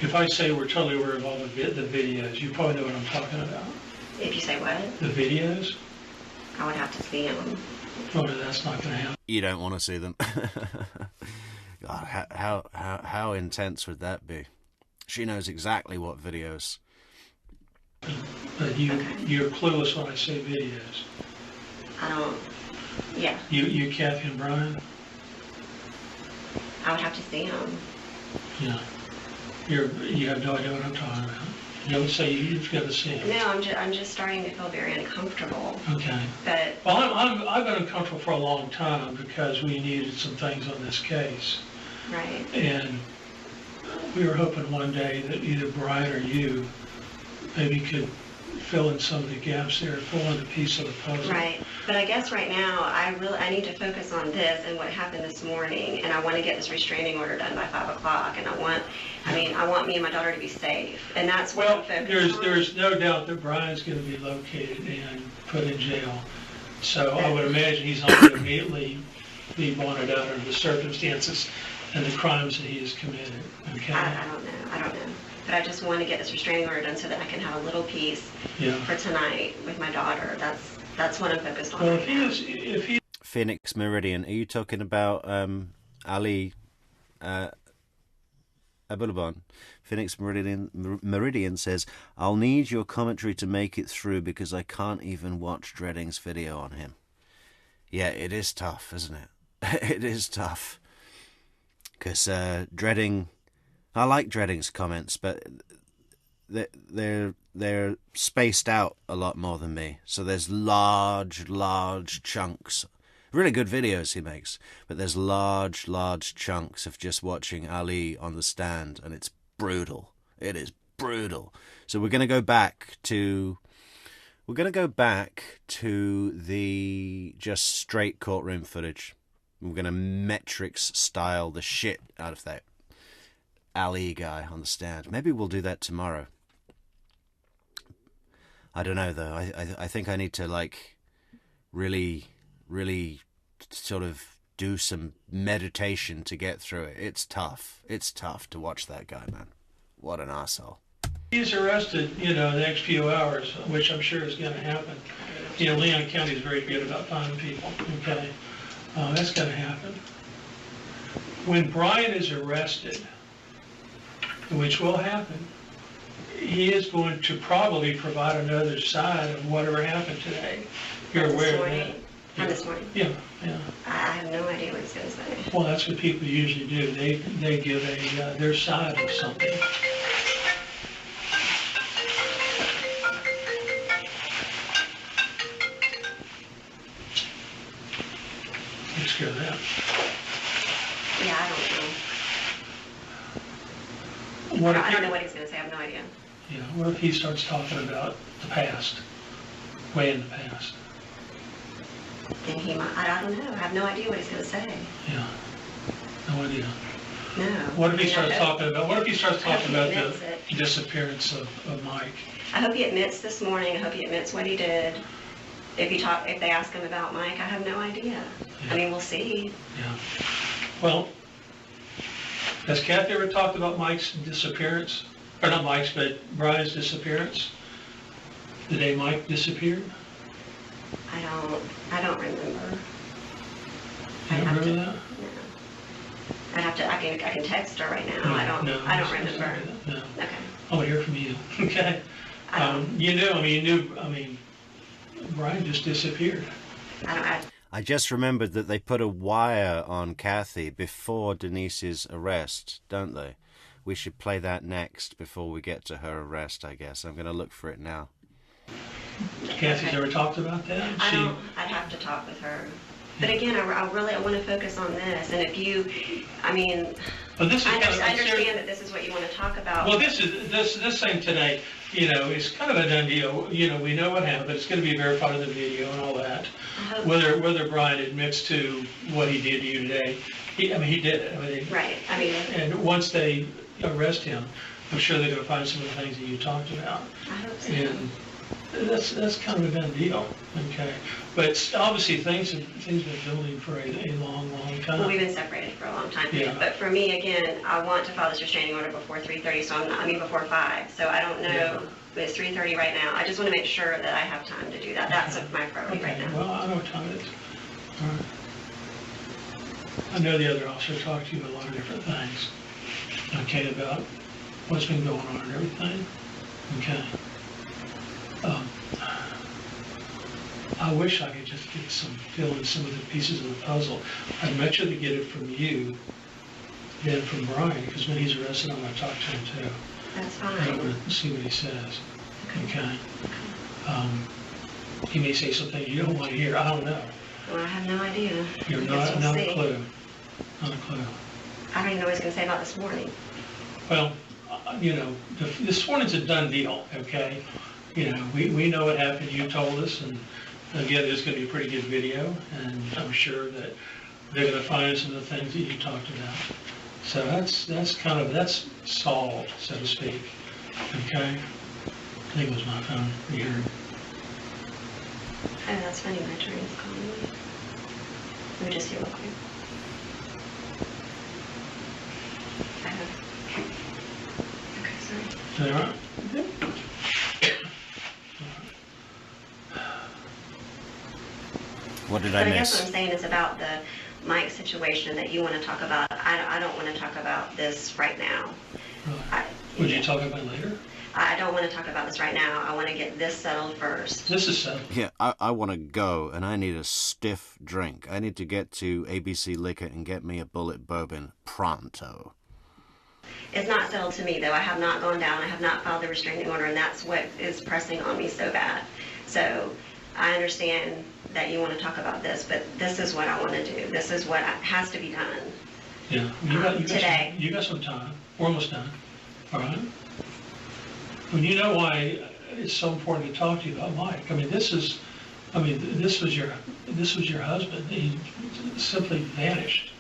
[SPEAKER 7] If I say we're totally aware of all the videos, you probably know what I'm talking about.
[SPEAKER 3] If you say what?
[SPEAKER 7] The videos?
[SPEAKER 3] I would have to see them.
[SPEAKER 7] Oh, that's not going to happen.
[SPEAKER 1] You don't want to see them. God, how intense would that be? She knows exactly what videos.
[SPEAKER 7] But you're clueless when I say videos.
[SPEAKER 3] Yeah.
[SPEAKER 7] You, Kathy, and Brian?
[SPEAKER 3] I would have to see them.
[SPEAKER 7] Yeah. You have no idea what I'm talking about. You don't say you've got to see him.
[SPEAKER 3] No, I'm just starting to feel very uncomfortable.
[SPEAKER 7] Okay.
[SPEAKER 3] But
[SPEAKER 7] Well, I've been uncomfortable for a long time because we needed some things on this case.
[SPEAKER 3] right.
[SPEAKER 7] And we were hoping one day that either Brian or you maybe could fill in some of the gaps there, fill in a piece of the puzzle.
[SPEAKER 3] Right, but I guess right now, I need to focus on this and what happened this morning, and I want to get this restraining order done by 5 o'clock, and I want me and my daughter to be safe, and that's what
[SPEAKER 7] Well,
[SPEAKER 3] I'm focused on.
[SPEAKER 7] there's no doubt that Brian's going to be located and put in jail. So I would imagine he's not going to immediately be bonded out under the circumstances and the crimes that he has committed. Okay.
[SPEAKER 3] I don't know. But I just want to get this restraining order done so that I can have a little peace
[SPEAKER 7] Yeah.
[SPEAKER 3] for tonight with my daughter. That's what I'm focused on
[SPEAKER 7] Well,
[SPEAKER 3] right now.
[SPEAKER 7] if he
[SPEAKER 1] Phoenix Meridian, are you talking about Ali Abulabon? Phoenix Meridian says, I'll need your commentary to make it through because I can't even watch Dredding's video on him. Yeah, it is tough, isn't it? It is tough. Because Dredding... I like Dredding's comments, but they're spaced out a lot more than me. So there's large chunks. Really good videos he makes, but there's large chunks of just watching Ali on the stand, and it's brutal. It is brutal. So we're going to go back to the just straight courtroom footage. We're going to metrics style the shit out of that Ali guy on the stand. Maybe we'll do that tomorrow. I don't know though. I think I need to like really sort of do some meditation to get through it. It's tough. It's tough to watch that guy, man. What an asshole.
[SPEAKER 7] he's arrested, the next few hours, which I'm sure is going to happen. Leon County is very good about finding people. Okay, that's going to happen. When Brian is arrested, which will happen, he is going to probably provide another side of whatever happened today. You're aware of that?
[SPEAKER 3] On this morning?
[SPEAKER 7] Yeah.
[SPEAKER 3] I have no idea what he's going to say.
[SPEAKER 7] Well, that's what people usually do. They give their side of something. Takes care of that.
[SPEAKER 3] Yeah, I don't know. I don't know what he's going to say. I have no idea.
[SPEAKER 7] Yeah, what if he starts talking about the past, way in the past?
[SPEAKER 3] And he might, I don't know. I have no idea what he's going to say.
[SPEAKER 7] Yeah, no idea.
[SPEAKER 3] No.
[SPEAKER 7] What if he
[SPEAKER 3] I
[SPEAKER 7] starts
[SPEAKER 3] hope-
[SPEAKER 7] talking about? What if he starts
[SPEAKER 3] I hope
[SPEAKER 7] talking
[SPEAKER 3] he
[SPEAKER 7] about
[SPEAKER 3] admits
[SPEAKER 7] the
[SPEAKER 3] it.
[SPEAKER 7] disappearance of Mike?
[SPEAKER 3] I hope he admits this morning. I hope he admits what he did. If they ask him about Mike, I have no idea.
[SPEAKER 7] Yeah.
[SPEAKER 3] I mean, we'll see.
[SPEAKER 7] Yeah. Well, has Kathy ever talked about Mike's disappearance? Or not Mike's, but Brian's disappearance? The day Mike disappeared?
[SPEAKER 3] I don't remember.
[SPEAKER 7] You don't remember that?
[SPEAKER 3] No. I have to. I can text her right now. I don't remember.
[SPEAKER 7] No.
[SPEAKER 3] Okay.
[SPEAKER 7] I want to hear from you. Okay. You knew. Brian just disappeared.
[SPEAKER 1] I just remembered that they put a wire on Kathy before Denise's arrest, don't they? We should play that next before we get to her arrest, I guess. I'm going to look for it now.
[SPEAKER 7] Kathy's ever talked about that?
[SPEAKER 3] I'd have to talk with her. But again, I want to focus on this. And if you,
[SPEAKER 7] But this is
[SPEAKER 3] I
[SPEAKER 7] kind of-
[SPEAKER 3] understand that this is what you want to talk about.
[SPEAKER 7] Well, this thing today, is kind of a done deal. We know what happened. It's going to be verified in the video and all that.
[SPEAKER 3] I hope-
[SPEAKER 7] Whether Brian admits to what he did to you today, he did it.
[SPEAKER 3] Right.
[SPEAKER 7] And once they arrest him, I'm sure they're going to find some of the things that you talked about.
[SPEAKER 3] I hope so.
[SPEAKER 7] And that's kind of a done deal. Okay. But obviously things have been building for a long time.
[SPEAKER 3] Well, we've been separated for a long time.
[SPEAKER 7] Yeah.
[SPEAKER 3] But for me, again, I want to file this restraining order before 3:30. So before 5. So I don't know.
[SPEAKER 7] Yeah.
[SPEAKER 3] But it's 3:30 right now. I just want to make sure that I have time to do that. That's my priority right now.
[SPEAKER 7] Well, I know what time it is. All right. I know the other officer talked to you about a lot of different things. Okay, about what's been going on and everything. Okay. I wish I could just fill in some of the pieces of the puzzle. I'd much rather get it from you than from Brian, because when he's arrested, I'm going to talk to him too.
[SPEAKER 3] That's
[SPEAKER 7] I
[SPEAKER 3] fine.
[SPEAKER 7] want to see what he says. Okay. He may say something you don't want to hear. I don't know.
[SPEAKER 3] Well, I have no idea.
[SPEAKER 7] You're
[SPEAKER 3] I guess
[SPEAKER 7] not
[SPEAKER 3] we'll
[SPEAKER 7] a
[SPEAKER 3] see.
[SPEAKER 7] clue. Not a clue.
[SPEAKER 3] I don't even know what he's going to say about this morning.
[SPEAKER 7] Well, you know, this morning's a done deal, okay? You know, we know what happened. You told us, and again, there's going to be a pretty good video, and I'm sure that they're going to find some of the things that you talked about. So that's solved, so to speak. Okay? I think it was my phone. You heard.
[SPEAKER 3] Oh, that's funny. My train's calling me. Let me just see real quick. Okay, sorry.
[SPEAKER 7] Is that all right?
[SPEAKER 1] What did
[SPEAKER 3] But
[SPEAKER 1] I
[SPEAKER 3] I guess what
[SPEAKER 1] miss?
[SPEAKER 3] I'm saying is about the Mike situation that you want to talk about. I don't want to talk about this right now.
[SPEAKER 7] Right. Would you talk about it later?
[SPEAKER 3] I don't want to talk about this right now. I want to get this settled first.
[SPEAKER 7] This is settled.
[SPEAKER 1] Yeah, I want to go, and I need a stiff drink. I need to get to ABC Liquor and get me a bullet bourbon pronto.
[SPEAKER 3] It's not settled to me, though. I have not gone down. I have not filed the restraining order, and that's what is pressing on me so bad. So I understand that you want to talk about this, but this is what I want to do. This is what has to be done.
[SPEAKER 7] Yeah. You
[SPEAKER 3] Today.
[SPEAKER 7] You got some time. We're almost done. All right? Well, you know why it's so important to talk to you about Mike. This was your husband. He simply vanished.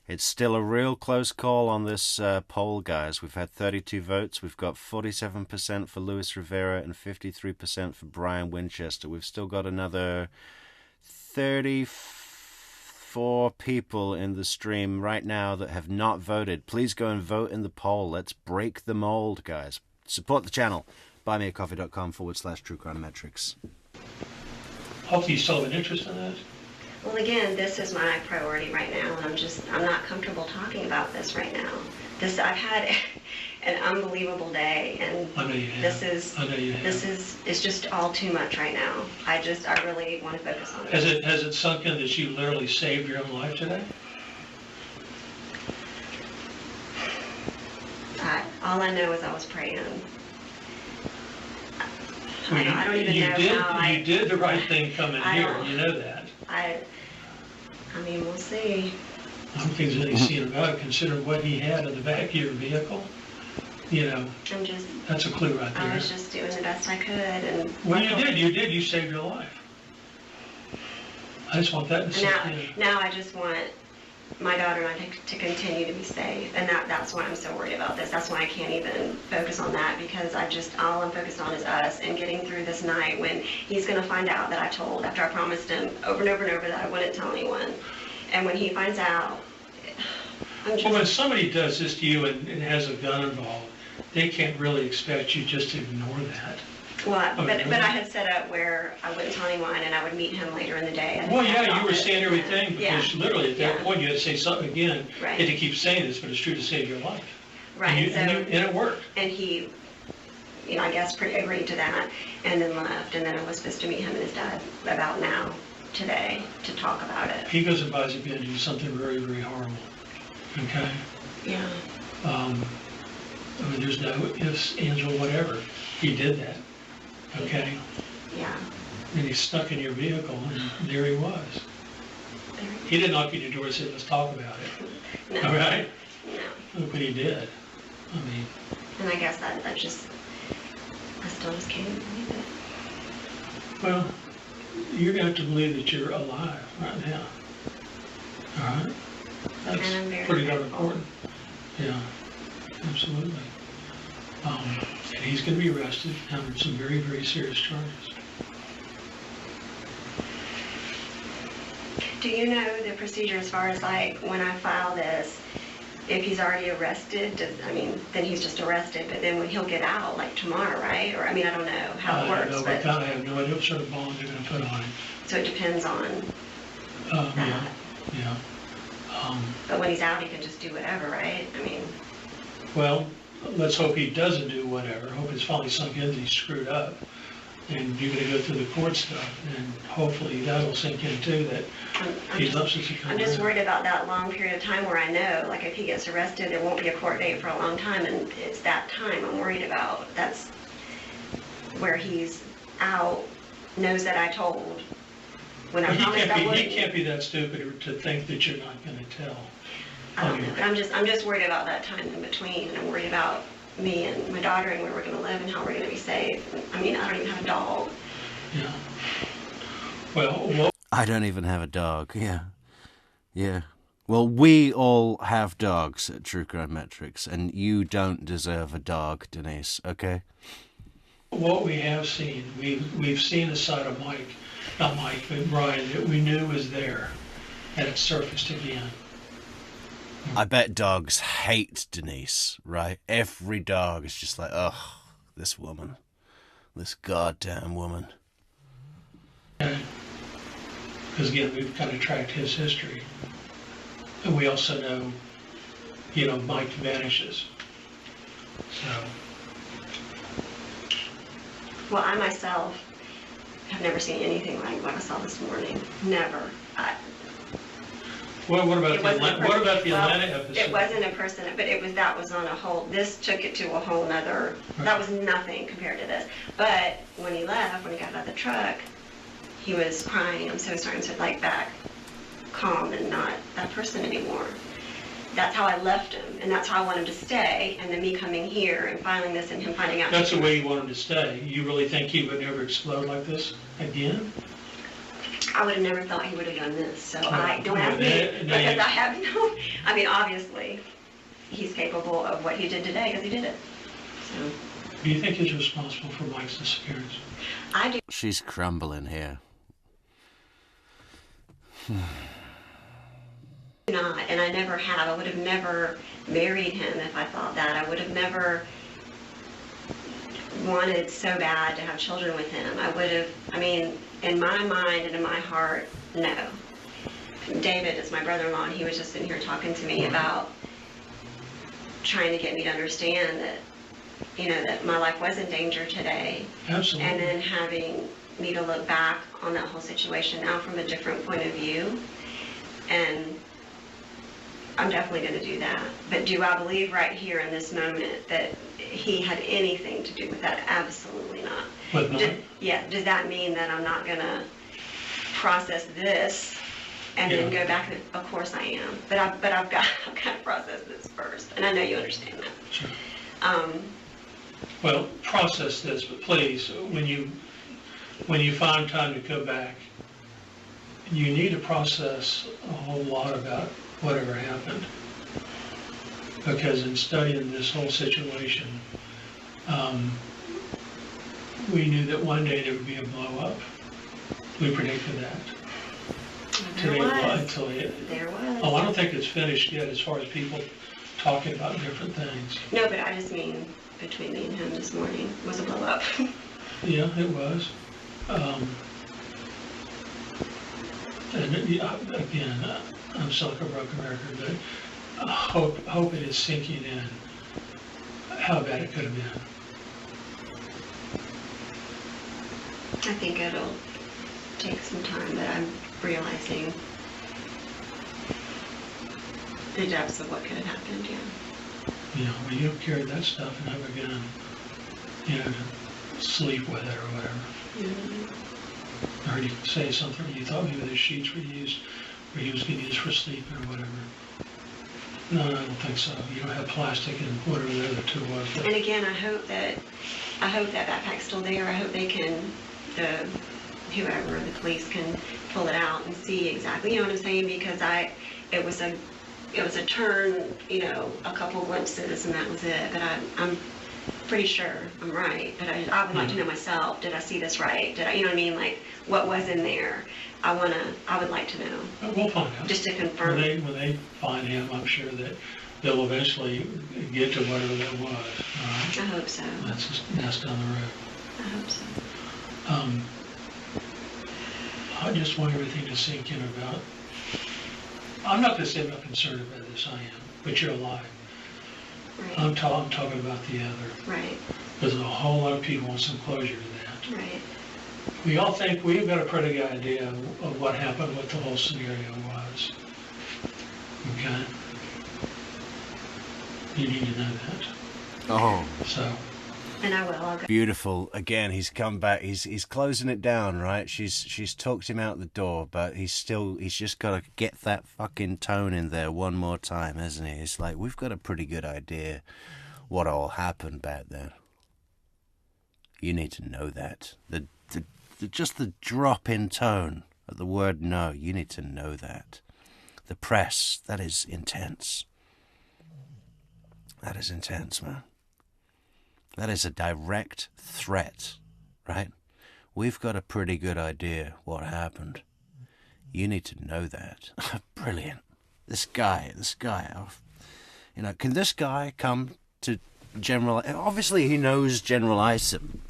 [SPEAKER 1] It's still a real close call on this poll, guys. We've had 32 votes. We've got 47% for Luis Rivera and 53% for Brian Winchester. We've still got another 34 people in the stream right now that have not voted. Please go and vote in the poll. Let's break the mold, guys. Support the channel. buymeacoffee.com/truecrimemetrics.
[SPEAKER 7] Hopefully you still have an interest in that.
[SPEAKER 3] Well, again, this is my priority right now, and I'm not comfortable talking about this right now. I've had an unbelievable day, and
[SPEAKER 7] I know you have.
[SPEAKER 3] it's just all too much right now. I really want to focus on
[SPEAKER 7] Has
[SPEAKER 3] this.
[SPEAKER 7] it sunk in that you literally saved your own life today?
[SPEAKER 3] All I know is I was praying.
[SPEAKER 7] Well,
[SPEAKER 3] I don't even know how
[SPEAKER 7] you did the right thing coming
[SPEAKER 3] I
[SPEAKER 7] here.
[SPEAKER 3] don't-
[SPEAKER 7] You know that.
[SPEAKER 3] I mean, we'll see.
[SPEAKER 7] I don't think there's any seeing about it, considering what he had in the back of your vehicle. You know, that's a clue right
[SPEAKER 3] I
[SPEAKER 7] there.
[SPEAKER 3] was just doing the best I could, and
[SPEAKER 7] Well, you did. You saved your life. I just want that to sink in.
[SPEAKER 3] now I just want my daughter and I to continue to be safe, and that's why I'm so worried about this. That's why I can't even focus on that, because all I'm focused on is us and getting through this night when he's going to find out that after I promised him over and over and over that I wouldn't tell anyone. And when he finds out,
[SPEAKER 7] Well, when somebody does this to you and has a gun involved, they can't really expect you just to ignore that.
[SPEAKER 3] Well, but I had set up where I wouldn't tell anyone, and I would meet him later in the day.
[SPEAKER 7] Well, yeah, you were saying everything, because
[SPEAKER 3] Yeah.
[SPEAKER 7] literally at that
[SPEAKER 3] Yeah.
[SPEAKER 7] point you had to say something again.
[SPEAKER 3] Right.
[SPEAKER 7] You had to keep saying this, but it's true to save your life.
[SPEAKER 3] Right.
[SPEAKER 7] And it worked.
[SPEAKER 3] And he, I guess agreed to that, and then left. And then I was supposed to meet him and his dad about now, today, to talk about it.
[SPEAKER 7] He goes and buys a gun to do something very, very horrible. Okay?
[SPEAKER 3] Yeah.
[SPEAKER 7] There's no ifs, ands, or whatever. He did that. Okay?
[SPEAKER 3] Yeah.
[SPEAKER 7] And he stuck in your vehicle, and there he was. He didn't knock on your door and say, let's talk about it.
[SPEAKER 3] No.
[SPEAKER 7] All right?
[SPEAKER 3] No.
[SPEAKER 7] Look what he did.
[SPEAKER 3] And I guess that I still just can't even believe it.
[SPEAKER 7] Well, you're going to have to believe that you're alive right now. All right? That's
[SPEAKER 3] And I'm very
[SPEAKER 7] pretty darn
[SPEAKER 3] grateful.
[SPEAKER 7] important. Yeah, absolutely. And he's going to be arrested on some very, very serious charges.
[SPEAKER 3] Do you know the procedure as far as when I file this, if he's already arrested, then he's just arrested, but then when he'll get out, tomorrow, right? Or, I don't know how it works,
[SPEAKER 7] I have no idea what sort of bond they're going to put on him.
[SPEAKER 3] So it depends on that.
[SPEAKER 7] Yeah.
[SPEAKER 3] But when he's out, he can just do whatever, right?
[SPEAKER 7] Well, let's hope he doesn't do whatever. Hope it's finally sunk in that he's screwed up. and you're gonna go through the court stuff, and hopefully that'll sink in too, that he loves us to come
[SPEAKER 3] I'm just
[SPEAKER 7] around.
[SPEAKER 3] worried about that long period of time where I know, like if he gets arrested, there won't be a court date for a long time, and it's that time I'm worried about. That's where he's out, knows that I told. When I promised I wouldn't.
[SPEAKER 7] He can't be that stupid to think that you're not gonna tell.
[SPEAKER 3] I don't know, but I'm just worried about that time in between, and I'm worried about me and my daughter and where we're gonna live and how we're gonna be safe. I mean, I don't even have a dog.
[SPEAKER 7] Yeah. Well,
[SPEAKER 1] I don't even have a dog. Yeah. Yeah. Well, we all have dogs at True Crime Metrics, and you don't deserve a dog, Denise, okay?
[SPEAKER 7] what we have seen, we've seen a side of not Mike, but Brian, that we knew was there, and it surfaced again.
[SPEAKER 1] I bet dogs hate Denise, right? Every dog is just like, ugh, this woman. This goddamn woman.
[SPEAKER 7] Because again, we've kind of tracked his history. And we also know, Mike vanishes. So.
[SPEAKER 3] Well, I myself have never seen anything like what I saw this morning. Never.
[SPEAKER 7] What about the Atlanta episode?
[SPEAKER 3] It wasn't a person, but that was on a whole, this took it to a whole nother,
[SPEAKER 7] right.
[SPEAKER 3] That was nothing compared to this. But when he left, when he got out of the truck, he was crying, I'm so sorry, I'm so like back, calm and not that person anymore. That's how I left him, and that's how I want him to stay, and then me coming here and filing this and him finding out.
[SPEAKER 7] That's the way you want him to stay. You really think he would never explode like this again?
[SPEAKER 3] I would have never thought he would have done this, so I don't
[SPEAKER 7] have
[SPEAKER 3] ask me, because I have no, I mean, obviously, he's capable of what he did today, because he did it, so.
[SPEAKER 7] Do you think he's responsible for Mike's disappearance?
[SPEAKER 3] I do.
[SPEAKER 1] She's crumbling here.
[SPEAKER 3] Not, and I never have. I would have never married him if I thought that. I would have never wanted so bad to have children with him. I would have, I mean, in my mind and in my heart, no. David is my brother-in-law, and he was just sitting here talking to me about trying to get me to understand that, that my life was in danger today.
[SPEAKER 7] Absolutely.
[SPEAKER 3] And then having me to look back on that whole situation now from a different point of view. And I'm definitely going to do that. But do I believe right here in this moment that he had anything to do with that? Absolutely not.
[SPEAKER 7] But not?
[SPEAKER 3] Does that mean that I'm not going to process this and then go back? Of course I am. But I've got to process this first. And I know you understand that.
[SPEAKER 7] Sure. Well, process this, but please, when you find time to go back, you need to process a whole lot about whatever happened. Because in studying this whole situation, we knew that one day there would be a blow up. We predicted that.
[SPEAKER 3] There was.
[SPEAKER 7] Oh, I don't think it's finished yet as far as people talking about different things.
[SPEAKER 3] No, but I just mean between me and him this morning was a blow up.
[SPEAKER 7] Yeah, it was. And again, I'm still like a broken record, but I hope it is sinking in how bad it could have been.
[SPEAKER 3] I think it'll take some time, but I'm realizing the depths of what could have happened, yeah.
[SPEAKER 7] When you carry that stuff and have a gun, to sleep with it or whatever.
[SPEAKER 3] Mm-hmm.
[SPEAKER 7] I heard you say something, you thought maybe the sheets were used, or he was getting used for sleeping or whatever. No, I don't think so. You don't have plastic and whatever the other two was.
[SPEAKER 3] And again, I hope that backpack's still there. I hope they can, whoever, the police can pull it out and see exactly, you know what I'm saying? Because it was a turn, a couple glimpses and that was it. But I'm pretty sure I'm right. But I would like to know myself, did I see this right? Did I, you know what I mean? Like, what was in there? I would like to know.
[SPEAKER 7] We'll find out.
[SPEAKER 3] Just to confirm.
[SPEAKER 7] When they find him, I'm sure that they'll eventually get to whatever that was.
[SPEAKER 3] I hope so.
[SPEAKER 7] That's down the road.
[SPEAKER 3] I hope so.
[SPEAKER 7] I just want everything to sink in about, I'm not going to say I'm not concerned about this, I am, but you're alive.
[SPEAKER 3] Right.
[SPEAKER 7] I'm talking about the other.
[SPEAKER 3] Right.
[SPEAKER 7] There's a whole lot of people want some closure to that.
[SPEAKER 3] Right.
[SPEAKER 7] We all think we've got a pretty good idea of what happened, what the whole scenario was. Okay? You need to know that.
[SPEAKER 1] Oh.
[SPEAKER 7] So.
[SPEAKER 3] And I will. I'll go.
[SPEAKER 1] Beautiful. Again, he's come back. He's closing it down, right? She's talked him out the door, but he's just got to get that fucking tone in there one more time, hasn't he? It's like, we've got a pretty good idea what all happened back then. You need to know that. Just the drop in tone of the word no, you need to know that. The press, that is intense. That is intense, man. That is a direct threat, right? We've got a pretty good idea what happened. You need to know that. Brilliant. This guy, you know, can this guy come to General... Obviously, he knows General Isom.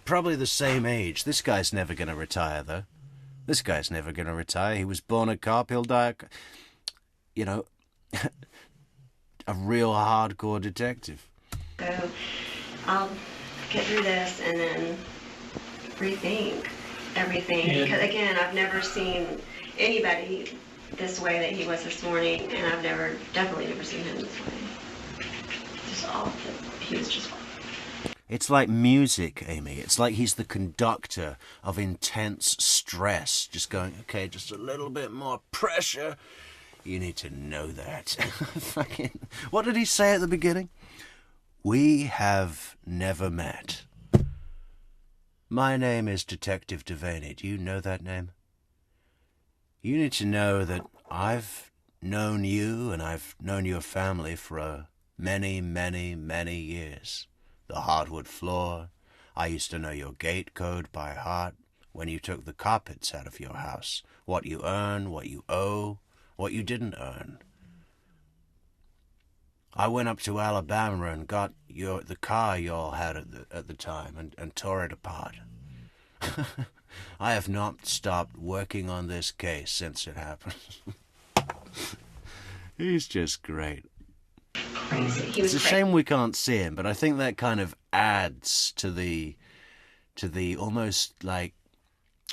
[SPEAKER 1] Probably the same age. This guy's never going to retire, though. This guy's never going to retire. He was born a cop. He'll die... You know, a real hardcore detective.
[SPEAKER 3] So I'll get through this and then rethink everything.
[SPEAKER 7] Yeah.
[SPEAKER 3] Because again, I've never seen anybody this way that he was this morning, and I've definitely never seen him this way. Just off. He was just off.
[SPEAKER 1] It's like music, Amy. It's like he's the conductor of intense stress. Just going, okay, just a little bit more pressure. You need to know that. Fucking. What did he say at the beginning? We have never met. My name is Detective Delaney. Do you know that name? You need to know that I've known you and I've known your family for many, many, many years. The hardwood floor. I used to know your gate code by heart when you took the carpets out of your house. What you earn, what you owe, what you didn't earn. I went up to Alabama and got the car you all had at the time and tore it apart. I have not stopped working on this case since it happened. He's just great.
[SPEAKER 3] Crazy. He
[SPEAKER 1] It's
[SPEAKER 3] was
[SPEAKER 1] a
[SPEAKER 3] crazy.
[SPEAKER 1] shame we can't see him, but I think that kind of adds to the almost like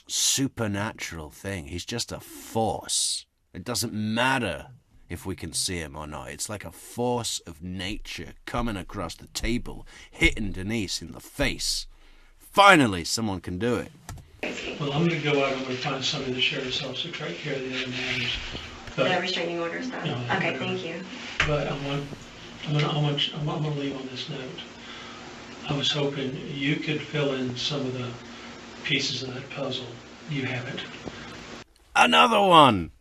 [SPEAKER 1] supernatural thing. He's just a force. It doesn't matter if we can see him or not. It's like a force of nature coming across the table, hitting Denise in the face. Finally, someone can do it.
[SPEAKER 7] Well, I'm going to go out and I'm going to find somebody to share themselves to take care of the other matters.
[SPEAKER 3] The
[SPEAKER 7] But,
[SPEAKER 3] restraining order stuff.
[SPEAKER 7] No,
[SPEAKER 3] Okay,
[SPEAKER 7] no.
[SPEAKER 3] thank you.
[SPEAKER 7] but I'm going to leave on this note. I was hoping you could fill in some of the pieces of that puzzle. You haven't.
[SPEAKER 1] Another one!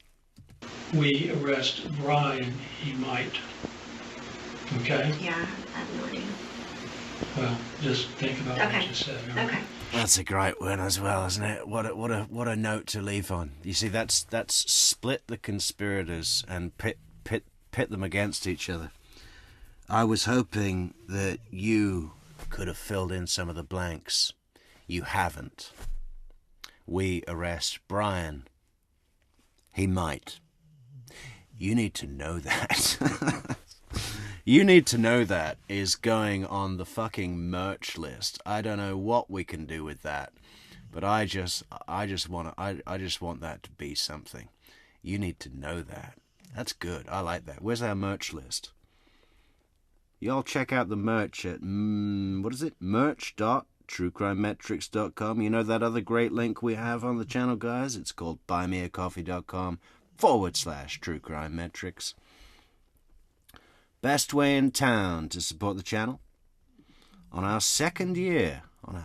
[SPEAKER 7] We arrest Brian, he might. Okay?
[SPEAKER 3] Yeah, I have no idea.
[SPEAKER 7] Well, just think about what
[SPEAKER 3] Okay.
[SPEAKER 7] you said. all right?
[SPEAKER 3] Okay.
[SPEAKER 1] That's a great one as well, isn't it? What a note to leave on. You see, that's split the conspirators and pit them against each other. I was hoping that you could have filled in some of the blanks. You haven't. We arrest Brian. He might. You need to know that. You need to know that is going on the fucking merch list. I don't know what we can do with that, but I just want that to be something. You need to know that. That's good. I like that. Where's our merch list? Y'all check out the merch at what is it? merch.truecrimemetrics.com. You know that other great link we have on the channel, guys? It's called buymeacoffee.com/truecrimemetrics. Best way in town to support the channel. On our second year, on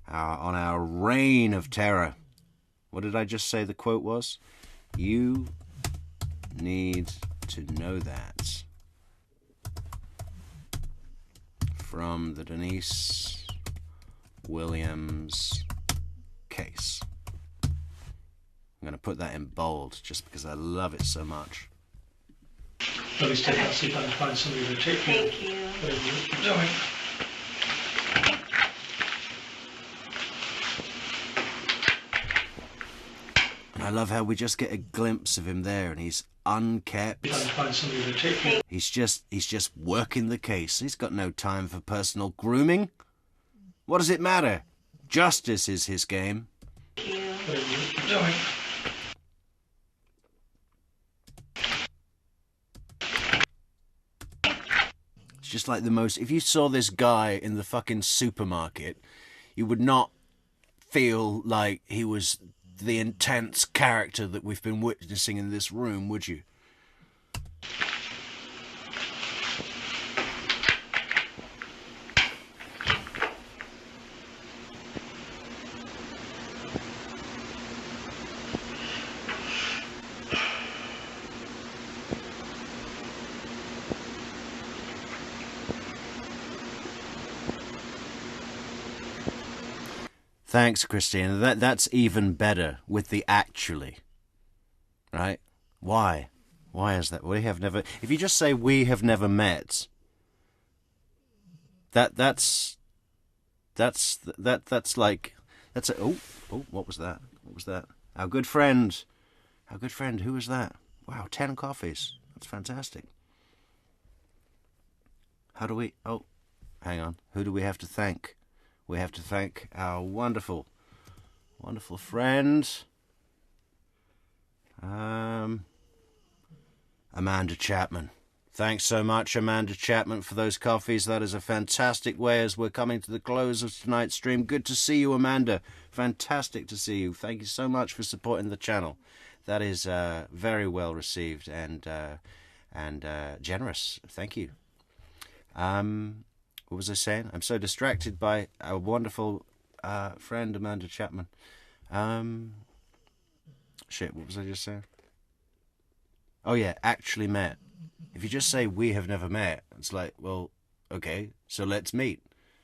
[SPEAKER 1] our reign of terror. What did I just say the quote was? You need to know that. From the Denise Williams case. I'm going to put that in bold just because I love it so much.
[SPEAKER 7] Let me step out, see if I can find somebody to take care of
[SPEAKER 3] Thank you.
[SPEAKER 7] whatever you're doing.
[SPEAKER 1] And I love how we just get a glimpse of him there and he's unkept.
[SPEAKER 7] If I can find somebody to take care of.
[SPEAKER 1] He's just working the case. He's got no time for personal grooming. What does it matter? Justice is his game.
[SPEAKER 4] Thank you.
[SPEAKER 7] What are you doing?
[SPEAKER 1] It's just like the most... If you saw this guy in the fucking supermarket, you would not feel like he was the intense character that we've been witnessing in this room, would you? Thanks, Christina. That's even better with the actually. Right? Why? Why is that? We have never... If you just say we have never met, that's like... That's a... Oh, what was that? What was that? Our good friend, who was that? Wow, 10 coffees. That's fantastic. How do we... Oh, hang on. Who do we have to thank? We have to thank our wonderful, wonderful friend, Amanda Chapman. Thanks so much, Amanda Chapman, for those coffees. That is a fantastic way as we're coming to the close of tonight's stream. Good to see you, Amanda. Fantastic to see you. Thank you so much for supporting the channel. That is very well received and generous. Thank you. What was I saying? I'm so distracted by our wonderful friend Amanda Chapman. Shit, what was I just saying? Oh yeah, actually met. If you just say we have never met, it's like, well, okay, so let's meet.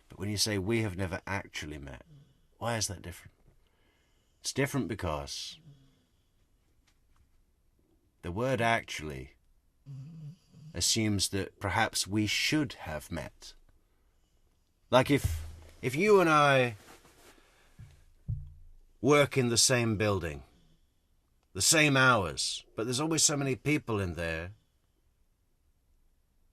[SPEAKER 1] But when you say we have never actually met, why is that different? It's different because the word actually assumes that perhaps we should have met. Like if you and I work in the same building, the same hours, but there's always so many people in there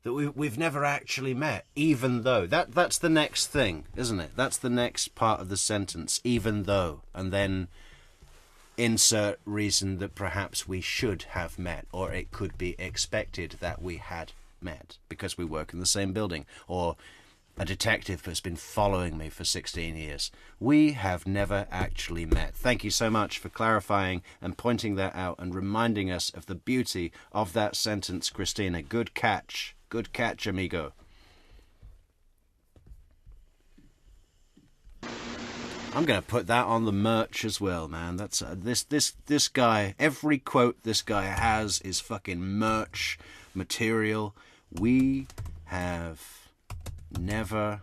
[SPEAKER 1] that we've never actually met, even though. That's the next thing, isn't it? That's the next part of the sentence, even though, and then insert reason that perhaps we should have met, or it could be expected that we had met because we work in the same building, or a detective has been following me for 16 years. We have never actually met. Thank you so much for clarifying and pointing that out and reminding us of the beauty of that sentence, Christina. Good catch. Good catch, amigo. I'm going to put that on the merch as well, man. That's this guy, every quote this guy has is fucking merch material. We have never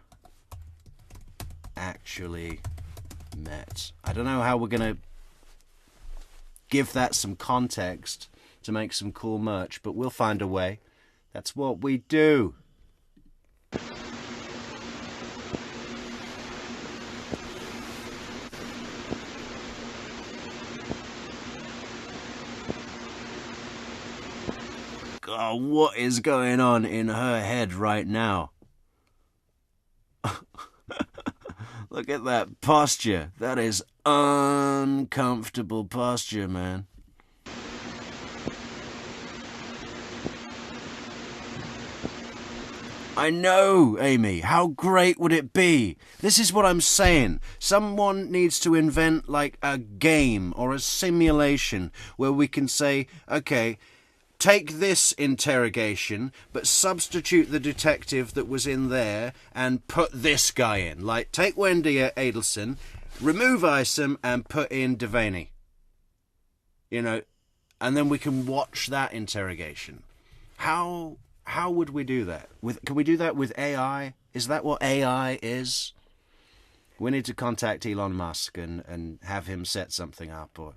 [SPEAKER 1] actually met. I don't know how we're going to give that some context to make some cool merch, but we'll find a way. That's what we do. God, what is going on in her head right now? Look at that posture. That is uncomfortable posture, man. I know, Amy. How great would it be? This is what I'm saying. Someone needs to invent like a game or a simulation where we can say, okay, take this interrogation, but substitute the detective that was in there and put this guy in. Like, take Wendy Adelson, remove Isom, and put in Delaney. You know, and then we can watch that interrogation. How would we do that? Can we do that with AI? Is that what AI is? We need to contact Elon Musk and have him set something up. Or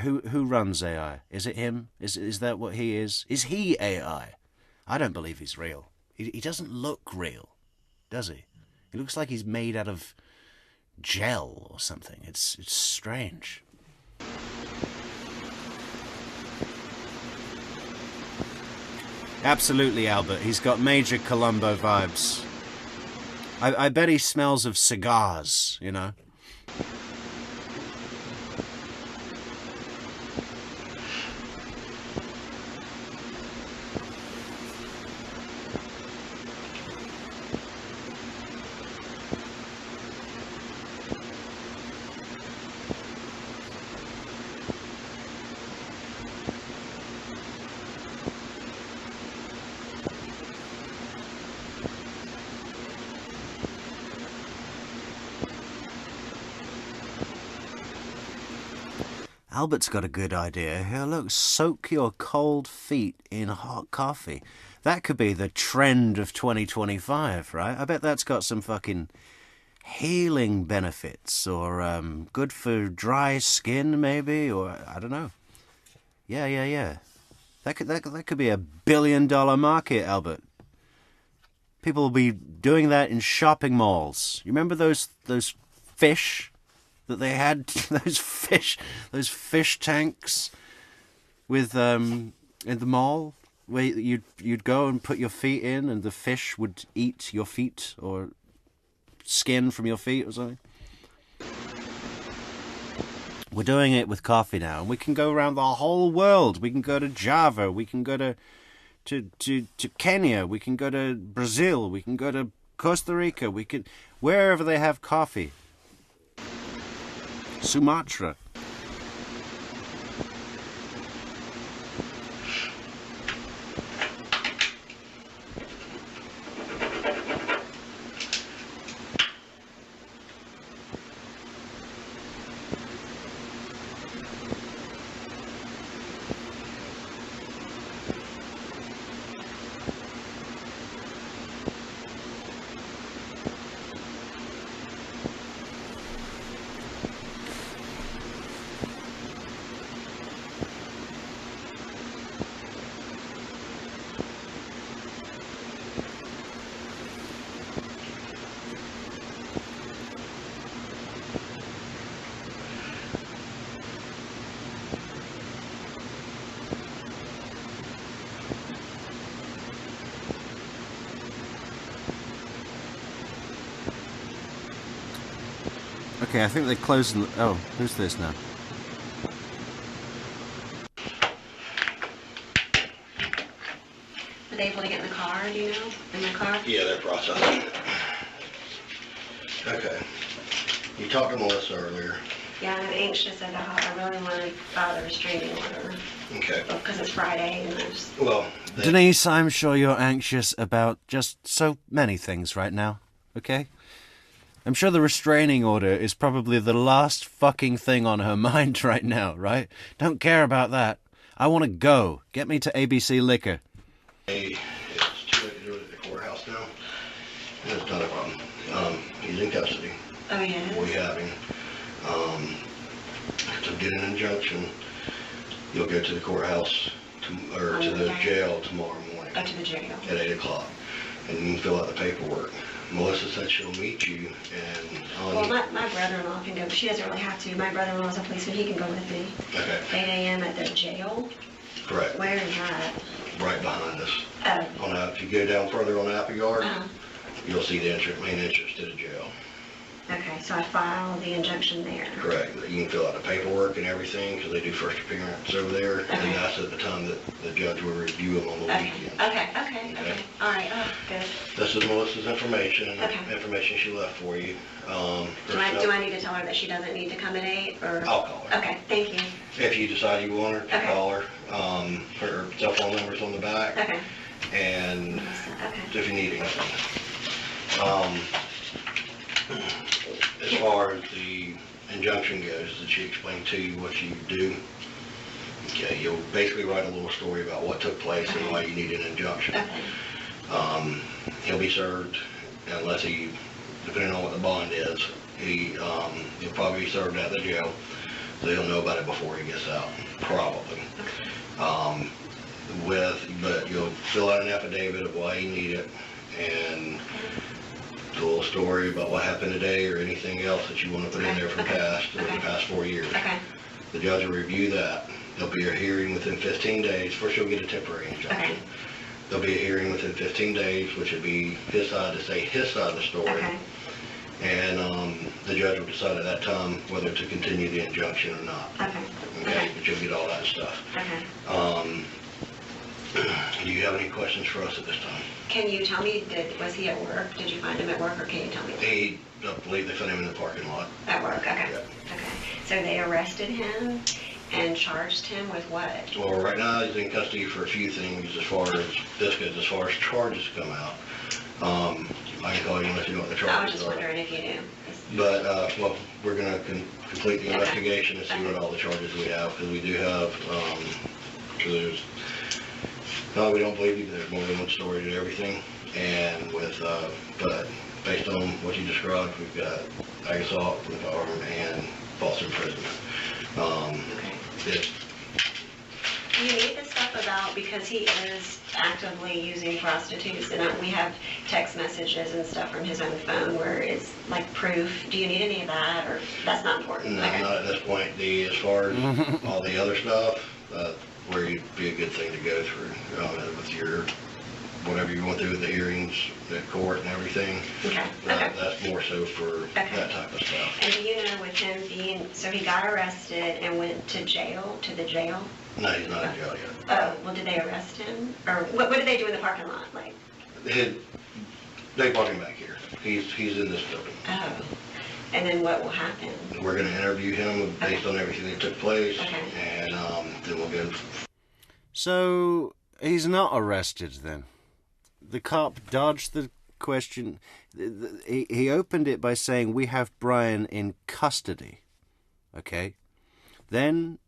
[SPEAKER 1] who runs AI? Is it him? Is that what he is? Is he AI? I don't believe he's real. He doesn't look real, does he? He looks like he's made out of gel or something. It's strange. Absolutely, Albert. He's got major Columbo vibes. I bet he smells of cigars, you know? Albert's got a good idea here. Look, soak your cold feet in hot coffee. That could be the trend of 2025, right? I bet that's got some fucking healing benefits, or good for dry skin, maybe, or I don't know. Yeah. That could be $1 billion market, Albert. People will be doing that in shopping malls. You remember those fish that they had, those fish tanks with in the mall, where you'd go and put your feet in and the fish would eat your feet or skin from your feet or something. We're doing it with coffee now, and we can go around the whole world. We can go to Java, we can go to Kenya, we can go to Brazil, we can go to Costa Rica, we can wherever they have coffee. Sumatra. Okay, I think they closed. Oh, who's this now?
[SPEAKER 3] Were they able to get in the car, do you know? In the car?
[SPEAKER 2] Yeah, they're processing it. Okay. You talked to Melissa earlier.
[SPEAKER 3] Yeah, I'm anxious about I really want to file the restraining order.
[SPEAKER 2] Okay.
[SPEAKER 3] Because it's Friday and there's...
[SPEAKER 2] Well,
[SPEAKER 1] Denise, I'm sure you're anxious about just so many things right now, okay? I'm sure the restraining order is probably the last fucking thing on her mind right now, right? Don't care about that. I want to go. Get me to ABC Liquor.
[SPEAKER 2] It's too late to do it at the courthouse now. It's not a problem. He's in custody.
[SPEAKER 3] Oh, yeah?
[SPEAKER 2] We have him. To get an injunction, you'll go to the courthouse, to the jail tomorrow morning.
[SPEAKER 3] Go to the jail.
[SPEAKER 2] At 8 o'clock. And you can fill out the paperwork. Melissa said she'll meet you, and...
[SPEAKER 3] Well, my brother-in-law can go. She doesn't really have to. My brother-in-law's a policeman. He can go with me.
[SPEAKER 2] Okay.
[SPEAKER 3] 8 a.m. at the jail?
[SPEAKER 2] Correct.
[SPEAKER 3] Where is that?
[SPEAKER 2] Right behind us.
[SPEAKER 3] Oh.
[SPEAKER 2] If you go down further on Apple Yard,
[SPEAKER 3] Uh-huh.
[SPEAKER 2] you'll see the main entrance to the jail.
[SPEAKER 3] Okay, so I file the injunction there.
[SPEAKER 2] Correct. You can fill out the paperwork and everything, because they do first appearance over there,
[SPEAKER 3] Okay.
[SPEAKER 2] and that's at the time that the judge will review them on the
[SPEAKER 3] Okay,
[SPEAKER 2] weekend.
[SPEAKER 3] okay. All right, oh, good.
[SPEAKER 2] This is Melissa's information,
[SPEAKER 3] Okay.
[SPEAKER 2] information she left for you.
[SPEAKER 3] Do I need to tell her that she doesn't need to come at 8, or?
[SPEAKER 2] I'll call her.
[SPEAKER 3] Okay, thank you.
[SPEAKER 2] If you decide you want her,
[SPEAKER 3] Okay.
[SPEAKER 2] call her. Her cell phone number's on the back.
[SPEAKER 3] Okay.
[SPEAKER 2] And
[SPEAKER 3] Okay.
[SPEAKER 2] if you need anything. As far as the injunction goes, did she explain to you what you do? Okay, you'll basically write a little story about what took place and why you need an injunction.
[SPEAKER 3] Okay.
[SPEAKER 2] He'll be served, unless he, depending on what the bond is, he'll probably be served at the jail, so he'll know about it before he gets out, probably. But you'll fill out an affidavit of why you need it, and a little story about what happened today or anything else that you want to put in there from the past 4 years.
[SPEAKER 3] Okay.
[SPEAKER 2] The judge will review that. There'll be a hearing within 15 days. First, you'll get a temporary injunction. there'll be a hearing within 15 days, which would be his side to say his side of the story.
[SPEAKER 3] Okay.
[SPEAKER 2] And the judge will decide at that time whether to continue the injunction or not.
[SPEAKER 3] Okay.
[SPEAKER 2] Okay, but you'll get all that stuff.
[SPEAKER 3] Okay.
[SPEAKER 2] Do you have any questions for us at this time?
[SPEAKER 3] Can you tell me, was he at work? Did you find him at work, or can you tell me?
[SPEAKER 2] I believe they found him in the parking lot.
[SPEAKER 3] At work, okay.
[SPEAKER 2] Yep.
[SPEAKER 3] Okay. So they arrested him and charged him with what?
[SPEAKER 2] Well, right now he's in custody for a few things as far as this goes, as far as charges come out. I can call you and let you know what the charges are.
[SPEAKER 3] I was just wondering if you knew.
[SPEAKER 2] But, well, we're gonna complete the
[SPEAKER 3] Okay.
[SPEAKER 2] investigation and see
[SPEAKER 3] Okay.
[SPEAKER 2] what all the charges we have, because we do have, there's, no, we don't believe you, there's more than one story to everything. And with, but based on what you described, we've got ag assault with arm and false imprisonment.
[SPEAKER 3] Okay.
[SPEAKER 2] It,
[SPEAKER 3] Do you need this stuff about, because he is actively using prostitutes, and we have text messages and stuff from his own phone where it's like proof. Do you need any of that, or that's not important?
[SPEAKER 2] no,
[SPEAKER 3] Okay.
[SPEAKER 2] not at this point. As far as all the other stuff, where you'd be a good thing to go through, with your, whatever you went through with the hearings, the court and everything.
[SPEAKER 3] Okay. Okay.
[SPEAKER 2] That's more so for
[SPEAKER 3] Okay.
[SPEAKER 2] that type of stuff.
[SPEAKER 3] And do you know, with him being, so he got arrested and went to jail, to the jail?
[SPEAKER 2] No, he's not in jail yet.
[SPEAKER 3] Oh, well, did they arrest him? Or what did they do in the parking lot? Like,
[SPEAKER 2] They brought him back here. He's in this building.
[SPEAKER 3] oh, and then what will happen?
[SPEAKER 2] We're gonna interview him based on everything that took place,
[SPEAKER 3] Okay.
[SPEAKER 2] and then we'll go.
[SPEAKER 1] So he's not arrested then. The cop dodged the question. He opened it by saying, "We have Brian in custody." Okay. Then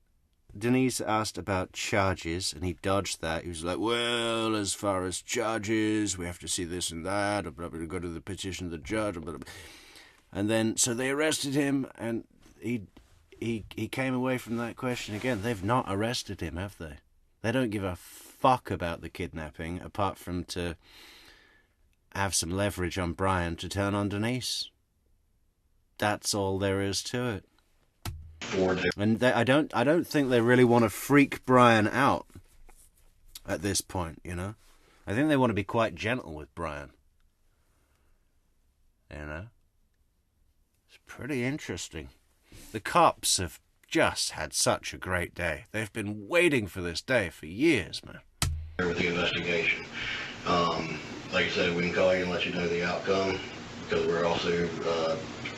[SPEAKER 1] Denise asked about charges, and he dodged that. He was like, "Well, as far as charges, we have to see this and that, or blah, blah, blah, go to the petition of the judge, blah, blah, blah." And then, so they arrested him, and he came away from that question again. They've not arrested him, have they? They don't give a fuck about the kidnapping, apart from to have some leverage on Brian to turn on Denise. That's all there is to it. And I don't think they really want to freak Brian out at this point, you know? I think they want to be quite gentle with Brian. You know? It's pretty interesting. The cops have just had such a great day. They've been waiting for this day for years, man.
[SPEAKER 2] With the investigation. Like I said, we can call you and let you know the outcome, because we're also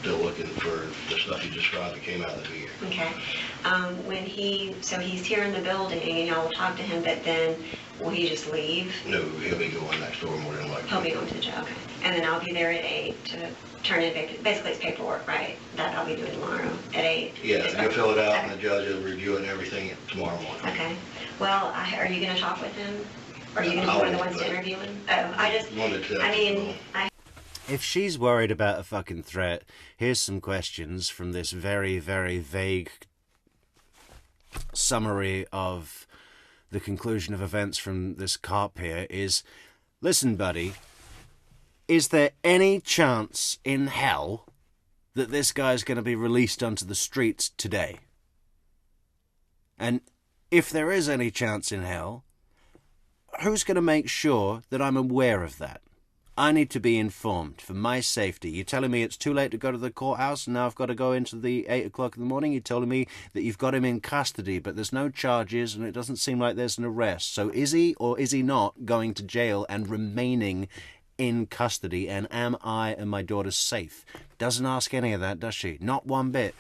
[SPEAKER 2] still looking for the stuff you described that came out of the hearing.
[SPEAKER 3] Okay. So he's here in the building, and y'all will talk to him, but then will he just leave?
[SPEAKER 2] No, he'll be going next door more than likely.
[SPEAKER 3] He'll be going to the jail, okay. And then I'll be there at 8 to turn in, basically it's paperwork, right? That I'll be doing tomorrow at 8.
[SPEAKER 2] Yeah, you'll fill it out,
[SPEAKER 3] Okay.
[SPEAKER 2] and the judge will review it and everything tomorrow morning.
[SPEAKER 3] Okay. Well, are you going to talk with him? Or are you going to be one of the ones to interview him? Oh,
[SPEAKER 1] If she's worried about a fucking threat, here's some questions from this very, very vague summary of the conclusion of events from this cop here is, listen, buddy, is there any chance in hell that this guy's going to be released onto the streets today? And if there is any chance in hell, who's going to make sure that I'm aware of that? I need to be informed for my safety. You're telling me it's too late to go to the courthouse and now I've got to go into the 8 o'clock in the morning? You're telling me that you've got him in custody, but there's no charges and it doesn't seem like there's an arrest. So is he or is he not going to jail and remaining in custody? And am I and my daughter safe? Doesn't ask any of that, does she? Not one bit.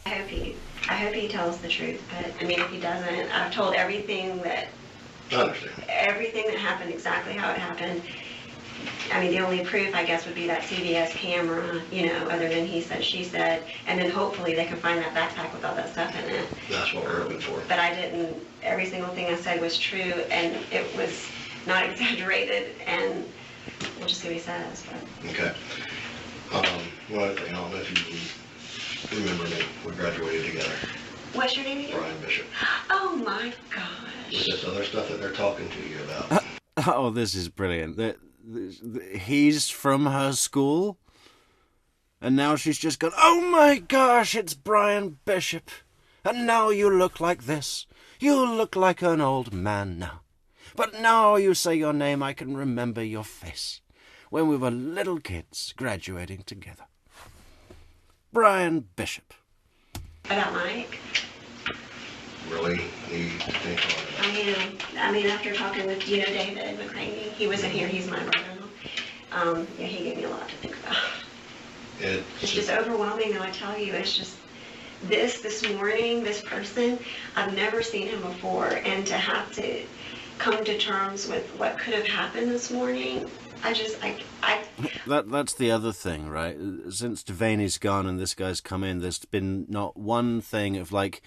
[SPEAKER 3] I hope he tells the truth, but I mean, if he doesn't, I've told everything that happened exactly how it happened. I mean, the only proof, I guess, would be that CVS camera, you know, other than he said, she said, and then hopefully they can find that backpack with all that stuff in it.
[SPEAKER 2] That's what we're hoping for.
[SPEAKER 3] But I didn't, every single thing I said was true, and it was not exaggerated, and we'll just see what he says. But.
[SPEAKER 2] Okay. One other thing, I don't know if you remember me. We graduated together.
[SPEAKER 3] What's your name again?
[SPEAKER 2] Brian Bishop.
[SPEAKER 3] Oh my gosh.
[SPEAKER 2] With this other stuff that they're talking to you about.
[SPEAKER 1] Oh, this is brilliant. He's from her school, and now she's just gone, oh my gosh, it's Brian Bishop, and now you look like this. You look like an old man now. But now you say your name, I can remember your face. When we were little kids graduating together. Brian Bishop.
[SPEAKER 3] About Mike?
[SPEAKER 2] Really need to think on it.
[SPEAKER 3] I mean, after talking with, David McCraney, he wasn't here, he's my brother-in-law. Yeah, he gave me a lot to think about. It's just overwhelming, though, I tell you. It's just this morning, this person, I've never seen him before, and to have to come to terms with what could have happened this morning,
[SPEAKER 1] That's the other thing, right? Since Delaney's gone and this guy's come in, there's been not one thing of like,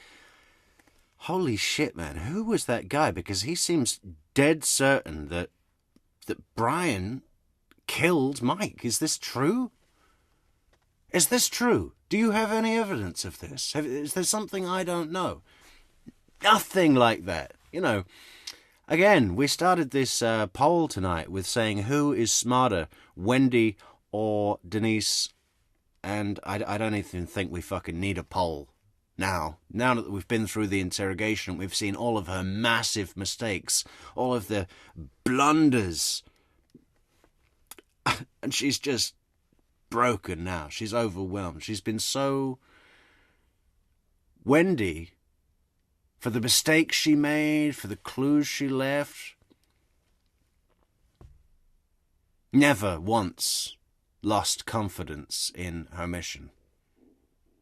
[SPEAKER 1] holy shit, man, who was that guy? Because he seems dead certain that Brian killed Mike. Is this true? Is this true? Do you have any evidence of this? Is there something I don't know? Nothing like that. Again, we started this poll tonight with saying who is smarter, Wendy or Denise, and I don't even think we fucking need a poll now. Now that we've been through the interrogation, we've seen all of her massive mistakes, all of the blunders, and she's just broken now. She's overwhelmed. She's been so... Wendy, for the mistakes she made, for the clues she left, never once lost confidence in her mission.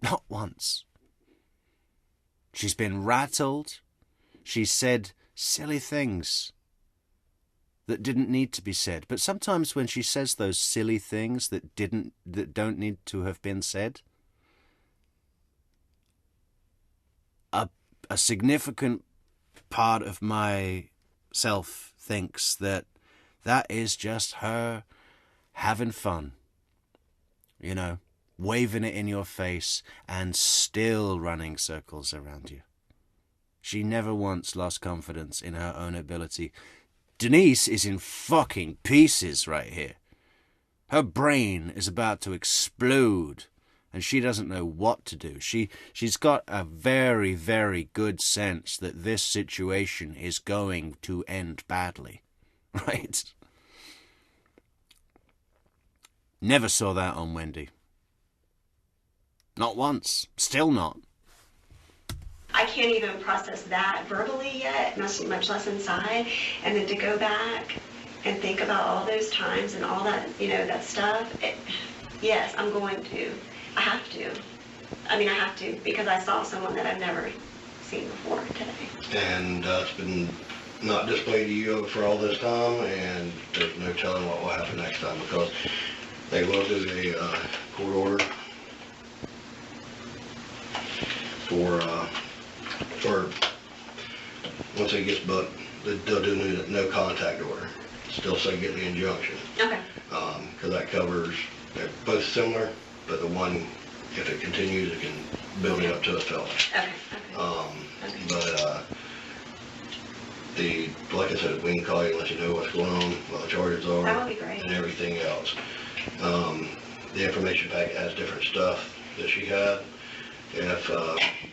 [SPEAKER 1] Not once. She's been rattled. She said silly things that didn't need to be said. But sometimes when she says those silly things that don't need to have been said, a significant part of myself thinks that is just her having fun. Waving it in your face and still running circles around you. She never once lost confidence in her own ability. Denise is in fucking pieces right here. Her brain is about to explode, and she doesn't know what to do. She's got a very, very good sense that this situation is going to end badly, right? Never saw that on Wendy. Not once. Still not.
[SPEAKER 3] I can't even process that verbally yet, much less inside. And then to go back and think about all those times and all that, that stuff. Yes, I'm going to. I have to. I have to, because I saw someone that I've never seen before today.
[SPEAKER 2] And it's been not displayed to you for all this time, and there's no telling what will happen next time, because they will do a court order for once it gets booked, they'll do no contact order. Still say get the injunction.
[SPEAKER 3] Okay.
[SPEAKER 2] Because that covers, they're both similar, but the one, if it continues, it can build it up to a felony.
[SPEAKER 3] Okay.
[SPEAKER 2] But like I said, we can call you and let you know what's going on, what the charges are.
[SPEAKER 3] That would be great.
[SPEAKER 2] And everything else. The information packet has different stuff that she had.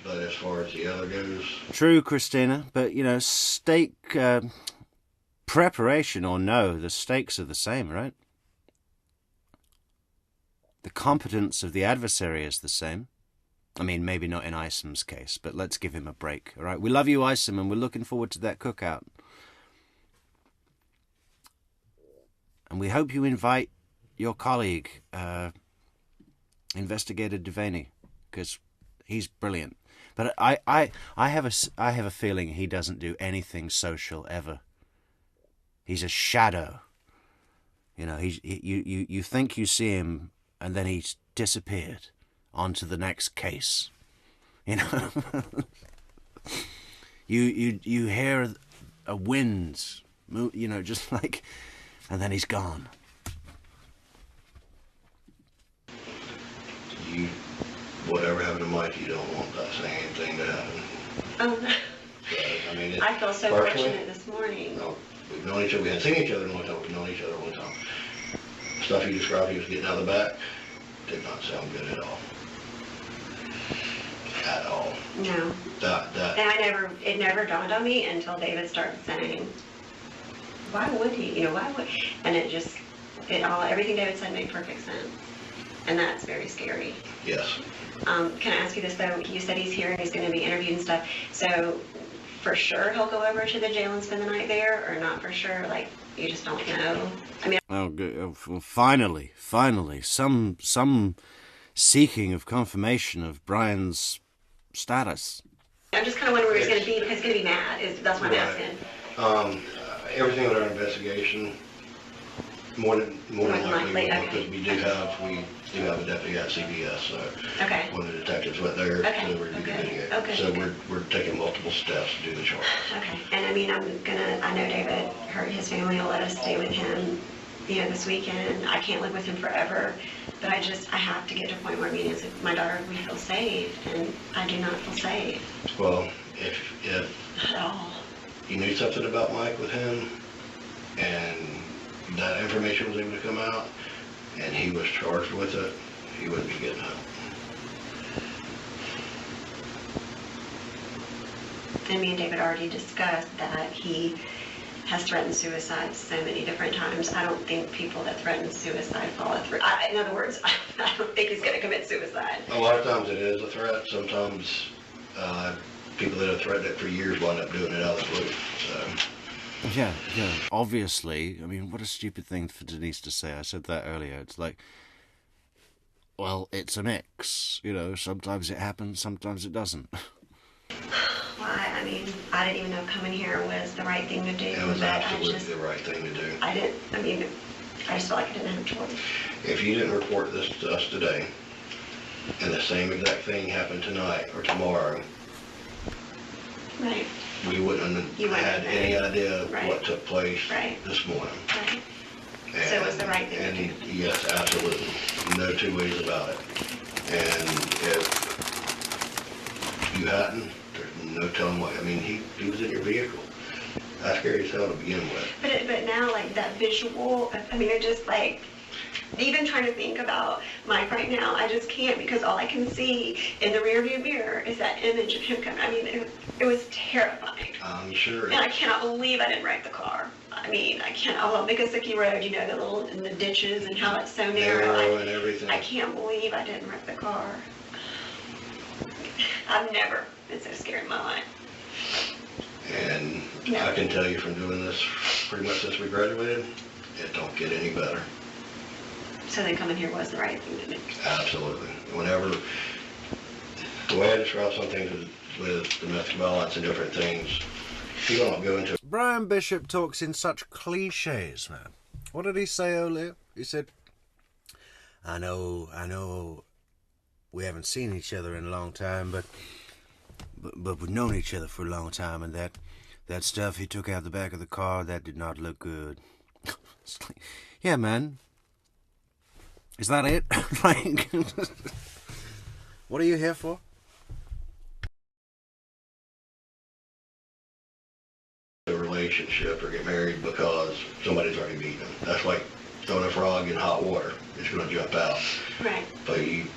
[SPEAKER 2] But as far as the other goes...
[SPEAKER 1] True, Christina, but, stake preparation or no, the stakes are the same, right? The competence of the adversary is the same. Maybe not in Isom's case, but let's give him a break, all right? We love you, Isom, and we're looking forward to that cookout. And we hope you invite your colleague, Investigator Delaney, because he's brilliant. But I have a feeling he doesn't do anything social ever. He's a shadow. You think you see him, and then he's disappeared onto the next case. You hear a wind, just like, and then he's gone.
[SPEAKER 2] Whatever happened to Mike, you don't want that same thing to happen.
[SPEAKER 3] Oh, no.
[SPEAKER 2] So,
[SPEAKER 3] I feel so fortunate this morning.
[SPEAKER 2] No, we've known each other. We hadn't seen each other in a long time. We've known each other a long time. Stuff he described he was getting out of the back did not sound good at all. At all.
[SPEAKER 3] No.
[SPEAKER 2] That.
[SPEAKER 3] And it never dawned on me until David started saying, why would he? You know, why would? And everything David said made perfect sense, and that's very scary.
[SPEAKER 2] Yes.
[SPEAKER 3] Can I ask you this though? You said he's here and he's going to be interviewed and stuff. So, for sure he'll go over to the jail and spend the night there, or not for sure? Like, you just don't know. I mean.
[SPEAKER 1] Oh, good. Well, finally, some seeking of confirmation of Brian's status.
[SPEAKER 3] I'm just kind of wondering where he's going to be, because he's going to be mad. That's what I'm asking.
[SPEAKER 2] Everything with our investigation, more than likely,
[SPEAKER 3] okay.
[SPEAKER 2] because we do have a deputy at CBS, so
[SPEAKER 3] Okay.
[SPEAKER 2] one of the detectives went there
[SPEAKER 3] Okay.
[SPEAKER 2] to review the video.
[SPEAKER 3] Okay.
[SPEAKER 2] So we're taking multiple steps to do the charge.
[SPEAKER 3] Okay. And I mean, I know David, his family will let us stay with him, you know, this weekend. I can't live with him forever, but I have to get to a point where me and my daughter, we feel safe, and I do not feel safe.
[SPEAKER 2] Well, if
[SPEAKER 3] At all.
[SPEAKER 2] you knew something about Mike with him, and that information was able to come out, and he was charged with it, he wouldn't be getting help.
[SPEAKER 3] And me and David already discussed that he has threatened suicide so many different times. I don't think people that threaten suicide follow through. In other words, I don't think he's going to commit suicide.
[SPEAKER 2] A lot of times it is a threat. Sometimes people that have threatened it for years wind up doing it out of the blue. So.
[SPEAKER 1] Yeah, obviously. I mean, what a stupid thing for Denise to say. I said that earlier. It's like, well, it's a mix. You know, sometimes it happens, sometimes it doesn't.
[SPEAKER 3] Why? I mean, I didn't even know coming here was the right thing to do.
[SPEAKER 2] It was
[SPEAKER 3] but
[SPEAKER 2] absolutely the right thing to do.
[SPEAKER 3] I just felt like I didn't have a choice.
[SPEAKER 2] If you didn't report this to us today, and the same exact thing happened tonight or tomorrow,
[SPEAKER 3] Right.
[SPEAKER 2] we wouldn't have had any idea
[SPEAKER 3] Right.
[SPEAKER 2] what took place
[SPEAKER 3] Right.
[SPEAKER 2] this morning.
[SPEAKER 3] Right. So it was the right thing to do.
[SPEAKER 2] Yes, absolutely. No two ways about it. And if you hadn't, there's no telling what. I mean, he was in your vehicle. That's scary as hell to begin with.
[SPEAKER 3] But now, like, that visual, I mean, it just, like, even trying to think about Mike right now, I just can't, because all I can see in the rearview mirror is that image of him coming. I mean, it was terrifying.
[SPEAKER 2] I'm sure.
[SPEAKER 3] And I cannot believe I didn't wreck the car. I mean, I can't. Oh, Miccosukee Road, you know, in the ditches and how it's so narrow.
[SPEAKER 2] And everything.
[SPEAKER 3] I can't believe I didn't wreck the car. I've never been so scared in my life.
[SPEAKER 2] And
[SPEAKER 3] No.
[SPEAKER 2] I can tell you from doing this pretty much since we graduated, it don't get any better.
[SPEAKER 3] So then coming here was the right thing to do.
[SPEAKER 2] Absolutely. Whenever, the way I describe some things with domestic violence and different things, you don't go into.
[SPEAKER 1] Brian Bishop talks in such cliches, man. What did he say earlier? He said, I know we haven't seen each other in a long time, but we've known each other for a long time, and that stuff he took out the back of the car, that did not look good. It's like, yeah, man. Is that it? Like, what are you here for?
[SPEAKER 2] A relationship or get married because somebody's already beaten them. That's like throwing a frog in hot water. It's going to jump out.
[SPEAKER 3] Right.
[SPEAKER 2] But you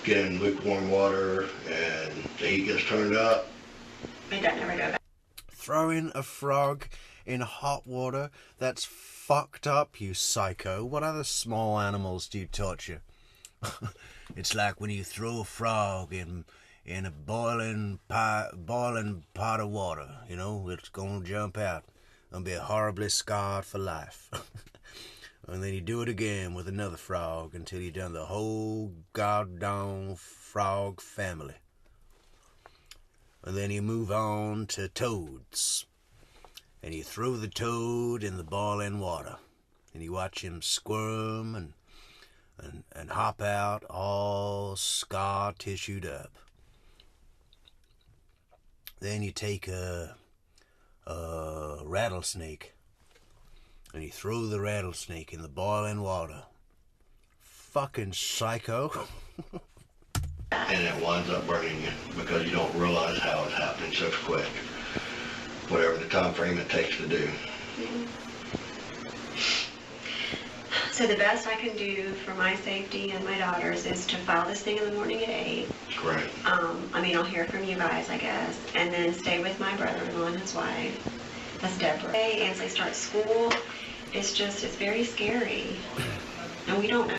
[SPEAKER 2] get in lukewarm water and the heat gets turned up.
[SPEAKER 3] It doesn't ever go back.
[SPEAKER 1] Throwing a frog in hot water? That's fucked up, you psycho. What other small animals do you torture? It's like when you throw a frog in a boiling pot of water. You know, it's gonna jump out and be horribly scarred for life. And then you do it again with another frog until you've done the whole goddamn frog family. And then you move on to toads. And you throw the toad in the boiling water. And you watch him squirm and hop out all scar tissued up. Then you take a rattlesnake and you throw the rattlesnake in the boiling water. Fucking psycho.
[SPEAKER 2] And it winds up burning you because you don't realize how it's happening so quick. Whatever the time frame it takes to do.
[SPEAKER 3] So the best I can do for my safety and my daughter's is to file this thing in the morning at 8.
[SPEAKER 2] Correct.
[SPEAKER 3] I mean, I'll hear from you guys, I guess, and then stay with my brother-in-law and his wife. That's Deborah. Ansley starts school. It's very scary. And we don't know.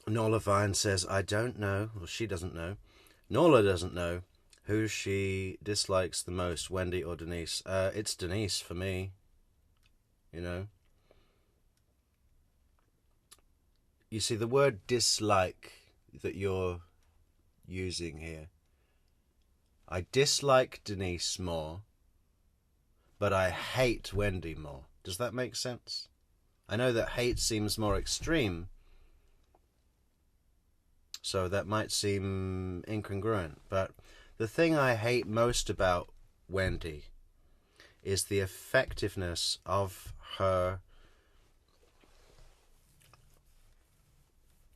[SPEAKER 1] Norla Vine says, I don't know, or she doesn't know. Norla doesn't know who she dislikes the most, Wendy or Denise. It's Denise for me. You know? You see, the word dislike that you're using here, I dislike Denise more, but I hate Wendy more. Does that make sense? I know that hate seems more extreme, so that might seem incongruent, but the thing I hate most about Wendy is the effectiveness of her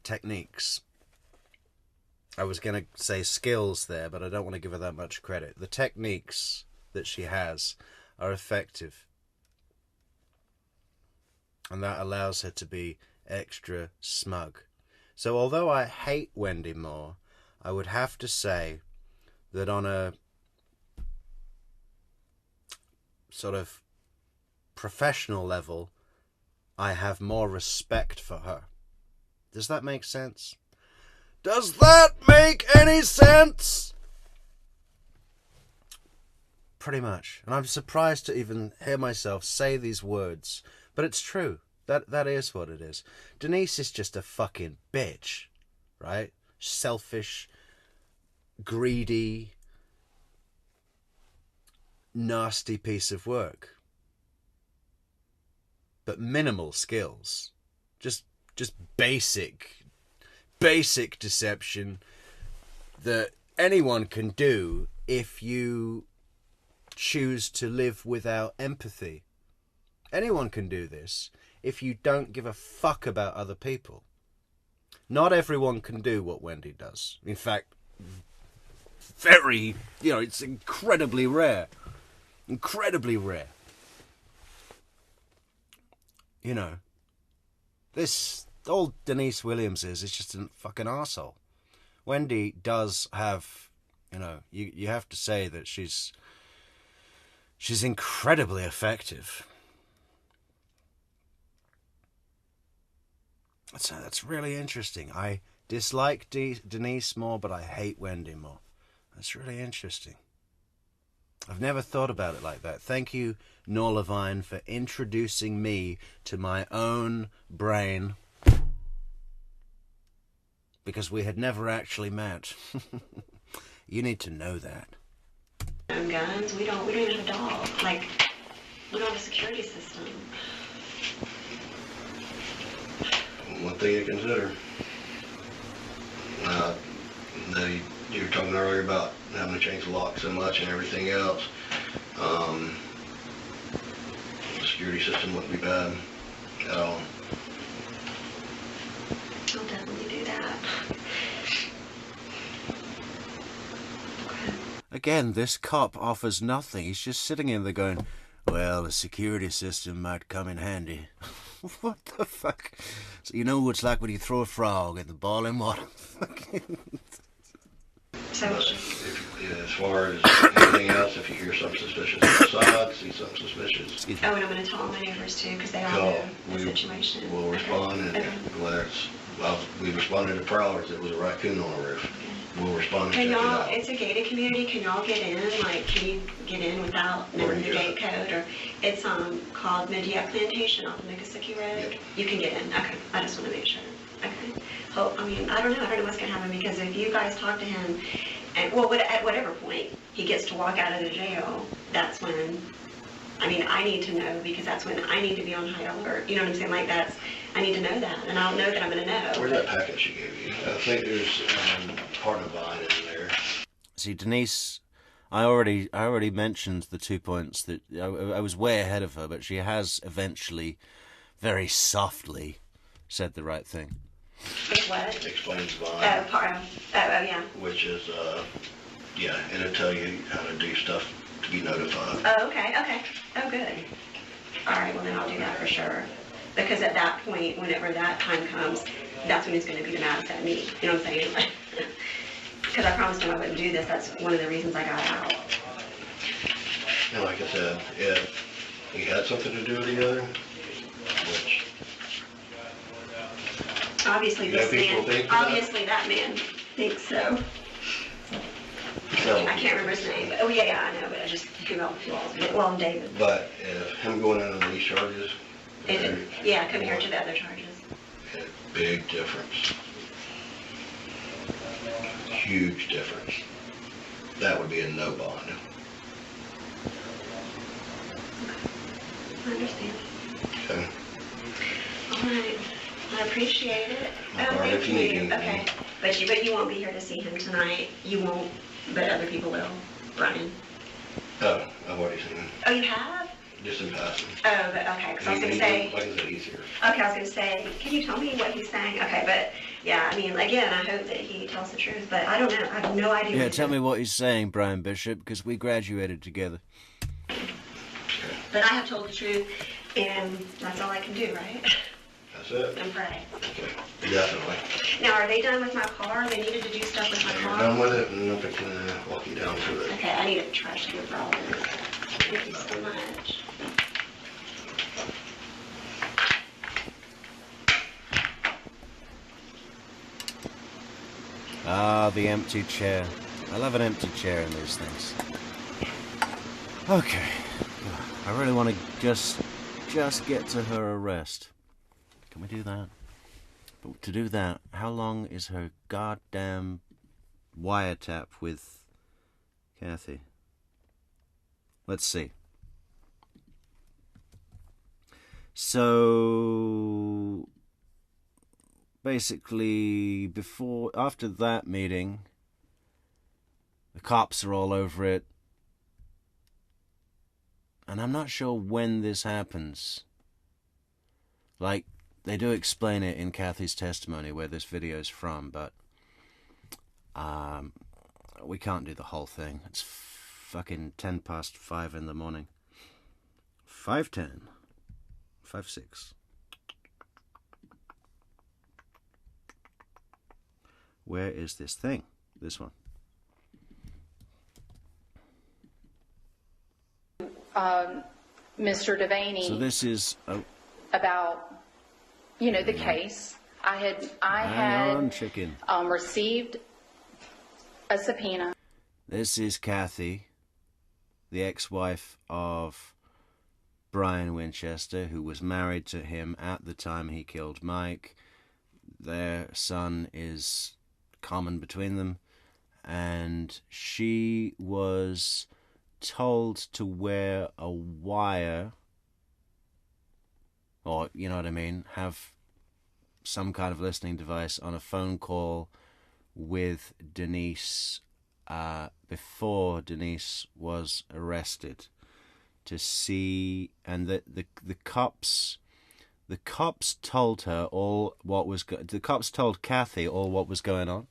[SPEAKER 1] techniques. I was going to say skills there, but I don't want to give her that much credit. The techniques that she has are effective, and that allows her to be extra smug. So although I hate Wendy more, I would have to say that on a sort of professional level, I have more respect for her. Does that make sense? Does that make any sense? Pretty much. And I'm surprised to even hear myself say these words, but it's true. That is what it is. Denise is just a fucking bitch, right? Selfish, greedy, nasty piece of work. But minimal skills. Just basic deception that anyone can do if you choose to live without empathy. Anyone can do this if you don't give a fuck about other people. Not everyone can do what Wendy does. In fact, it's incredibly rare. Incredibly rare. You know, this old Denise Williams is just a fucking arsehole. Wendy does have, you have to say that she's incredibly effective. That's really interesting. I dislike Denise more, but I hate Wendy more. That's really interesting. I've never thought about it like that. Thank you, Norla Vine, for introducing me to my own brain, because we had never actually met. You need to know that.
[SPEAKER 3] Guns, we don't even have a dog. Like, we don't have a security system.
[SPEAKER 2] One thing to consider. You were talking earlier about having to change the lock so much and everything else. The security system wouldn't be bad at all.
[SPEAKER 3] I'll definitely do that.
[SPEAKER 1] Again, this cop offers nothing. He's just sitting in there going, well, a security system might come in handy. What the fuck? So you know what it's like when you throw a frog in the boiling water.
[SPEAKER 3] So
[SPEAKER 2] As far as anything else, if you hear something suspicious outside, see something suspicious,
[SPEAKER 3] and I'm going to tell my neighbors too, because they all know the situation.
[SPEAKER 2] We'll respond, and whether it's, we responded to prowlers, it was a raccoon on the roof. We'll respond and check it out.
[SPEAKER 3] It's a gated community, can y'all get in? Like, can you get in without knowing the gate code? Or it's called Media Plantation off of Miccosukee Road.
[SPEAKER 2] Yep.
[SPEAKER 3] You can get in, okay, I just want to make sure. Okay. I don't know what's going to happen, because if you guys talk to him, and at whatever point he gets to walk out of the jail, that's when, I need to know, because that's when I need to be on high alert. You know what I'm saying? Like, I need to know that, and I'll know that I'm going to know.
[SPEAKER 2] Where's that packet she gave you? I think there's part of Vine in there.
[SPEAKER 1] See, Denise, I already mentioned the 2 points that I was way ahead of her, but she has eventually, very softly, said the right thing.
[SPEAKER 3] What?
[SPEAKER 2] Explains Vine.
[SPEAKER 3] Yeah.
[SPEAKER 2] Which is, and it'll tell you how to do stuff to be notified.
[SPEAKER 3] Oh, okay. Oh, good. All right, well then I'll do that for sure. Because at that point, whenever that time comes, that's when he's going to be the maddest at me. You know what I'm saying? Because I promised him I wouldn't do this. That's one of the reasons I got out.
[SPEAKER 2] And like I said, if he had something to do with the other, which,
[SPEAKER 3] Obviously,
[SPEAKER 2] You have
[SPEAKER 3] this
[SPEAKER 2] people
[SPEAKER 3] man,
[SPEAKER 2] think that?
[SPEAKER 3] obviously that man thinks so.
[SPEAKER 2] no.
[SPEAKER 3] I can't remember his name, but, oh yeah, I know, but I just, well, David.
[SPEAKER 2] But if him going in on these charges,
[SPEAKER 3] Yeah, compared to the other charges.
[SPEAKER 2] a big difference. Huge difference. That would be a no bond.
[SPEAKER 3] I understand.
[SPEAKER 2] Okay.
[SPEAKER 3] All right, I appreciate it.
[SPEAKER 2] All
[SPEAKER 3] Oh,
[SPEAKER 2] right,
[SPEAKER 3] thank
[SPEAKER 2] if you need
[SPEAKER 3] you.
[SPEAKER 2] anything.
[SPEAKER 3] Okay, but you won't be here to see him tonight. You won't, but other people will. Brian.
[SPEAKER 2] Oh, I've already seen him.
[SPEAKER 3] Oh, you have?
[SPEAKER 2] Just in passing.
[SPEAKER 3] Oh, but okay, because I was gonna say.
[SPEAKER 2] Like I said, he's here.
[SPEAKER 3] Okay, I was gonna say, can you tell me what he's saying? Okay, but yeah, I mean, again, I hope that he tells the truth, but I don't know. I have no idea.
[SPEAKER 1] Yeah, tell me what he's saying, Brian Bishop, because we graduated together.
[SPEAKER 3] But I have told the truth, and that's all I can do, right?
[SPEAKER 2] That's it.
[SPEAKER 3] And pray.
[SPEAKER 2] Okay. Definitely.
[SPEAKER 3] Now, are they done with my car? They needed to do stuff with my
[SPEAKER 2] When you're
[SPEAKER 3] car?
[SPEAKER 2] done with it, and if I can walk you down to it.
[SPEAKER 3] Okay, I need a trash can for all this. Thank you so much.
[SPEAKER 1] Ah, the empty chair. I love an empty chair in these things. Okay. I really want to just get to her arrest. Can we do that? But to do that, how long is her goddamn wiretap with Kathy? Let's see. So basically, after that meeting, the cops are all over it. And I'm not sure when this happens. Like, they do explain it in Kathy's testimony where this video is from, but we can't do the whole thing. It's fucking 5:10 in the morning. 5:10. 5:06. Where is this thing? This one.
[SPEAKER 8] Mr. Delaney.
[SPEAKER 1] So this is
[SPEAKER 8] About, the case. I had
[SPEAKER 1] chicken.
[SPEAKER 8] Received a subpoena.
[SPEAKER 1] This is Kathy, the ex-wife of Brian Winchester, who was married to him at the time he killed Mike. Their son is common between them, and she was told to wear a wire, or, you know what I mean, have some kind of listening device on a phone call with Denise before Denise was arrested, to see, and the cops told her all what was the cops told Kathy all what was going on,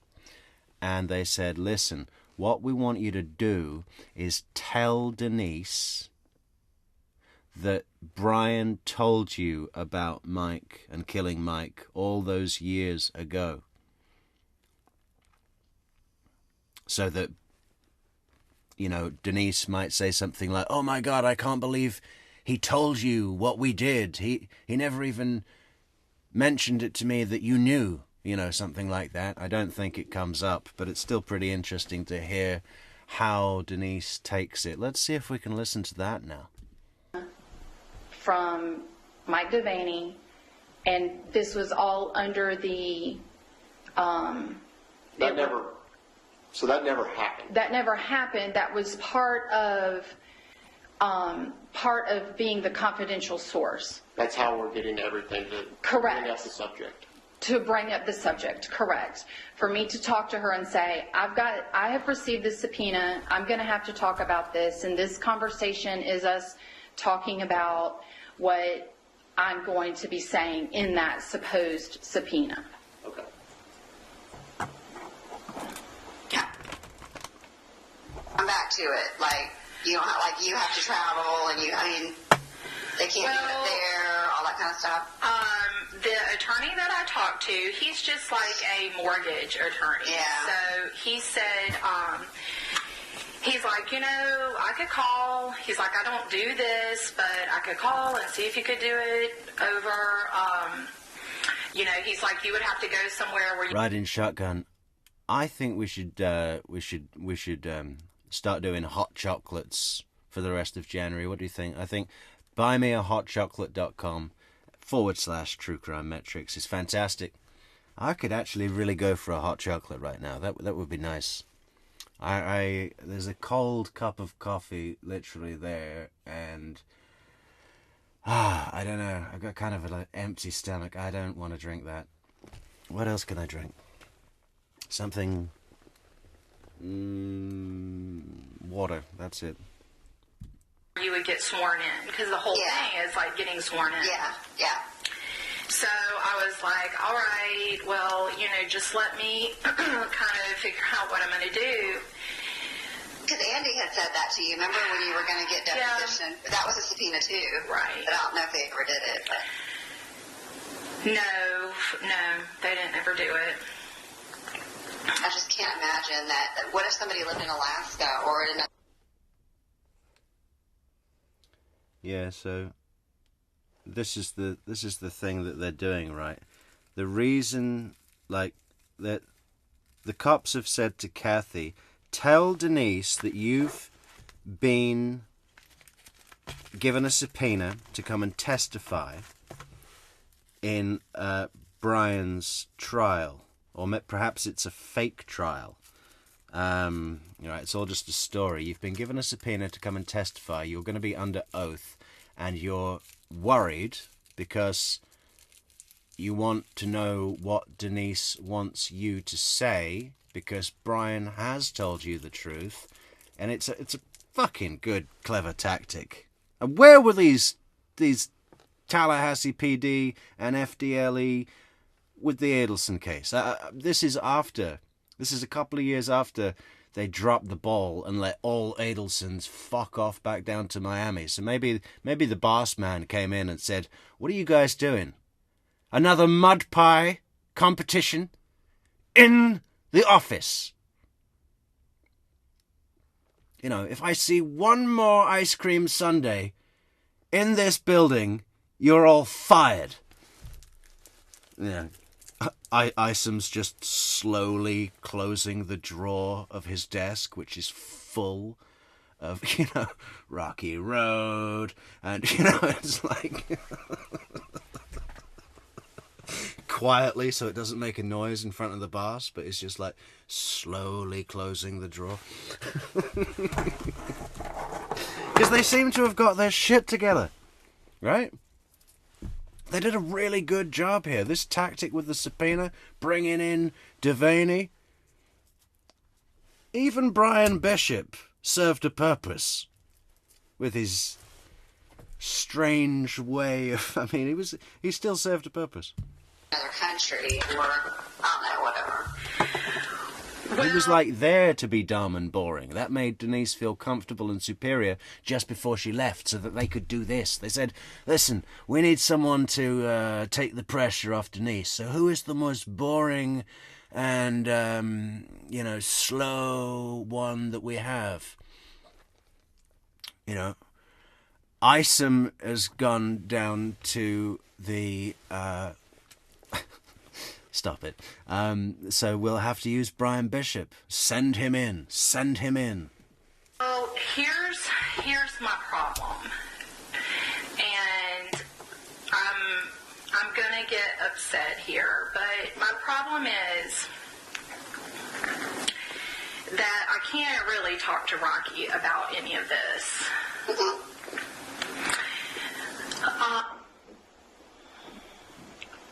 [SPEAKER 1] and they said, listen, what we want you to do is tell Denise that Brian told you about Mike and killing Mike all those years ago, so that, Denise might say something like, oh my God, I can't believe he told you what we did. He never even mentioned it to me that you knew, something like that. I don't think it comes up, but it's still pretty interesting to hear how Denise takes it. Let's see if we can listen to that now.
[SPEAKER 8] From Mike Delaney, and this was all under the...
[SPEAKER 9] That never happened.
[SPEAKER 8] That never happened. That was part of being the confidential source.
[SPEAKER 9] That's how we're getting everything to
[SPEAKER 8] Correct.
[SPEAKER 9] bring up the subject.
[SPEAKER 8] To bring up the subject, correct. For me to talk to her and say, I have received this subpoena, I'm going to have to talk about this, and this conversation is us talking about what I'm going to be saying in that supposed subpoena.
[SPEAKER 9] Okay.
[SPEAKER 10] Come back to it. You have to travel, and they can't get it there, all that kind of stuff.
[SPEAKER 11] The attorney that I talked to, he's just like a mortgage attorney.
[SPEAKER 10] Yeah.
[SPEAKER 11] So he said, he's like, I could call. He's like, I don't do this, but I could call and see if you could do it over. He's like, you would have to go somewhere where you...
[SPEAKER 1] Riding shotgun. I think we should start doing hot chocolates for the rest of January. What do you think? I think buymeahotchocolate.com/True Crime Metrics is fantastic. I could actually really go for a hot chocolate right now. That would be nice. There's a cold cup of coffee literally there, and I don't know. I've got kind of an empty stomach. I don't want to drink that. What else can I drink? Something. Water. That's it.
[SPEAKER 11] You would get sworn in, because the whole thing is like getting sworn in.
[SPEAKER 10] Yeah.
[SPEAKER 11] So I was like, all right, well, just let me kind of figure out what I'm going to do.
[SPEAKER 10] Because Andy had said that to you. Remember when you were going to get deposition? Yeah. That was a subpoena too.
[SPEAKER 11] Right.
[SPEAKER 10] But I don't know if they ever did it. But...
[SPEAKER 11] No, they didn't ever do it.
[SPEAKER 10] I just can't imagine that. What if somebody lived in Alaska or in a...
[SPEAKER 1] Yeah, so this is the thing that they're doing, right? The reason, like, that the cops have said to Kathy, tell Denise that you've been given a subpoena to come and testify in Brian's trial, or perhaps it's a fake trial. It's all just a story. You've been given a subpoena to come and testify. You're going to be under oath, and you're worried because you want to know what Denise wants you to say, because Brian has told you the truth, and it's a fucking good, clever tactic. And where were these Tallahassee PD and FDLE with the Adelson case? This is a couple of years after they dropped the ball and let all Adelsons fuck off back down to Miami. So maybe the boss man came in and said, "What are you guys doing? Another mud pie competition in the office? If I see one more ice cream sundae in this building, you're all fired." Yeah. Isom's just slowly closing the drawer of his desk, which is full of, Rocky Road, and, it's like... quietly, so it doesn't make a noise in front of the boss, but it's just like slowly closing the drawer. Because they seem to have got their shit together, right? They did a really good job here. This tactic with the subpoena, bringing in Delaney. Even Brian Bishop served a purpose with his strange way of... he still served a purpose.
[SPEAKER 10] Another country, or, I don't know, whatever.
[SPEAKER 1] He was like there to be dumb and boring. That made Denise feel comfortable and superior just before she left, so that they could do this. They said, "Listen, we need someone to take the pressure off Denise. So who is the most boring and slow one that we have?" Isom has gone down to the... Stop it. So we'll have to use Brian Bishop. Send him in.
[SPEAKER 11] Well, here's my problem. And I'm gonna get upset here, but my problem is that I can't really talk to Rocky about any of this.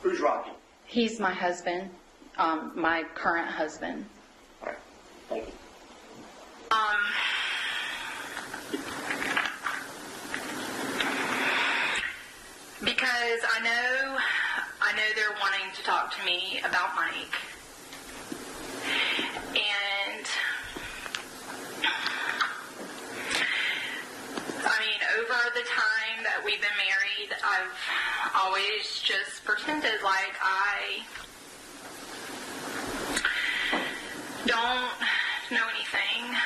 [SPEAKER 6] Who's Rocky?
[SPEAKER 8] He's my husband, my current husband.
[SPEAKER 6] All right. Thank you.
[SPEAKER 11] Because I know they're wanting to talk to me about Mike. And over the time that we've been married, I've always just pretended like I don't know anything.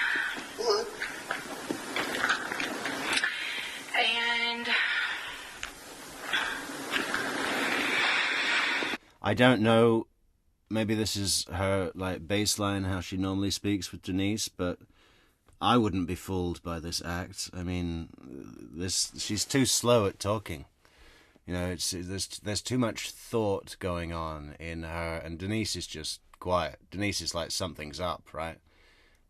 [SPEAKER 1] I don't know. Maybe this is her like baseline, how she normally speaks with Denise, but I wouldn't be fooled by this act. I mean, she's too slow at talking. You know, there's too much thought going on in her, and Denise is just quiet. Denise is like, something's up, right?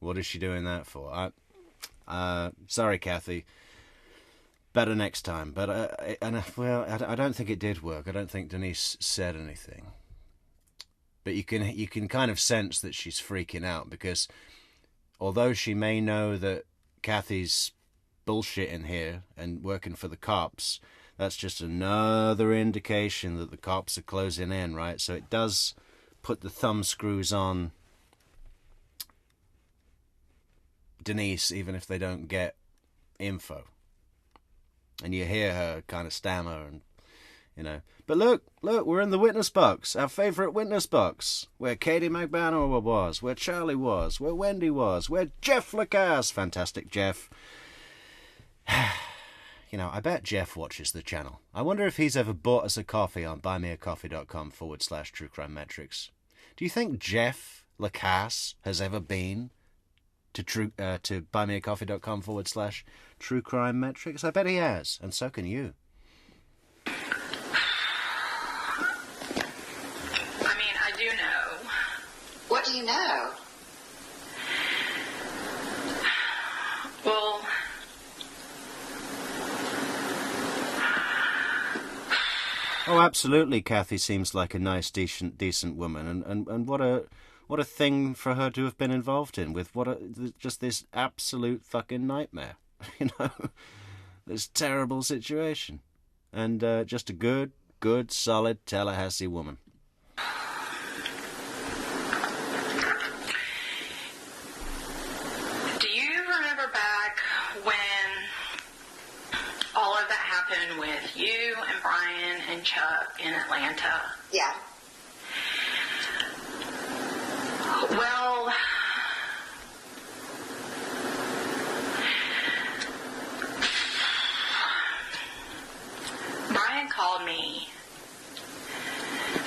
[SPEAKER 1] What is she doing that for? Sorry, Kathy. Better next time. But I don't think it did work. I don't think Denise said anything. But you can kind of sense that she's freaking out, because although she may know that Kathy's bullshitting here and working for the cops, that's just another indication that the cops are closing in, right? So it does put the thumb screws on Denise, even if they don't get info. And you hear her kind of stammer, and you know. But look, we're in the witness box, our favourite witness box, where Katie McBanner was, where Charlie was, where Wendy was, where Jeff Lacasse, fantastic Jeff. You know, I bet Jeff watches the channel. I wonder if he's ever bought us a coffee on buymeacoffee.com/TrueCrimeMetrics. Do you think Jeff Lacasse has ever been to buymeacoffee.com/TrueCrimeMetrics? I bet he has, and so can you.
[SPEAKER 11] I mean, I do know.
[SPEAKER 10] What do you know?
[SPEAKER 11] Well,
[SPEAKER 1] oh, absolutely. Kathy seems like a nice, decent woman, and what a thing for her to have been involved in, with just this absolute fucking nightmare, you know, this terrible situation, and just a good, solid Tallahassee woman.
[SPEAKER 11] do you remember back when all of that happened with you and Brian and Chuck in Atlanta?
[SPEAKER 10] Yeah.
[SPEAKER 11] Well, Brian called me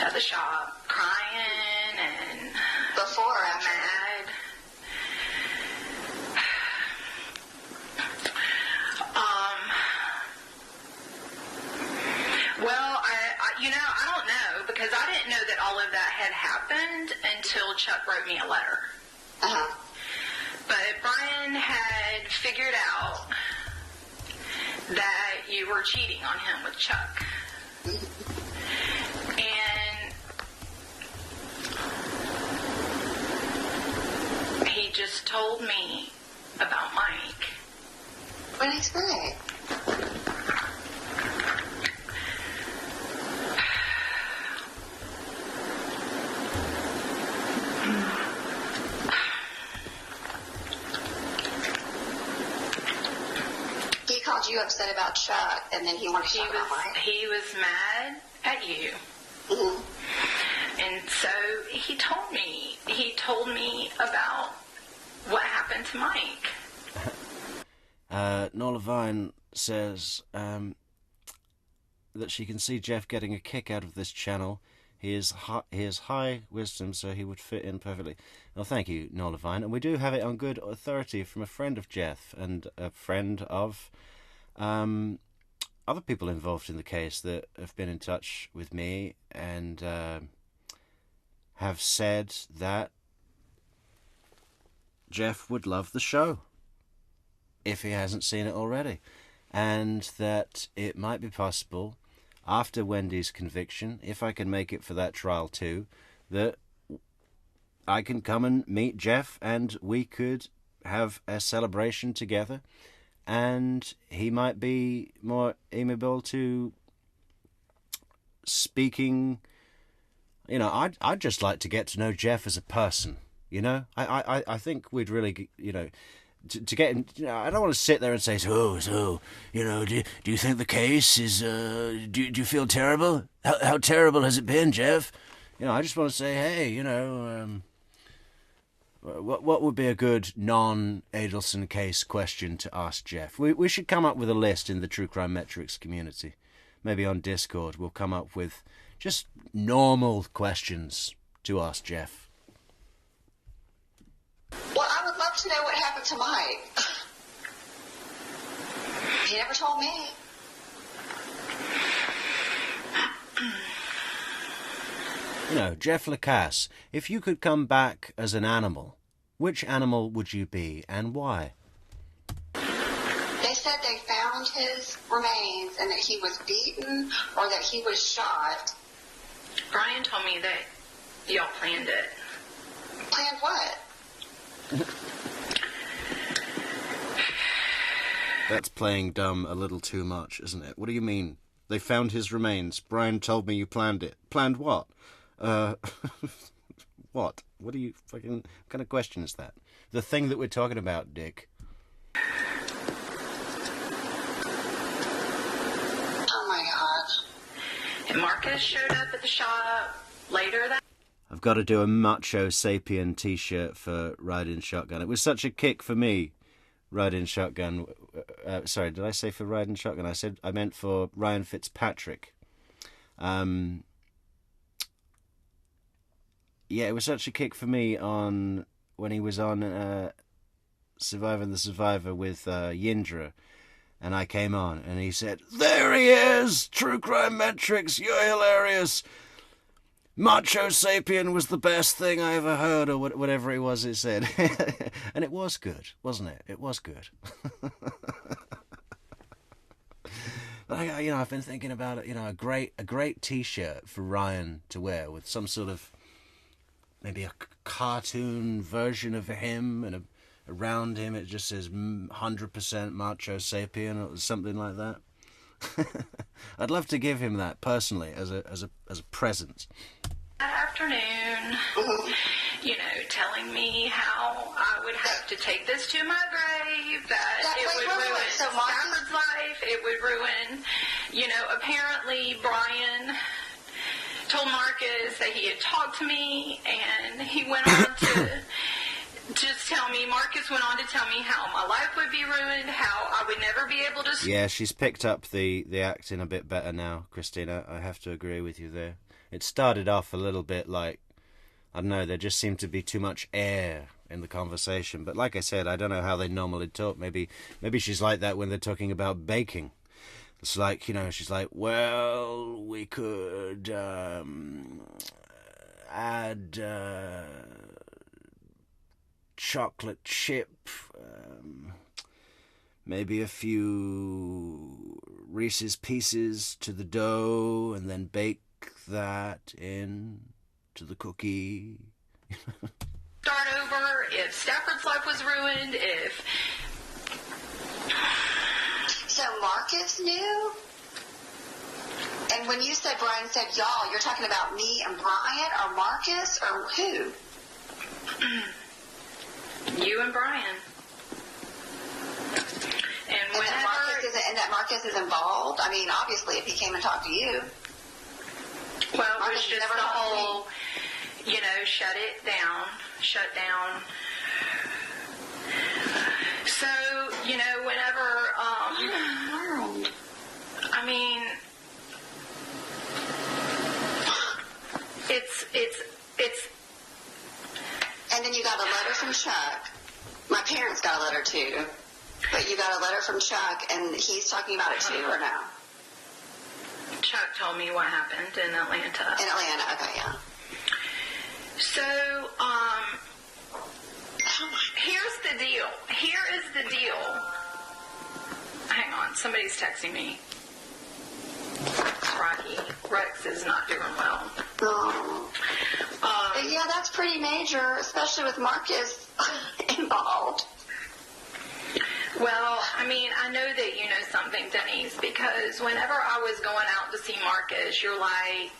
[SPEAKER 11] at the shop crying and
[SPEAKER 10] Before or after?
[SPEAKER 11] mad. Well, I don't know, because I didn't know that all of that had happened until Chuck wrote me a letter.
[SPEAKER 10] Uh-huh.
[SPEAKER 11] But Brian had figured out that you were cheating on him with Chuck. And he just told me about Mike.
[SPEAKER 10] What did he say? He called you upset about Chuck, and then he wanted to talk about Mike.
[SPEAKER 11] He was mad at you.
[SPEAKER 10] Mm-hmm.
[SPEAKER 11] And so he told me about what happened to Mike.
[SPEAKER 1] Nola Vine says that she can see Jeff getting a kick out of this channel. He is high wisdom, so he would fit in perfectly. Well, thank you, Nola Vine. And we do have it on good authority from a friend of Jeff and a friend of other people involved in the case that have been in touch with me and have said that Jeff would love the show if he hasn't seen it already, and that it might be possible after Wendy's conviction, if I can make it for that trial too, that I can come and meet Jeff and we could have a celebration together, and he might be more amiable to speaking. You know, I'd just like to get to know Jeff as a person, you know? I think we'd really, you know, to get, you know, I don't want to sit there and say, so, you know, do you think the case is, do you feel terrible? How terrible has it been, Jeff? You know, I just want to say, hey, you know, what would be a good non-Adelson case question to ask Jeff? We should come up with a list in the True Crime Metrics community. Maybe on Discord we'll come up with Just normal questions to ask Jeff.
[SPEAKER 10] Well, I would love to know what happened to Mike. He never told me.
[SPEAKER 1] You know, Jeff Lacasse, if you could come back as an animal, which animal would you be and why?
[SPEAKER 10] They said they found his remains and that he was beaten or that he was shot.
[SPEAKER 11] Brian told me that y'all planned it.
[SPEAKER 10] Planned what?
[SPEAKER 1] That's playing dumb a little too much, isn't it? What do you mean? They found his remains. Brian told me you planned it. Planned what? What? What are you fucking... What kind of question is that? The thing that we're talking about, Dick.
[SPEAKER 10] Oh my God.
[SPEAKER 11] And Marcus showed up at the shop later that...
[SPEAKER 1] I've got to do a Macho Sapien t-shirt for Riding Shotgun. It was such a kick for me, Riding Shotgun. Sorry, did I say for Riding Shotgun? I meant for Ryan Fitzpatrick. Yeah, it was such a kick for me when he was on Surviving the Survivor with Yindra, and I came on, and he said, "There he is! True Crime Metrics, you're hilarious! Macho Sapien was the best thing I ever heard," or whatever it was it said. And it was good, wasn't it? It was good. But I've been thinking about it. A great T-shirt for Ryan to wear with some sort of maybe a cartoon version of him, and around him it just says 100% Macho Sapien or something like that. I'd love to give him that personally as a present.
[SPEAKER 11] That afternoon, telling me how I would have to take this to my grave, that it would ruin Stafford's life, it would ruin, apparently Brian told Marcus that he had talked to me, and he went on to Marcus went on to tell me how my life would be ruined, how I would never be able to...
[SPEAKER 1] Yeah, she's picked up the acting a bit better now, Christina. I have to agree with you there. It started off a little bit like, I don't know, there just seemed to be too much air in the conversation. But like I said, I don't know how they normally talk. Maybe she's like that when they're talking about baking. It's like, she's like, well, we could add chocolate chip, maybe a few Reese's Pieces to the dough, and then bake that in to the cookie.
[SPEAKER 11] Start over if Stafford's life was ruined, if...
[SPEAKER 10] So Marcus knew? And when you said Brian said y'all, you're talking about me and Brian or Marcus or who?
[SPEAKER 11] You and Brian. And
[SPEAKER 10] that Marcus is involved? I mean, obviously, if he came and talked to you.
[SPEAKER 11] Well, it was just the whole, shut down. So, whenever, I mean, it's.
[SPEAKER 10] And then you got a letter from Chuck. My parents got a letter too. But you got a letter from Chuck, and he's talking about it too, or no?
[SPEAKER 11] Chuck told me what happened in Atlanta.
[SPEAKER 10] In Atlanta, okay, yeah.
[SPEAKER 11] So, here's the deal. Here is the deal. Hang on, somebody's texting me. Rocky, Rex is not doing well.
[SPEAKER 10] Oh. Yeah, that's pretty major, especially with Marcus involved.
[SPEAKER 11] Well, I mean, I know that you know something, Denise, because whenever I was going out to see Marcus, you're like,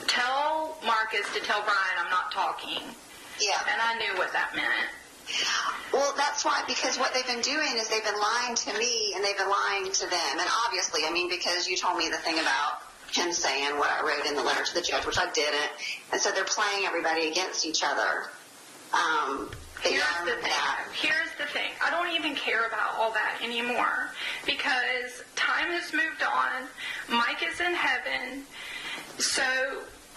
[SPEAKER 11] tell Marcus to tell Brian I'm not talking.
[SPEAKER 10] Yeah.
[SPEAKER 11] And I knew what that meant.
[SPEAKER 10] Well, that's why, because what they've been doing is they've been lying to me and they've been lying to them. And obviously, I mean, because you told me the thing about him saying what I wrote in the letter to the judge, which I didn't. And so they're playing everybody against each other.
[SPEAKER 11] Here's the thing. I don't even care about all that anymore because time has moved on. Mike is in heaven. So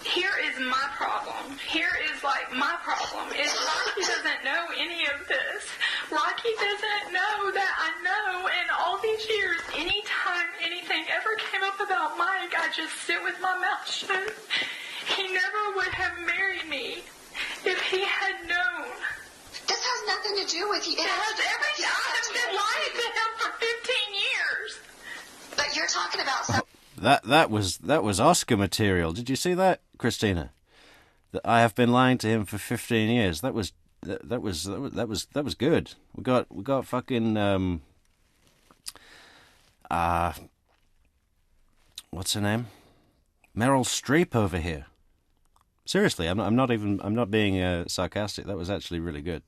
[SPEAKER 11] here is my problem. Here is like my problem is Rocky doesn't know any of this. Rocky doesn't know that I know in all these years, anytime anything ever came up about Mike, I just sit with my mouth shut. He never would have married me if he had known.
[SPEAKER 10] This has nothing to do with you.
[SPEAKER 11] It has everything. I have been lying to him for 15 years.
[SPEAKER 10] But you're talking about some.
[SPEAKER 1] That was Oscar material. Did you see that, Christina? That I have been lying to him for 15 years. That was good. We got fucking what's her name? Meryl Streep over here. Seriously, I'm not being sarcastic. That was actually really good.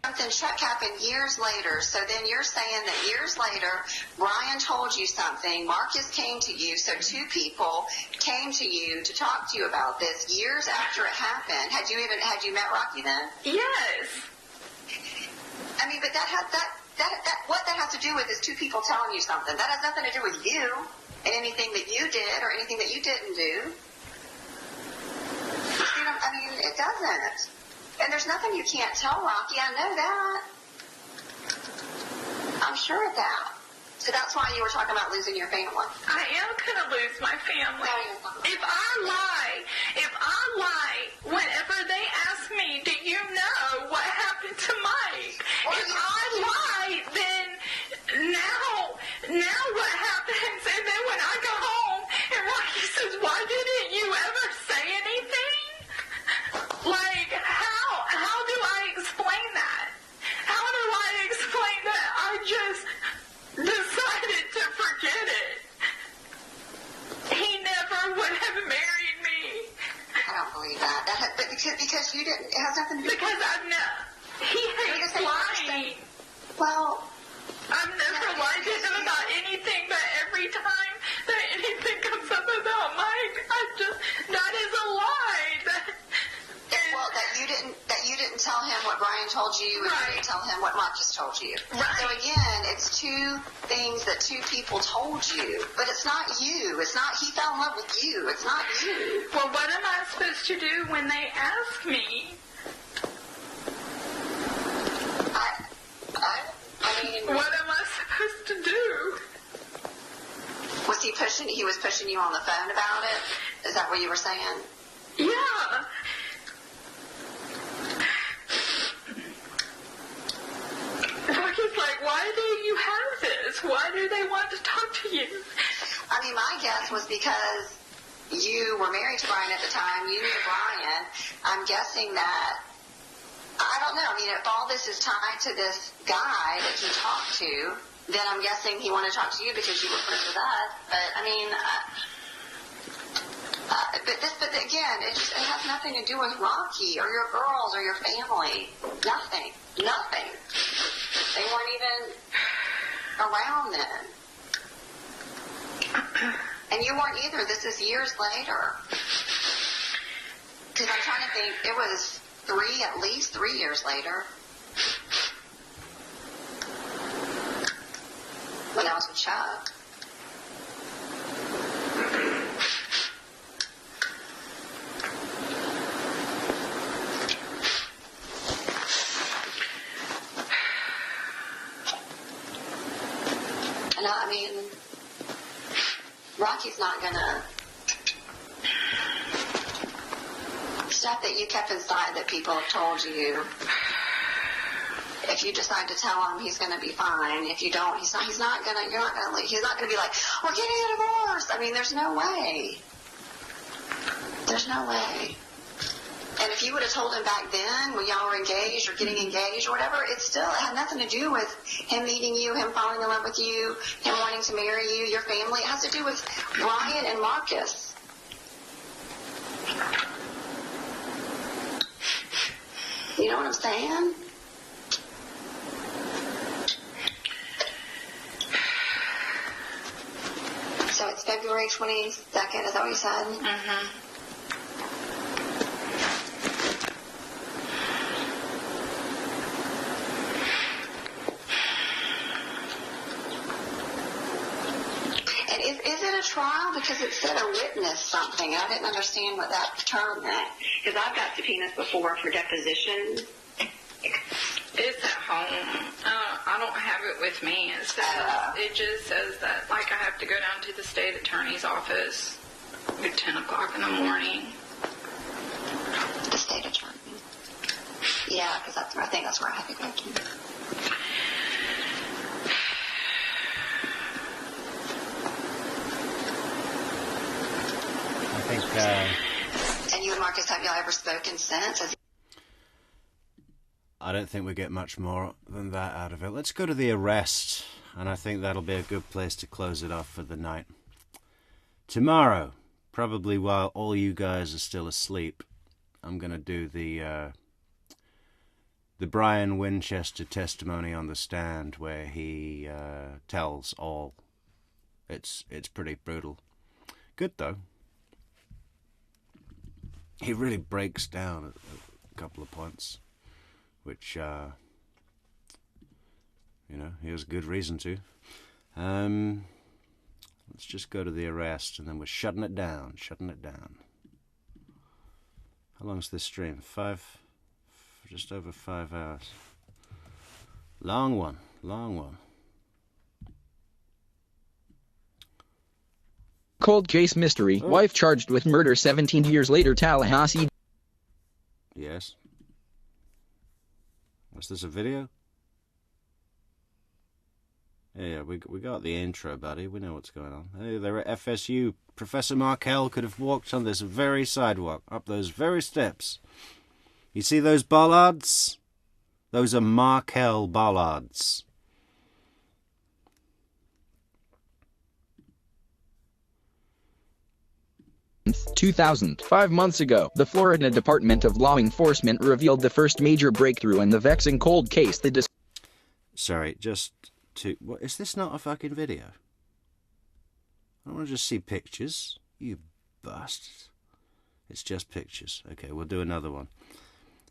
[SPEAKER 10] Something Chuck happened years later, so then you're saying that years later, Brian told you something, Marcus came to you, so two people came to you to talk to you about this years after it happened. Had you met Rocky then?
[SPEAKER 11] Yes.
[SPEAKER 10] I mean, but what that has to do with is two people telling you something. That has nothing to do with you and anything that you did or anything that you didn't do. You know, I mean, it doesn't. And there's nothing you can't tell Rocky. I know that. I'm sure of that. So that's why you were talking about losing your family.
[SPEAKER 11] I am going to lose my family. If I lie, whenever they ask me, do you know what happened to Mike? If I lie, then now what happens? And then when I go home and Rocky says, why didn't you ever say anything? Like, how do I explain that? How do I explain that I just decided to forget it? He never would have married me.
[SPEAKER 10] I don't believe that. But because you didn't, it has nothing to do with
[SPEAKER 11] because I've never, he hates lying.
[SPEAKER 10] Well,
[SPEAKER 11] I've never lied to him about anything, but every time that anything comes up about Mike, that is a lie.
[SPEAKER 10] Well, that you didn't tell him what Brian told you, and you didn't tell him what Marcus told you.
[SPEAKER 11] Right.
[SPEAKER 10] So again, it's two things that two people told you, but it's not you. It's not he fell in love with you. It's not you.
[SPEAKER 11] Well, what am I supposed to do when they ask me?
[SPEAKER 10] I mean,
[SPEAKER 11] what am I supposed to do?
[SPEAKER 10] Was he pushing? He was pushing you on the phone about it. Is that what you were saying?
[SPEAKER 11] Yeah. Rocky's like, why do you have this? Why do they want to talk to you?
[SPEAKER 10] I mean, my guess was because you were married to Brian at the time. You knew Brian. I'm guessing that, I don't know. I mean, if all this is tied to this guy that he talked to, then I'm guessing he wanted to talk to you because you were friends with us. But, I mean, but again, it has nothing to do with Rocky or your girls or your family. Nothing. They weren't even around then. And you weren't either. This is years later. Because I'm trying to think, it was at least 3 years later. When I was with Chuck. And I mean, Rocky's not gonna, stuff that you kept inside that people have told you, if you decide to tell him, he's gonna be fine. If you don't, he's not gonna be like, we're getting a divorce. I mean, there's no way. And if you would have told him back then, when y'all were engaged or getting engaged or whatever, it had nothing to do with him meeting you, him falling in love with you, him wanting to marry you, your family. It has to do with Brian and Marcus. You know what I'm saying? So it's February 22nd, is that what you said?
[SPEAKER 11] Mm-hmm.
[SPEAKER 10] trial? Because it said a witness something. I didn't understand what that term meant.
[SPEAKER 3] Because I've got subpoenas before for depositions.
[SPEAKER 11] It's at home. I don't have it with me. It just says that, like, I have to go down to the state attorney's office at 10 o'clock in the morning.
[SPEAKER 10] The state attorney. Yeah, because I think that's where I have to go to.
[SPEAKER 1] I think,
[SPEAKER 10] And you and Marcus, have y'all ever spoken since?
[SPEAKER 1] I don't think we get much more than that out of it. Let's go to the arrest, and I think that'll be a good place to close it off for the night. Tomorrow, probably while all you guys are still asleep, I'm going to do the Brian Winchester testimony on the stand, where he tells all. It's pretty brutal. Good, though. He really breaks down a couple of points, which, he has good reason to. Let's just go to the arrest, and then we're shutting it down. How long's this stream? Just over 5 hours. Long one.
[SPEAKER 12] Cold case mystery.
[SPEAKER 1] Oh.
[SPEAKER 12] Wife charged with murder 17 years later. Tallahassee.
[SPEAKER 1] Yes. Was this a video? Yeah, we got the intro, buddy. We know what's going on. Hey, they're at FSU. Professor Markell could have walked on this very sidewalk, up those very steps. You see those bollards? Those are Markell bollards.
[SPEAKER 12] 2000. 5 months ago, the Florida Department of Law Enforcement revealed the first major breakthrough in the vexing cold case.
[SPEAKER 1] Sorry, what, is this not a fucking video? I don't want to just see pictures. You bastards. It's just pictures. Okay, we'll do another one.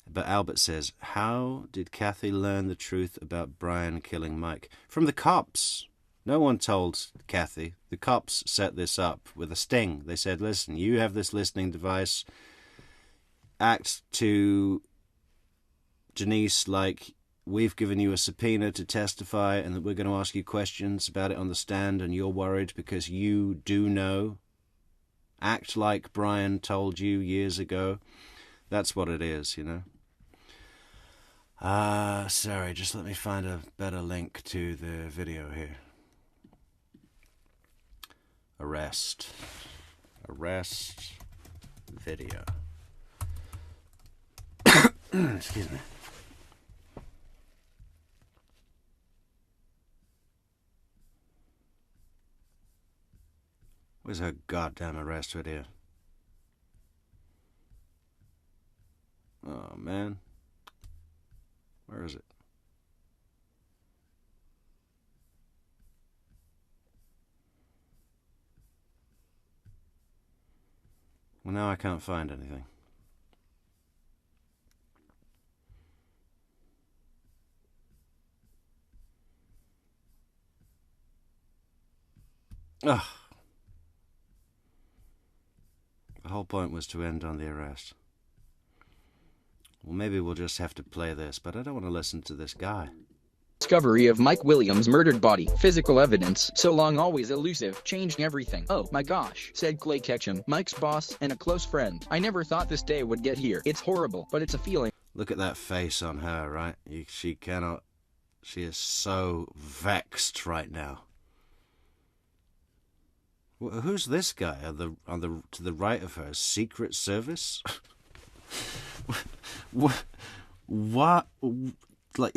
[SPEAKER 1] But Albert says, how did Kathy learn the truth about Brian killing Mike? From the cops. No one told Kathy. The cops set this up with a sting. They said, listen, you have this listening device. Act to Denise like we've given you a subpoena to testify and that we're going to ask you questions about it on the stand and you're worried because you do know. Act like Brian told you years ago. That's what it is, you know. Sorry, just let me find a better link to the video here. Arrest video. Excuse me. Where's her goddamn arrest video? Oh, man. Where is it? Well, now I can't find anything. Ugh. The whole point was to end on the arrest. Well, maybe we'll just have to play this, but I don't want to listen to this guy.
[SPEAKER 12] Discovery of Mike Williams' murdered body. Physical evidence, so long always elusive, changed everything. Oh my gosh, said Clay Ketchum, Mike's boss and a close friend. I never thought this day would get here. It's horrible, but it's a feeling.
[SPEAKER 1] Look at that face on her, right? She is so vexed right now. Who's this guy to the right of her? Secret Service? What? Like...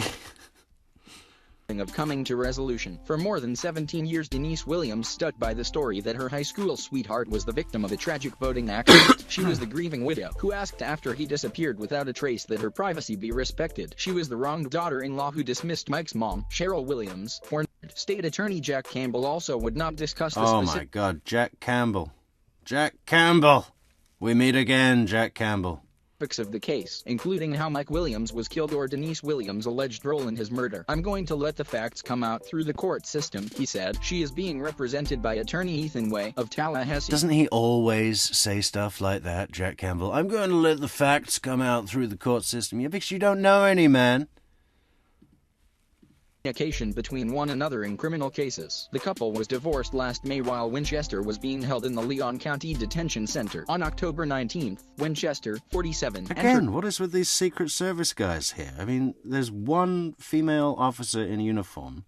[SPEAKER 12] of coming to resolution. For more than 17 years, Denise Williams stuck by the story that her high school sweetheart was the victim of a tragic boating accident. She was the grieving widow who asked after he disappeared without a trace that her privacy be respected. She was the wronged daughter-in-law who dismissed Mike's mom, Cheryl Williams, for State Attorney Jack Campbell also would not discuss the
[SPEAKER 1] Oh my God, Jack Campbell. Jack Campbell! We meet again, Jack Campbell.
[SPEAKER 12] specifics of the case, including how Mike Williams was killed or Denise Williams' alleged role in his murder. I'm going to let the facts come out through the court system, he said. She is being represented by attorney Ethan Way of Tallahassee.
[SPEAKER 1] Doesn't he always say stuff like that, Jack Campbell? I'm going to let the facts come out through the court system. Yeah, because you don't know any, man.
[SPEAKER 12] Communication between one another in criminal cases. The couple was divorced last May while Winchester was being held in the Leon County Detention Center. On October 19th, Winchester, 47,
[SPEAKER 1] Again, what is with these Secret Service guys here? I mean, there's one female officer in uniform.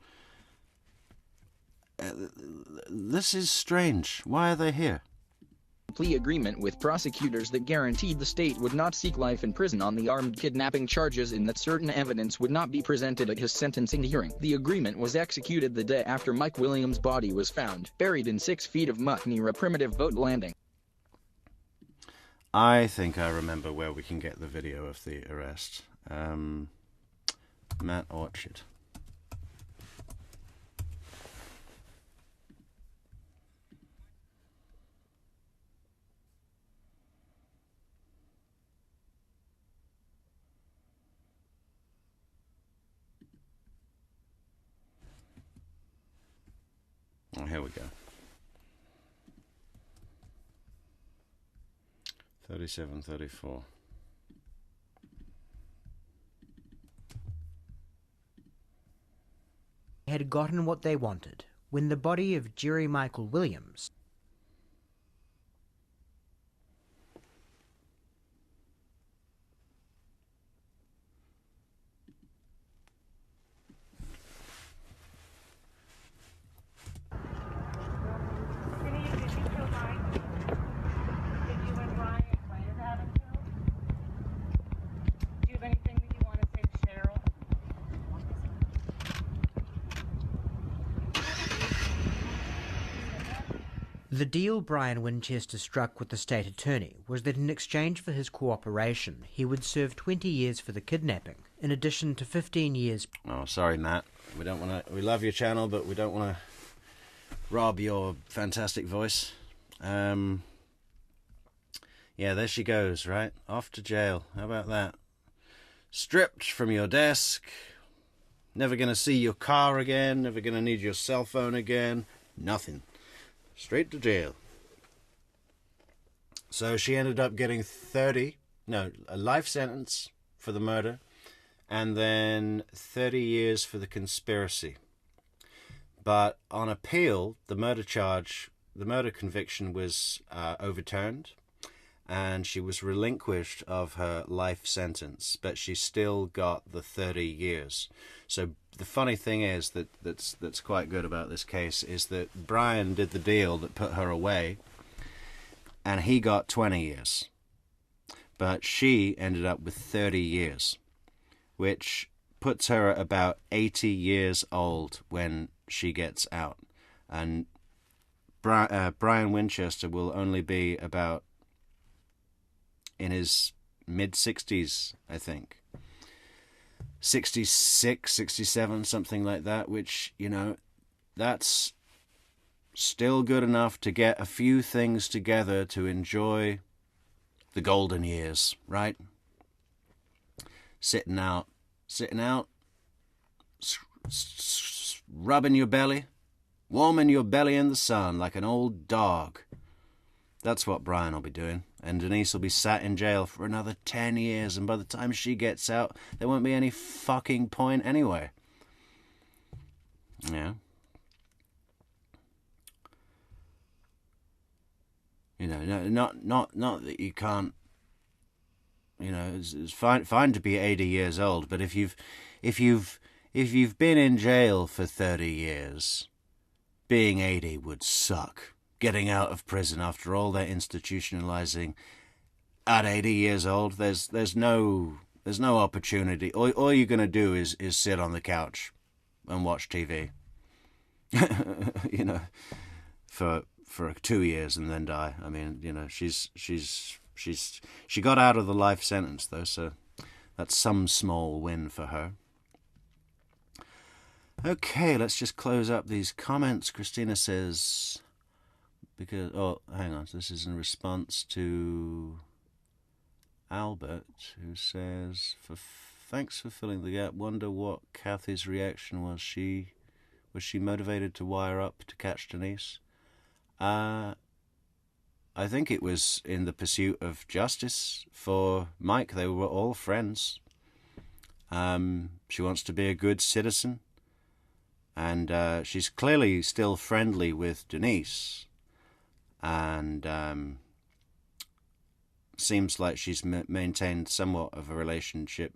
[SPEAKER 1] This is strange. Why are they here?
[SPEAKER 12] Plea agreement with prosecutors that guaranteed the state would not seek life in prison on the armed kidnapping charges and that certain evidence would not be presented at his sentencing hearing. The agreement was executed the day after Mike Williams' body was found, buried in 6 feet of muck near a primitive boat landing.
[SPEAKER 1] I think I remember where we can get the video of the arrest. Matt Orchard. Oh, here we go. 37, 34.
[SPEAKER 13] Had gotten what they wanted when the body of Jerry Michael Williams The deal Brian Winchester struck with the state attorney was that in exchange for his cooperation, he would serve 20 years for the kidnapping, in addition to 15 years...
[SPEAKER 1] Oh, sorry, Matt. We don't want to... We love your channel, but we don't want to rob your fantastic voice. Yeah, there she goes, right? Off to jail. How about that? Stripped from your desk. Never going to see your car again. Never going to need your cell phone again. Nothing. Straight to jail. So she ended up getting a life sentence for the murder, and then 30 years for the conspiracy. But on appeal, the murder conviction was overturned, and she was relinquished of her life sentence, but she still got the 30 years. So the funny thing is that's quite good about this case is that Brian did the deal that put her away, and he got 20 years. But she ended up with 30 years, which puts her at about 80 years old when she gets out. And Brian Winchester will only be about in his mid-60s, I think. 66, 67, something like that, which, you know, that's still good enough to get a few things together to enjoy the golden years, right? Sitting out, rubbing your belly, warming your belly in the sun like an old dog. That's what Brian will be doing. And Denise will be sat in jail for another 10 years, and by the time she gets out, there won't be any fucking point anyway. Yeah. You know, not that you can't, you know, it's fine to be 80 years old, but if you've been in jail for 30 years, being 80 would suck. Getting out of prison after all their institutionalizing at 80 years old, there's no opportunity. All you're gonna do is sit on the couch and watch TV. You know, for 2 years and then die. I mean, you know, she got out of the life sentence though, so that's some small win for her. Okay, let's just close up these comments. Christina says, because, oh, hang on, this is in response to, Albert, who says, thanks for filling the gap. Wonder what Kathy's reaction was. Was she motivated to wire up to catch Denise? I think it was in the pursuit of justice for Mike. They were all friends. She wants to be a good citizen. And she's clearly still friendly with Denise. And seems like she's maintained somewhat of a relationship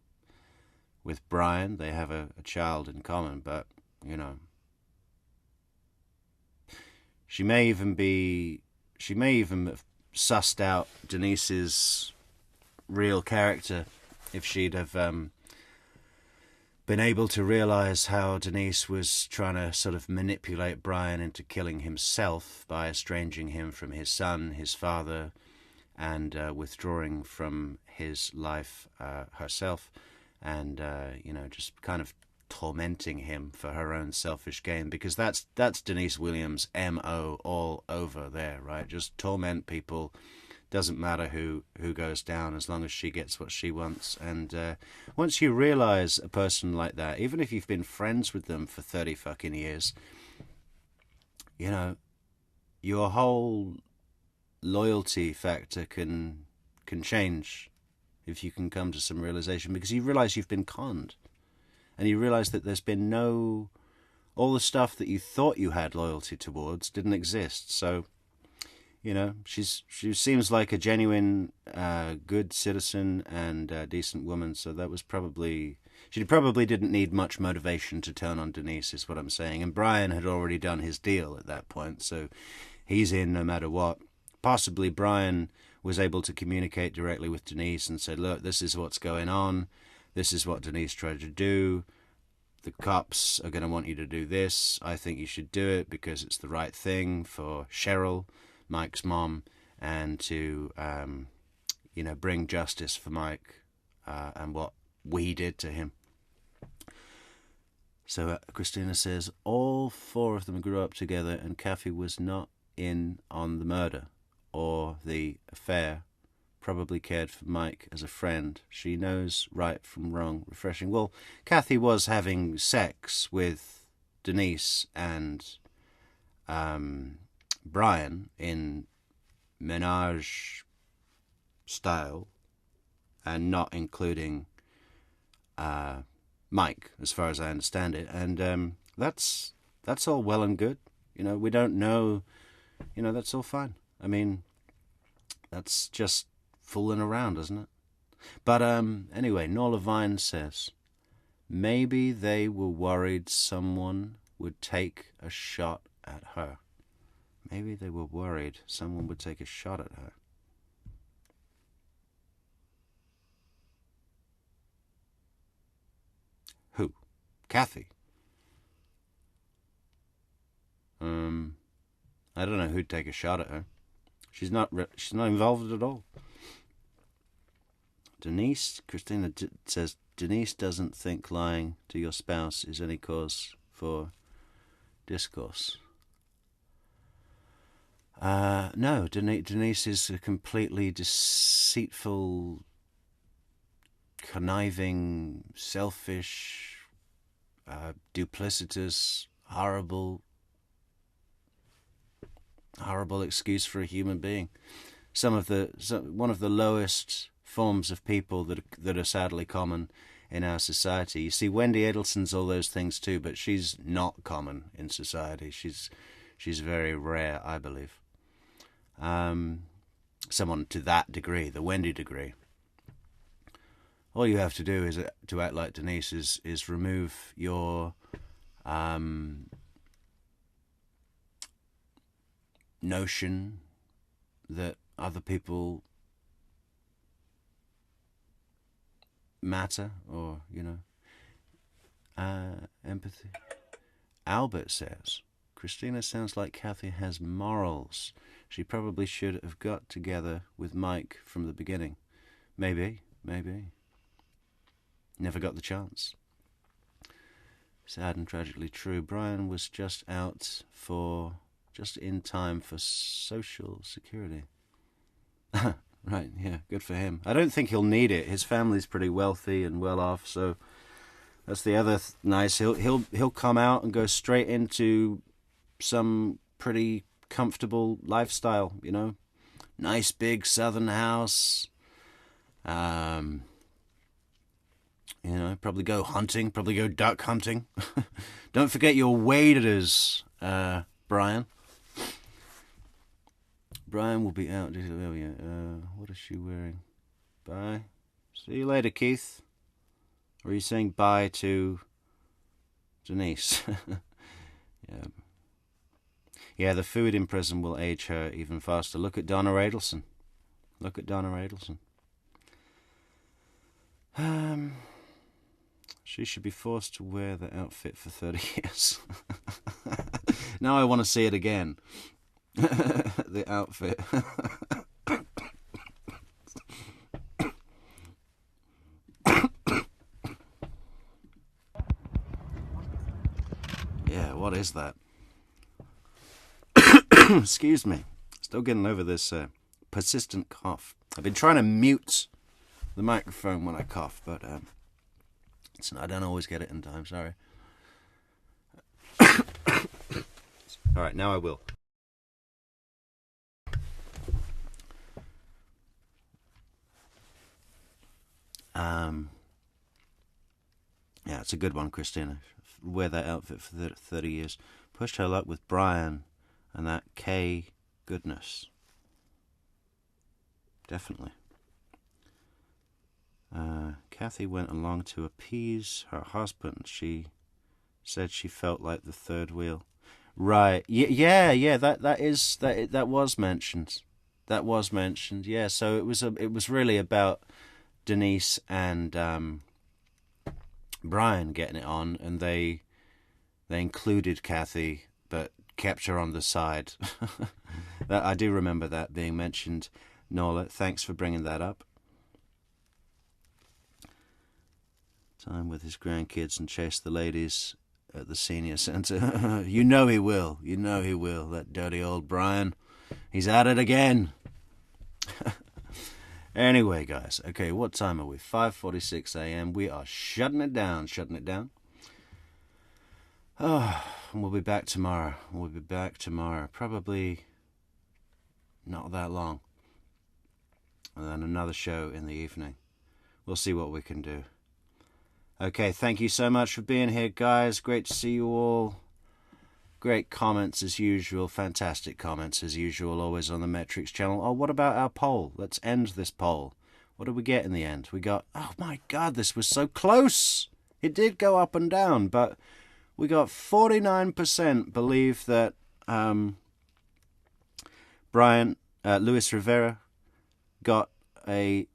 [SPEAKER 1] with Brian. They have a child in common, but, you know, she may even have sussed out Denise's real character if she'd have been able to realize how Denise was trying to sort of manipulate Brian into killing himself by estranging him from his son, his father, and withdrawing from his life herself, and just kind of tormenting him for her own selfish gain, because that's Denise Williams' MO all over there, right? Just torment people. Doesn't matter who goes down, as long as she gets what she wants. And once you realize a person like that, even if you've been friends with them for 30 fucking years, you know, your whole loyalty factor can change if you can come to some realization, because you realize you've been conned, and you realize that there's been all the stuff that you thought you had loyalty towards didn't exist. So, you know, she seems like a genuine good citizen and decent woman, so that was she probably didn't need much motivation to turn on Denise, is what I'm saying. And Brian had already done his deal at that point, so he's in no matter what. Possibly Brian was able to communicate directly with Denise and said, look, this is what's going on. This is what Denise tried to do. The cops are going to want you to do this. I think you should do it because it's the right thing for Cheryl, Mike's mom, and to, bring justice for Mike and what we did to him. So Christina says, all four of them grew up together and Kathy was not in on the murder or the affair. Probably cared for Mike as a friend. She knows right from wrong. Refreshing. Well, Kathy was having sex with Denise and Brian in menage style, and not including Mike, as far as I understand it. And that's all well and good. You know, we don't know. You know, that's all fine. I mean, that's just fooling around, isn't it? But anyway, Norla Vine says, maybe they were worried someone would take a shot at her. Maybe they were worried someone would take a shot at her. Who? Kathy? I don't know who'd take a shot at her. She's not involved at all. Christina says, Denise doesn't think lying to your spouse is any cause for discourse. No, Denise is a completely deceitful, conniving, selfish, duplicitous, horrible excuse for a human being. One of the lowest forms of people that are sadly common in our society. You see, Wendy Adelson's all those things too, but she's not common in society. She's very rare, I believe. Someone to that degree, the Wendy degree. All you have to do is to act like Denise is remove your notion that other people matter, or empathy. Albert says, Christina sounds like Kathy has morals. She probably should have got together with Mike from the beginning. Maybe. Never got the chance. Sad and tragically true. Brian was just in time for Social Security. Right, yeah, good for him. I don't think he'll need it. His family's pretty wealthy and well off, so that's the other nice. He'll come out and go straight into some pretty comfortable lifestyle, you know. Nice big southern house. You know, probably go hunting, probably go duck hunting. Don't forget your waders, Brian. Brian will be out. Oh, yeah. What is she wearing? Bye. See you later, Keith. Or are you saying bye to Denise? Yeah. Yeah, the food in prison will age her even faster. Look at Donna Adelson. Look at Donna Adelson. She should be forced to wear the outfit for 30 years. Now I want to see it again. The outfit. Yeah, what is that? Excuse me. Still getting over this persistent cough. I've been trying to mute the microphone when I cough, but I don't always get it in time, sorry. Alright, now I will. Yeah, it's a good one, Christina. Wear that outfit for 30 years. Pushed her luck with Brian and that K goodness. Definitely. Kathy went along to appease her husband. She said she felt like the third wheel. Right. Yeah. That was mentioned. That was mentioned. Yeah. So it was really about Denise and Brian getting it on, and they included Kathy, but kept her on the side. I do remember that being mentioned. Nola, thanks for bringing that up. Time with his grandkids and chase the ladies at the senior centre. You know he will. You know he will. That dirty old Brian. He's at it again. Anyway, guys. Okay, what time are we? 5:46 a.m. We are shutting it down. Oh, and we'll be back tomorrow. Probably not that long. And then another show in the evening. We'll see what we can do. Okay, thank you so much for being here, guys. Great to see you all. Great comments as usual. Fantastic comments as usual, always on the Metrics channel. Oh, what about our poll? Let's end this poll. What did we get in the end? We got, oh my God, this was so close. It did go up and down, but we got 49% believe that Luis Rivera got a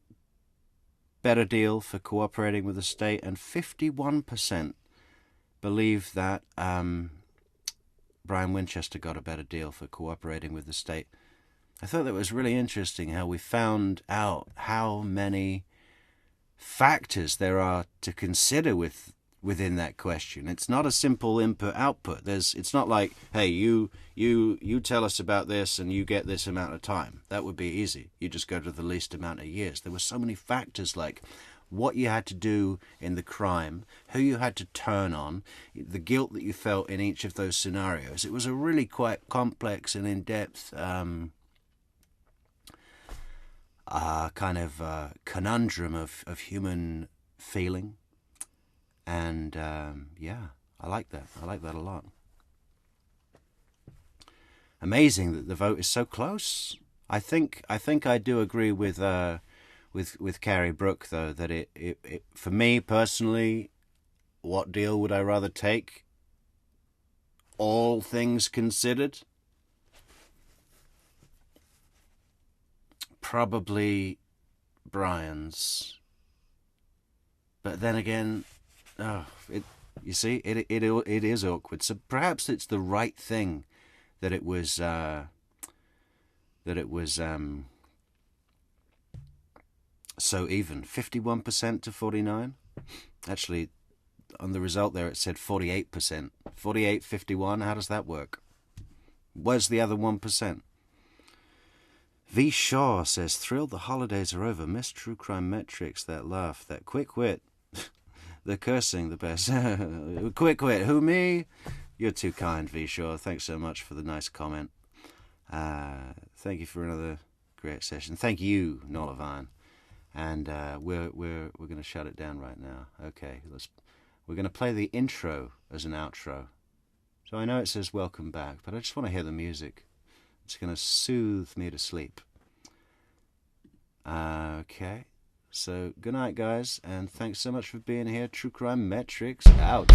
[SPEAKER 1] better deal for cooperating with the state, and 51% believe that Brian Winchester got a better deal for cooperating with the state. I thought that was really interesting how we found out how many factors there are to consider within that question. It's not a simple input-output. It's not like, hey, you tell us about this and you get this amount of time. That would be easy. You just go to the least amount of years. There were so many factors, like what you had to do in the crime, who you had to turn on, the guilt that you felt in each of those scenarios. It was a really quite complex and in-depth conundrum of human feeling. And yeah, I like that. I like that a lot. Amazing that the vote is so close. I think I do agree with Carrie Brooke, though, that it for me personally, what deal would I rather take? All things considered, probably Brian's. But then again, you see, it is awkward. So perhaps it's the right thing that it was so even. 51% to 49. Actually, on the result there it said 48%. 48-51. How does that work? Where's the other 1%? V. Shaw says, thrilled the holidays are over. Miss True Crime Metrics, that laugh, that quick wit. The cursing, the best. Quick wit. Who, me? You're too kind, V. Shaw. Thanks so much for the nice comment. Thank you for another great session. Thank you, Nolavine. And we're going to shut it down right now. Okay, we're going to play the intro as an outro. So I know it says welcome back, but I just want to hear the music. It's going to soothe me to sleep. Okay, so good night, guys, and thanks so much for being here. True Crime Metrics out.